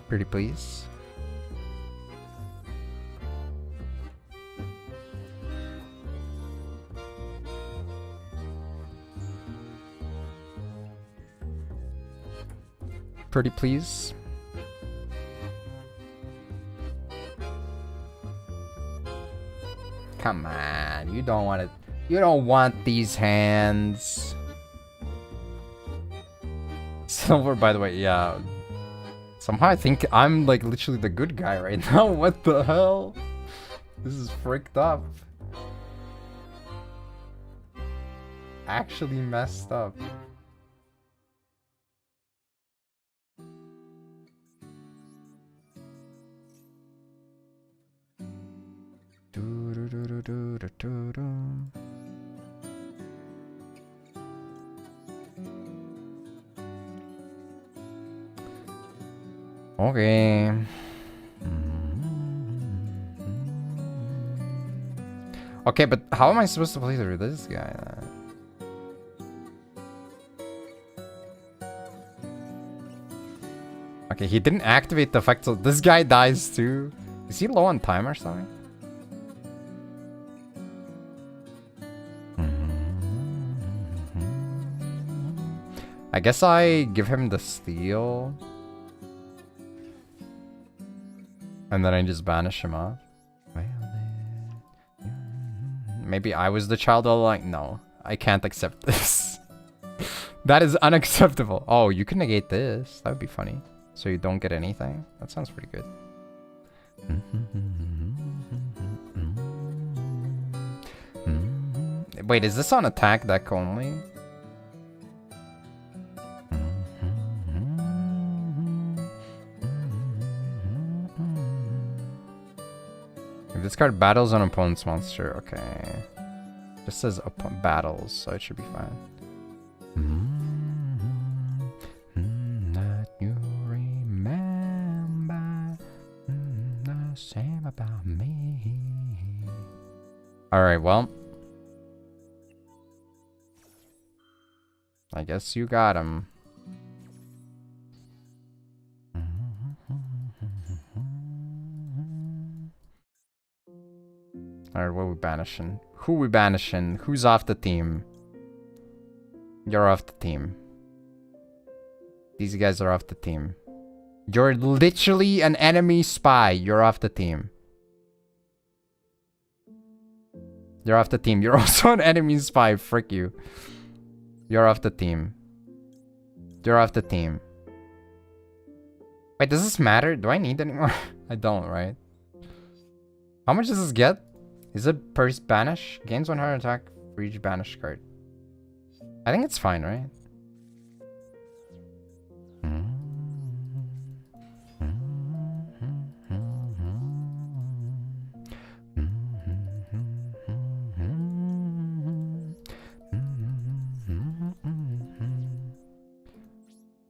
Pretty please. Pretty please. Come on, you don't want it. You don't want these hands. Silver, by the way, yeah. Somehow I think I'm like literally the good guy right now. What the hell? This is fricked up. Actually messed up. Okay. Okay, but how am I supposed to play through this guy then? Okay, he didn't activate the effect, so this guy dies too. Is he low on time or something? I guess I give him the steal. And then I just banish him off. Maybe I was the child all along. No, I can't accept this. That is unacceptable. Oh, you can negate this. That would be funny. So you don't get anything. That sounds pretty good. Wait, is this on attack deck only? If this card battles an opponent's monster, okay. Just says battles, so it should be fine. That you remember the same about me. Alright, well. I guess you got him. Alright, what are we banishing? Who we banishing? Who's off the team? You're off the team. These guys are off the team. You're literally an enemy spy. You're off the team. You're off the team. You're also an enemy spy. Frick you. You're off the team. You're off the team. Wait, does this matter? Do I need any more? I don't, right? How much does this get? Is it per banish? Gains 100 attack for each banish card. I think it's fine, right?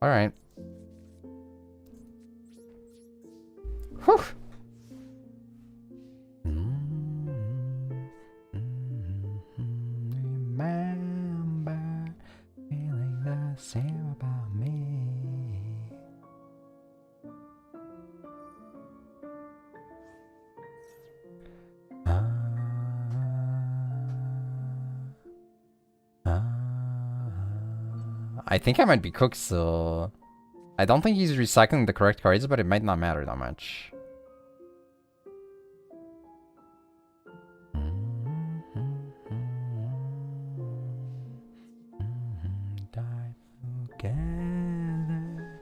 All right. Whew. Remember feeling the same about me. I think I might be cooked still. I don't think he's recycling the correct cards, but it might not matter that much. Die together.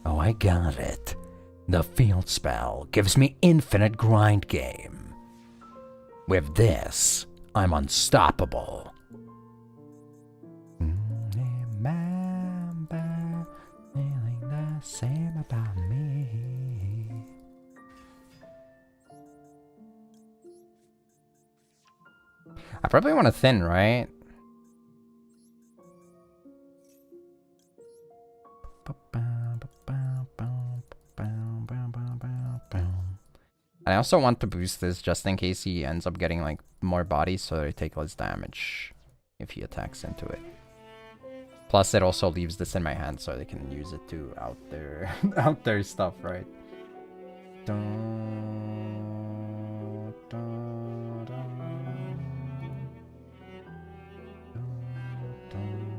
Oh, I got it. The field spell gives me infinite grind game. With this, I'm unstoppable. Remember feeling the same about me. I probably want to thin, right? I also want to boost this just in case he ends up getting like more bodies, so I take less damage if he attacks into it. Plus, it also leaves this in my hand, so they can use it to out their out their stuff, right? Dun, dun, dun, dun, dun.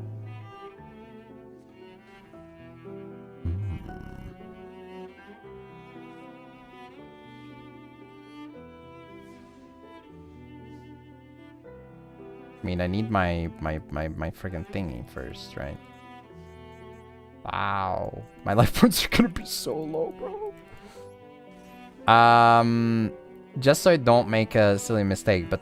I mean, I need my friggin' thingy first, right? Wow, my life points are gonna be so low, bro. Just so I don't make a silly mistake, but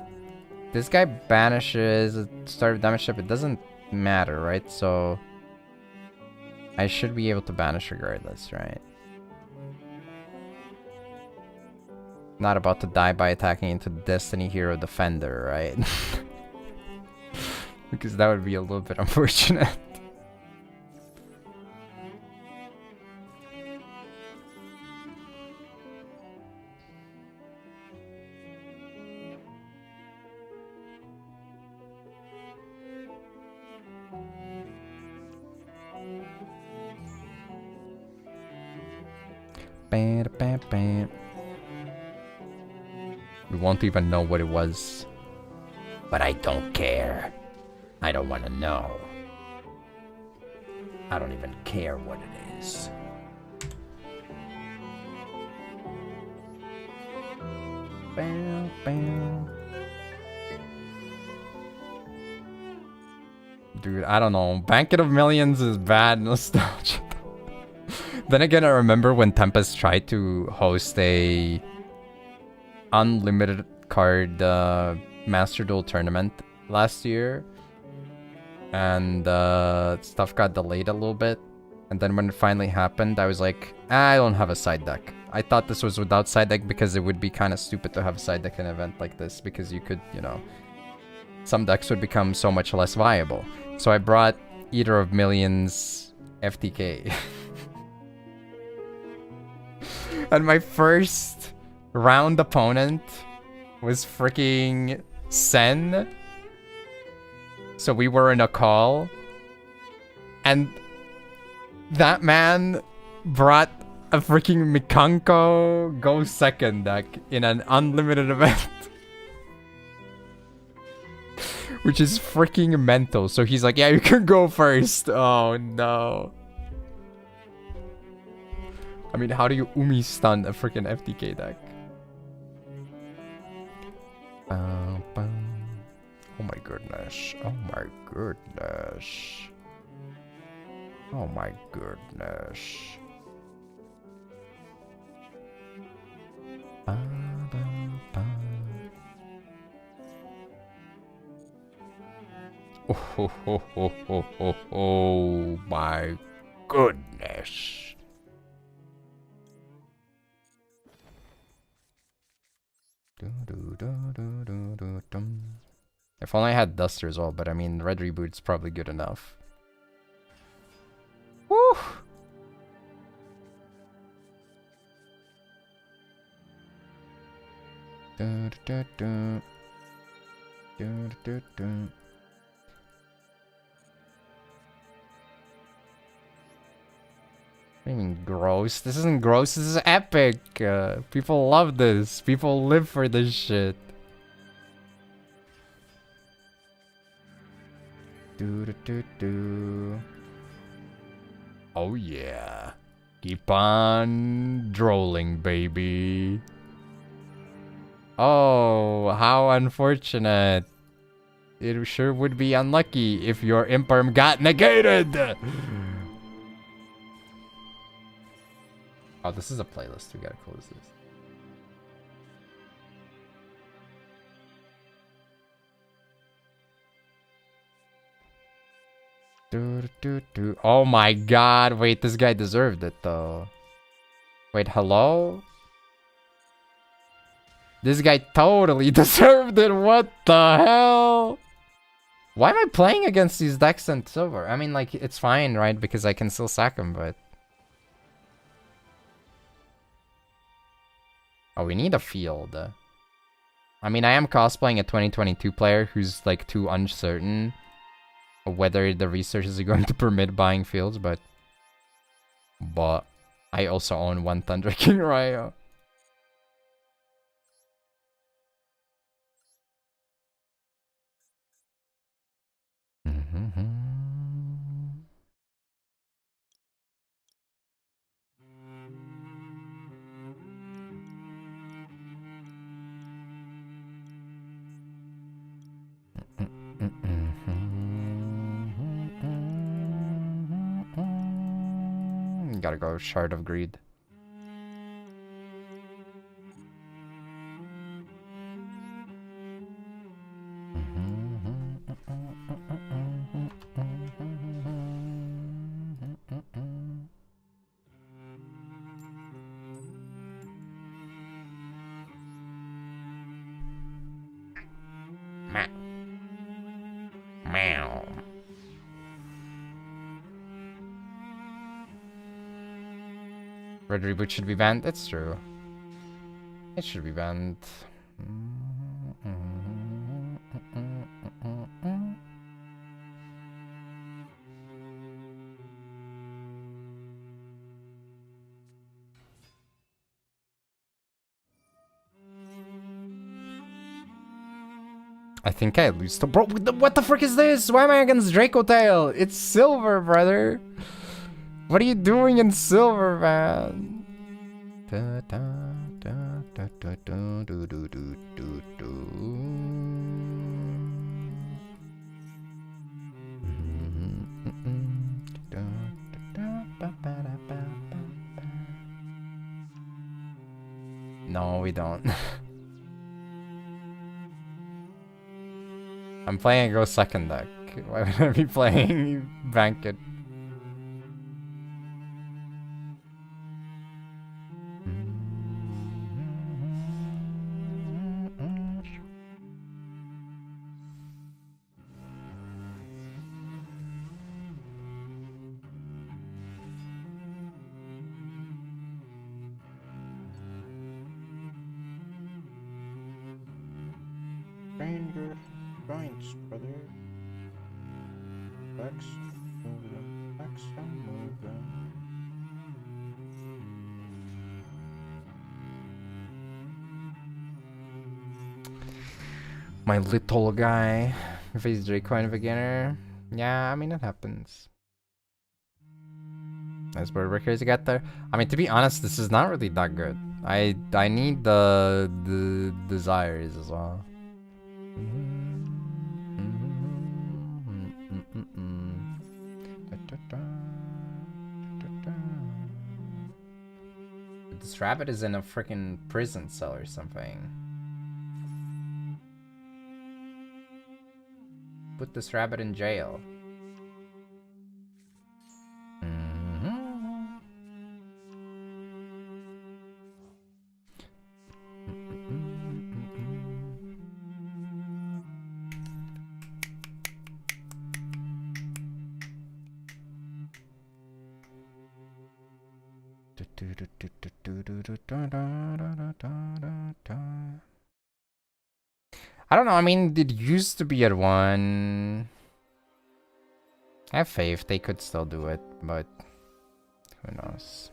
this guy banishes a start of damage ship. It doesn't matter, right? So I should be able to banish regardless, right? Not about to die by attacking into Destiny Hero Defender, right? Because that would be a little bit unfortunate. We won't even know what it was. But I don't care. I don't want to know. I don't even care what it is. Bam, bam. Dude, I don't know. Banquet of Millions is bad nostalgia. Then again, I remember when Tempest tried to host a unlimited card Master Duel tournament last year. And stuff got delayed a little bit. And then when it finally happened, I was like, I don't have a side deck. I thought this was without side deck because it would be kind of stupid to have a side deck in an event like this. Because you could, you know, some decks would become so much less viable. So I brought Eater of Millions FTK. And my first round opponent was freaking Sen. So we were in a call. And that man brought a freaking Mikanko Go Second deck in an unlimited event. Which is freaking mental. So he's like, yeah, you can go first. Oh, no. I mean, how do you Umi stun a freaking FTK deck? Oh my goodness. Oh my goodness. Oh my goodness. Oh my goodness. If only I had Duster as well, but I mean, Red Reboot's probably good enough. Woo! What do you mean gross? This isn't gross, this is epic. People love this. People live for this shit. Oh yeah. Keep on drolling, baby. Oh, how unfortunate. It sure would be unlucky if your imperm got negated. Oh, this is a playlist. We gotta close this. Oh my god. Wait, this guy deserved it though. Wait, hello? This guy totally deserved it. What the hell? Why am I playing against these decks in silver? I mean, like, it's fine, right? Because I can still sack him, but... Oh, we need a field. I mean, I am cosplaying a 2022 player who's, like, too uncertain of whether the resources are going to permit buying fields, but... But I also own one Thunder King Ryo. Gotta go Shard of Greed. Meow. Red Reboot should be banned. That's true. It should be banned. I think I lose to bro. What the frick is this? Why am I against Draco Tail? It's silver, brother. What are you doing in silver, man? No, we don't. I'm playing a Go second deck. Why would I be playing Banquet? My little guy face Draco and beginner. Yeah, I mean it happens. Nice bird breakers you got there. I mean, to be honest, this is not really that good. I need the desires as well. This rabbit is in a freaking prison cell or something. Put this rabbit in jail. I don't know, I mean, it used to be at 1. I have faith they could still do it, but who knows.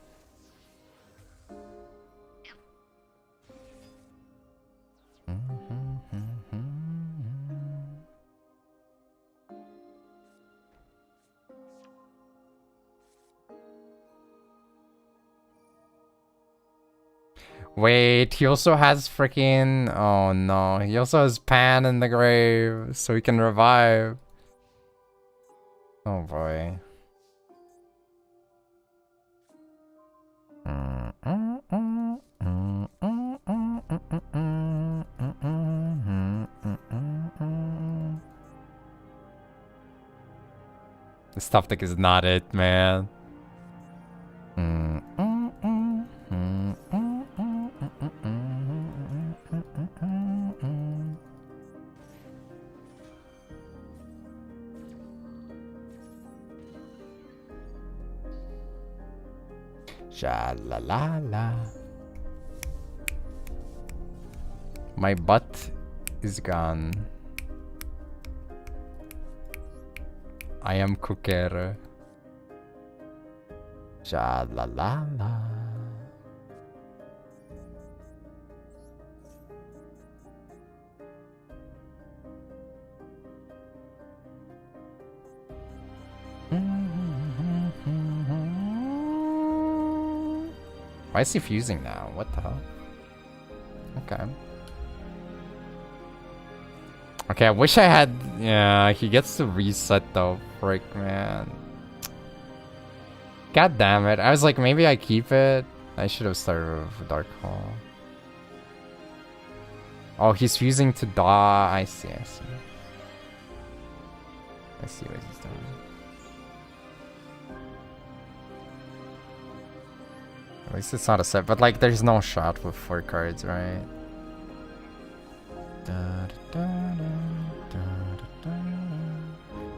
Wait, he also has freaking... Oh no, he also has Pan in the grave, so he can revive. Oh boy. This top deck is not it, man. Sha la la la. My butt is gone. I am cooker. Sha la la la. Why is he fusing now? What the hell? Okay. Okay, I wish I had... Yeah, he gets to reset though. Frick, man. God damn it. I was like, maybe I keep it. I should have started with Dark Hole. Oh, he's fusing to Da. I see, I see. I see what he's doing. At least it's not a set, but like there's no shot with 4 cards, right?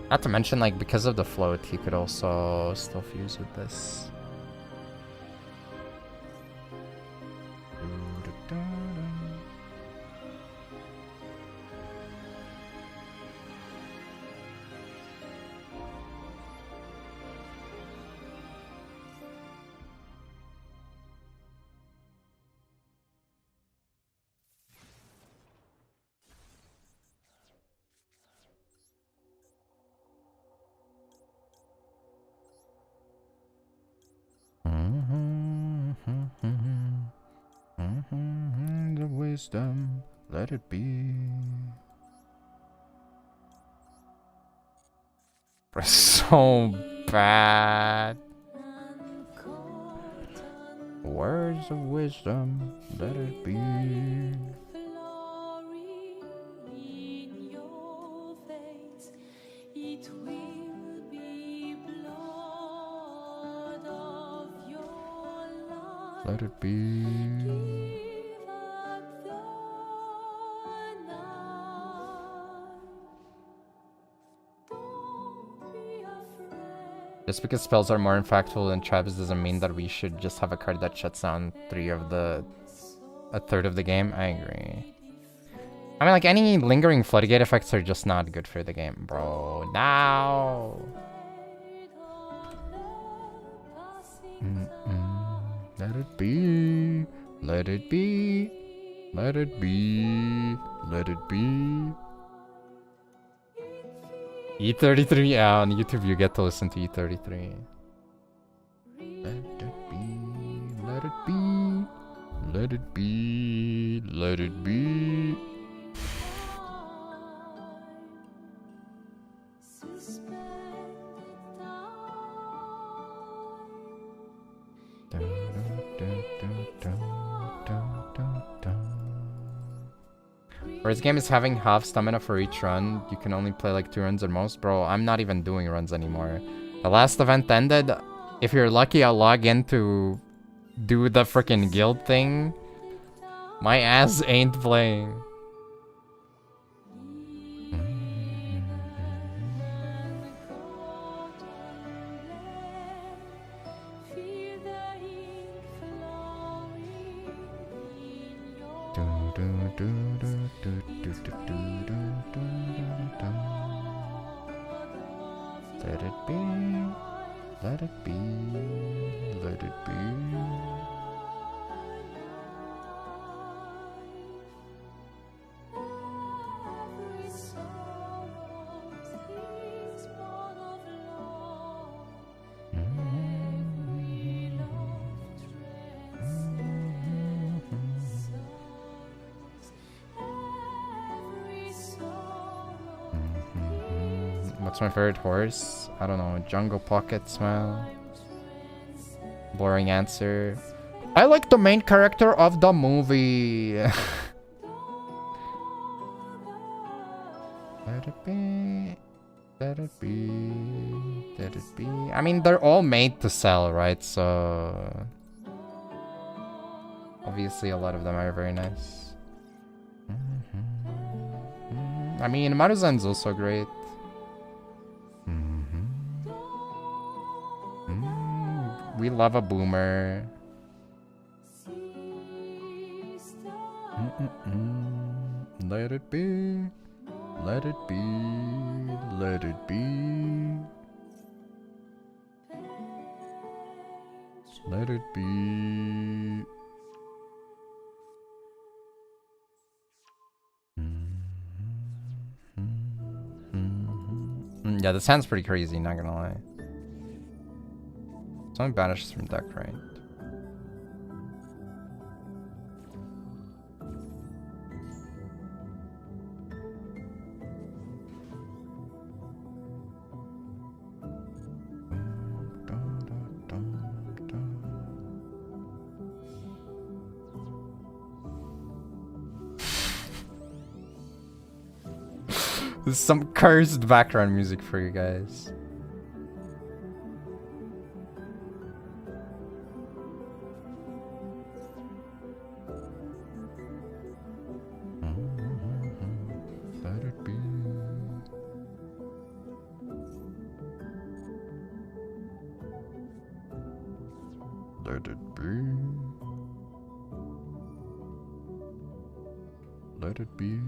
Not to mention, like, because of the float, he could also still fuse with this. wisdom, let it be. So bad. Words of wisdom, let it be. Let it be. Just because spells are more impactful than traps doesn't mean that we should just have a card that shuts down a third of the game. I agree. I mean, like, any lingering floodgate effects are just not good for the game, bro. Now. Let it be. Let it be. Let it be. Let it be. E33, yeah, on YouTube you get to listen to E33. Let it be. Let it be. Let it be. Let it be. Whereas game is having half stamina for each run, you can only play like 2 runs at most. Bro, I'm not even doing runs anymore. The last event ended. If you're lucky, I'll log in to do the freaking guild thing. My ass ain't playing. Let it be, let it be, let it be. What's my favorite horse? I don't know. Jungle Pocket Smile. Boring answer. I like the main character of the movie. Let it be. Let it be. Let it be. I mean, they're all made to sell, right? So obviously a lot of them are very nice. I mean, Maruzan's also great. We love a boomer. Let it be. Let it be. Let it be. Let it be. Yeah, this hand's pretty crazy, not gonna lie. Someone banishes from deck, right? This is some cursed background music for you guys. Let it be. Let it be.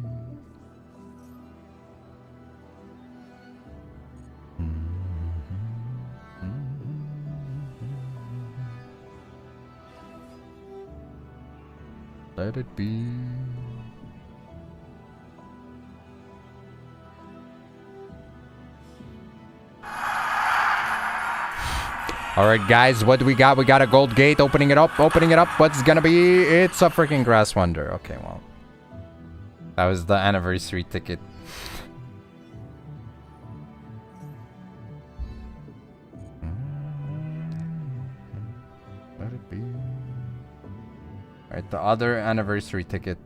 Let it be. Alright guys, what do we got? We got a gold gate, opening it up, What's gonna be? It's a freaking Grass Wonder. Okay, well. That was the anniversary ticket. Let it be. Alright, the other anniversary ticket.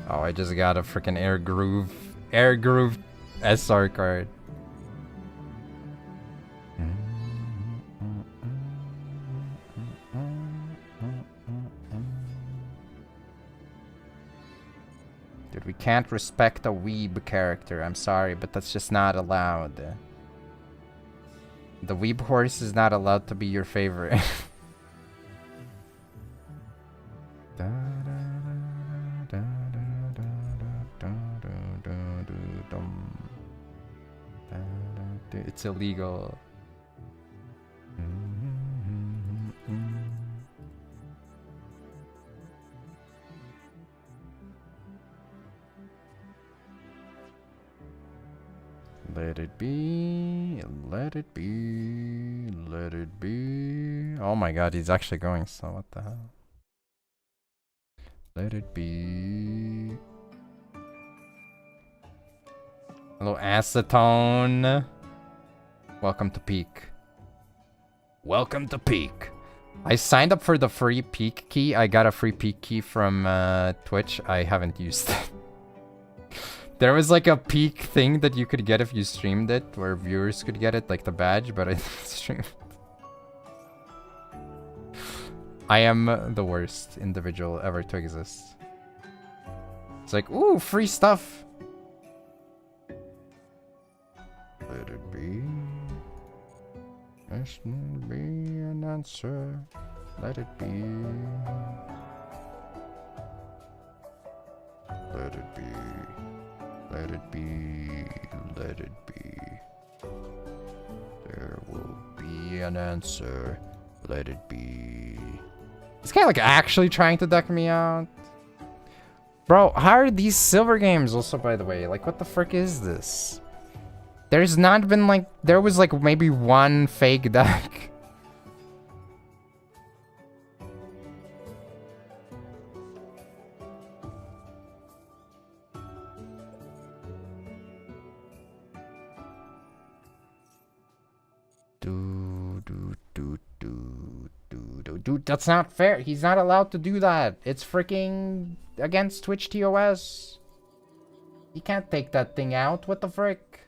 Oh, I just got a freaking Air Groove SR card. Dude, we can't respect a weeb character. I'm sorry, but that's just not allowed. The weeb horse is not allowed to be your favorite. It's illegal. Let it be, let it be, let it be. Oh my god, he's actually going, so what the hell? Let it be. Hello, Acetone. Welcome to Peak. Welcome to Peak. I signed up for the free Peak key. I got a free Peak key from Twitch. I haven't used it. There was like a Peak thing that you could get if you streamed it, where viewers could get it, like the badge, but I didn't stream it. I am the worst individual ever to exist. It's like, ooh, free stuff. Let it be. This will be an answer. Let it be. Let it be. Let it be. Let it be. There will be an answer. Let it be. This guy like actually trying to duck me out. Bro, how are these silver games also, by the way? Like, what the frick is this? There's not been like... There was like maybe one fake duck. Dude, that's not fair. He's not allowed to do that. It's freaking against Twitch TOS. He can't take that thing out. What the frick?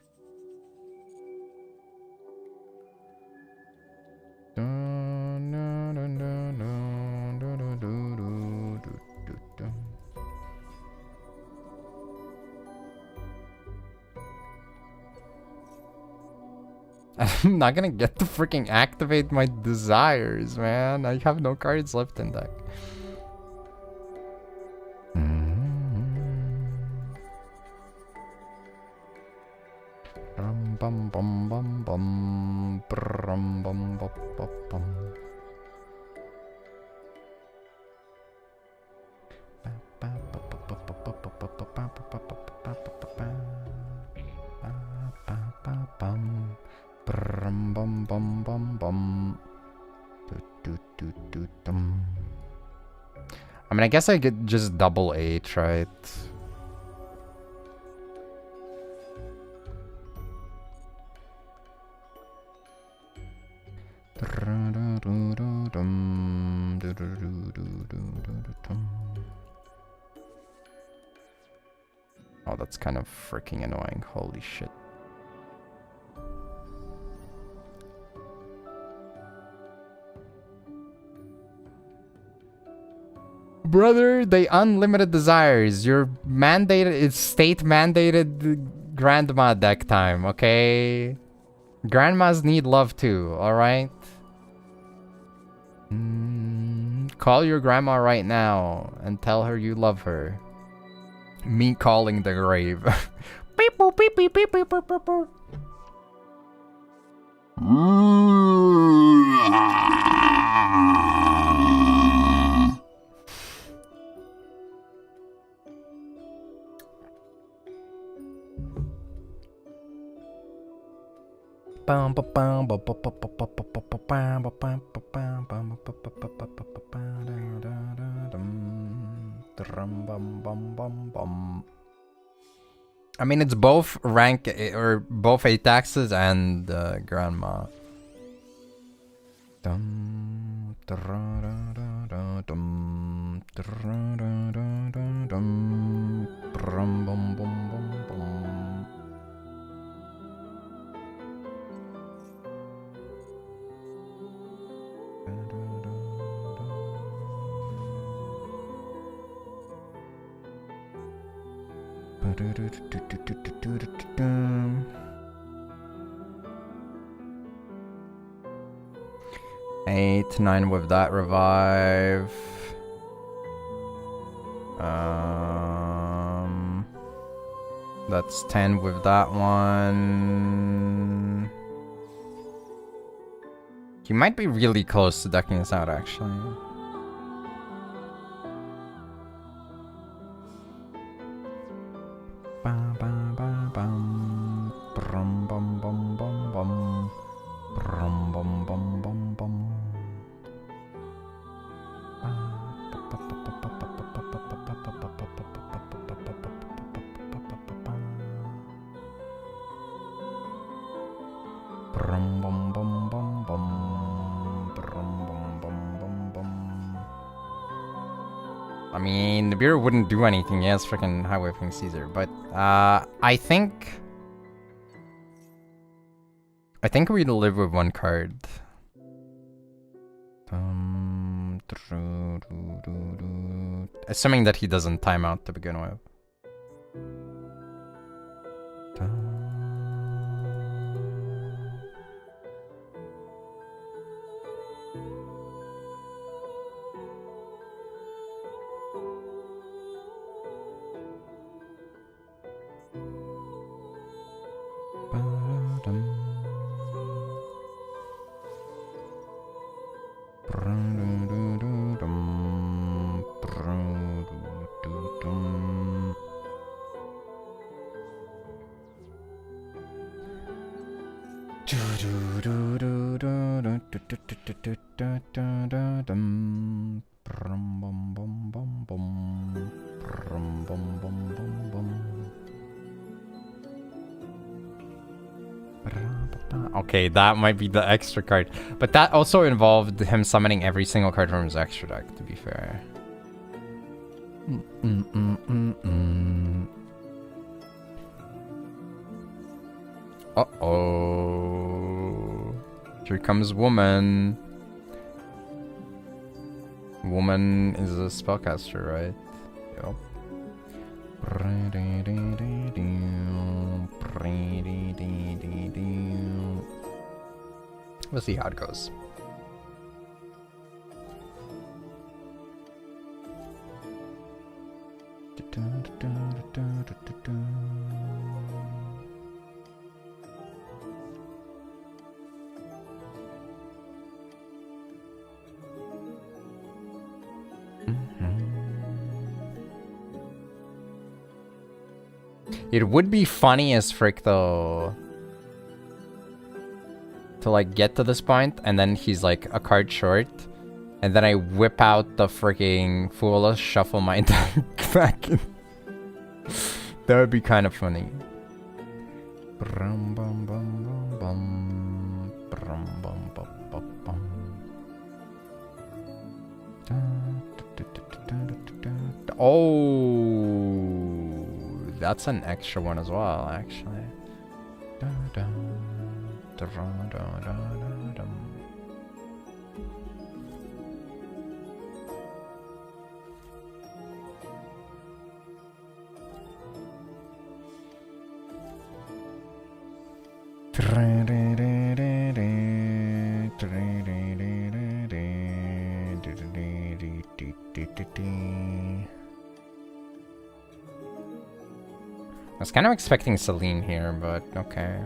I'm not gonna get to freaking activate my desires, man. I have no cards left in deck. Bum bum bum bum bum bum bum bum. Bum bum bum bum bum. I mean, I guess I could just double H, right? Oh, that's kind of freaking annoying. Holy shit. Brother, they unlimited desires. You're mandated, it's state mandated grandma deck time, okay? Grandmas need love too, alright? Call your grandma right now and tell her you love her. Me calling the grave. Beep boop beep beep beep beep beep beep beep. Brum, bum, bum, bum, bum. I mean, it's both rank or both 8 taxes and grandma. Dum, dum, dum, brum, bum, bum, bum, bum. Eight, 9 with that revive. That's 10 with that one. He might be really close to ducking this out, actually. Bum, bum, bum, bum. Brum, bum, bum, bum, bum. Brum, bum, bum, bum, bum. Brum, bum, bum, bum, bum. Brum, bum, bum, bum, bum. I mean, the beer wouldn't do anything. Yes, freaking High Whipping Caesar, but I think we'd live with one card. Assuming that he doesn't time out to begin with. Okay, that might be the extra card. But that also involved him summoning every single card from his extra deck, to be fair. Uh-oh. Here comes Woman. Woman is a spellcaster, right? Yep. We'll see how it goes. It would be funny as frick though to like get to this point and then he's like a card short and then I whip out the freaking Foolish, shuffle my deck back in. That would be kind of funny. Brum, bum, bum, bum, bum. Brum, bum, bum, bum, bum. Oh, that's an extra one as well, actually. I was kind of expecting Celine here, but okay.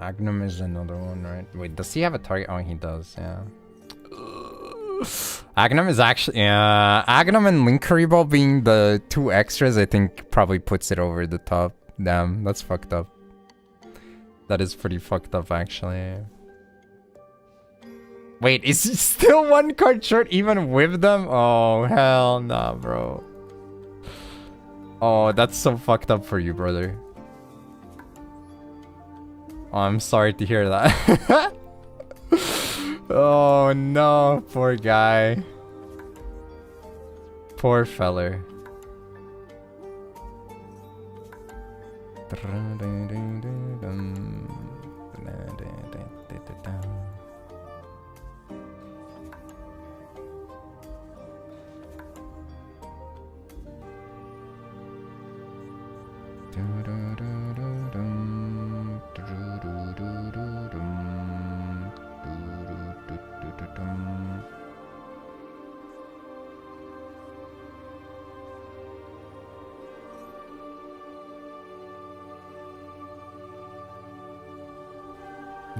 Agnum is another one, right? Wait, does he have a target? Oh, he does, yeah. Agnum is actually, yeah. Agnum and Linkaribo being the two extras, I think probably puts it over the top. Damn, that's fucked up. That is pretty fucked up, actually. Wait, is he still one card short even with them? Oh, hell nah, bro. Oh, that's so fucked up for you, brother. Oh, I'm sorry to hear that. Oh, no. Poor guy. Poor feller.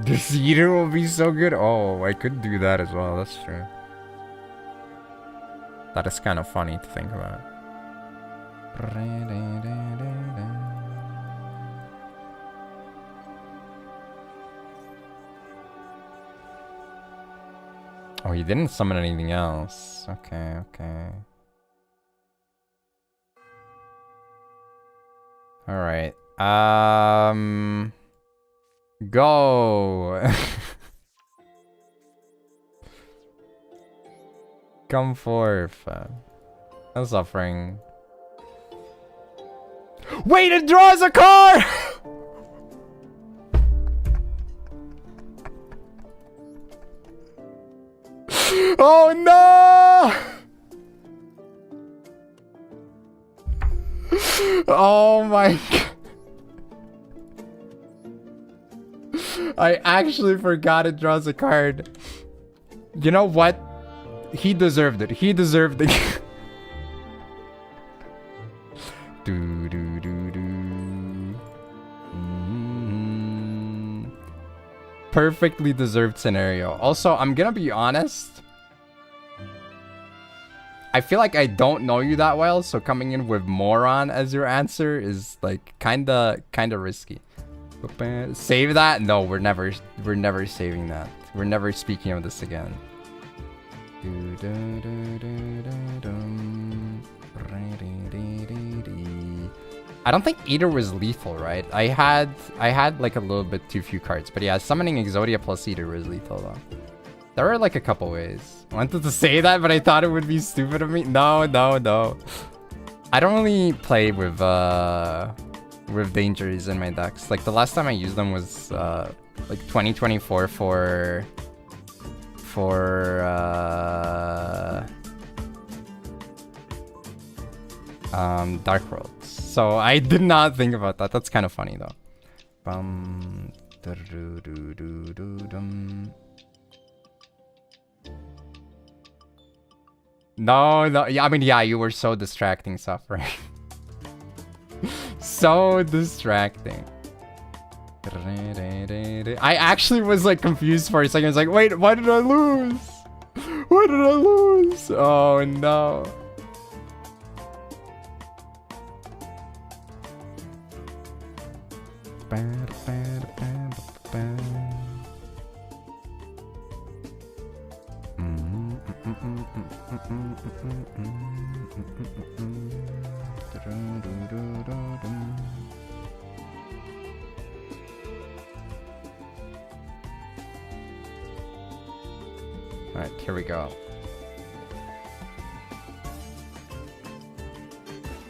This eater will be so good. Oh, I could do that as well. That's true. That is kind of funny to think about. Oh, he didn't summon anything else. Okay, okay. Alright. Go! Come forth. No suffering. Wait, it draws a card! Oh no! Oh my god. I actually forgot it draws a card. You know what? He deserved it. He deserved it. Perfectly deserved scenario. Also, I'm gonna be honest. I feel like I don't know you that well, so coming in with moron as your answer is like kinda risky. Save that? No, we're never saving that. We're never speaking of this again. I don't think Eater was lethal, right? I had like a little bit too few cards, but yeah, summoning Exodia plus Eater was lethal though. There are like a couple ways. I wanted to say that, but I thought it would be stupid of me. No. I don't really play with dangers in my decks. Like the last time I used them was like 2024 for Dark Worlds. So I did not think about that. That's kind of funny though. No. Yeah, I mean, yeah, you were so distracting, suffering. So distracting. I actually was like confused for a second. I was like, wait, why did I lose? Why did I lose? Oh no. Alright, here we go.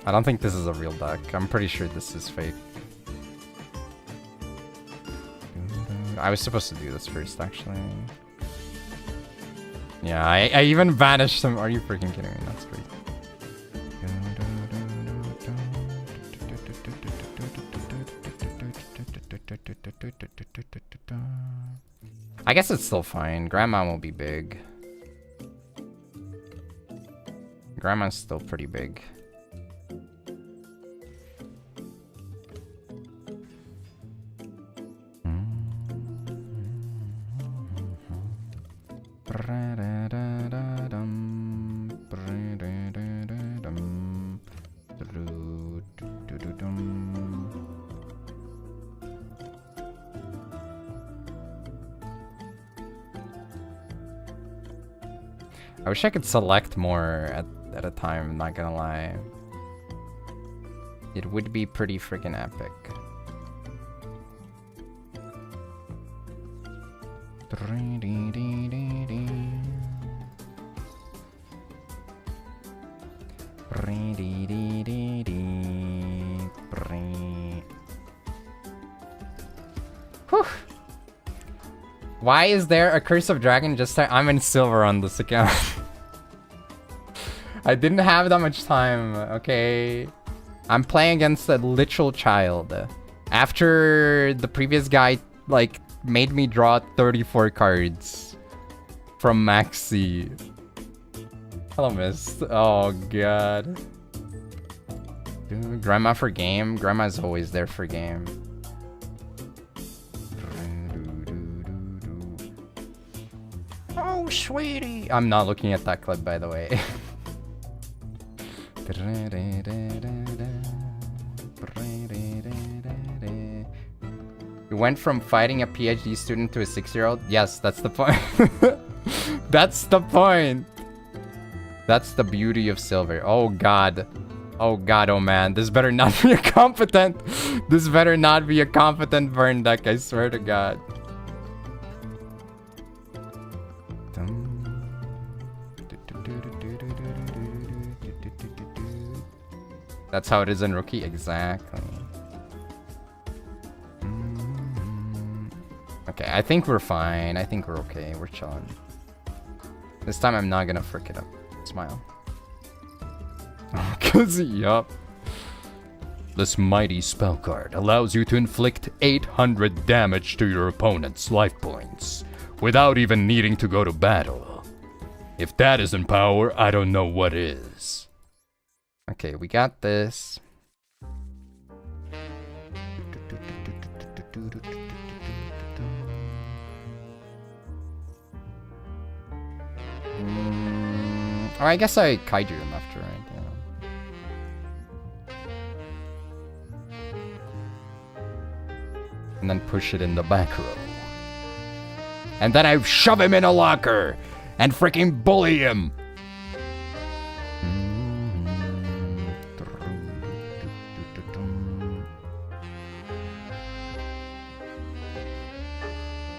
I don't think this is a real deck. I'm pretty sure this is fake. I was supposed to do this first, actually. Yeah, I even banished him. Are you freaking kidding me? That's great. I guess it's still fine. Grandma will be big. Grandma's still pretty big. I wish I could select more at a time, not gonna lie. It would be pretty freaking epic. Whew. Why is there a Curse of Dragon just I'm in silver on this account. I didn't have that much time, okay? I'm playing against a literal child. After the previous guy, like, made me draw 34 cards from MAXX. Hello, Mist. Oh, God. Dude, Grandma for game? Grandma's always there for game. Oh, sweetie. I'm not looking at that clip, by the way. You went from fighting a PhD student to a 6-year-old? Yes, that's the point. That's the point. That's the beauty of silver. Oh, God. Oh, God, oh, man. This better not be a competent. This better not be a competent burn deck, I swear to God. That's how it is in Rookie? Exactly. Okay, I think we're fine. I think we're okay. We're chilling. This time I'm not gonna frick it up. Smile. Cause, yup. This mighty spell card allows you to inflict 800 damage to your opponent's life points without even needing to go to battle. If that isn't power, I don't know what is. Okay, we got this. Oh, I guess I kaiju him after, right? Yeah. And then push it in the back row. And then I shove him in a locker and freaking bully him.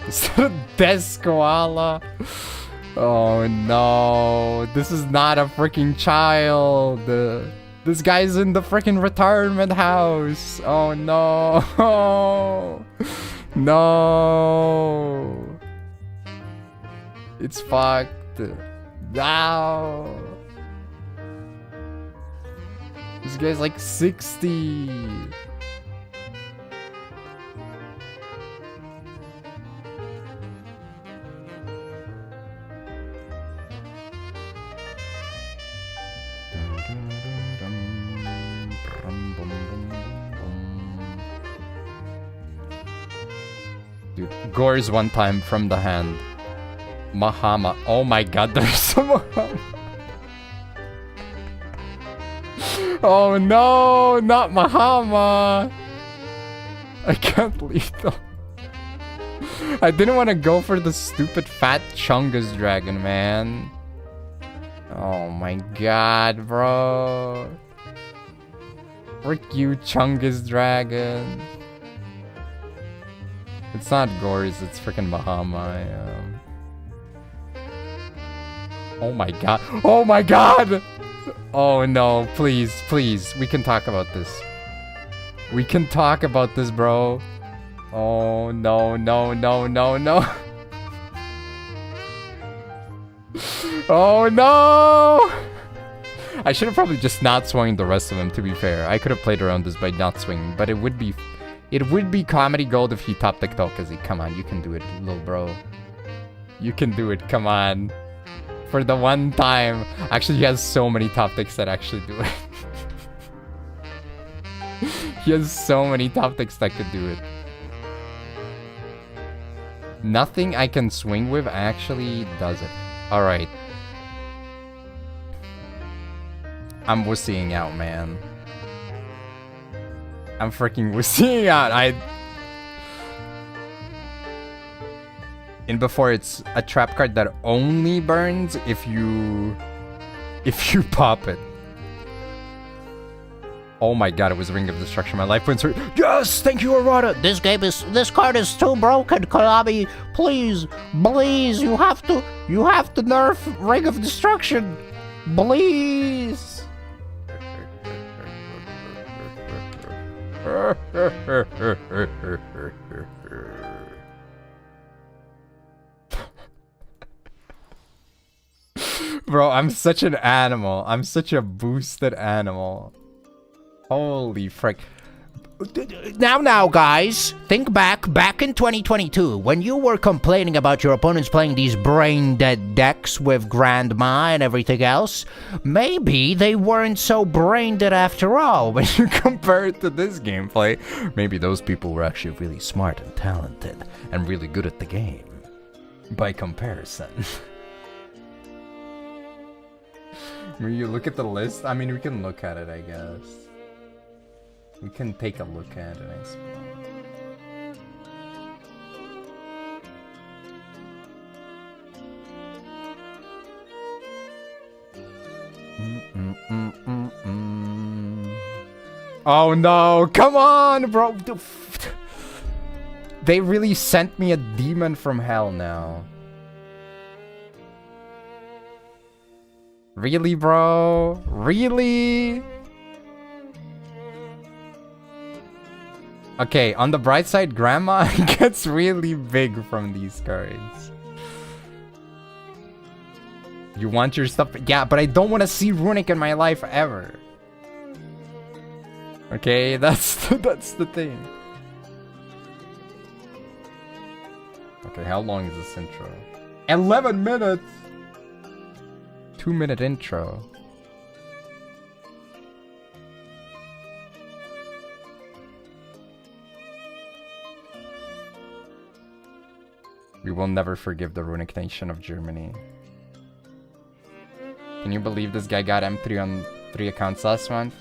Is that a desk koala? Oh no, this is not a freaking child. This guy's in the freaking retirement house. Oh no. No. It's fucked. Now. This guy's like 60. Dude, Gores one time from the hand. Mahama. Oh my god, there's some Mahama. Oh no, not Mahama. I can't leave though. I didn't want to go for the stupid fat Chungus dragon, man. Oh my god, bro. Frick you, Chungus dragon. It's not Gores, it's freaking Bahama. Oh my god. Oh my god! Oh no, please, please. We can talk about this. We can talk about this, bro. Oh no, no, no, no, no. Oh no! I should have probably just not swung the rest of them, to be fair. I could have played around this by not swinging, but it would be comedy gold if he top decked Okazi. Come on, you can do it, little bro. You can do it, come on. For the one time. Actually, he has so many top decks that actually do it. He has so many top decks that could do it. Nothing I can swing with actually does it. Alright. I'm wussying out, man. I'm freaking wussying out. In before, it's a trap card that only burns if you pop it. Oh my god, it was Ring of Destruction. My life points are... Yes! Thank you, Arata! This card is too broken, Konami. Please, you have to nerf Ring of Destruction. Please. Bro, I'm such an animal. I'm such a boosted animal. Holy frick. Now, guys, think back in 2022 when you were complaining about your opponents playing these brain-dead decks with Grandma and everything else. Maybe they weren't so brain-dead after all when you compare it to this gameplay. Maybe those people were actually really smart and talented and really good at the game. By comparison. When you look at the list, I mean, we can look at it, I guess. We can take a look at it, I suppose. Oh no, come on, bro. They really sent me a demon from hell now. Really, bro? Really? Okay, on the bright side, Grandma gets really big from these cards. You want your stuff? Yeah, but I don't want to see Runic in my life ever. Okay, that's the thing. Okay, how long is this intro? 11 minutes! 2-minute intro. We will never forgive the Runic Nation of Germany. Can you believe this guy got M3 on 3 accounts last month?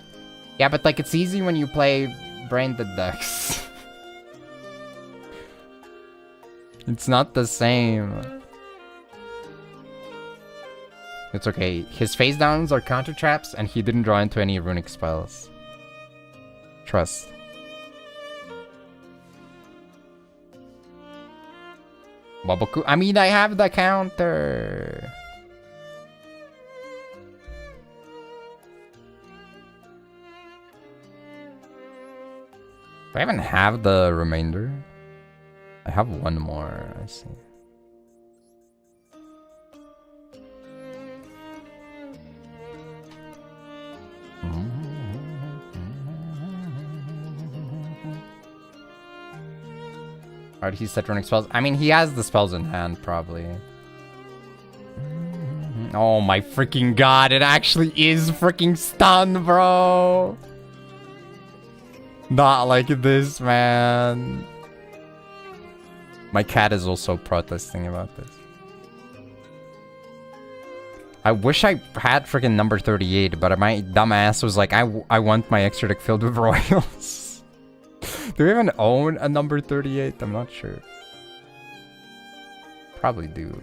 Yeah, but like it's easy when you play brain-dead decks. It's not the same. It's okay. His face downs are counter traps and he didn't draw into any runic spells. Trust. Waboku. I mean, I have the counter. Do I even have the remainder? I have one more, I see. Alright, he set runic spells. I mean, he has the spells in hand, probably. Oh my freaking god, it actually is freaking stun, bro! Not like this, man. My cat is also protesting about this. I wish I had freaking number 38, but my dumb ass was like, I want my extra deck filled with royals. Do we even own a number 38? I'm not sure. Probably do.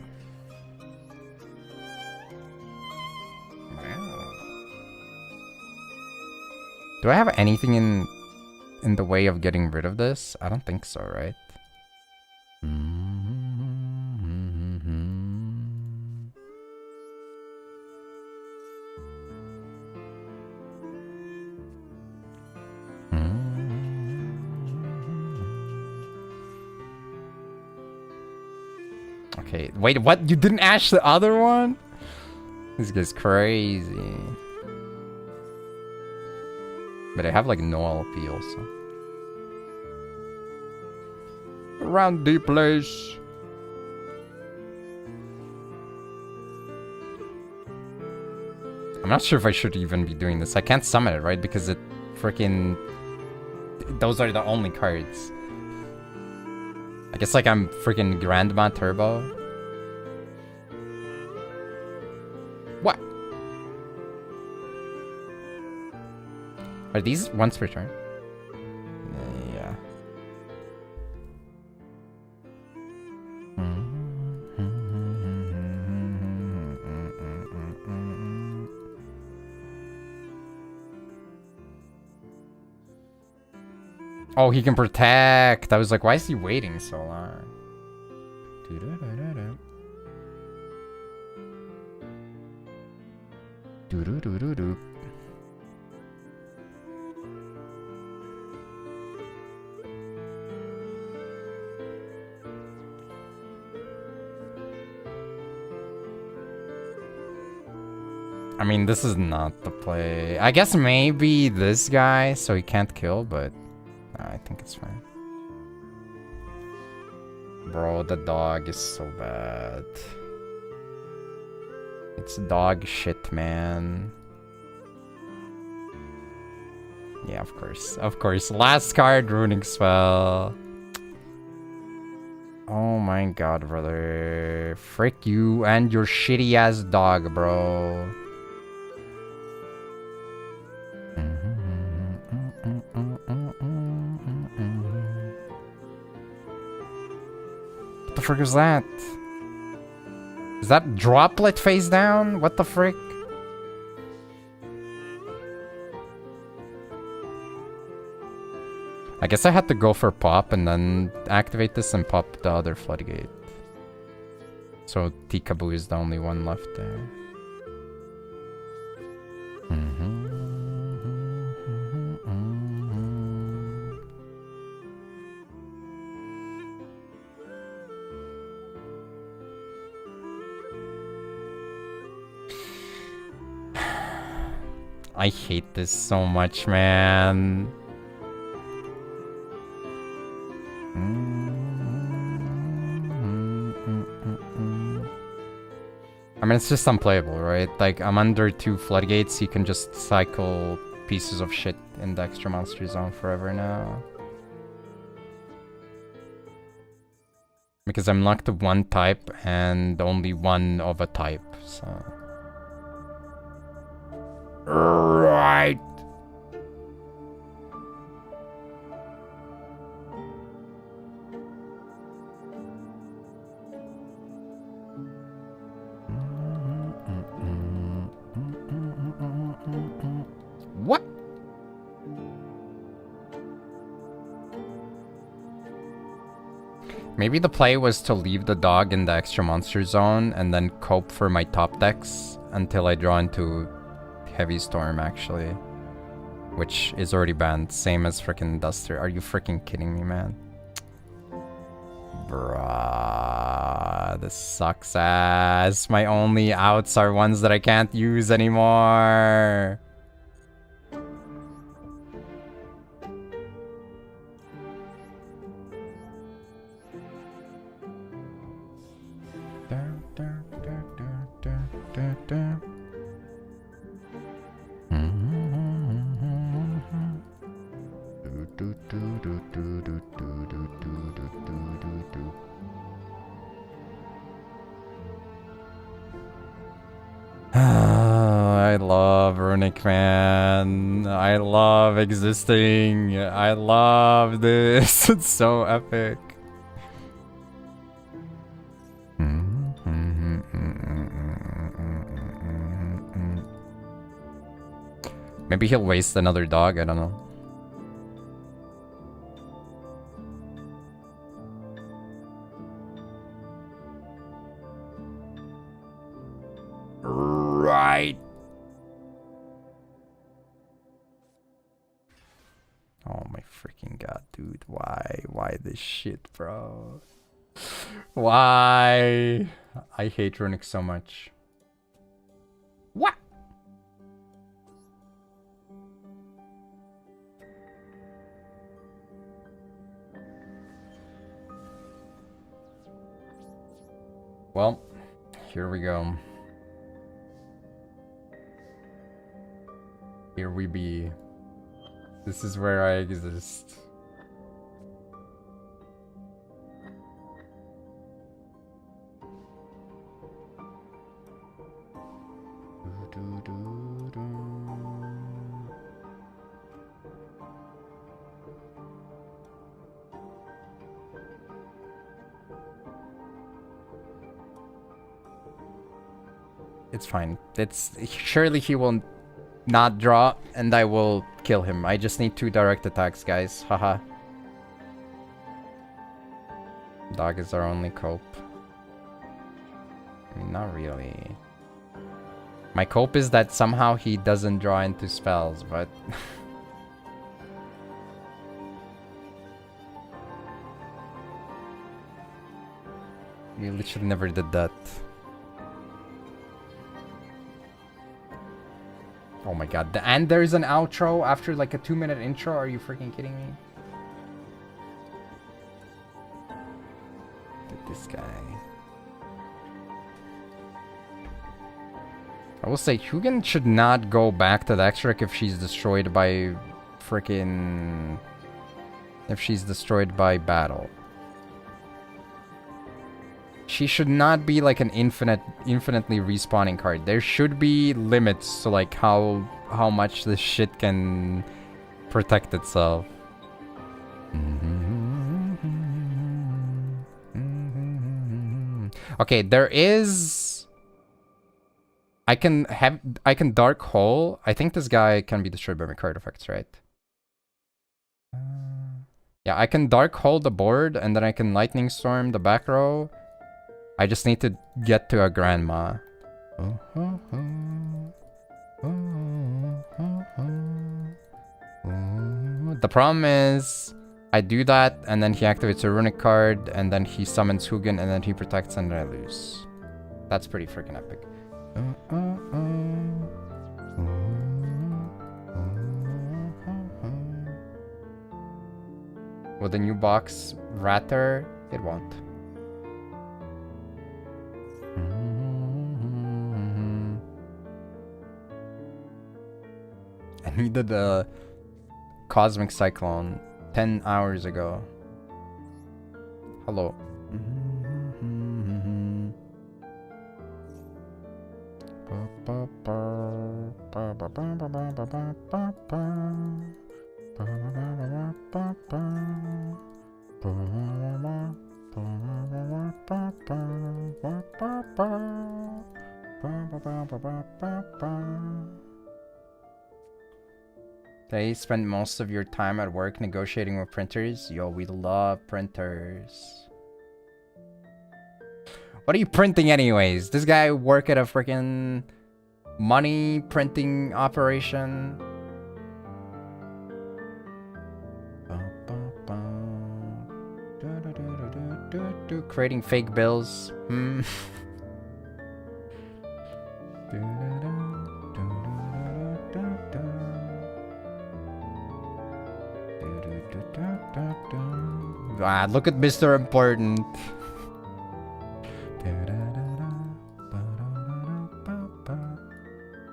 Wow. Do I have anything in the way of getting rid of this? I don't think so, right? Okay, wait, what? You didn't ash the other one? This guy's crazy. But I have like no LP also. Around the place. I'm not sure if I should even be doing this. I can't summon it, right? Because it freaking... Those are the only cards. I guess like I'm freaking Grandma Turbo. What? Are these once per turn? Yeah. Oh, he can protect. I was like, why is he waiting so long? Do-do-do-do-do. I mean, this is not the play. I guess maybe this guy, so he can't kill, but I think it's fine. Bro, the dog is so bad. It's dog shit, man. Yeah, of course. Of course. Last card, Ruining Spell. Oh my god, brother. Frick you and your shitty ass dog, bro. What the frick is that? Is that droplet face down? What the frick? I guess I had to go for pop and then activate this and pop the other floodgate. So Tikaboo is the only one left there. I hate this so much, man. I mean, it's just unplayable, right? Like, I'm under 2 floodgates, you can just cycle pieces of shit in the extra monster zone forever now. Because I'm locked to 1 type and only 1 of a type, so... Right. What? Maybe the play was to leave the dog in the extra monster zone and then cope for my top decks until I draw into Heavy Storm, actually. Which is already banned. Same as frickin' Duster. Are you freaking kidding me, man? Bruh. This sucks ass. My only outs are ones that I can't use anymore. I love Runic, man. I love existing. I love this. It's so epic. Maybe he'll waste another dog, I don't know. Right. Oh my freaking god, dude. Why? Why this shit, bro? Why? I hate Runic so much. What? Well, here we go. Here we be. This is where I exist. It's fine. It's surely he will not draw, and I will kill him. I just need 2 direct attacks, guys. Haha. Dog is our only cope. I mean, not really. My cope is that somehow he doesn't draw into spells, but... You literally never did that. Oh my god. And there's an outro after like a 2-minute intro? Are you freaking kidding me? Look at this guy. I will say, Hugin should not go back to the Extric if she's destroyed by freaking... If she's destroyed by battle. She should not be like an infinitely respawning card. There should be limits to like how much this shit can protect itself. Okay, there is... I can Dark Hole. I think this guy can be destroyed by my card effects, right? Yeah, I can Dark Hole the board, and then I can Lightning Storm the back row. I just need to get to a grandma. The problem is, I do that, and then he activates a runic card, and then he summons Hugin, and then he protects, and then I lose. That's pretty freaking epic. Will the new box ratter? It won't. And we did a Cosmic Cyclone 10 hours ago. Hello. They spend most of your time at work negotiating with printers. Yo, we love printers. What are you printing anyways? This guy work at a freaking money printing operation. Creating fake bills. Ah, look at Mr. Important.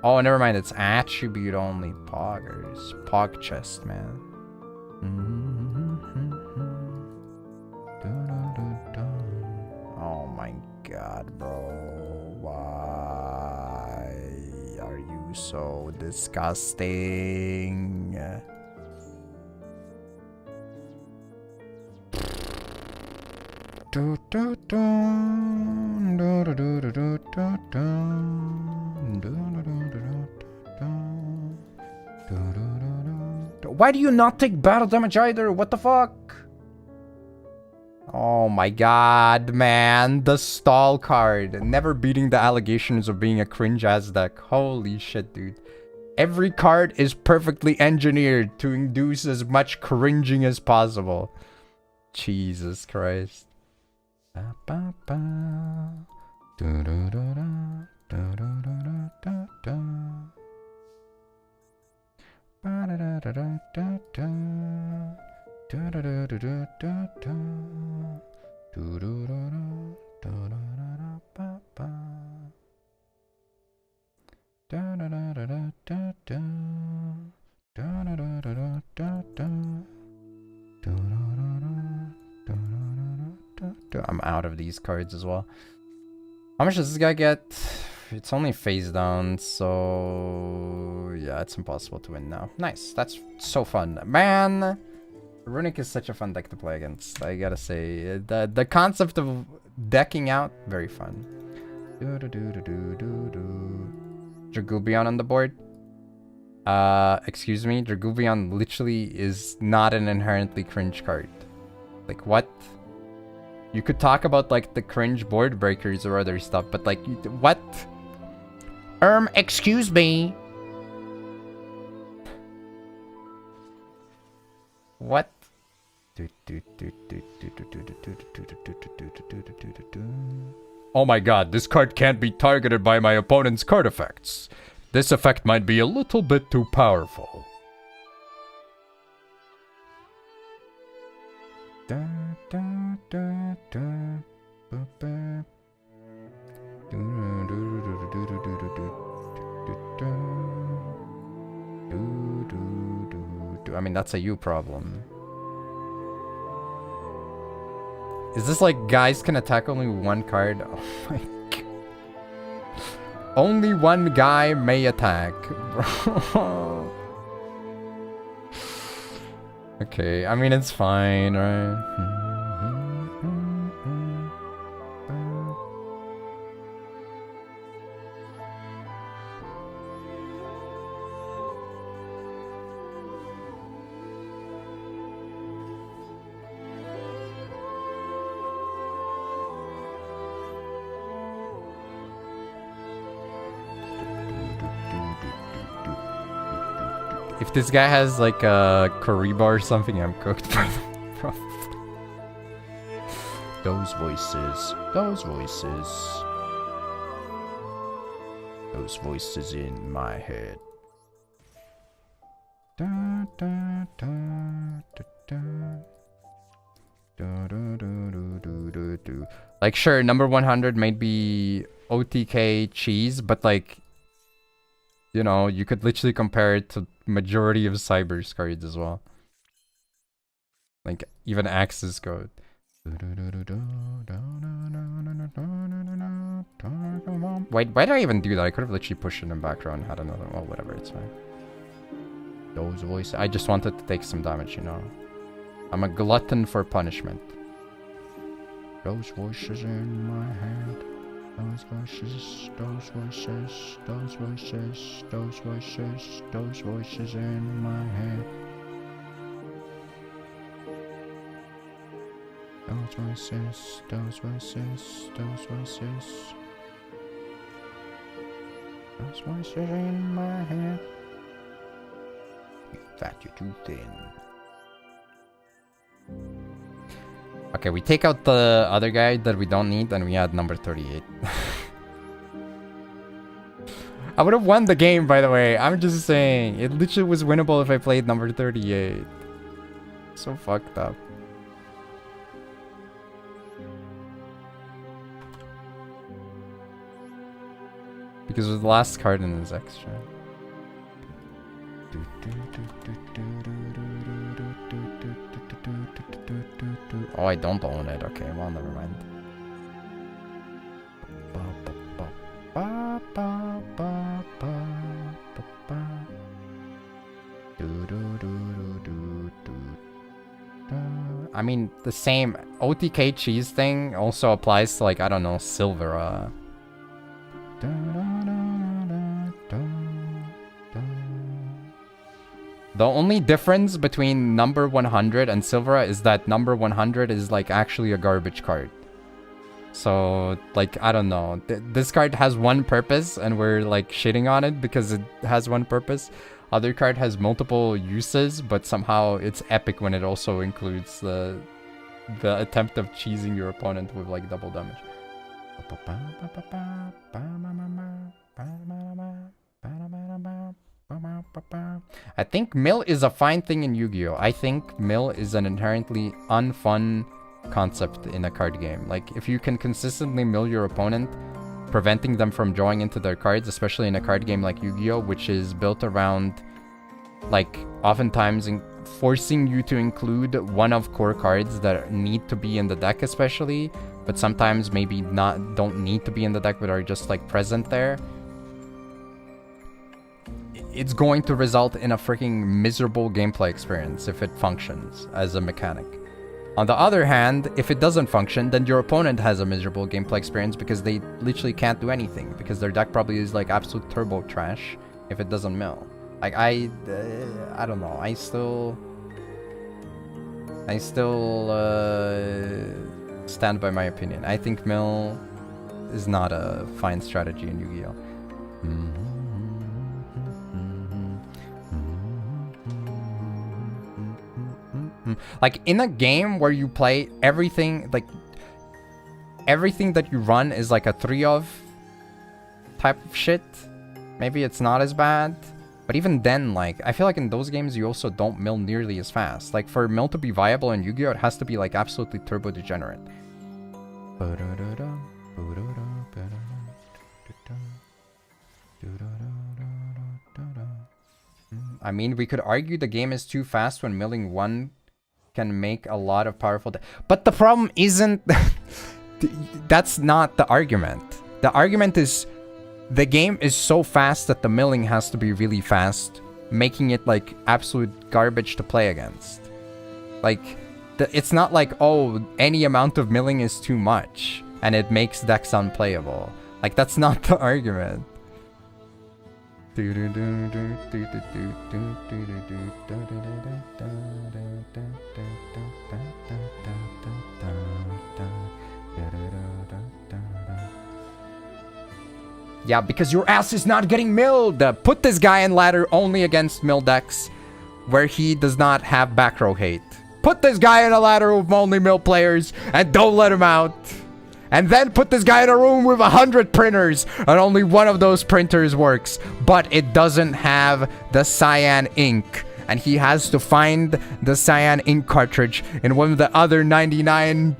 Oh, never mind. It's attribute only. Poggers. Pog chest, man. Oh my god, bro. Why are you so disgusting? Why do you not take battle damage either? What the fuck? Oh my god, man. The stall card. Never beating the allegations of being a cringe-ass deck. Holy shit, dude. Every card is perfectly engineered to induce as much cringing as possible. Jesus Christ. I'm out of these cards as well. How much does this guy get? It's only face down, so yeah, it's impossible to win now. Nice, that's so fun, man. Runic is such a fun deck to play against. I gotta say, the concept of decking out, very fun. Dragubion on the board. Excuse me, Dragubion literally is not an inherently cringe card. Like what? You could talk about like the cringe board breakers or other stuff, but like, what? Excuse me. What? Oh my god, this card can't be targeted by my opponent's card effects. This effect might be a little bit too powerful. I mean, that's a you problem. Is this like guys can attack only one card? Oh my god. Only one guy may attack, bro. Okay, I mean, it's fine, right? If this guy has like a Kariba or something, I'm cooked for them, probably. Those voices. Those voices. Those voices in my head. Like, sure, number 100 might be OTK cheese, but like, you know, you could literally compare it to majority of Cyber's cards as well. Like, even Axe's code. Wait, why did I even do that? I could have literally pushed it in the background and had another. Well, whatever, it's fine. Those voices. I just wanted to take some damage, you know. I'm a glutton for punishment. Those voices in my head. Those voices, those voices, those voices, those voices, those voices in my head. Those voices, those voices, those voices. Those voices in my head. You fat, you're too thin. Okay, we take out the other guy that we don't need, and we add number 38. I would have won the game, by the way. I'm just saying. It literally was winnable if I played number 38. So fucked up. Because it was the last card in his extra. Oh, I don't own it. Okay, well, never mind. I mean, the same OTK cheese thing also applies to, like, I don't know, Silvera. The only difference between number 100 and Silvera is that number 100 is like actually a garbage card. So, like, I don't know. This card has one purpose and we're like shitting on it because it has one purpose. Other card has multiple uses, but somehow it's epic when it also includes the attempt of cheesing your opponent with like double damage. I think mill is a fine thing in Yu-Gi-Oh! I think mill is an inherently unfun concept in a card game. Like, if you can consistently mill your opponent, preventing them from drawing into their cards, especially in a card game like Yu-Gi-Oh! Which is built around, like, oftentimes forcing you to include one of core cards that need to be in the deck especially, but sometimes maybe don't need to be in the deck but are just, like, present there. It's going to result in a freaking miserable gameplay experience if it functions as a mechanic. On the other hand, if it doesn't function, then your opponent has a miserable gameplay experience because they literally can't do anything, because their deck probably is like absolute turbo trash if it doesn't mill. Like, I don't know. I still stand by my opinion. I think mill is not a fine strategy in Yu-Gi-Oh. Like in a game where you play everything, like everything that you run is like a 3 of type of shit, maybe it's not as bad. But even then, like, I feel like in those games you also don't mill nearly as fast. Like for mill to be viable in Yu-Gi-Oh, it has to be like absolutely turbo degenerate. I mean, we could argue the game is too fast when milling 1 can make a lot of powerful... But the problem isn't... That's not the argument. The argument is the game is so fast that the milling has to be really fast, making it like absolute garbage to play against. Like, it's not like, oh, any amount of milling is too much and it makes decks unplayable. Like, that's not the argument. Yeah, because your ass is not getting milled. Put this guy in ladder only against mill decks where he does not have back row hate. Put this guy in a ladder of only mill players and don't let him out. And then put this guy in a room with 100 printers and only one of those printers works. But it doesn't have the cyan ink. And he has to find the cyan ink cartridge in one of the other 99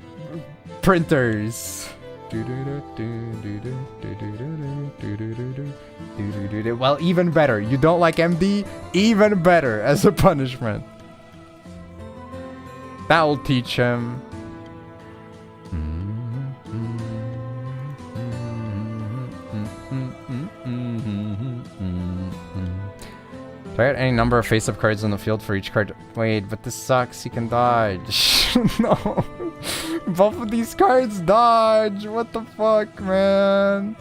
printers. Well, even better. You don't like MD? Even better as a punishment. That'll teach him. Try out any number of face-up cards on the field for each card. Wait, but this sucks. He can dodge. No. Both of these cards dodge. What the fuck, man?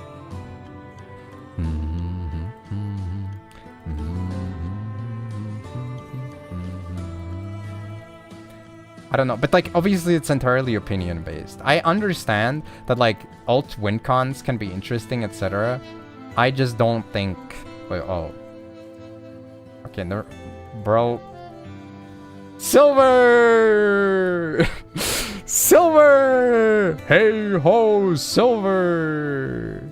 I don't know, but like obviously it's entirely opinion based. I understand that like alt win cons can be interesting, etc. I just don't think. Wait, oh. Okay, no, bro. Silver! Silver! Hey ho, silver!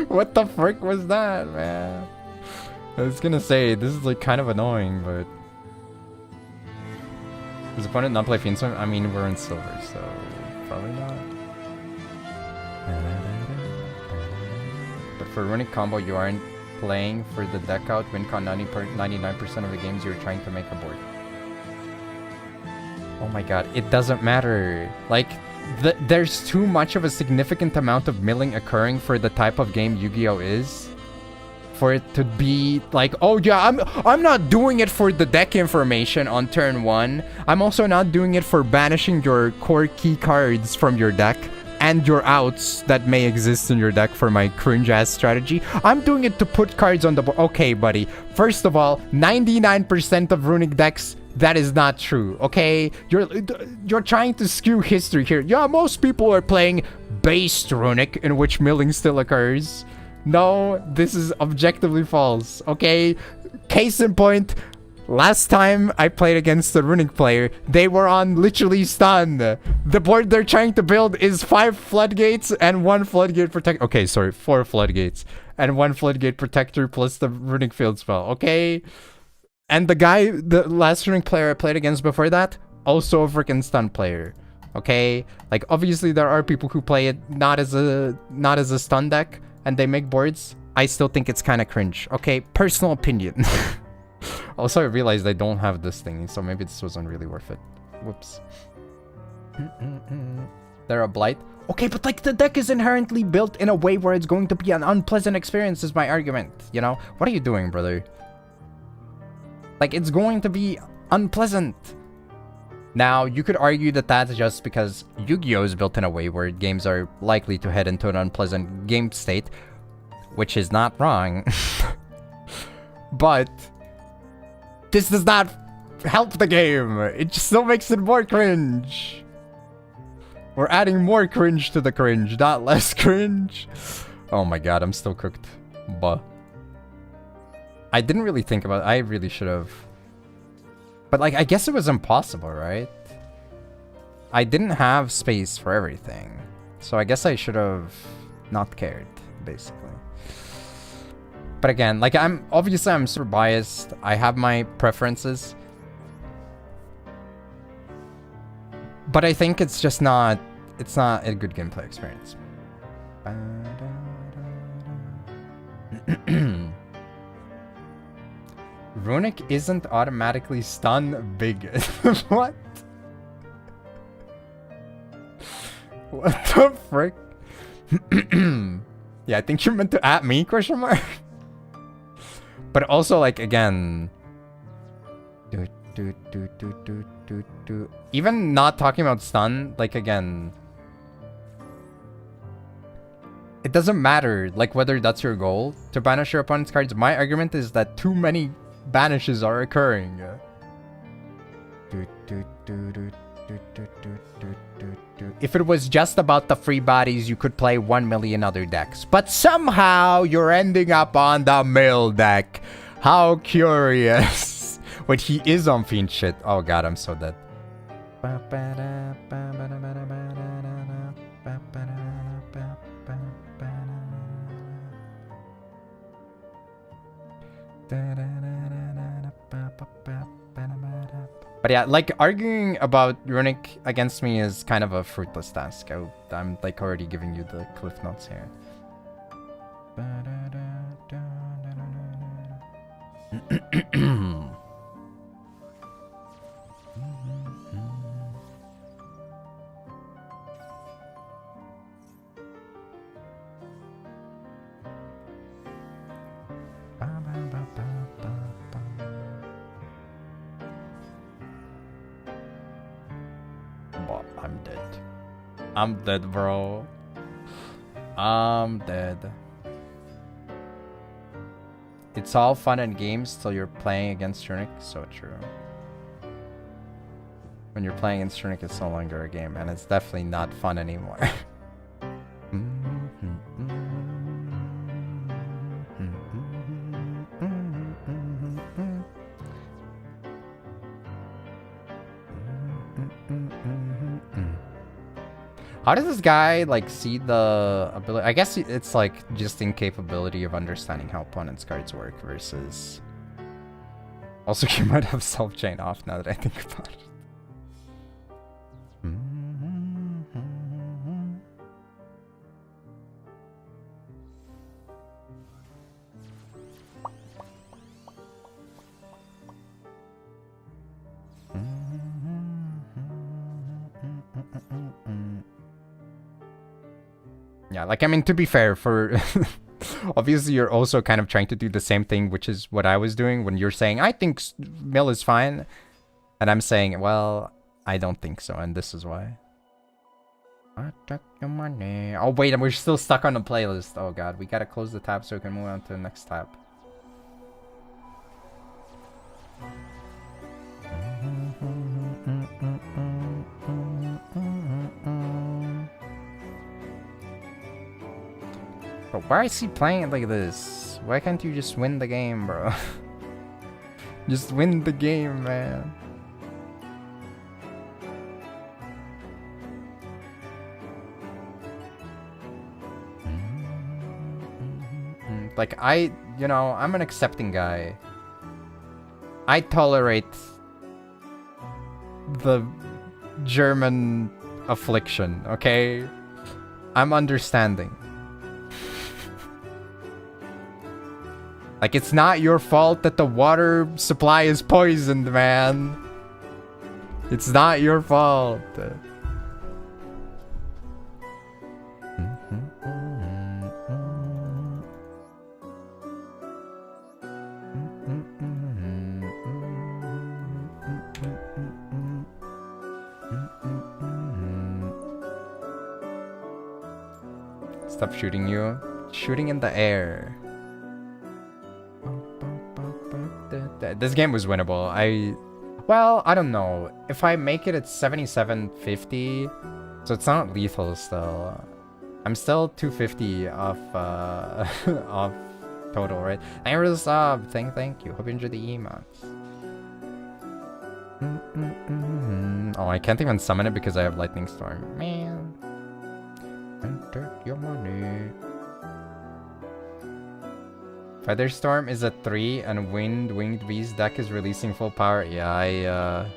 What the frick was that, man? I was gonna say, this is like kind of annoying, but... Does opponent not play Fiend Swim? I mean, we're in silver, so probably not. But for runic combo, you aren't playing for the deck out. Win con 99% of the games you're trying to make a board. Oh my god, it doesn't matter. Like... there's too much of a significant amount of milling occurring for the type of game Yu-Gi-Oh is for it to be like, oh yeah, I'm not doing it for the deck information on turn 1. I'm also not doing it for banishing your core key cards from your deck and your outs that may exist in your deck for my cringe ass strategy. I'm doing it to put cards on the board. Okay, buddy. First of all, 99% of runic decks, that is not true, okay? You're trying to skew history here. Yeah, most people are playing based runic, in which milling still occurs. No, this is objectively false, okay? Case in point, last time I played against a runic player, they were on literally stun. The board they're trying to build is 5 floodgates and 1 floodgate protector. Okay, sorry, 4 floodgates and 1 floodgate protector plus the runic field spell, okay? And the guy, the last runic player I played against before that, also a freaking stun player. Okay? Like, obviously there are people who play it not as a stun deck, and they make boards. I still think it's kind of cringe. Okay? Personal opinion. Also, I realized I don't have this thing, so maybe this wasn't really worth it. Whoops. They're a blight. Okay, but like the deck is inherently built in a way where it's going to be an unpleasant experience is my argument, you know? What are you doing, brother? Like, it's going to be unpleasant. Now, you could argue that that's just because Yu-Gi-Oh! Is built in a way where games are likely to head into an unpleasant game state, which is not wrong. But this does not help the game. It just still makes it more cringe. We're adding more cringe to the cringe, not less cringe. Oh my god, I'm still cooked. Buh. I didn't really think about it. I really should have. But like, I guess it was impossible, right? I didn't have space for everything. So I guess I should have not cared, basically. But again, like, I'm super biased. I have my preferences. But I think it's just not, it's not a good gameplay experience. Runic isn't automatically stun big. What? What the frick? Yeah, I think you meant to at me, question mark? But also, like, again... Even not talking about stun, like, again... It doesn't matter, like, whether that's your goal to banish your opponent's cards. My argument is that too many banishes are occurring. If it was just about the free bodies, you could play 1 million other decks. But somehow, you're ending up on the mill deck. How curious. Wait, he is on fiend shit. Oh god, I'm so dead. But yeah, like, arguing about Runic against me is kind of a fruitless task. I'm like already giving you the cliff notes here. I'm dead. I'm dead, bro. I'm dead. It's all fun and games till you're playing against Runic. So true. When you're playing against Runic, it's no longer a game, and it's definitely not fun anymore. How does this guy, like, see the ability? I guess it's, like, just incapability of understanding how opponent's cards work versus... Also, you might have self-chain off now that I think about it. Yeah, like, I mean, to be fair, for... Obviously, you're also kind of trying to do the same thing, which is what I was doing when you're saying, I think mill is fine. And I'm saying, well, I don't think so, and this is why. I took your money. Oh, wait, and we're still stuck on the playlist. Oh, God, we gotta close the tab so we can move on to the next tab. But why is he playing it like this? Why can't you just win the game, bro? Just win the game, man. Like, you know, I'm an accepting guy. I tolerate the German affliction, okay? I'm understanding. Like, it's not your fault that the water supply is poisoned, man. It's not your fault. Stop shooting you. Shooting in the air. This game was winnable. Well, I don't know. If I make it at 7750, so it's not lethal still. I'm still 250 off off total, right? Thank you for the sub. Thank you. Hope you enjoyed the emotes. Oh, I can't even summon it because I have Lightning Storm. Man. Enter your money. Featherstorm is a 3 and Winged Beast deck is releasing full power. Yeah,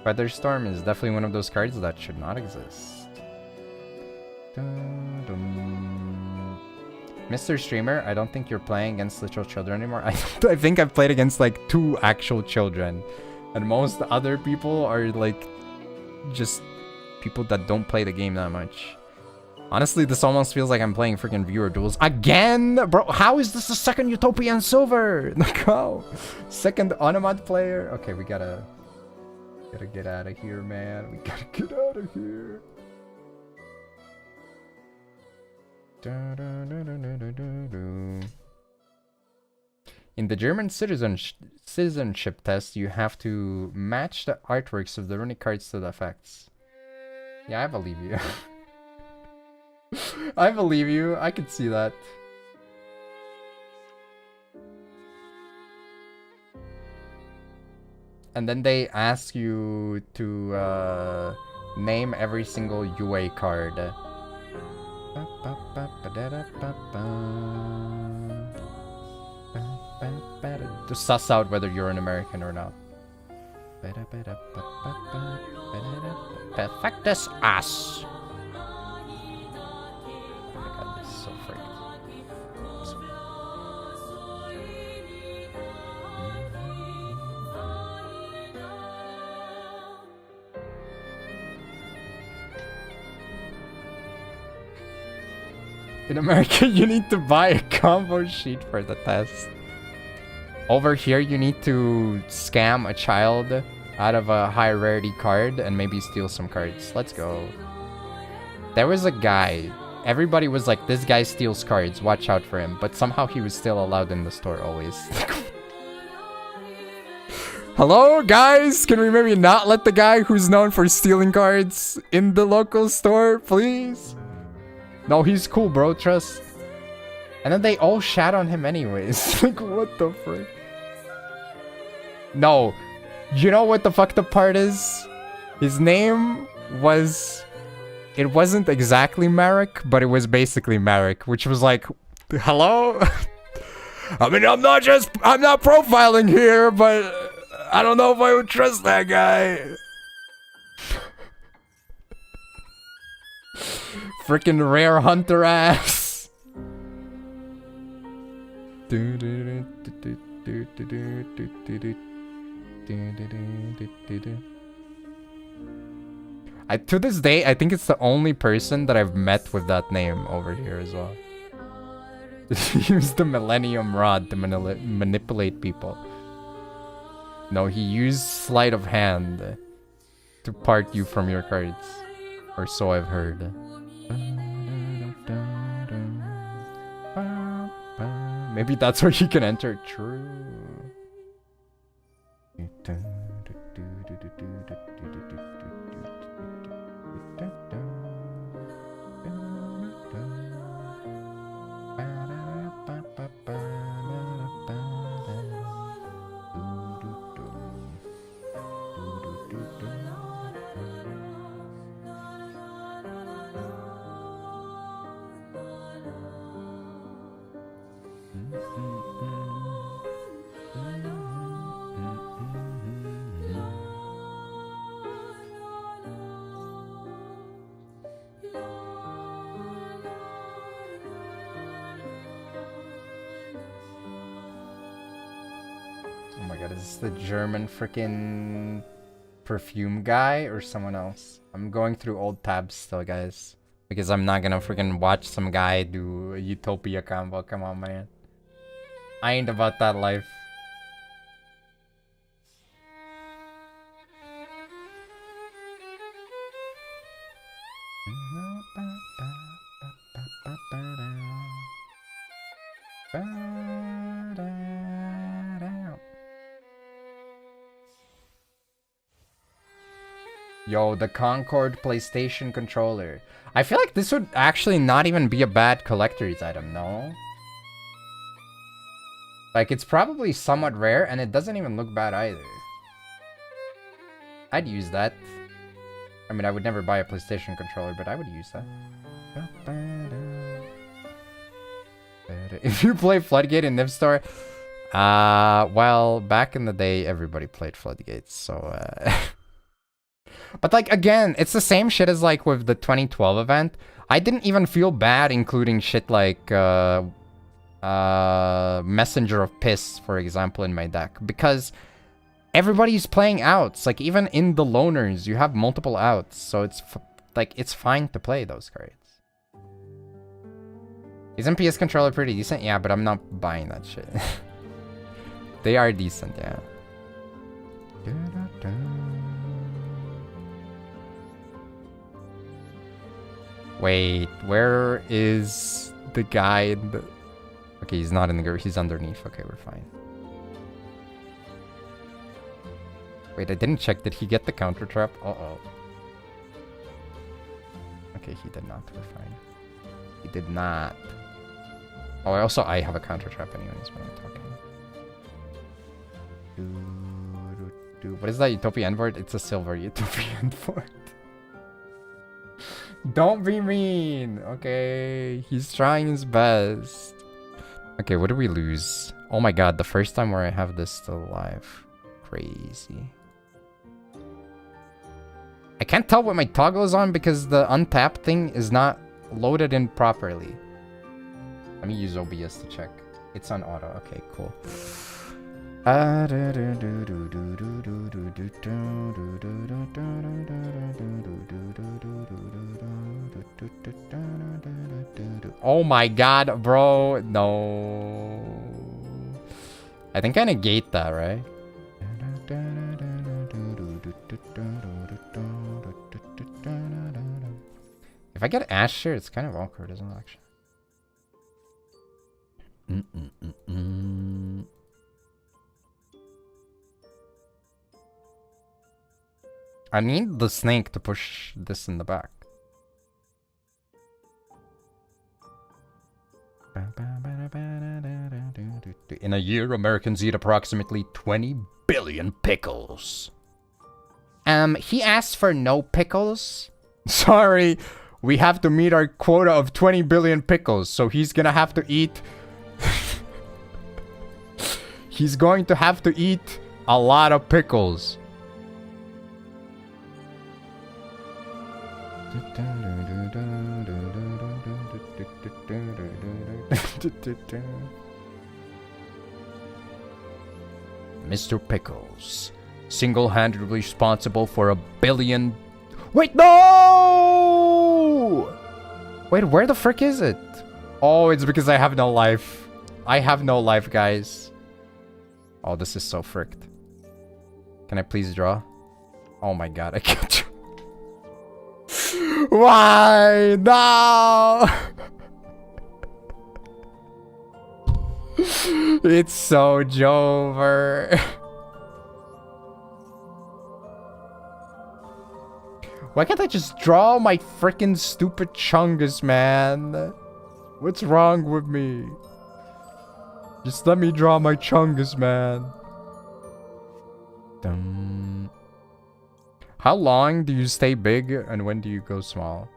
Featherstorm is definitely one of those cards that should not exist. Mr. Streamer, I don't think you're playing against literal children anymore. I think I've played against like 2 actual children. And most other people are like just people that don't play the game that much. Honestly, this almost feels like I'm playing freaking viewer duels again, bro. How is this the second Utopian Silver? Like how? Second Onomad player. Okay, we gotta get out of here, man. We gotta get out of here. In the German citizenship test, you have to match the artworks of the runic cards to the effects. Yeah, I believe you. I believe you. I can see that. And then they ask you to name every single UA card. To suss out whether you're an American or not. Perfectus Us. So freaked. In America, you need to buy a combo sheet for the test. Over here, you need to scam a child out of a high rarity card and maybe steal some cards. Let's go. There was a guy. Everybody was like, this guy steals cards, watch out for him. But somehow he was still allowed in the store always. Hello, guys? Can we maybe not let the guy who's known for stealing cards in the local store, please? No, he's cool, bro, trust. And then they all shat on him anyways. Like, what the frick? No. You know what the fucked up part is? His name was... It wasn't exactly Marek, but it was basically Marek, which was like, hello? I mean, I'm not profiling here, but I don't know if I would trust that guy. Freaking rare hunter ass. To this day, I think it's the only person that I've met with that name over here as well. Use the Millennium Rod to manipulate people. No, he used Sleight of Hand to part you from your cards. Or so I've heard. Maybe that's where you can enter. True. Is the German freaking perfume guy or someone else? I'm going through old tabs still, guys, because I'm not gonna freaking watch some guy do a Utopia combo. Come on, man. I ain't about that life. Yo, the Concord PlayStation controller. I feel like this would actually not even be a bad collector's item, no? Like, it's probably somewhat rare, and it doesn't even look bad either. I'd use that. I mean, I would never buy a PlayStation controller, but I would use that. If you play Floodgate in Nivstar, well, back in the day, everybody played Floodgates, so, But, like, again, it's the same shit as, like, with the 2012 event. I didn't even feel bad including shit like, Messenger of Piss, for example, in my deck. Because everybody's playing outs. Like, even in the loners, you have multiple outs. So it's, like, it's fine to play those cards. Isn't PS controller pretty decent? Yeah, but I'm not buying that shit. They are decent, yeah. Wait, where is the guy in the... Okay, he's not in the group. He's underneath. Okay, we're fine. Wait, I didn't check. Did he get the counter trap? Uh-oh. Okay, he did not. We're fine. He did not. Oh, I have a counter trap anyways when I'm talking. What is that Utopia Envoy? It's a silver Utopia Envoy. Don't be mean. Okay, he's trying his best. Okay, what do we lose? Oh my god, the first time where I have this still alive. Crazy. I can't tell what my toggle is on because the untap thing is not loaded in properly. Let me use OBS to check. It's on auto. Okay, cool. Oh my god, bro. No. I think I negate that, right? If I get Asher, it's kind of awkward, isn't it, actually? I need the snake to push this in the back. In a year, Americans eat approximately 20 billion pickles. He asked for no pickles. Sorry, we have to meet our quota of 20 billion pickles, so he's gonna have to eat... He's going to have to eat a lot of pickles. Mr. Pickles, single-handedly responsible for 1 billion... Wait, no! Wait, where the frick is it? Oh, it's because I have no life. I have no life, guys. Oh, this is so fricked. Can I please draw? Oh my god, I can't draw. Why? No! It's so Jover. Why can't I just draw my freaking stupid Chungus, man? What's wrong with me? Just let me draw my Chungus, man. How long do you stay big and when do you go small?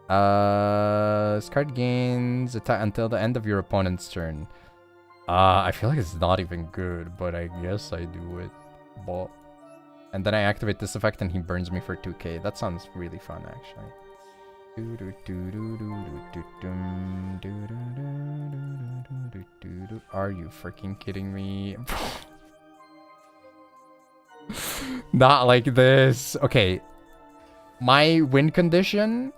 This card gains attack until the end of your opponent's turn. I feel like it's not even good, but I guess I do it. But... And then I activate this effect and he burns me for 2k. That sounds really fun, actually. Are you freaking kidding me? Not like this. Okay. My win condition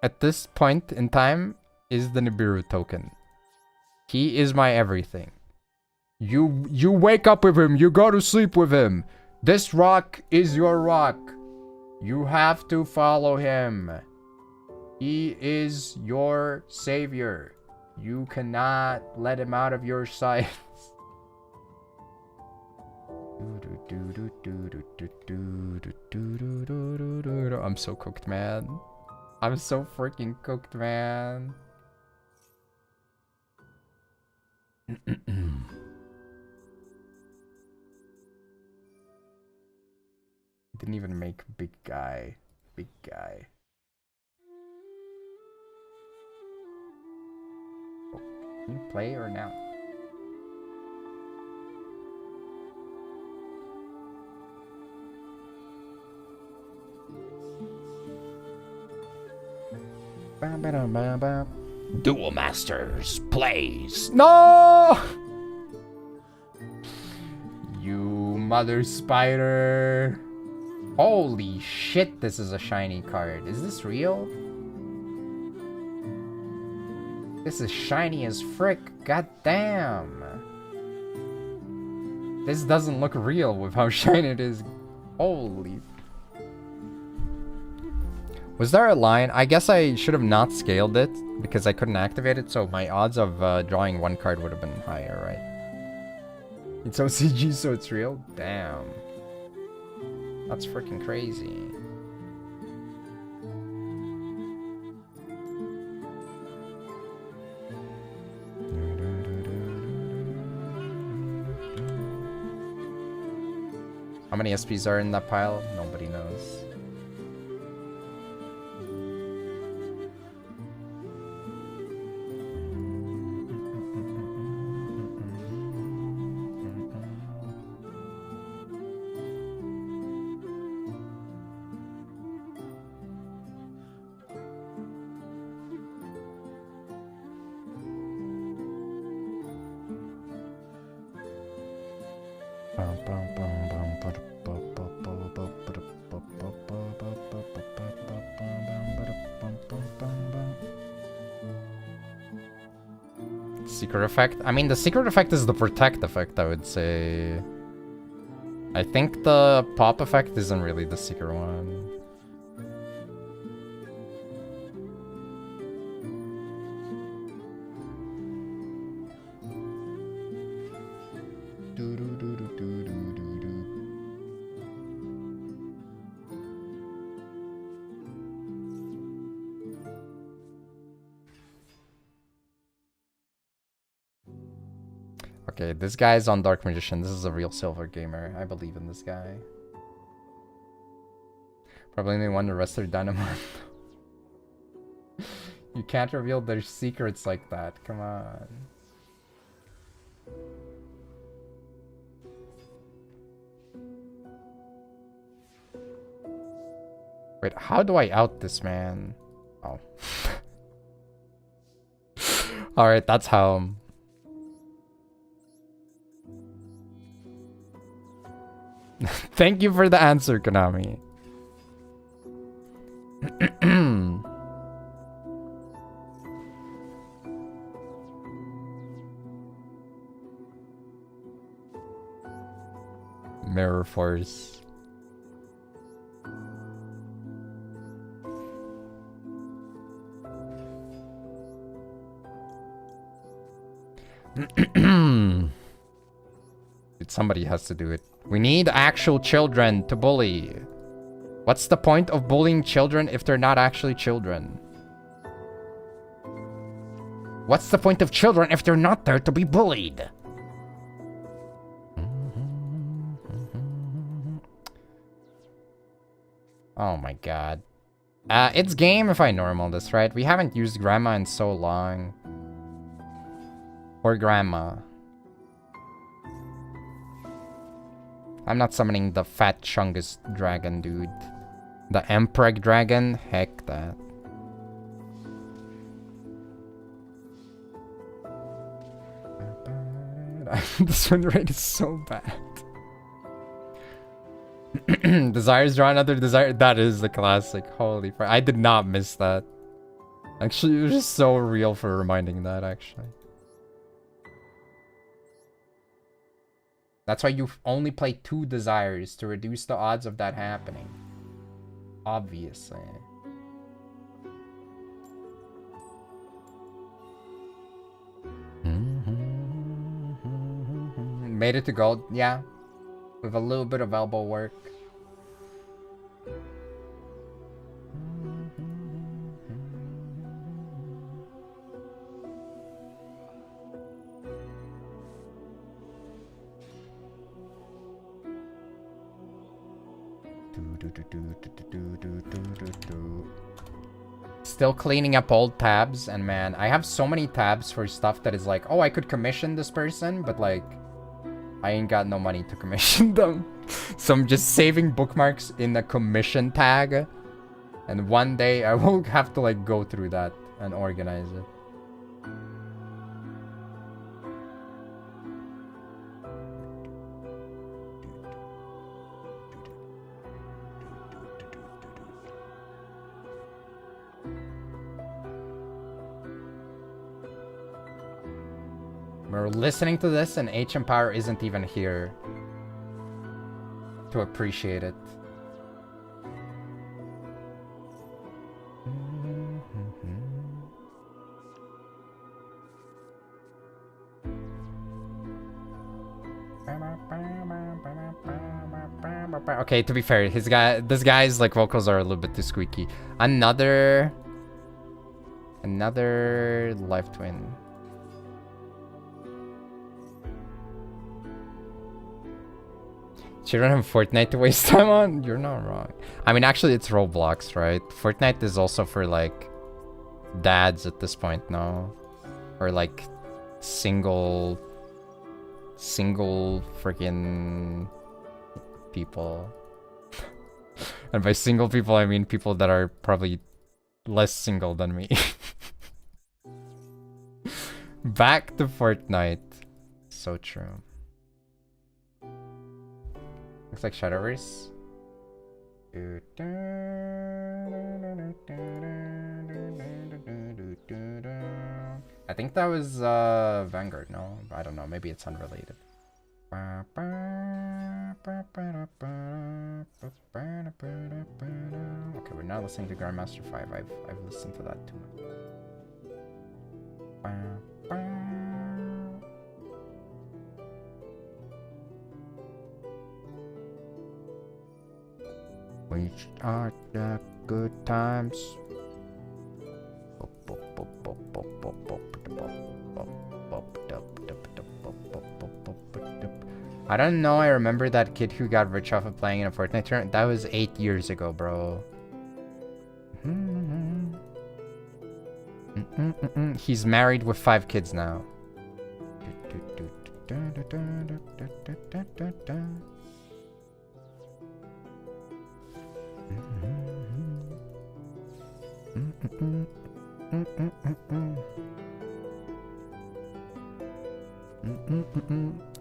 at this point in time is the Nibiru token. He is my everything. You wake up with him. You go to sleep with him. This rock is your rock. You have to follow him. He is your savior. You cannot let him out of your sight. I'm so cooked, man. I'm so freaking cooked, man. Didn't even make big guy. Big guy. Oh, can you play or now? Duel Masters plays. No! You mother spider. Holy shit, this is a shiny card. Is this real? This is shiny as frick. God damn. This doesn't look real with how shiny it is. Holy. Was there a line? I guess I should have not scaled it because I couldn't activate it, so my odds of drawing one card would have been higher, right? It's OCG, so it's real? Damn. That's freaking crazy. How many SPs are in that pile? Nobody knows. Secret effect? I mean, the secret effect is the protect effect, I would say. I think the pop effect isn't really the secret one. Okay, this guy's on Dark Magician. This is a real silver gamer. I believe in this guy. Probably only one, the rest are dynamite. You can't reveal their secrets like that. Come on. Wait, how do I out this man? Oh. Alright, that's how. Thank you for the answer, Konami. Mirror Force. Somebody has to do it. We need actual children to bully. What's the point of bullying children if they're not actually children? What's the point of children if they're not there to be bullied? Oh my god. It's game if I normal this, right? We haven't used Grandma in so long. Or Grandma. I'm not summoning the fat chungus dragon, dude. The Empreg dragon? Heck that. This win rate is so bad. Desires draw another desire. That is the classic. Holy fuck. I did not miss that. Actually, it was just so real for reminding that, actually. That's why you only play 2 desires to reduce the odds of that happening. Obviously. Made it to gold, yeah. With a little bit of elbow work. Still cleaning up old tabs, and man, I have so many tabs for stuff that is like, oh, I could commission this person, but like, I ain't got no money to commission them. So I'm just saving bookmarks in the commission tag, and one day I will have to like go through that and organize it. We're listening to this and H Empire isn't even here to appreciate it. Okay, to be fair, this guy's like vocals are a little bit too squeaky. Another life twin. You don't have Fortnite to waste time on? You're not wrong. I mean, actually, it's Roblox, right? Fortnite is also for, like, dads at this point, no? Or, like, single freaking people. And by single people, I mean people that are probably less single than me. Back to Fortnite. So true. Looks like Shadowverse. I think that was Vanguard, no? I don't know, maybe it's unrelated. Okay, we're now listening to Grandmaster 5. I've listened to that too much. Which are the good times? I don't know, I remember that kid who got rich off of playing in a Fortnite tournament. That was 8 years ago, bro. He's married with 5 kids now.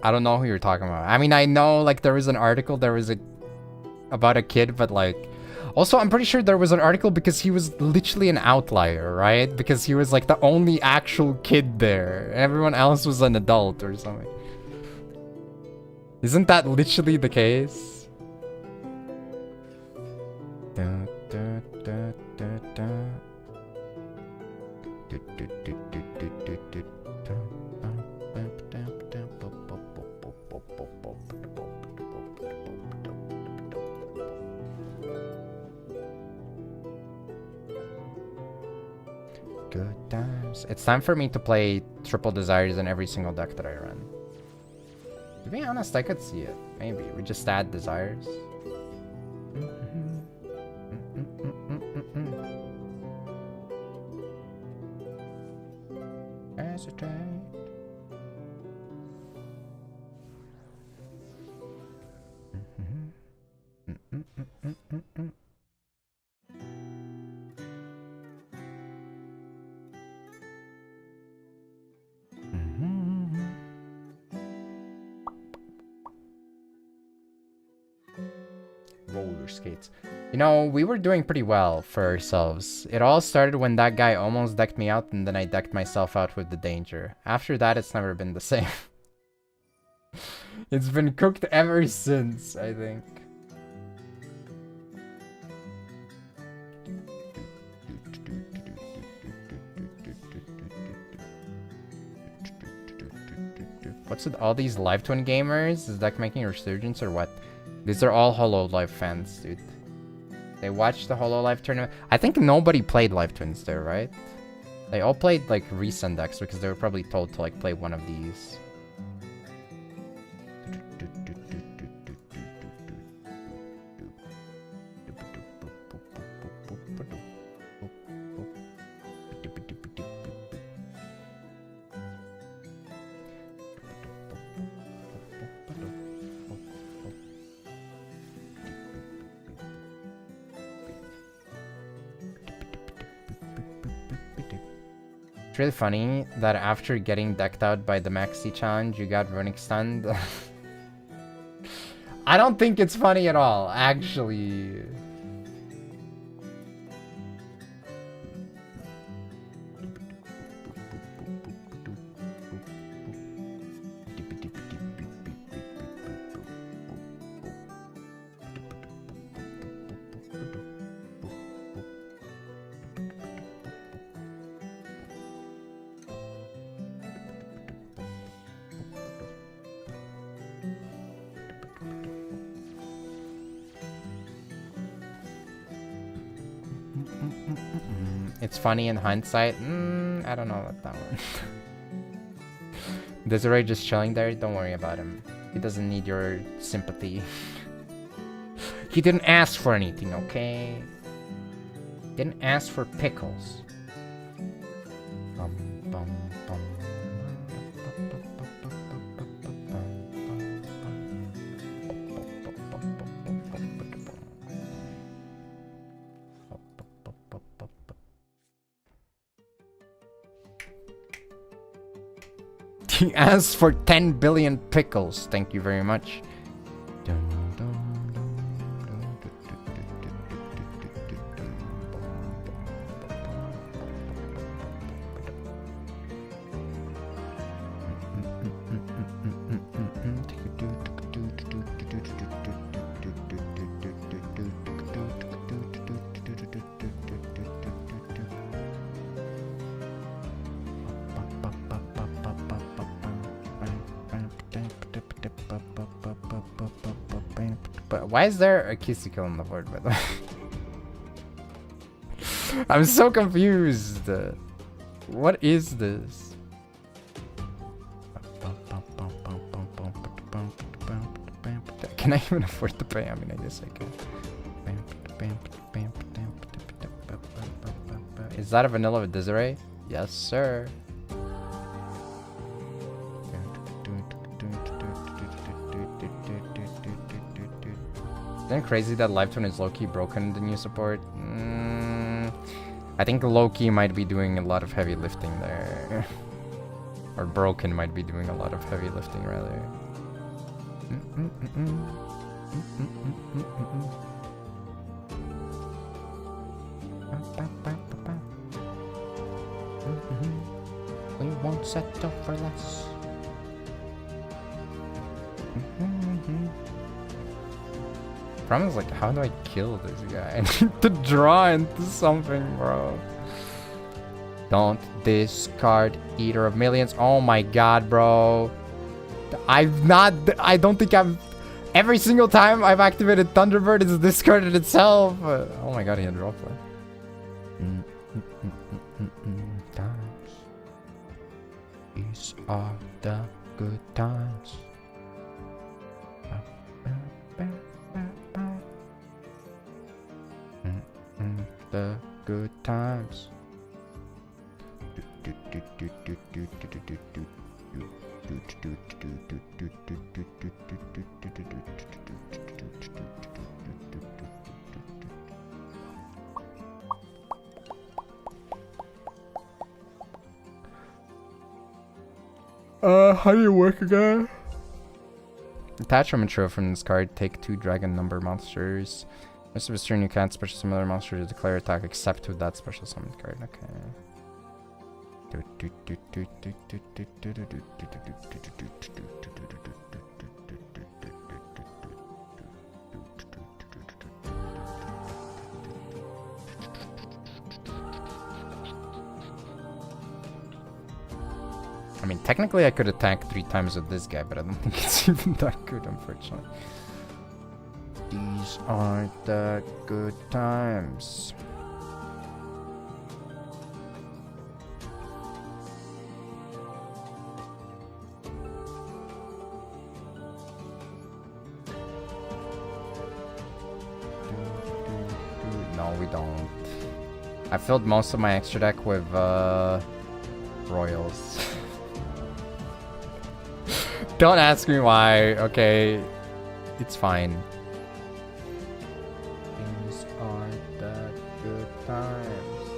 I don't know who you're talking about. I mean, I know like there was an article, about a kid, but like also I'm pretty sure there was an article because he was literally an outlier, right? Because he was like the only actual kid there. Everyone else was an adult or something. Isn't that literally the case? Good times. It's time for me to play Triple Desires in every single deck that I run. To be honest, I could see it. Maybe. We just add Desires. Hesitate. Roller skates. You know, we were doing pretty well for ourselves. It all started when that guy almost decked me out and then I decked myself out with the danger. After that, it's never been the same. It's been cooked ever since, I think. What's with all these Live Twin gamers? Is that making a resurgence or what? These are all HoloLive fans, dude. They watched the HoloLive tournament. I think nobody played Live Twins there, right? They all played like recent decks because they were probably told to like play one of these. It's really funny that after getting decked out by the MAXX challenge, you got runic stunned. I don't think it's funny at all, actually. It's funny in hindsight. I don't know about that one. Desiree just chilling there. Don't worry about him. He doesn't need your sympathy. He didn't ask for anything, okay? Didn't ask for pickles. He asked for 10 billion pickles. Thank you very much. But why is there a Kissy on the board, by the way? I'm so confused. What is this? Can I even afford to pay? I mean, I guess I could. Is that a vanilla with Desiree? Yes, sir. Isn't it crazy that Live Twin is low-key broken in the new support? I think low-key might be doing a lot of heavy lifting there. Or broken might be doing a lot of heavy lifting, rather. We won't settle for less. Problem is, like, how do I kill this guy? I need to draw into something, bro. Don't discard Eater of Millions. Oh my god, bro. I don't think I've... Every single time I've activated Thunderbird, it's discarded itself. Oh my god, he had draw play. Times. These are the good times. The good times. How do you work again? Attach a mature from this card. Take 2 dragon number monsters. Rest of his turn, you can't special summon another monster to declare attack except with that special summon card. Okay. I mean, technically I could attack 3 times with this guy, but I don't think it's even that good, unfortunately. These aren't that good times. No, we don't. I filled most of my extra deck with royals. Don't ask me why, okay? It's fine. These aren't that good times.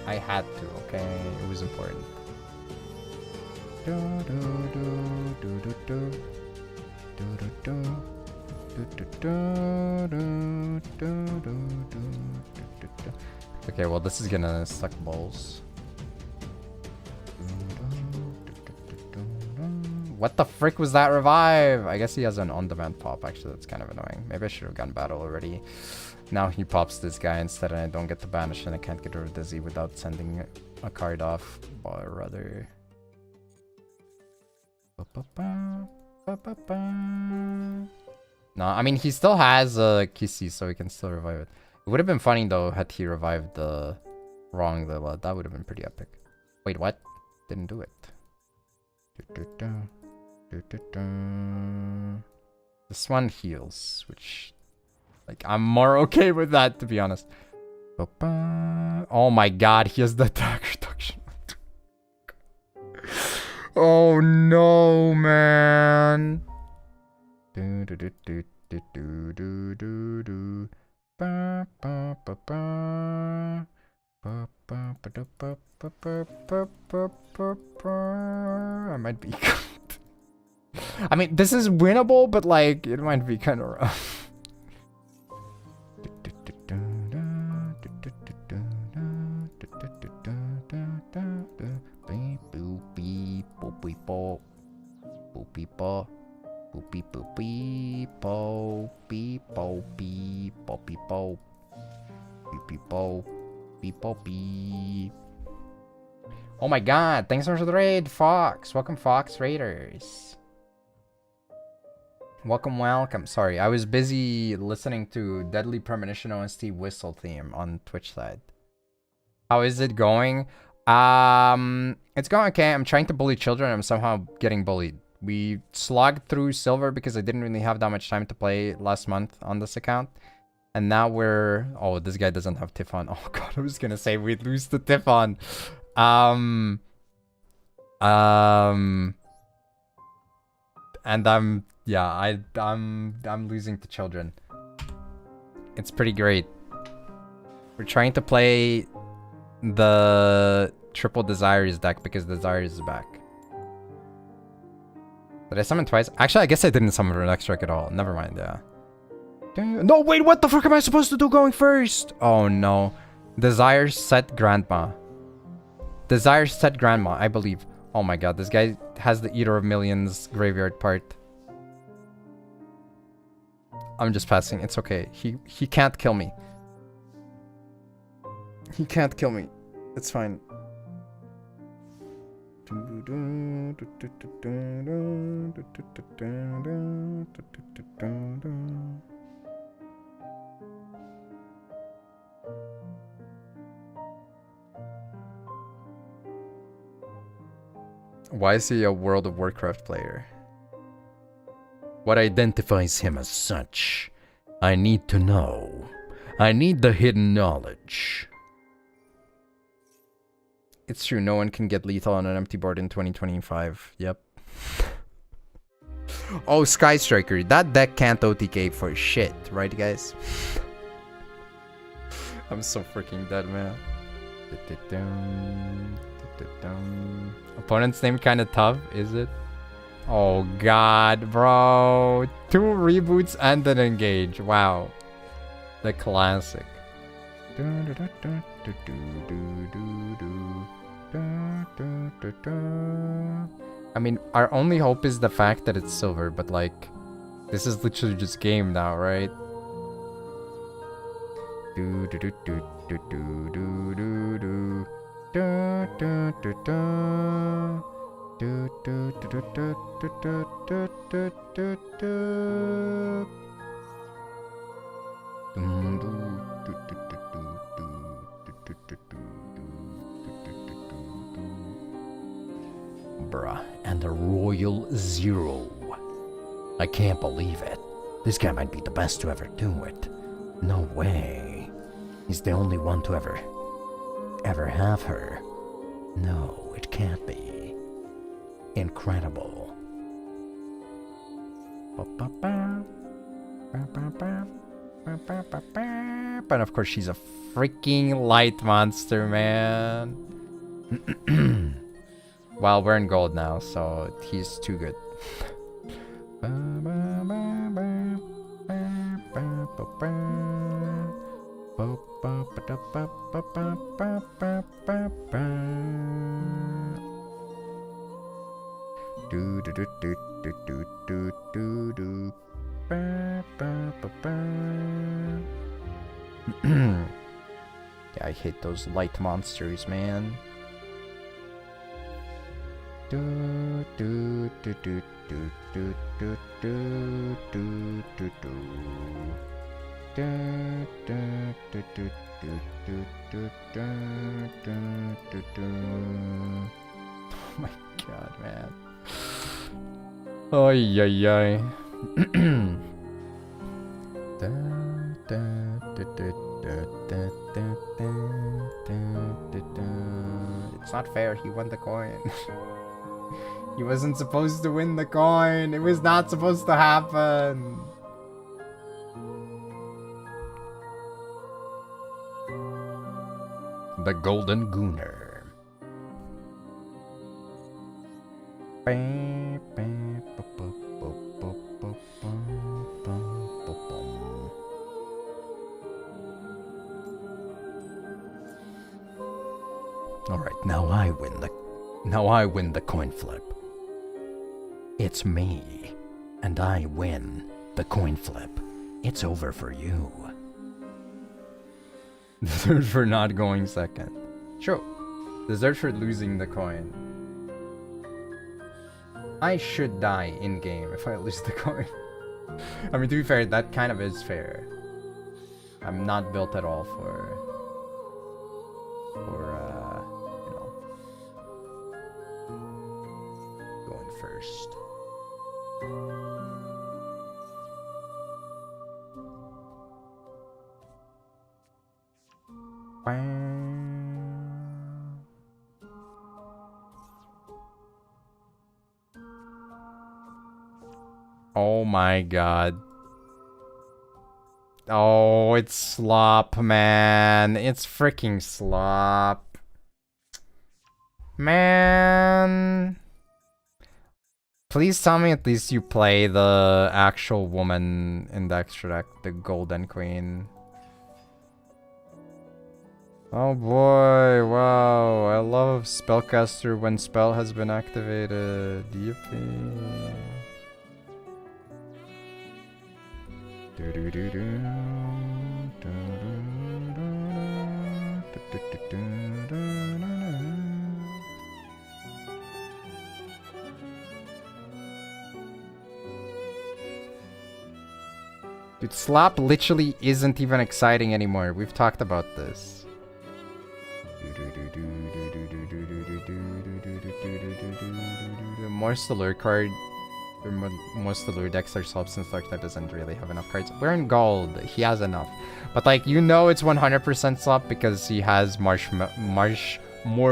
I had to, okay? It was important. Okay, well, this is gonna suck balls. What the frick was that revive? I guess he has an on-demand pop. Actually, that's kind of annoying. Maybe I should have gone battle already. Now he pops this guy instead, and I don't get to banish, and I can't get rid of Dizzy without sending a card off. Or rather... No, I mean, he still has a Kissy, so he can still revive it. It would have been funny, though, had he revived the wrong Lila. That would have been pretty epic. Wait, what? Didn't do it. This one heals, which... Like, I'm more okay with that, to be honest. Oh my god, he has the attack reduction. Oh no, man. I might be... I mean, this is winnable, but like, it might be kind of rough. Oh my god, thanks so much for the raid, Fox. Welcome, Fox Raiders. Welcome, welcome. Sorry, I was busy listening to Deadly Premonition OST whistle theme on Twitch side. How is it going? It's going okay. I'm trying to bully children. I'm somehow getting bullied. We slogged through silver because I didn't really have that much time to play last month on this account. And now we're... Oh, this guy doesn't have Tiffon. Oh god, I was gonna say we'd lose to Tiffon. And I'm... Yeah, I'm losing to children. It's pretty great. We're trying to play the triple Desires deck because Desires is back. Did I summon twice? Actually, I guess I didn't summon an extra at all. Never mind, yeah. No, wait, what the fuck am I supposed to do going first? Oh no. Desires set Grandma. Desires set Grandma, I believe. Oh my god, this guy has the Eater of Millions graveyard part. I'm just passing. It's okay. He can't kill me. He can't kill me. It's fine. Why is he a World of Warcraft player? What identifies him as such? I need to know. I need the hidden knowledge. It's true, no one can get lethal on an empty board in 2025. Yep. Oh, Sky Striker. That deck can't OTK for shit, right guys? I'm so freaking dead, man. Opponent's name kinda tough, is it? Oh god, bro. 2 reboots and an engage. Wow. The classic. I mean, our only hope is the fact that it's silver, but like, this is literally just game now, right? Do, do, do, do. Do, do, do, do, do, do, do, do, do, do. Dum, do, do, do, do, do, do, do, do, do, do. Bruh, and the Royal Zero. I can't believe it. This guy might be the best to ever do it. No way. He's the only one to ever have her. No, it can't be. Incredible. But of course, she's a freaking light monster, man. Well, we're in gold now, so he's too good. Do do do do do do do do do. Ba, ba, ba, ba. Yeah, I hate those light monsters, man. Do do do do do do do do do do do. Da, da, da, da, da, da, da, da, da, da. Oh my god, man. Ay, ay, ay. Da, da, da, da, da, da, da, da, da. It's not fair, he won the coin. He wasn't supposed to win the coin. It was not supposed to happen. The Golden Gooner. Alright, now I win the coin flip. It's me, and I win the coin flip. It's over for you. Deserved for not going second. Sure. Deserved for losing the coin. I should die in game if I lose the coin. I mean, to be fair, that kind of is fair. I'm not built at all for you know, going first. Oh my god. Oh, it's slop, man. It's freaking slop. Man. Please tell me at least you play the actual woman in the extra deck, the Golden Queen. Oh boy, wow. I love Spellcaster when spell has been activated. Yippee. Dude, slop literally isn't even exciting anymore. We've talked about this. Most of the lure card, most of the lure decks are slop since Dark Knight doesn't really have enough cards. We're in gold. He has enough. But like, you know it's 100% slop because he has more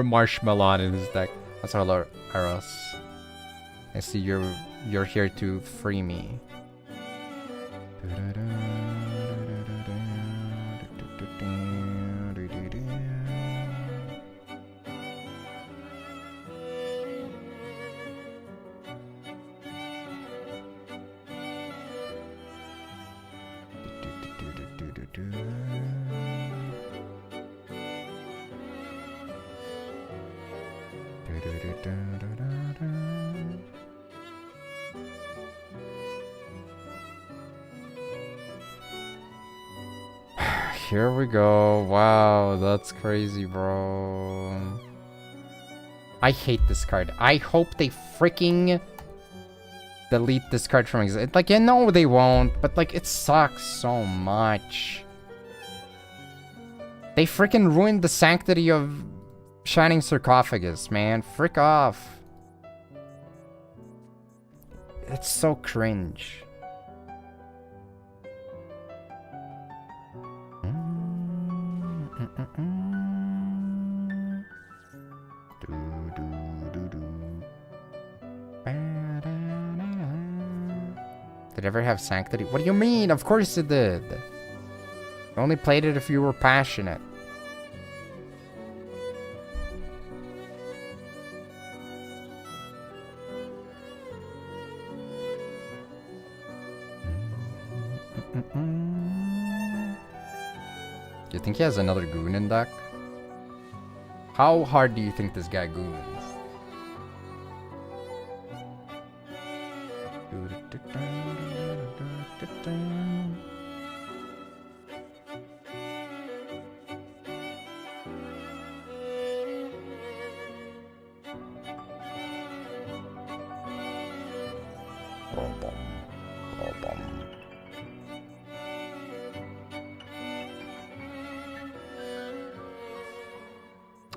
Marshmallow in his deck. That's all Aros. I see you're here to free me. Here we go. Wow, that's crazy, bro. I hate this card. I hope they freaking delete this card from existence. Like, yeah, no, they won't. But, like, it sucks so much. They freaking ruined the sanctity of Shining Sarcophagus, man. Frick off. It's so cringe. Did it ever have sanctity? What do you mean? Of course it did. You only played it if you were passionate. Do you think he has another goon in deck? How hard do you think this guy goons?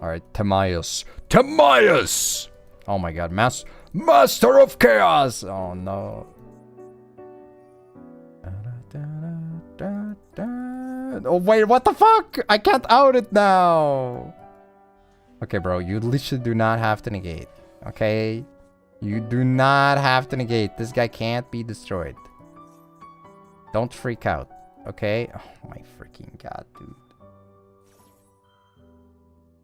Alright, Timaeus. Timaeus! Oh my god, Master of Chaos! Oh no. Oh wait, what the fuck? I can't out it now! Okay, bro, you literally do not have to negate. Okay? You do not have to negate. This guy can't be destroyed. Don't freak out. Okay? Oh my freaking god, dude.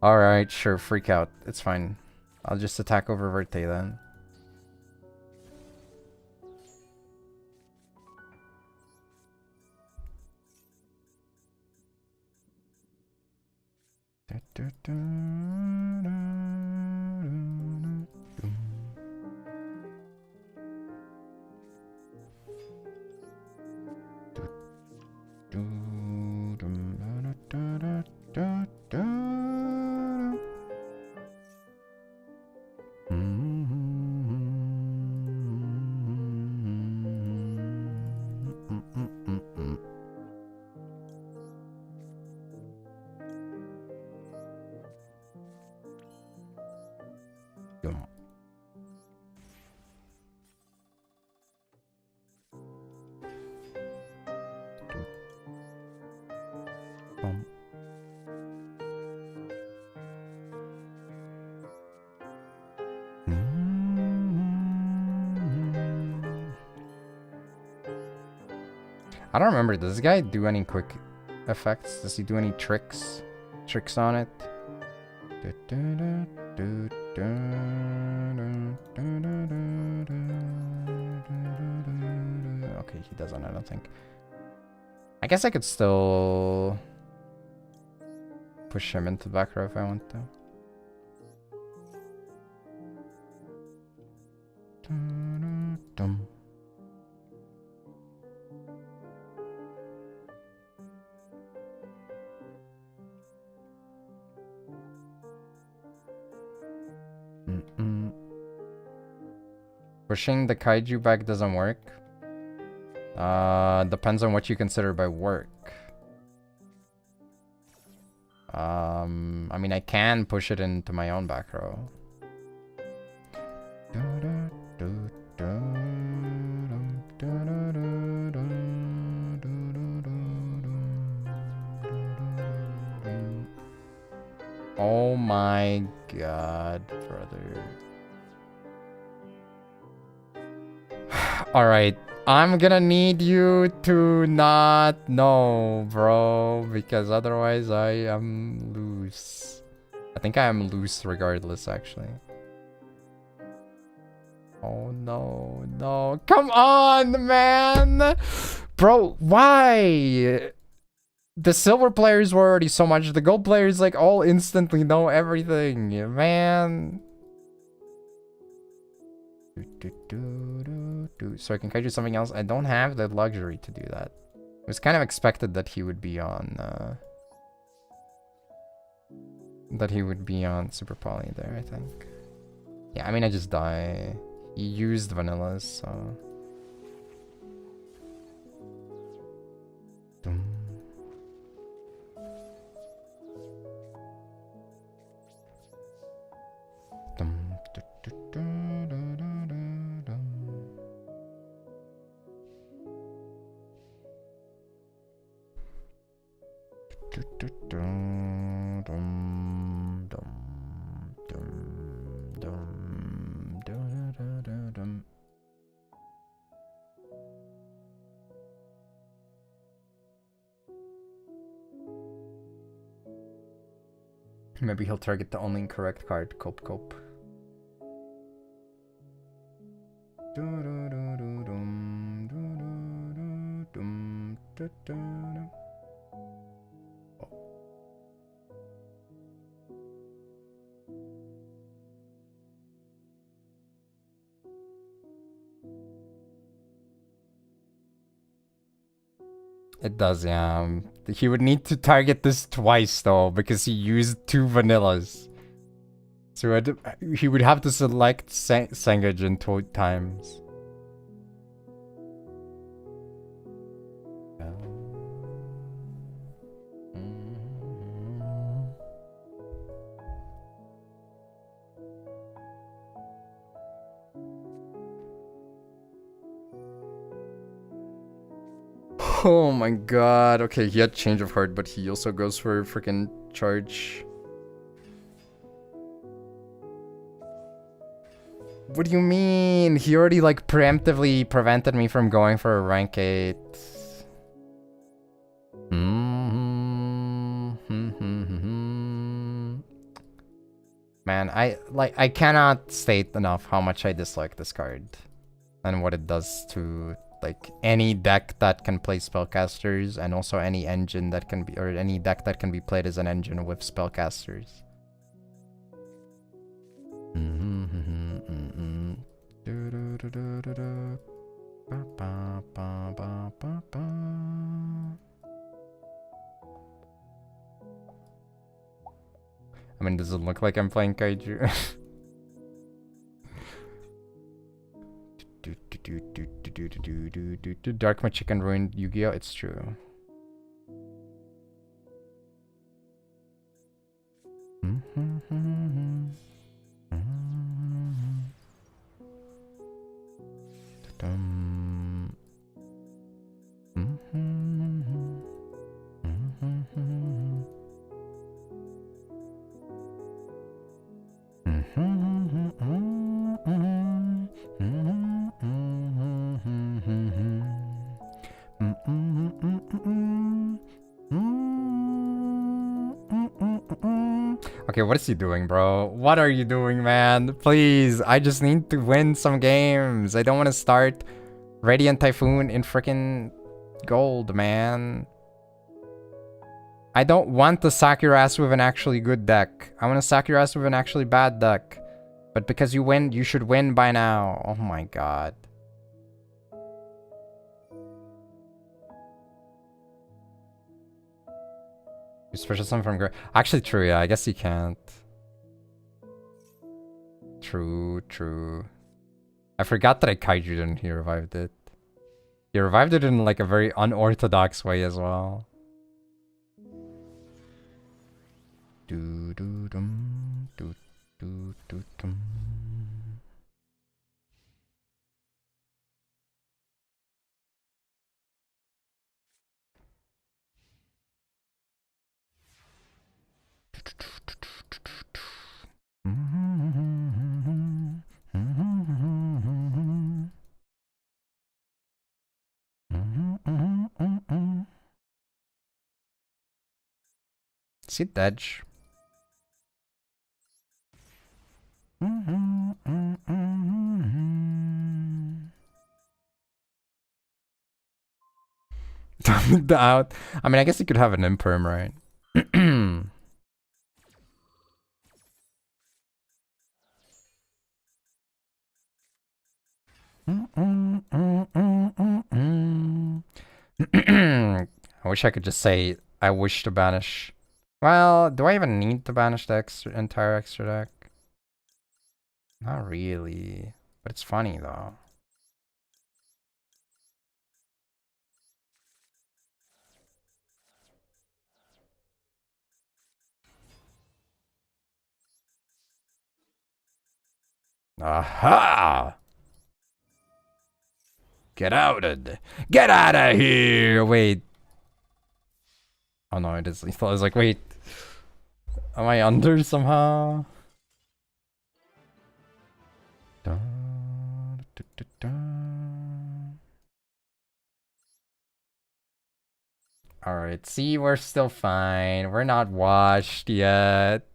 Alright, sure, freak out. It's fine. I'll just attack over Verte then. I don't remember. Does this guy do any quick effects? Does he do any tricks? Tricks on it? Okay, he doesn't, I don't think. I guess I could still push him into the back row if I want to. Pushing the kaiju back doesn't work. Depends on what you consider by work. I mean, I can push it into my own back row. Oh my god, brother. Alright, I'm gonna need you to not know, bro, because otherwise I am loose. I think I am loose regardless, actually. Oh no, no. Come on, man! Bro, why? The silver players were already so much. The gold players, like, all instantly know everything, man. So I can do something else. I don't have the luxury to do that. It was kind of expected that he would be on Super Poly there, I think. Yeah, I mean, I just die. He used vanillas, so... Dum. Dum, du, du, du, du, du, du, dum. Du, du, du, dum, dum, dum, dum, du, du, du, dum. Maybe he'll target the only incorrect card. Cope, cope. Do, do, do, do, dum, do, do, do, dum, do, do, dum. It does, yeah. He would need to target this twice, though, because he used 2 vanillas. So he would have to select Sengajin 2 times. Oh my god. Okay, he had change of heart, but he also goes for freaking charge. What do you mean? He already like preemptively prevented me from going for a rank 8. Man, I cannot state enough how much I dislike this card and what it does to like any deck that can play spellcasters, and also any engine that can be, or any deck that can be played as an engine with spellcasters. I mean, does it look like I'm playing Kaiju? Dark Magic and ruined Yu-Gi-Oh! It's true. Okay, what is he doing, bro? What are you doing, man? Please, I just need to win some games. I don't want to start Radiant Typhoon in freaking gold, man. I don't want to sack your ass with an actually good deck. I want to sack your ass with an actually bad deck. But because you win, you should win by now. Oh my god. Special summon from Gren. Actually, true, yeah. I guess you can't. True, true. I forgot that I Kaiju and he revived it. He revived it in like a very unorthodox way as well. Do do dum do do do dum. Sit edge. Out. I mean, I guess you could have an imperm, right? I wish I could just say I wish to banish. Well, do I even need to banish the entire extra deck? Not really. But it's funny though. Aha! Get out of here! Wait. Oh no, it is lethal. I was like, wait. Am I under somehow? Alright, see, we're still fine. We're not washed yet.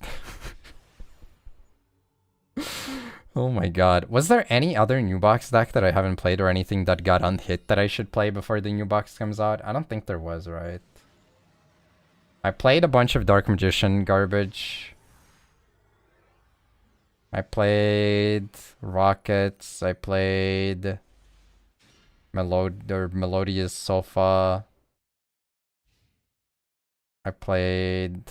Oh my god. Was there any other new box deck that I haven't played or anything that got unhit that I should play before the new box comes out? I don't think there was, right? I played a bunch of Dark Magician garbage. I played Rockets. I played Melodious Sofa. I played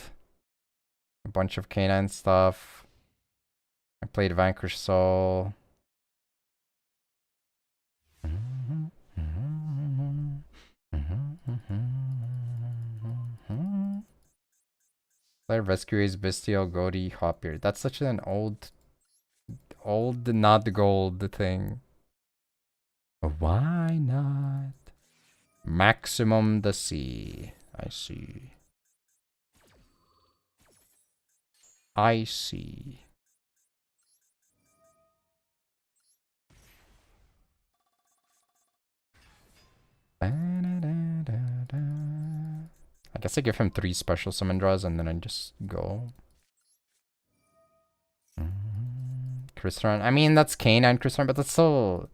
a bunch of Canine stuff. I played Vanquish Soul. Player Rescues, Bestial, Goatee, Hopper. That's such an old not gold thing. Why not? Maximum the Sea. I see. I see. I guess I give him 3 special summon draws and then I just go. Crystalline. I mean, that's Canine Crystalline, but that's still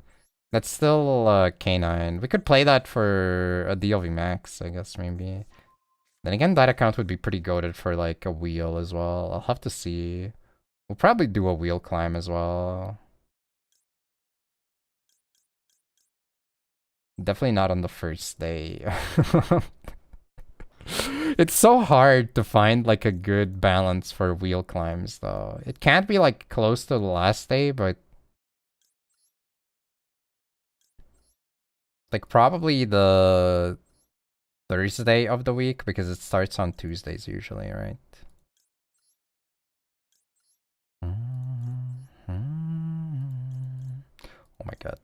Canine. We could play that for a DLV Max, I guess, maybe. Then again, that account would be pretty goated for like a wheel as well. I'll have to see. We'll probably do a wheel climb as well. Definitely not on the first day. It's so hard to find like a good balance for wheel climbs though. It can't be like close to the last day, but like probably the Thursday of the week because it starts on Tuesdays usually, right? Oh my god.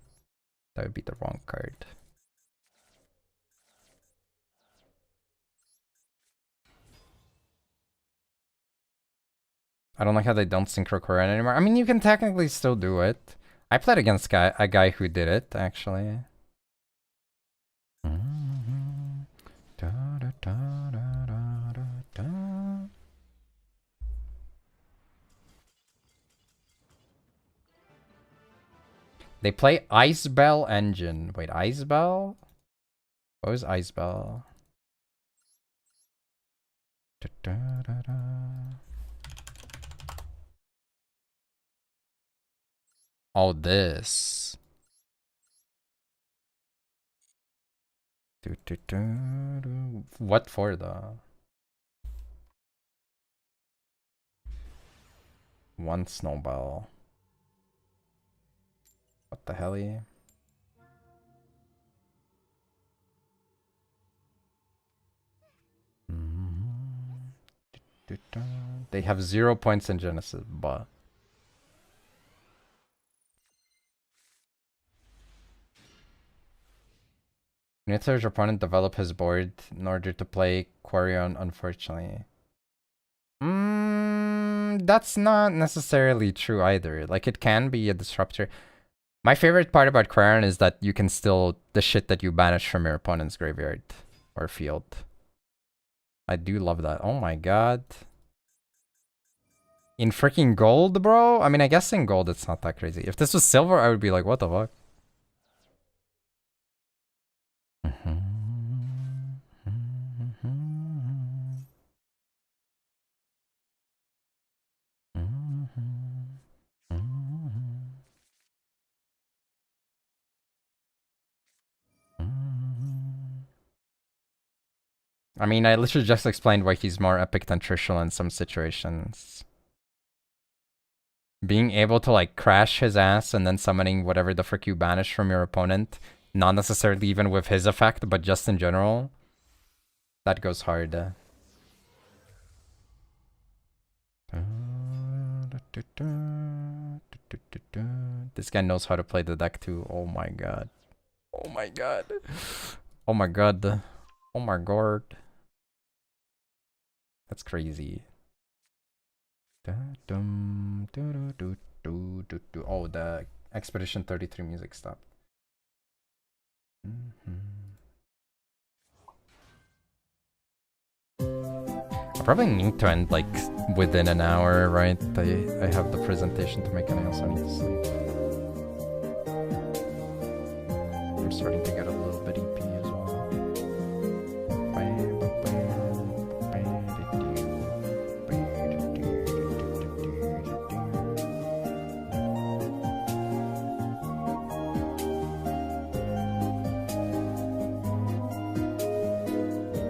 That would be the wrong card. I don't like how they don't synchro Korean anymore. I mean, you can technically still do it. I played against a guy who did it, actually. They play Ice Bell Engine. Wait, Ice Bell? What was Ice Bell? Oh, this. What for though? One snowball. What the hell? They have 0 points in Genesis, but you need to let your opponent develop his board in order to play Quarion, unfortunately. That's not necessarily true either. Like, it can be a disruptor. My favorite part about Quarion is that you can still the shit that you banish from your opponent's graveyard or field. I do love that. Oh my god. In freaking gold, bro? I mean, I guess in gold it's not that crazy. If this was silver, I would be like, what the fuck? I mean, I literally just explained why he's more epic than Trishul in some situations. Being able to like crash his ass and then summoning whatever the frick you banish from your opponent, not necessarily even with his effect, but just in general, that goes hard. This guy knows how to play the deck too. Oh my god. Oh my god. Oh my god. Oh my god. That's crazy. Oh, the Expedition 33 music stopped. I probably need to end like within an hour, right? I have the presentation to make and I also need to sleep. I'm starting to get a little bit EP as well.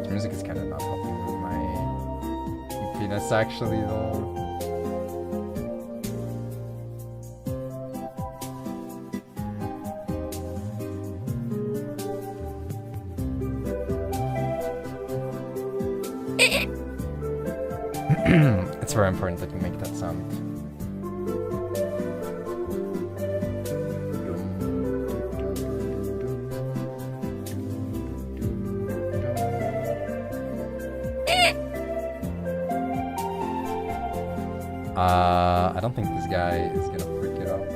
This music is kind of not helping with my EPness actually though. It's very important that you make that sound. I don't think this guy is gonna freak it out. What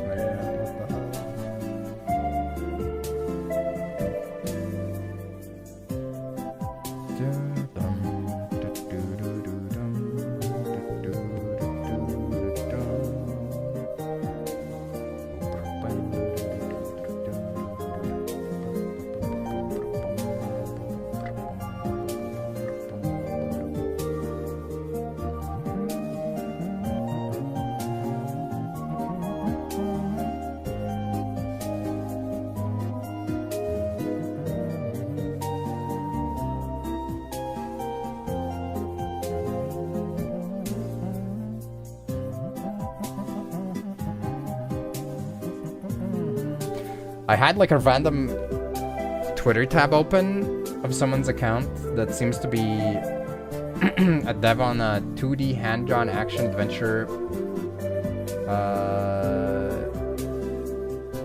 I had like a random Twitter tab open of someone's account that seems to be a dev on a 2D hand-drawn action adventure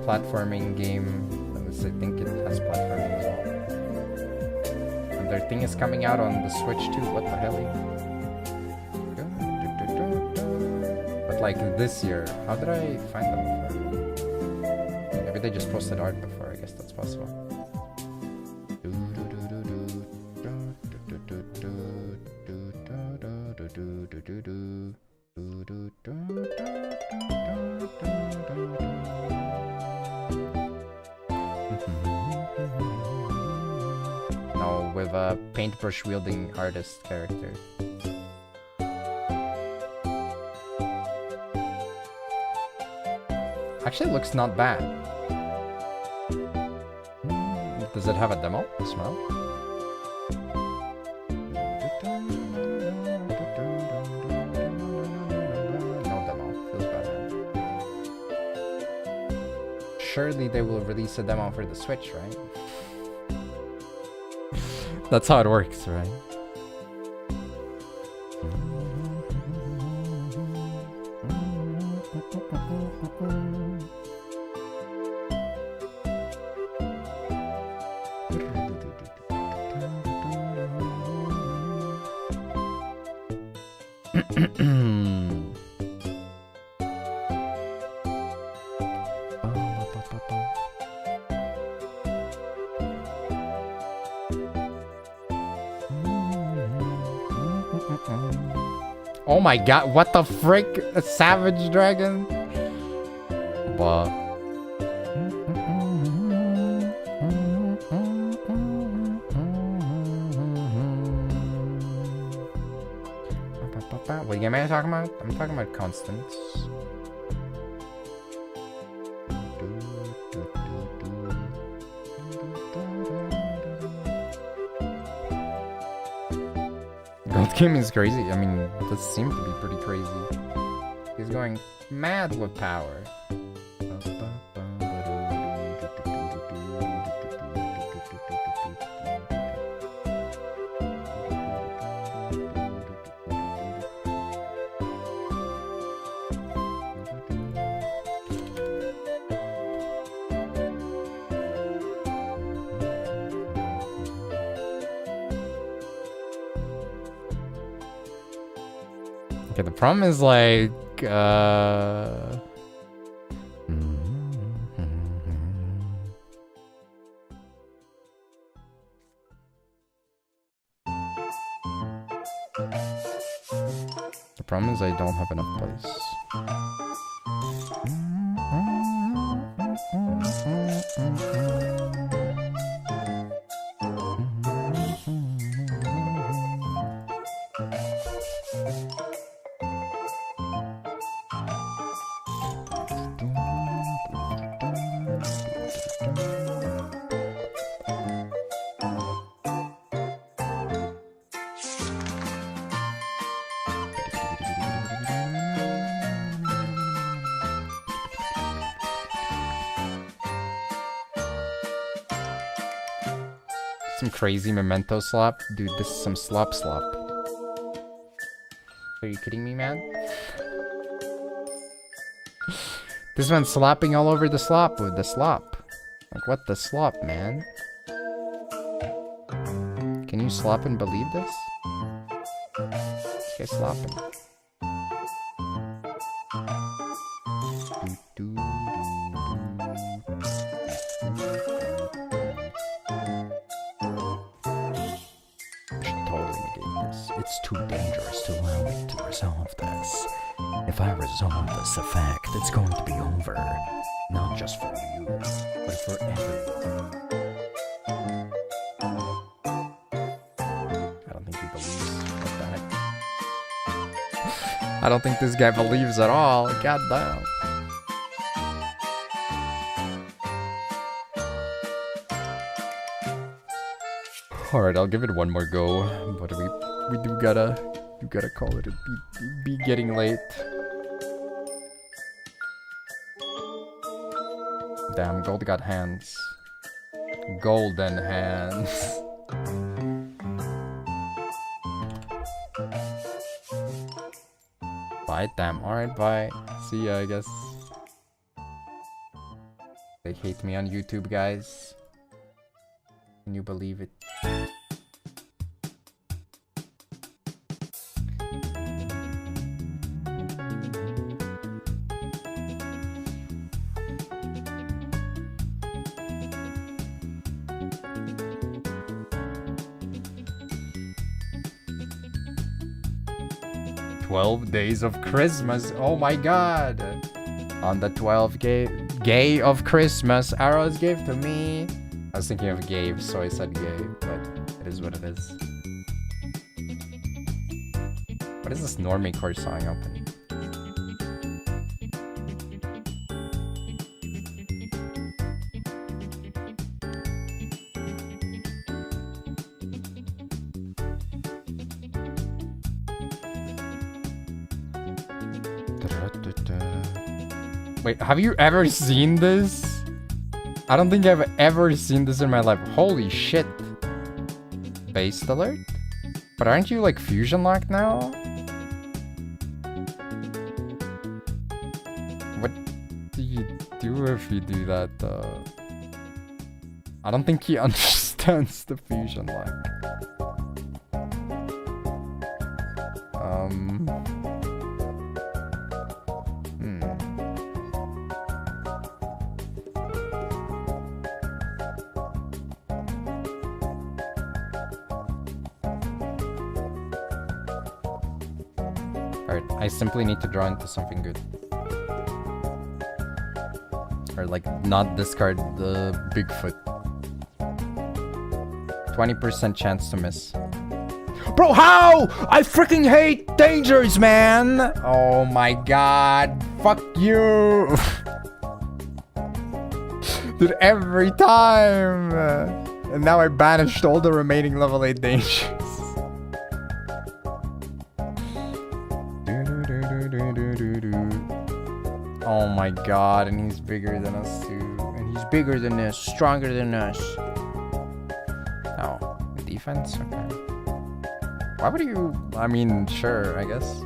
platforming game. I think it has platforming as well. And their thing is coming out on the Switch too. What the hell? But like this year, how did I find them before? Maybe they just posted art before, I guess that's possible. No, with a paintbrush wielding artist character. Actually, looks not bad. Does it have a demo as well? No demo. Feels bad. Surely they will release a demo for the Switch, right? That's how it works, right? Oh my god, what the frick? A savage dragon? Wow. What game am I talking about? I'm talking about Constance. Gold game is crazy. I mean, this seems to be pretty crazy. These is going mad with power. Okay, the problem is like, the problem is I don't have enough place. Some crazy memento slop? Dude, this is some slop. Are you kidding me, man? This one's slopping all over the slop with the slop. Like, what the slop, man? Can you slop and believe this? This guy's slopping. It's too dangerous to allow me to resolve this. If I resolve this effect, it's going to be over. Not just for you, but for everyone. I don't think he believes. What the heck? I don't think this guy believes at all. God damn. Alright, I'll give it one more go. But we do gotta call it. It be getting late. Damn, gold got hands. Golden hands. Bye, damn. Alright, bye. See ya, I guess. They hate me on YouTube, guys. Can you believe it? 12 days of Christmas. Oh my god. On the 12th gay of Christmas, arrows gave to me. I was thinking of gave, so I said gay, but it is what it is. What is this normie core song open? Wait, have you ever seen this? I don't think I've ever seen this in my life. Holy shit. Based alert? But aren't you like fusion locked now? What do you do if you do that though? I don't think he understands the fusion lock. I simply need to draw into something good. Or like not discard the Bigfoot. 20% chance to miss. Bro, how? I freaking hate dangers, man! Oh my god. Fuck you! Dude, every time! And now I banished all the remaining level 8 dangers. my god, and he's bigger than us too. And he's bigger than us, stronger than us. Oh, defense? Okay. Why would you... I mean, sure, I guess.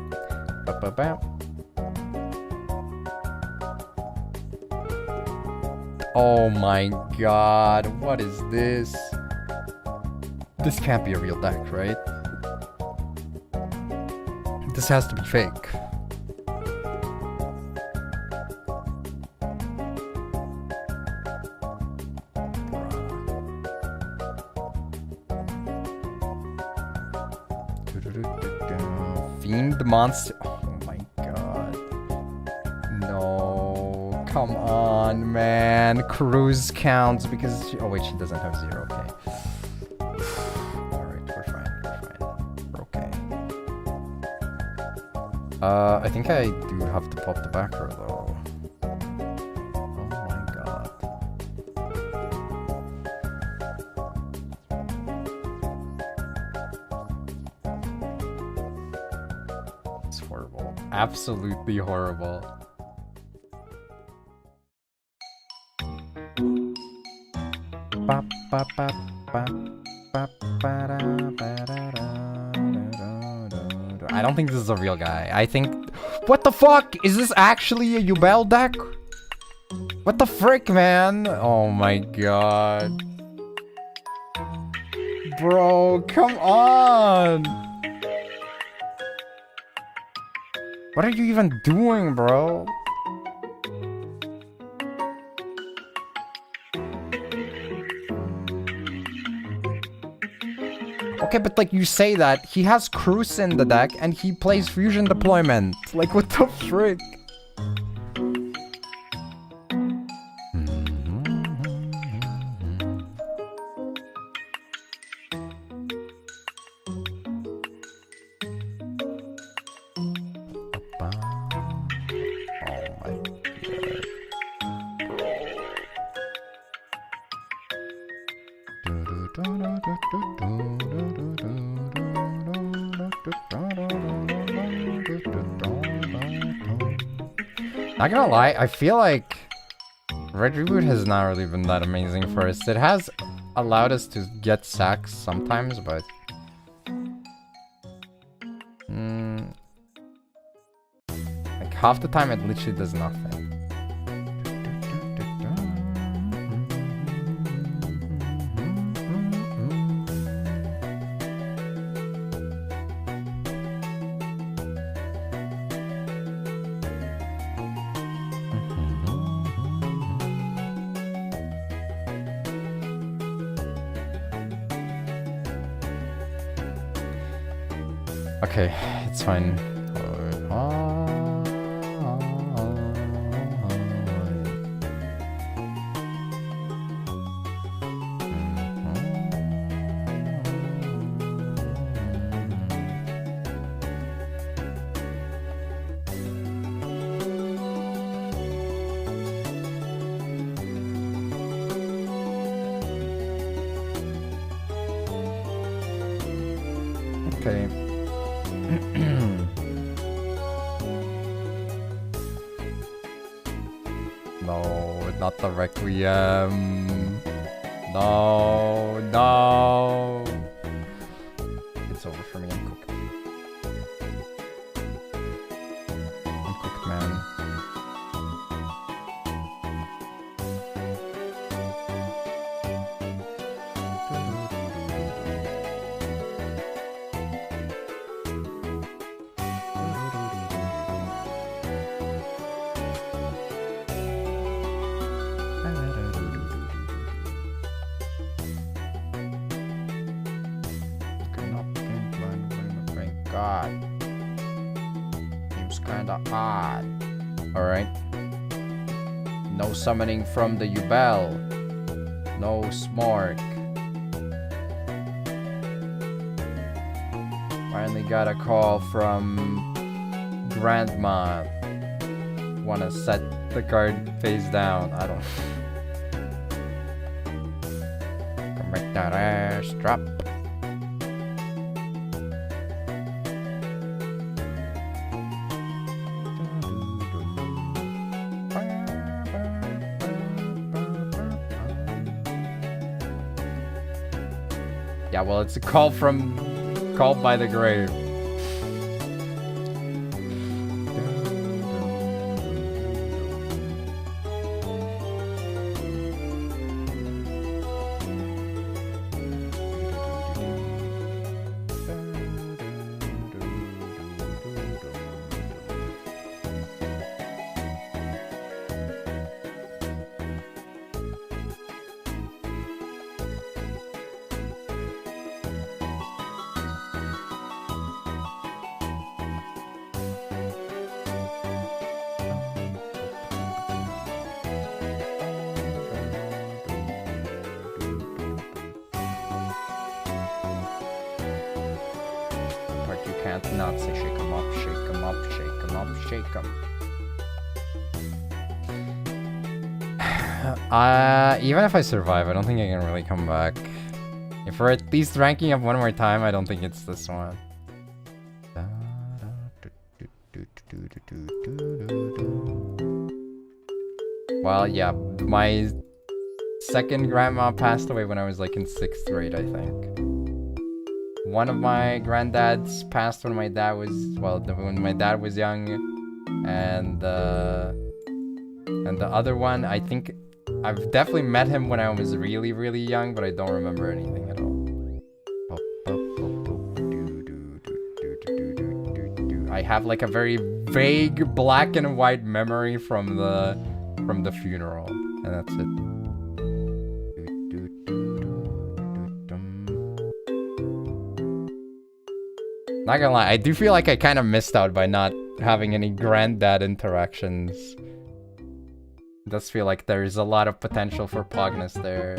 Ba-ba-bam. Oh my god, what is this? This can't be a real deck, right? This has to be fake. Fiend monster. Oh my god. No. Come on, man. Cruise counts because she... Oh wait, she doesn't have 0. Okay. Alright, we're fine. We're fine. We're okay. I think I do have to pop the back row though. Oh my god. It's horrible. Absolutely horrible. Ba, ba, ba, ba, ba, ba, da, ba, da, da, da, da, da. I don't think this is a real guy. I think... What the fuck? Is this actually a Yugioh deck? What the frick, man? Oh my god. Bro, come on! What are you even doing, bro? Okay, but like you say that, he has Cruise in the deck and he plays Fusion Deployment. Like, what the frick? Not gonna lie, I feel like Red Reboot has not really been that amazing for us. It has allowed us to get sacks sometimes, but... like half the time it literally does nothing. Okay, it's fine. Okay. No, not the Requiem. No, no. It's over for me. I'm cooked. I'm cooked, man. God. Seems kinda odd. Alright. No summoning from the Yugioh. No Smork. Finally got a call from Grandma. Wanna set the card face down. I don't... Come make that ass drop. Yeah, well, it's a call by the grave. Not say shake 'em up, shake 'em up, shake 'em up, shake 'em. Even if I survive, I don't think I can really come back. If we're at least ranking up one more time, I don't think it's this one. Well, yeah, my second grandma passed away when I was like in 6th grade, I think. One of my granddads passed when my dad was, well, when my dad was young, and the other one, I think I've definitely met him when I was really, really young, but I don't remember anything at all. I have like a very vague black and white memory from the funeral, and that's it. Not gonna lie, I do feel like I kind of missed out by not having any granddad interactions. It does feel like there's a lot of potential for Pognus there.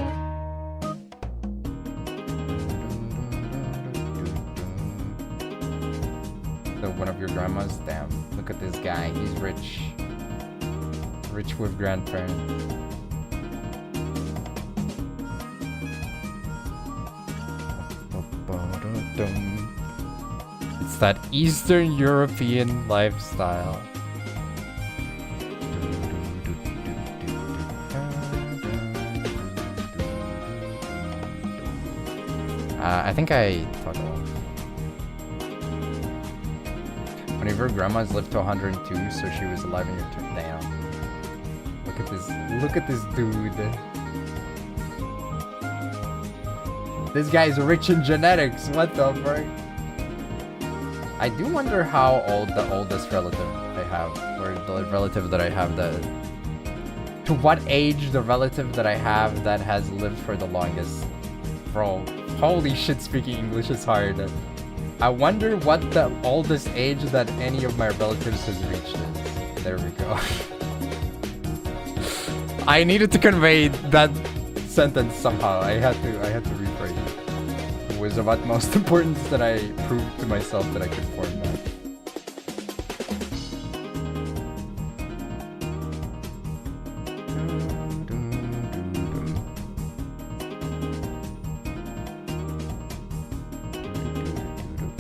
So one of your grandmas? Damn, look at this guy, he's rich. Rich with grandparents. It's that Eastern European lifestyle. I think I thought of. One of your grandmas lived to 102, so she was alive in your turn. Damn. Look at this dude. This guy's rich in genetics. What the frick? I do wonder how old the oldest relative I have, or the relative that I have that... To what age the relative that I have that has lived for the longest. Bro, holy shit, speaking English is hard. I wonder what the oldest age that any of my relatives has reached is. There we go. I needed to convey that sentence somehow. I had to rephrase it. It was of utmost importance that I proved to myself that I could form that.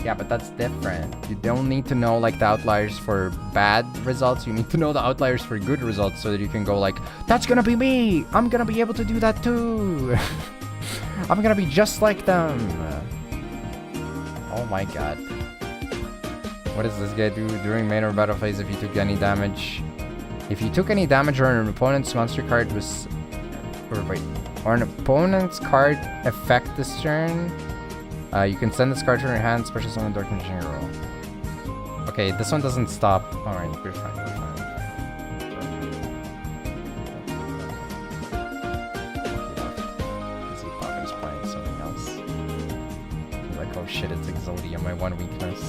Yeah, but that's different. You don't need to know like the outliers for bad results. You need to know the outliers for good results so that you can go like, that's gonna be me! I'm gonna be able to do that too! I'm gonna be just like them! Oh my god. What does this guy do? During main or battle phase, if you took any damage... If you took any damage or an opponent's monster card was... Or an opponent's card effect this turn... you can send this card from your hand, special summon Dark Magician roll. Okay, this one doesn't stop. Alright, we're fine, we're fine. Easy Pocket is playing something else. He's like, oh shit, it's Exodia, my one weakness.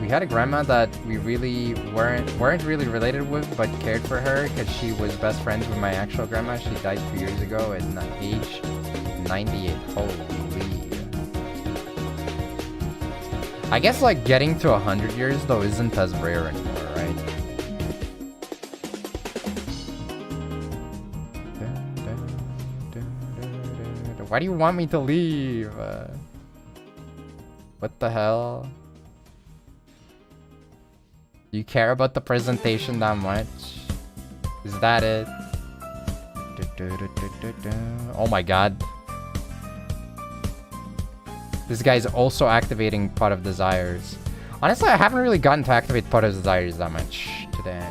We had a grandma that we really weren't really related with, but cared for her because she was best friends with my actual grandma. She died 2 years ago at age 98. Holy. I guess like getting to 100 years though isn't as rare anymore, right? Why do you want me to leave? What the hell? You care about the presentation that much? Is that it? Oh my god. This guy's also activating Pot of Desires. Honestly, I haven't really gotten to activate Pot of Desires that much today.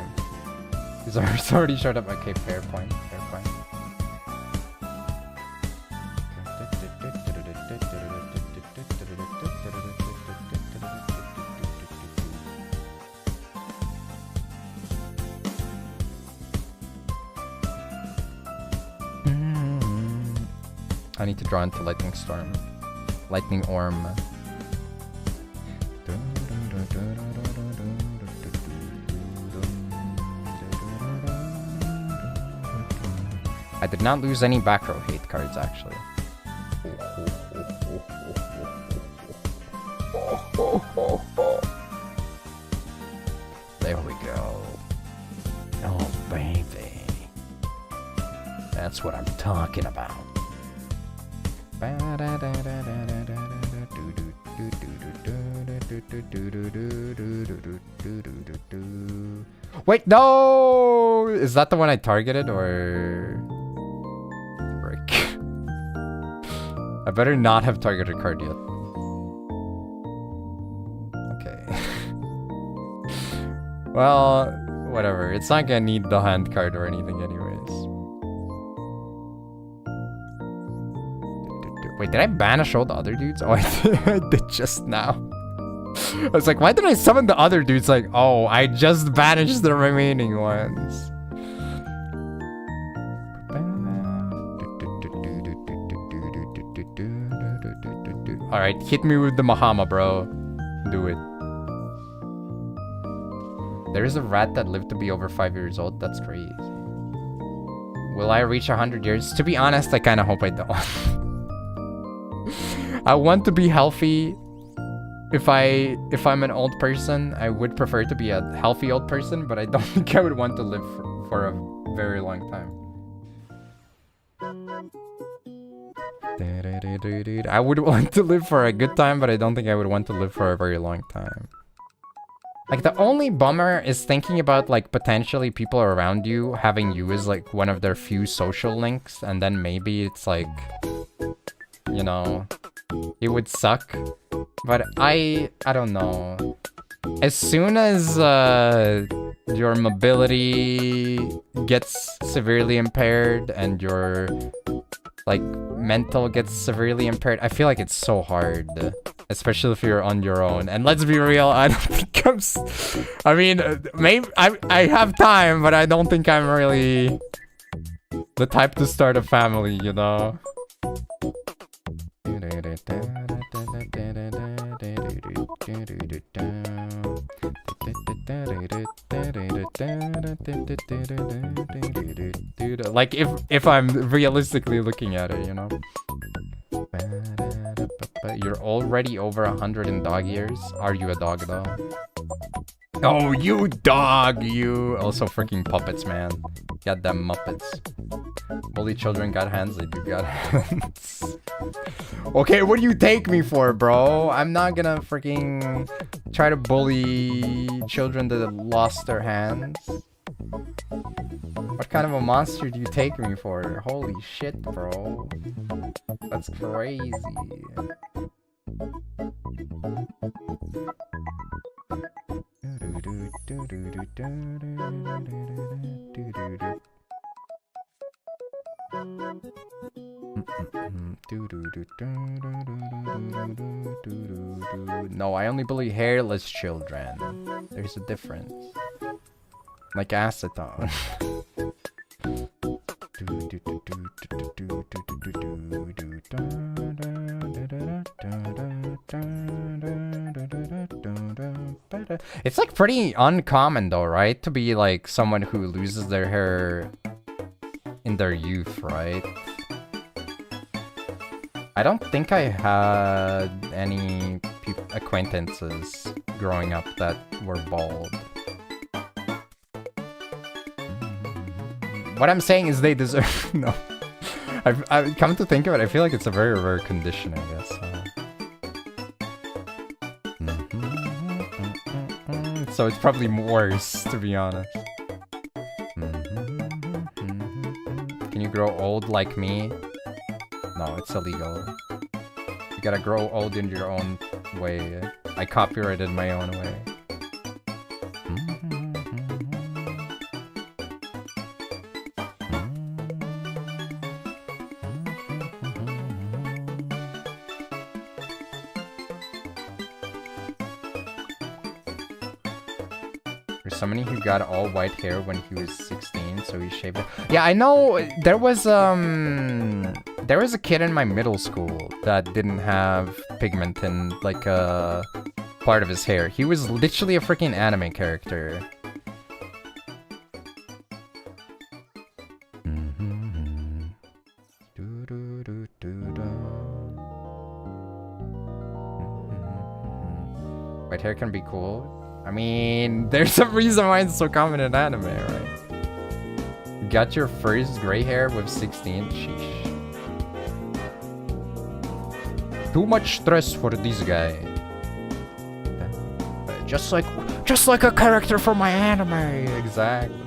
He's already showed up. Okay, fair point. Fair point. I need to draw into Lightning Storm. Lightning Orm. I did not lose any back row hate cards, actually. There we go. Oh, baby. That's what I'm talking about. Wait, no! Is that the one I targeted, or... Frick. I better not have targeted card yet. Okay. Well, whatever. It's not gonna need the hand card or anything anyways. Wait, did I banish all the other dudes? Oh, I did just now. I was like, why did I summon the other dudes? Like, oh, I just banished the remaining ones. Alright, hit me with the Mahama, bro. Do it. There is a rat that lived to be over 5 years old. That's crazy. Will I reach 100 years? To be honest, I kind of hope I don't. I want to be healthy. If I'm an old person, I would prefer to be a healthy old person, but I don't think I would want to live for a very long time. I would want to live for a good time, but I don't think I would want to live for a very long time. Like, the only bummer is thinking about, like, potentially people around you having you as, like, one of their few social links, and then maybe it's, like, you know, it would suck. But I don't know. As soon as your mobility gets severely impaired and your, like, mental gets severely impaired, I feel like it's so hard. Especially if you're on your own. And let's be real, I don't think I mean, maybe I have time, but I don't think I'm really the type to start a family, you know? Like, if I'm realistically looking at it, you know? You're already over 100 in dog years. Are you a dog, though? Oh, you dog, you! Also freaking puppets, man. Goddamn Muppets. Bully children got hands, they do got hands. Okay, what do you take me for, bro? I'm not gonna freaking try to bully children that lost their hands. What kind of a monster do you take me for? Holy shit, bro. That's crazy. No, I only bully hairless children. There's a difference. Like acetone. It's like pretty uncommon though, right? To be like someone who loses their hair in their youth, right? I don't think I had any acquaintances growing up that were bald. What I'm saying is they deserve... No. I've come to think of it, I feel like it's a very rare condition, I guess. So it's probably worse, to be honest. Can you grow old like me? No, it's illegal. You gotta grow old in your own way. I copyrighted my own way. There's somebody who got all white hair when he was 16, so he shaved it. Yeah, I know there was a kid in my middle school that didn't have pigment in like a part of his hair. He was literally a freaking anime character. White hair can be cool. I mean, there's a reason why it's so common in anime, right? You got your first gray hair with 16? Sheesh. Too much stress for this guy. Just like a character from my anime. Exactly.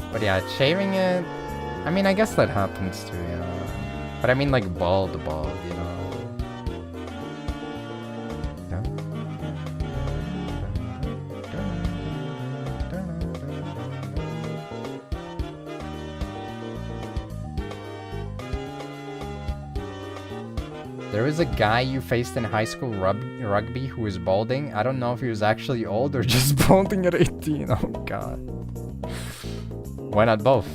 But yeah, shaving it, I mean, I guess that happens too, you know. But I mean, like, bald, you know. There was a guy you faced in high school rugby who was balding. I don't know if he was actually old or just balding at 18. Oh, God. Why not both?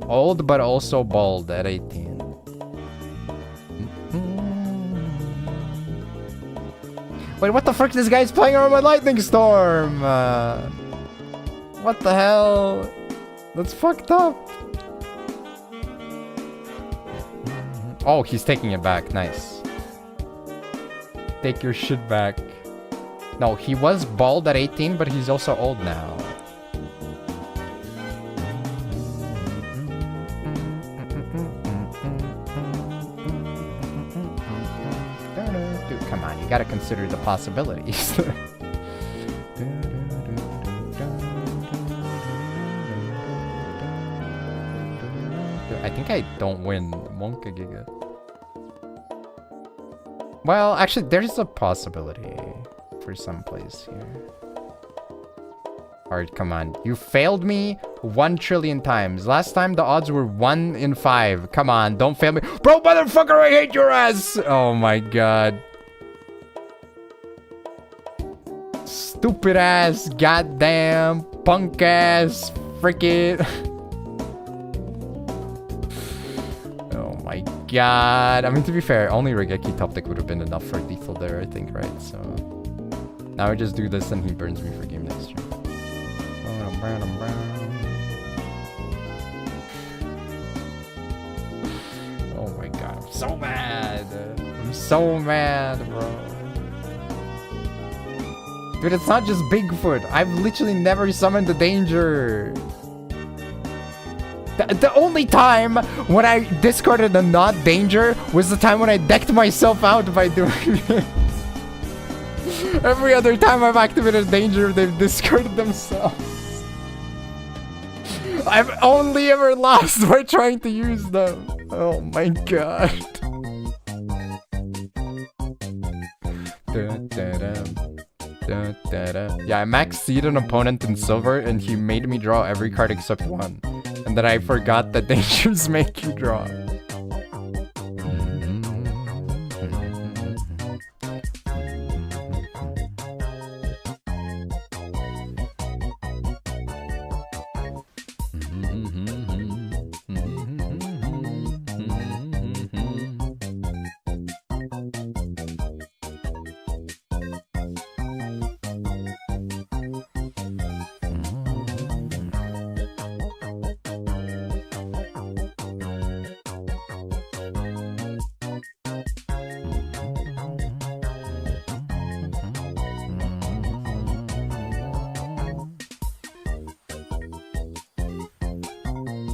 Old but also bald at 18. Wait, what the frick? This guy's playing around with Lightning Storm! What the hell? That's fucked up. Oh, he's taking it back. Nice. Take your shit back. No, he was bald at 18, but he's also old now. Come on, you gotta consider the possibilities. I think I don't win Wonka Giga. Well, actually, there's a possibility for some place here. Alright, come on. You failed me 1 trillion times. Last time the odds were 1 in 5. Come on, don't fail me. Bro, motherfucker, I hate your ass! Oh my god. Stupid ass, goddamn, punk ass, frickin'. Oh my god. I mean, to be fair, only Regeki top deck would have been enough for lethal there, I think, right? So now I just do this and he burns me for game next turn. Oh my god, I'm so mad. I'm so mad, bro. Dude, it's not just Bigfoot. I've literally never summoned the danger. The only time when I discarded the not danger was the time when I decked myself out by doing it. Every other time I've activated danger, they've discarded themselves. I've only ever lost by trying to use them. Oh my god. Yeah, I maxed an opponent in silver and he made me draw every card except one. And then I forgot that dangers make you draw.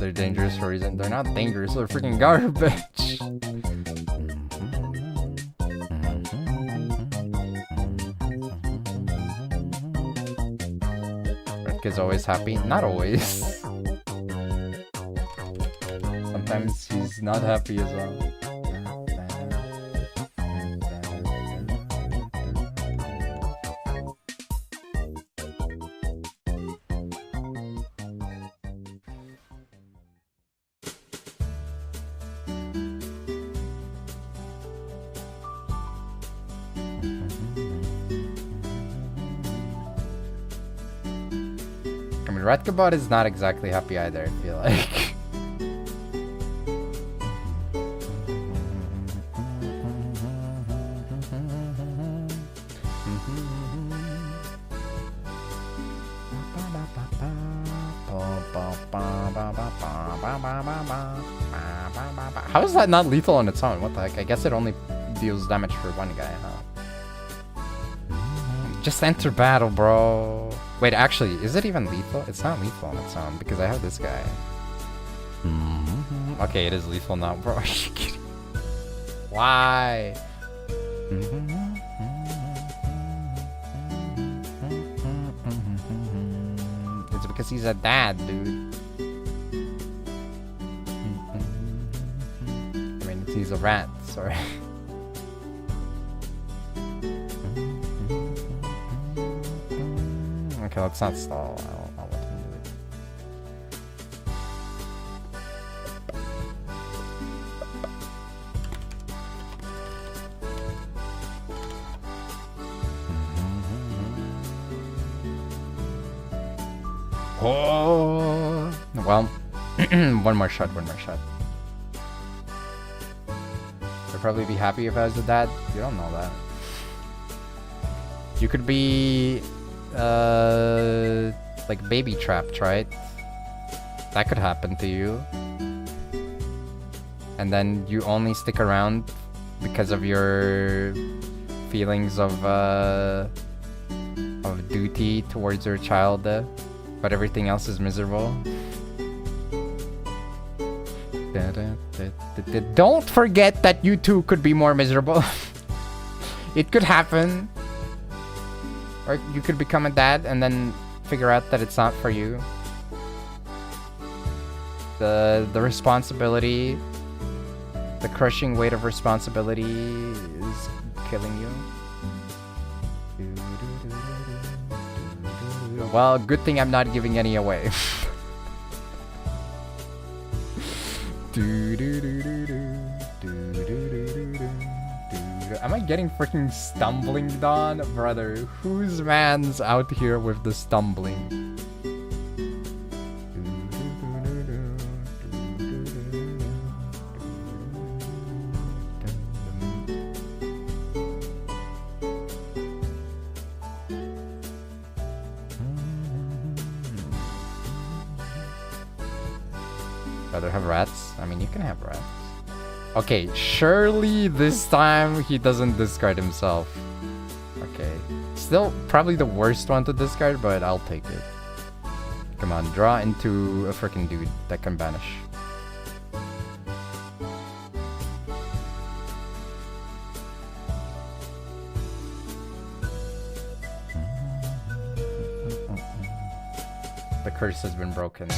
they're dangerous for a reason. They're not dangerous, they're freaking garbage. Red kid's always happy. Not always. Sometimes he's not happy as well. I mean, Ratkabot is not exactly happy either, I feel like. How is that not lethal on its own? What the heck? I guess it only deals damage for one guy, huh? Just enter battle, bro. Wait, actually, is it even lethal? It's not lethal on its own because I have this guy. Okay, it is lethal now, bro. Are you kidding? Why? It's because he's a dad, dude. I mean, he's a rat, sorry. Okay, let's not stall. I'll let him do it. Oh, well, one more shot. I'd probably be happy if I was the dad. You don't know that. You could be like baby trapped, right? That could happen to you. And then you only stick around because of your feelings of duty towards your child, but everything else is miserable. Don't forget that you too could be more miserable. It could happen. Or you could become a dad and then figure out that it's not for you. The responsibility, the crushing weight of responsibility is killing you. Well, good thing I'm not giving any away. Am I getting freaking stumbling done? Brother, whose man's out here with the stumbling? Rather have rats? I mean, you can have rats. Okay, surely this time he doesn't discard himself. Okay. Still probably the worst one to discard, but I'll take it. Come on, draw into a freaking dude that can banish. The curse has been broken.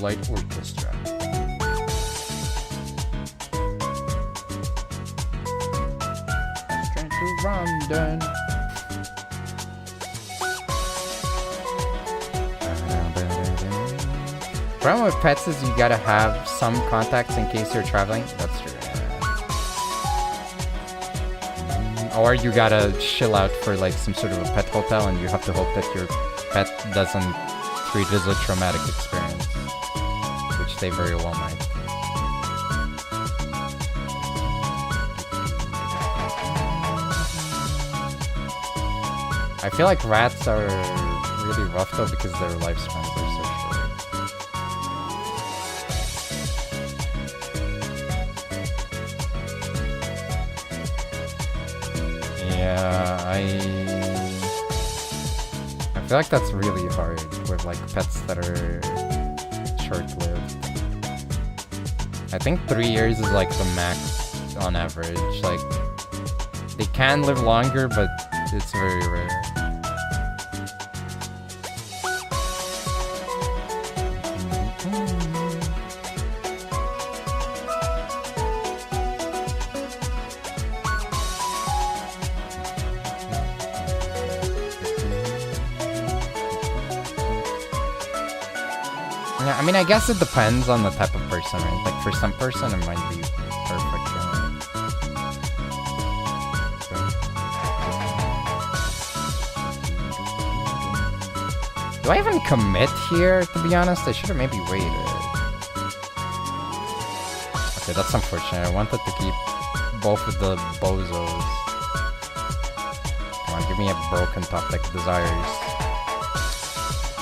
Light Orchestra. Trying to London. Problem with pets is you gotta have some contacts in case you're traveling. That's true. Or you gotta chill out for like some sort of a pet hotel and you have to hope that your pet doesn't treat it as a traumatic experience. Which they very well might. I feel like rats are really rough though because their lifespans are so short. Yeah, I feel like that's really hard with like pets that are short-lived. I think 3 years is like the max on average. Like, they can live longer, but it's very rare. Yeah, I mean, I guess it depends on the type of person, right? Like, for some person, it might be perfect, right? Do I even commit here, to be honest? I should have maybe waited. Okay, that's unfortunate. I wanted to keep both of the bozos. Come on, give me a broken top deck desires.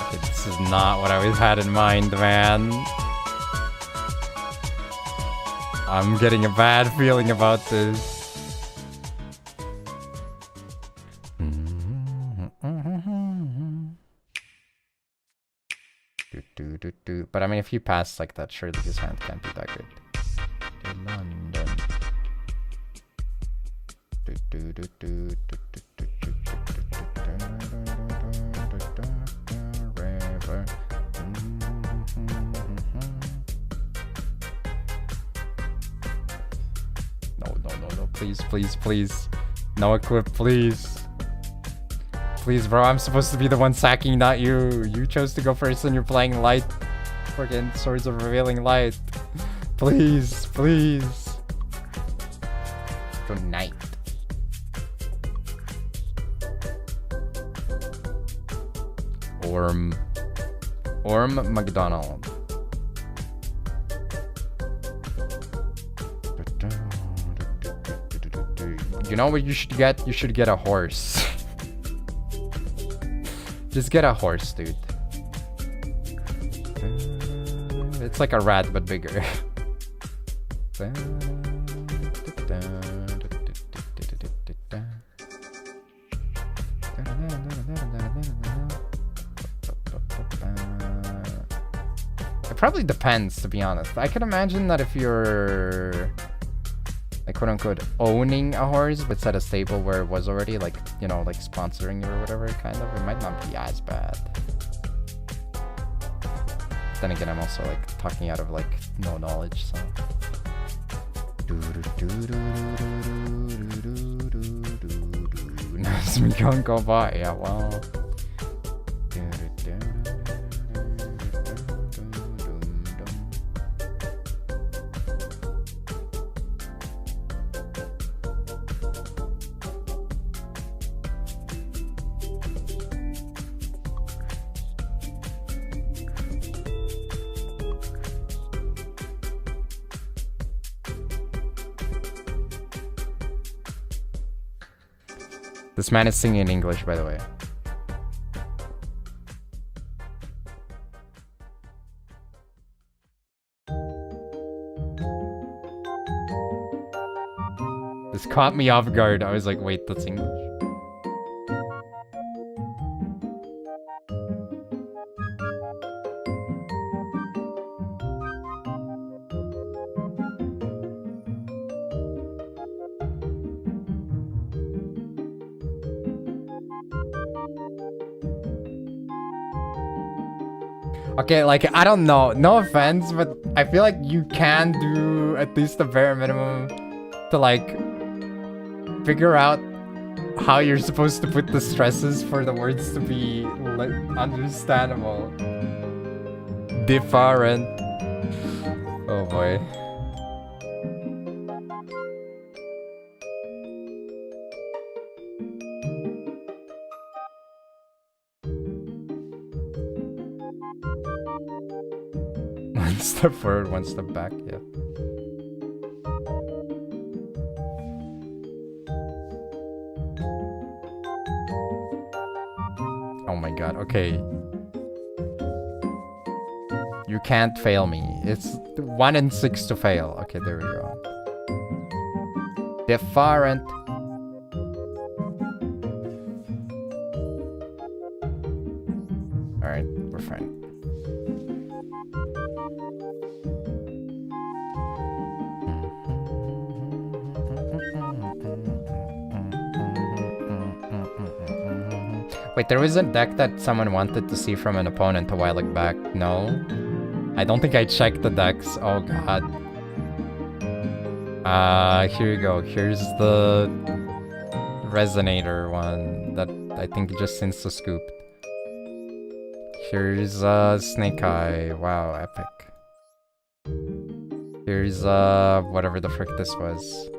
Okay, this is not what I always had in mind, man. I'm getting a bad feeling about this. But I mean, if you pass like that, surely his hand can't be that good. London. No, please. No equip, please. Please, bro, I'm supposed to be the one sacking, not you. You chose to go first and you're playing light. Freaking Swords of Revealing Light. Please. Good night. Orm McDonald. You know what you should get? You should get a horse. Just get a horse, dude. It's like a rat, but bigger. It probably depends, to be honest. I could imagine that if you're, like, quote-unquote, owning a horse, but set a stable where it was already, like, you know, like, sponsoring you or whatever, kind of, it might not be as bad. Then again, I'm also like talking out of like no knowledge, so. We can't go by, yeah, well. This man is singing in English, by the way. This caught me off guard. I was like, wait, that's English. Okay, like, I don't know. No offense, but I feel like you can do at least the bare minimum to, like, figure out how you're supposed to put the stresses for the words to be, like, understandable. Different. Oh boy. One step forward, one step back, yeah. Oh my god, okay. You can't fail me. It's 1 in 6 to fail. Okay, there we go. Different. Wait, there was a deck that someone wanted to see from an opponent a while back. No? I don't think I checked the decks. Oh god. Here you go. Here's the Resonator one that I think just insta-scooped. Here's Snake Eye. Wow, epic. Here's whatever the frick this was.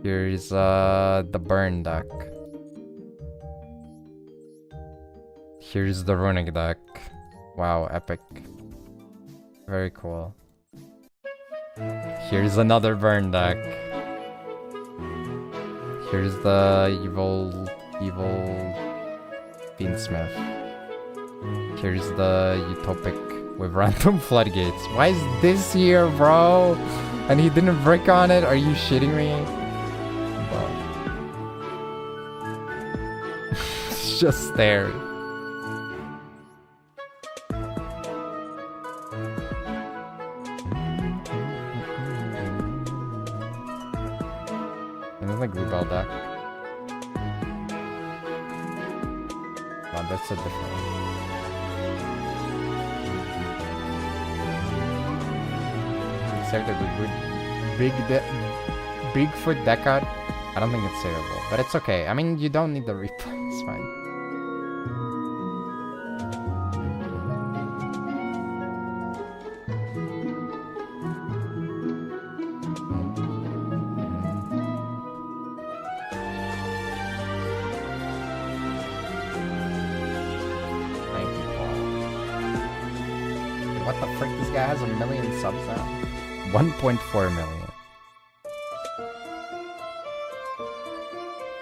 Here's the Burn deck. Here's the Runic deck. Wow, epic. Very cool. Here's another Burn deck. Here's the evil Fiendsmith. Here's the Utopic with random floodgates. Why is this here, bro? And he didn't brick on it? Are you shitting me? Bro. It's just there. Like Rebel deck. No, that's a different one. Save the Bigfoot deck out. I don't think it's savable, but it's okay. I mean, you don't need the replay. It's fine. What the frick? This guy has 1 million subs now. 1.4 million.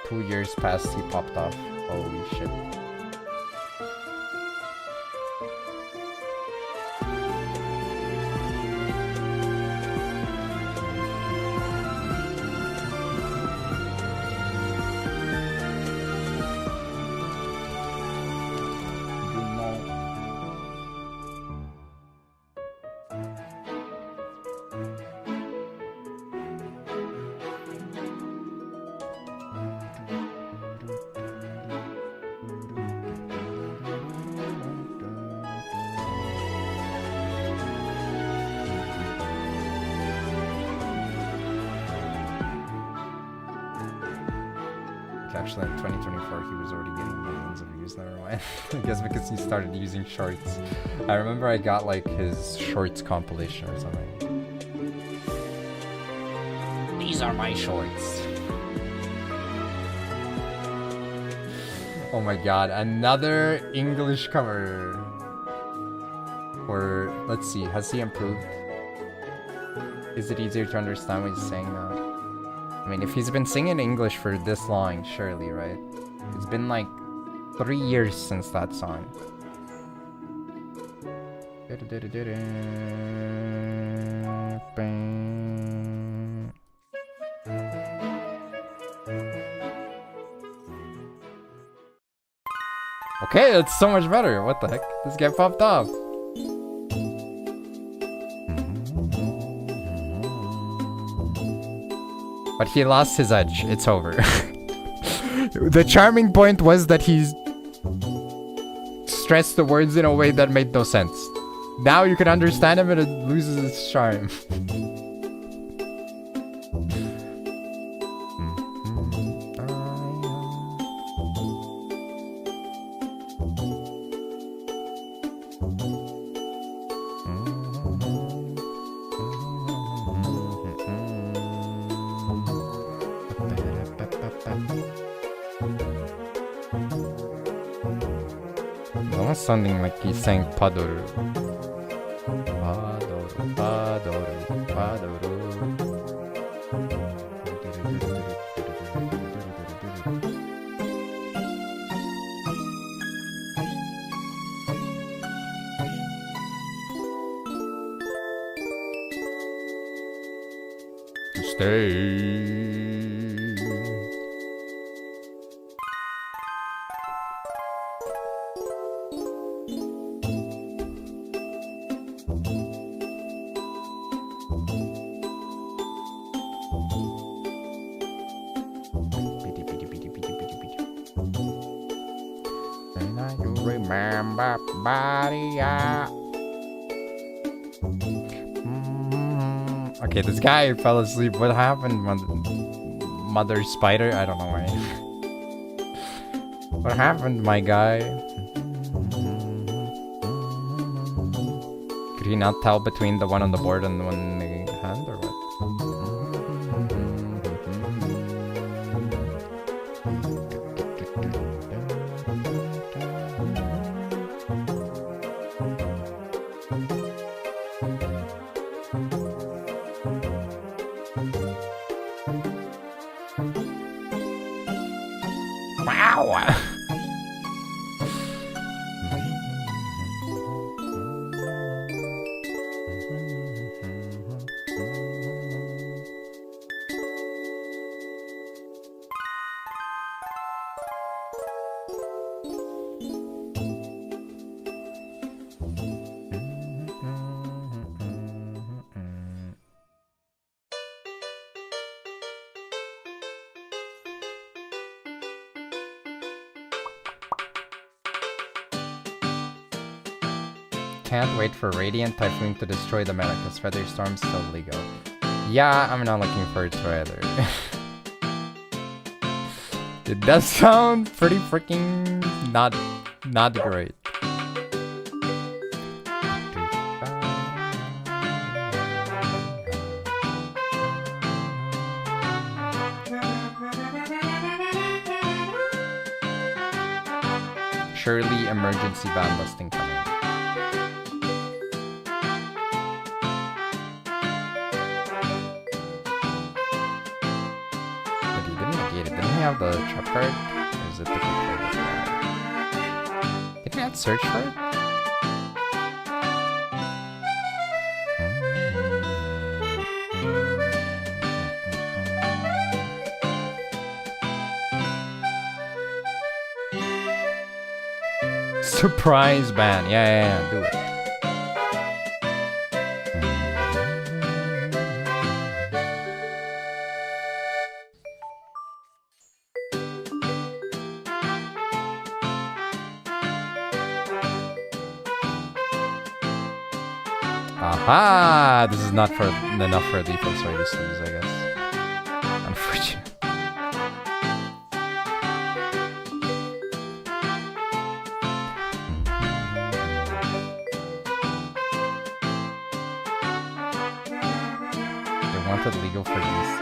2 years past he popped off. Holy shit. Actually, in 2024, he was already getting millions of views. Never mind. I guess because he started using shorts. I remember I got like his shorts compilation or something. These are my shorts. Oh my god, another English cover. Or, let's see, has he improved? Is it easier to understand what he's saying now? I mean, if he's been singing English for this long, surely, right? It's been like 3 years since that song. Okay, that's so much better. What the heck? This guy popped off. But he lost his edge. It's over. The charming point was that he stressed the words in a way that made no sense. Now you can understand him and it loses its charm. Almost sounding like he's saying Padoru. Padoru, Padoru, Padoru. Stay. Okay, this guy fell asleep. What happened, Mother Spider? I don't know why. What happened, my guy? Could he not tell between the one on the board and the one in the hand, or what? Wow! Can't wait for Radiant Typhoon to destroy the meta because Feather Storm's still legal. Yeah, I'm not looking forward to either. It does sound pretty freaking not great. Surely emergency ban listing coming. Have the trap card? Or is it the card? Did I not search for it? Surprise ban. Yeah, do it. Aha! This is not enough for a lethal sword to lose, I guess. Unfortunate. They wanted legal for DC.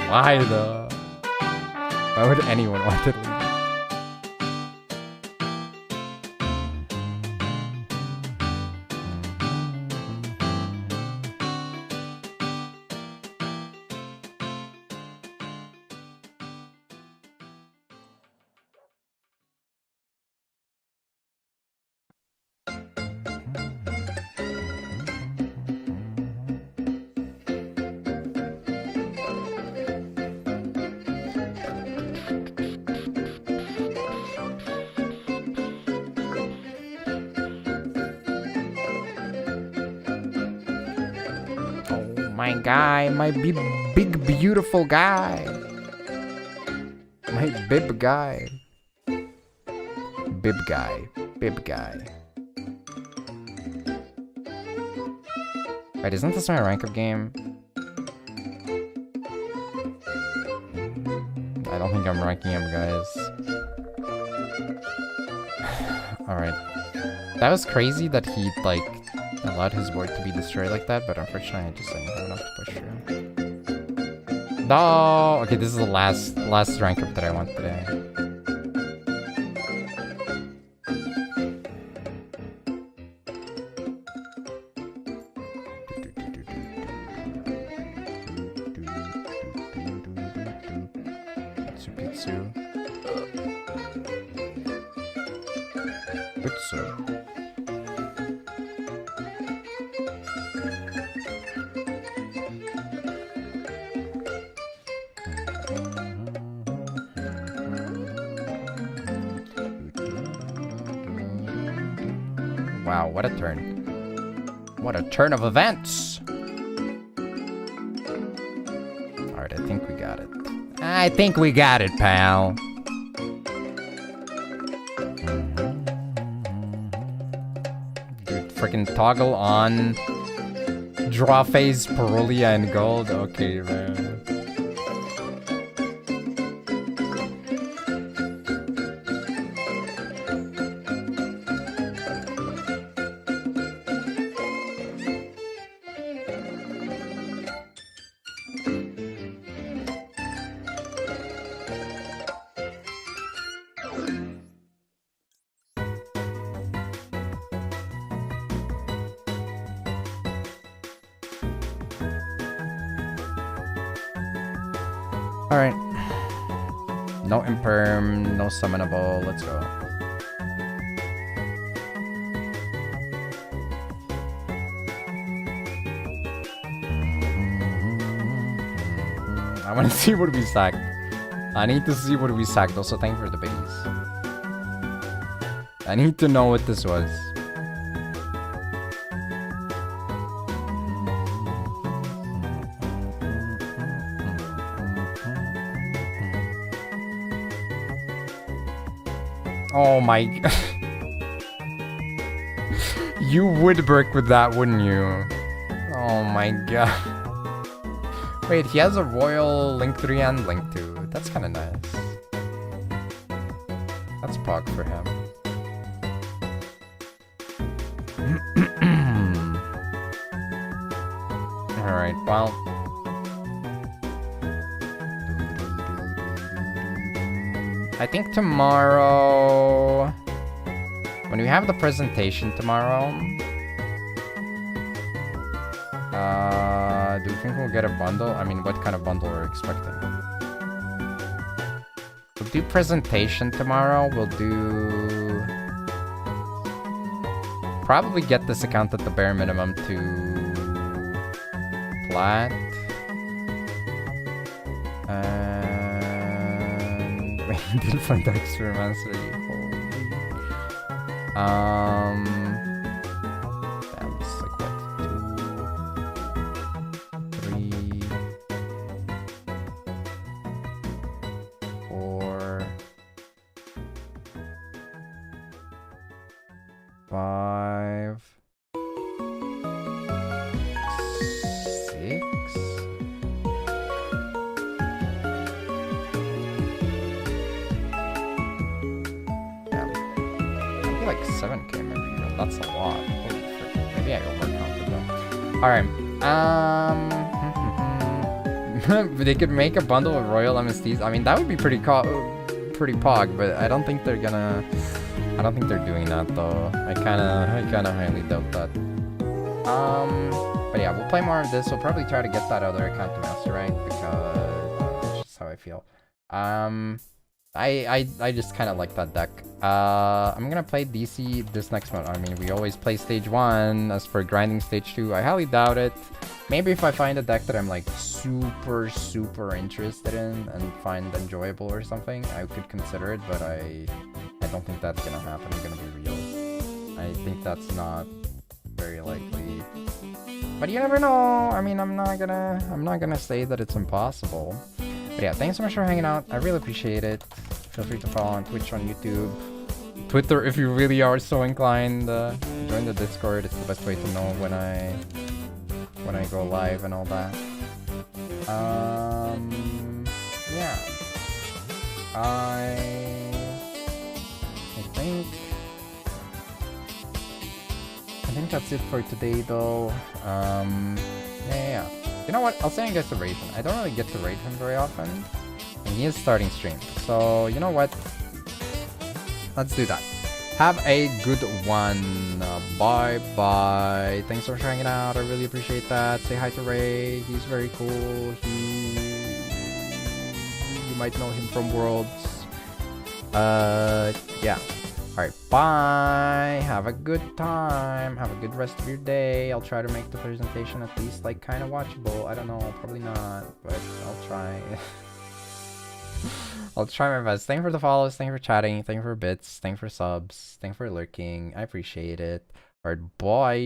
Why though? Why would anyone want it legal? My guy, my big beautiful guy. My bib guy. Bib guy. Wait, isn't this my rank up game? I don't think I'm ranking him, guys. Alright. That was crazy that he, like, allowed his board to be destroyed like that, but unfortunately I just didn't have enough to push through. No! Okay, this is the last rank up that I want today. Wow, what a turn. What a turn of events! Alright, I think we got it. I think we got it, pal. freaking toggle on draw phase, Perulia, and gold. Okay, man. Alright. No imperm, no summonable, let's go. I want to see what we sacked. I need to see what we sacked. Also, thank you for the base. I need to know what this was. Oh my... You would brick with that, wouldn't you? Oh my god. Wait, he has a Royal Link 3 and Link 2. That's kind of nice. That's pog for him. Alright, well... I think tomorrow... When we have the presentation tomorrow... do you think we'll get a bundle? I mean, what kind of bundle are we expecting? We'll do presentation tomorrow. We'll do... Probably get this account at the bare minimum to... Plat. And... We did find extra mastery. That's like what? 2, 3, 4, 5, 6. Like 7k maybe. That's a lot. Holy frick. Maybe I overcounted them. Alright. They could make a bundle of Royal MSTs. I mean, that would be pretty pog, but I don't think they're gonna... I don't think they're doing that though. I kinda highly doubt that. But yeah, we'll play more of this. We'll probably try to get that other account to master rank because that's just how I feel. I just kind of like that deck. I'm gonna play DC this next month. I mean, we always play stage 1. As for grinding stage 2, I highly doubt it. Maybe if I find a deck that I'm like super interested in and find enjoyable or something, I could consider it, but I don't think that's gonna happen. I'm gonna be real. I think that's not very likely. But you never know. I mean, I'm not gonna say that it's impossible. But yeah, thanks so much for hanging out. I really appreciate it. Feel free to follow on Twitch, on YouTube, Twitter if you really are so inclined. Join the Discord. It's the best way to know when I go live and all that. Yeah. I think that's it for today though. Yeah. You know what? I'll send you guys to raid him. I don't really get to raid him very often. And he is starting stream. So, you know what? Let's do that. Have a good one. Bye-bye. Thanks for hanging out. I really appreciate that. Say hi to Ray. He's very cool. You might know him from Worlds. Yeah. Alright, bye. Have a good time. Have a good rest of your day. I'll try to make the presentation at least like kind of watchable. I don't know, probably not, but I'll try. I'll try my best. Thank you for the follows. Thank you for chatting. Thank you for bits. Thank you for subs. Thank you for lurking. I appreciate it. Alright, bye.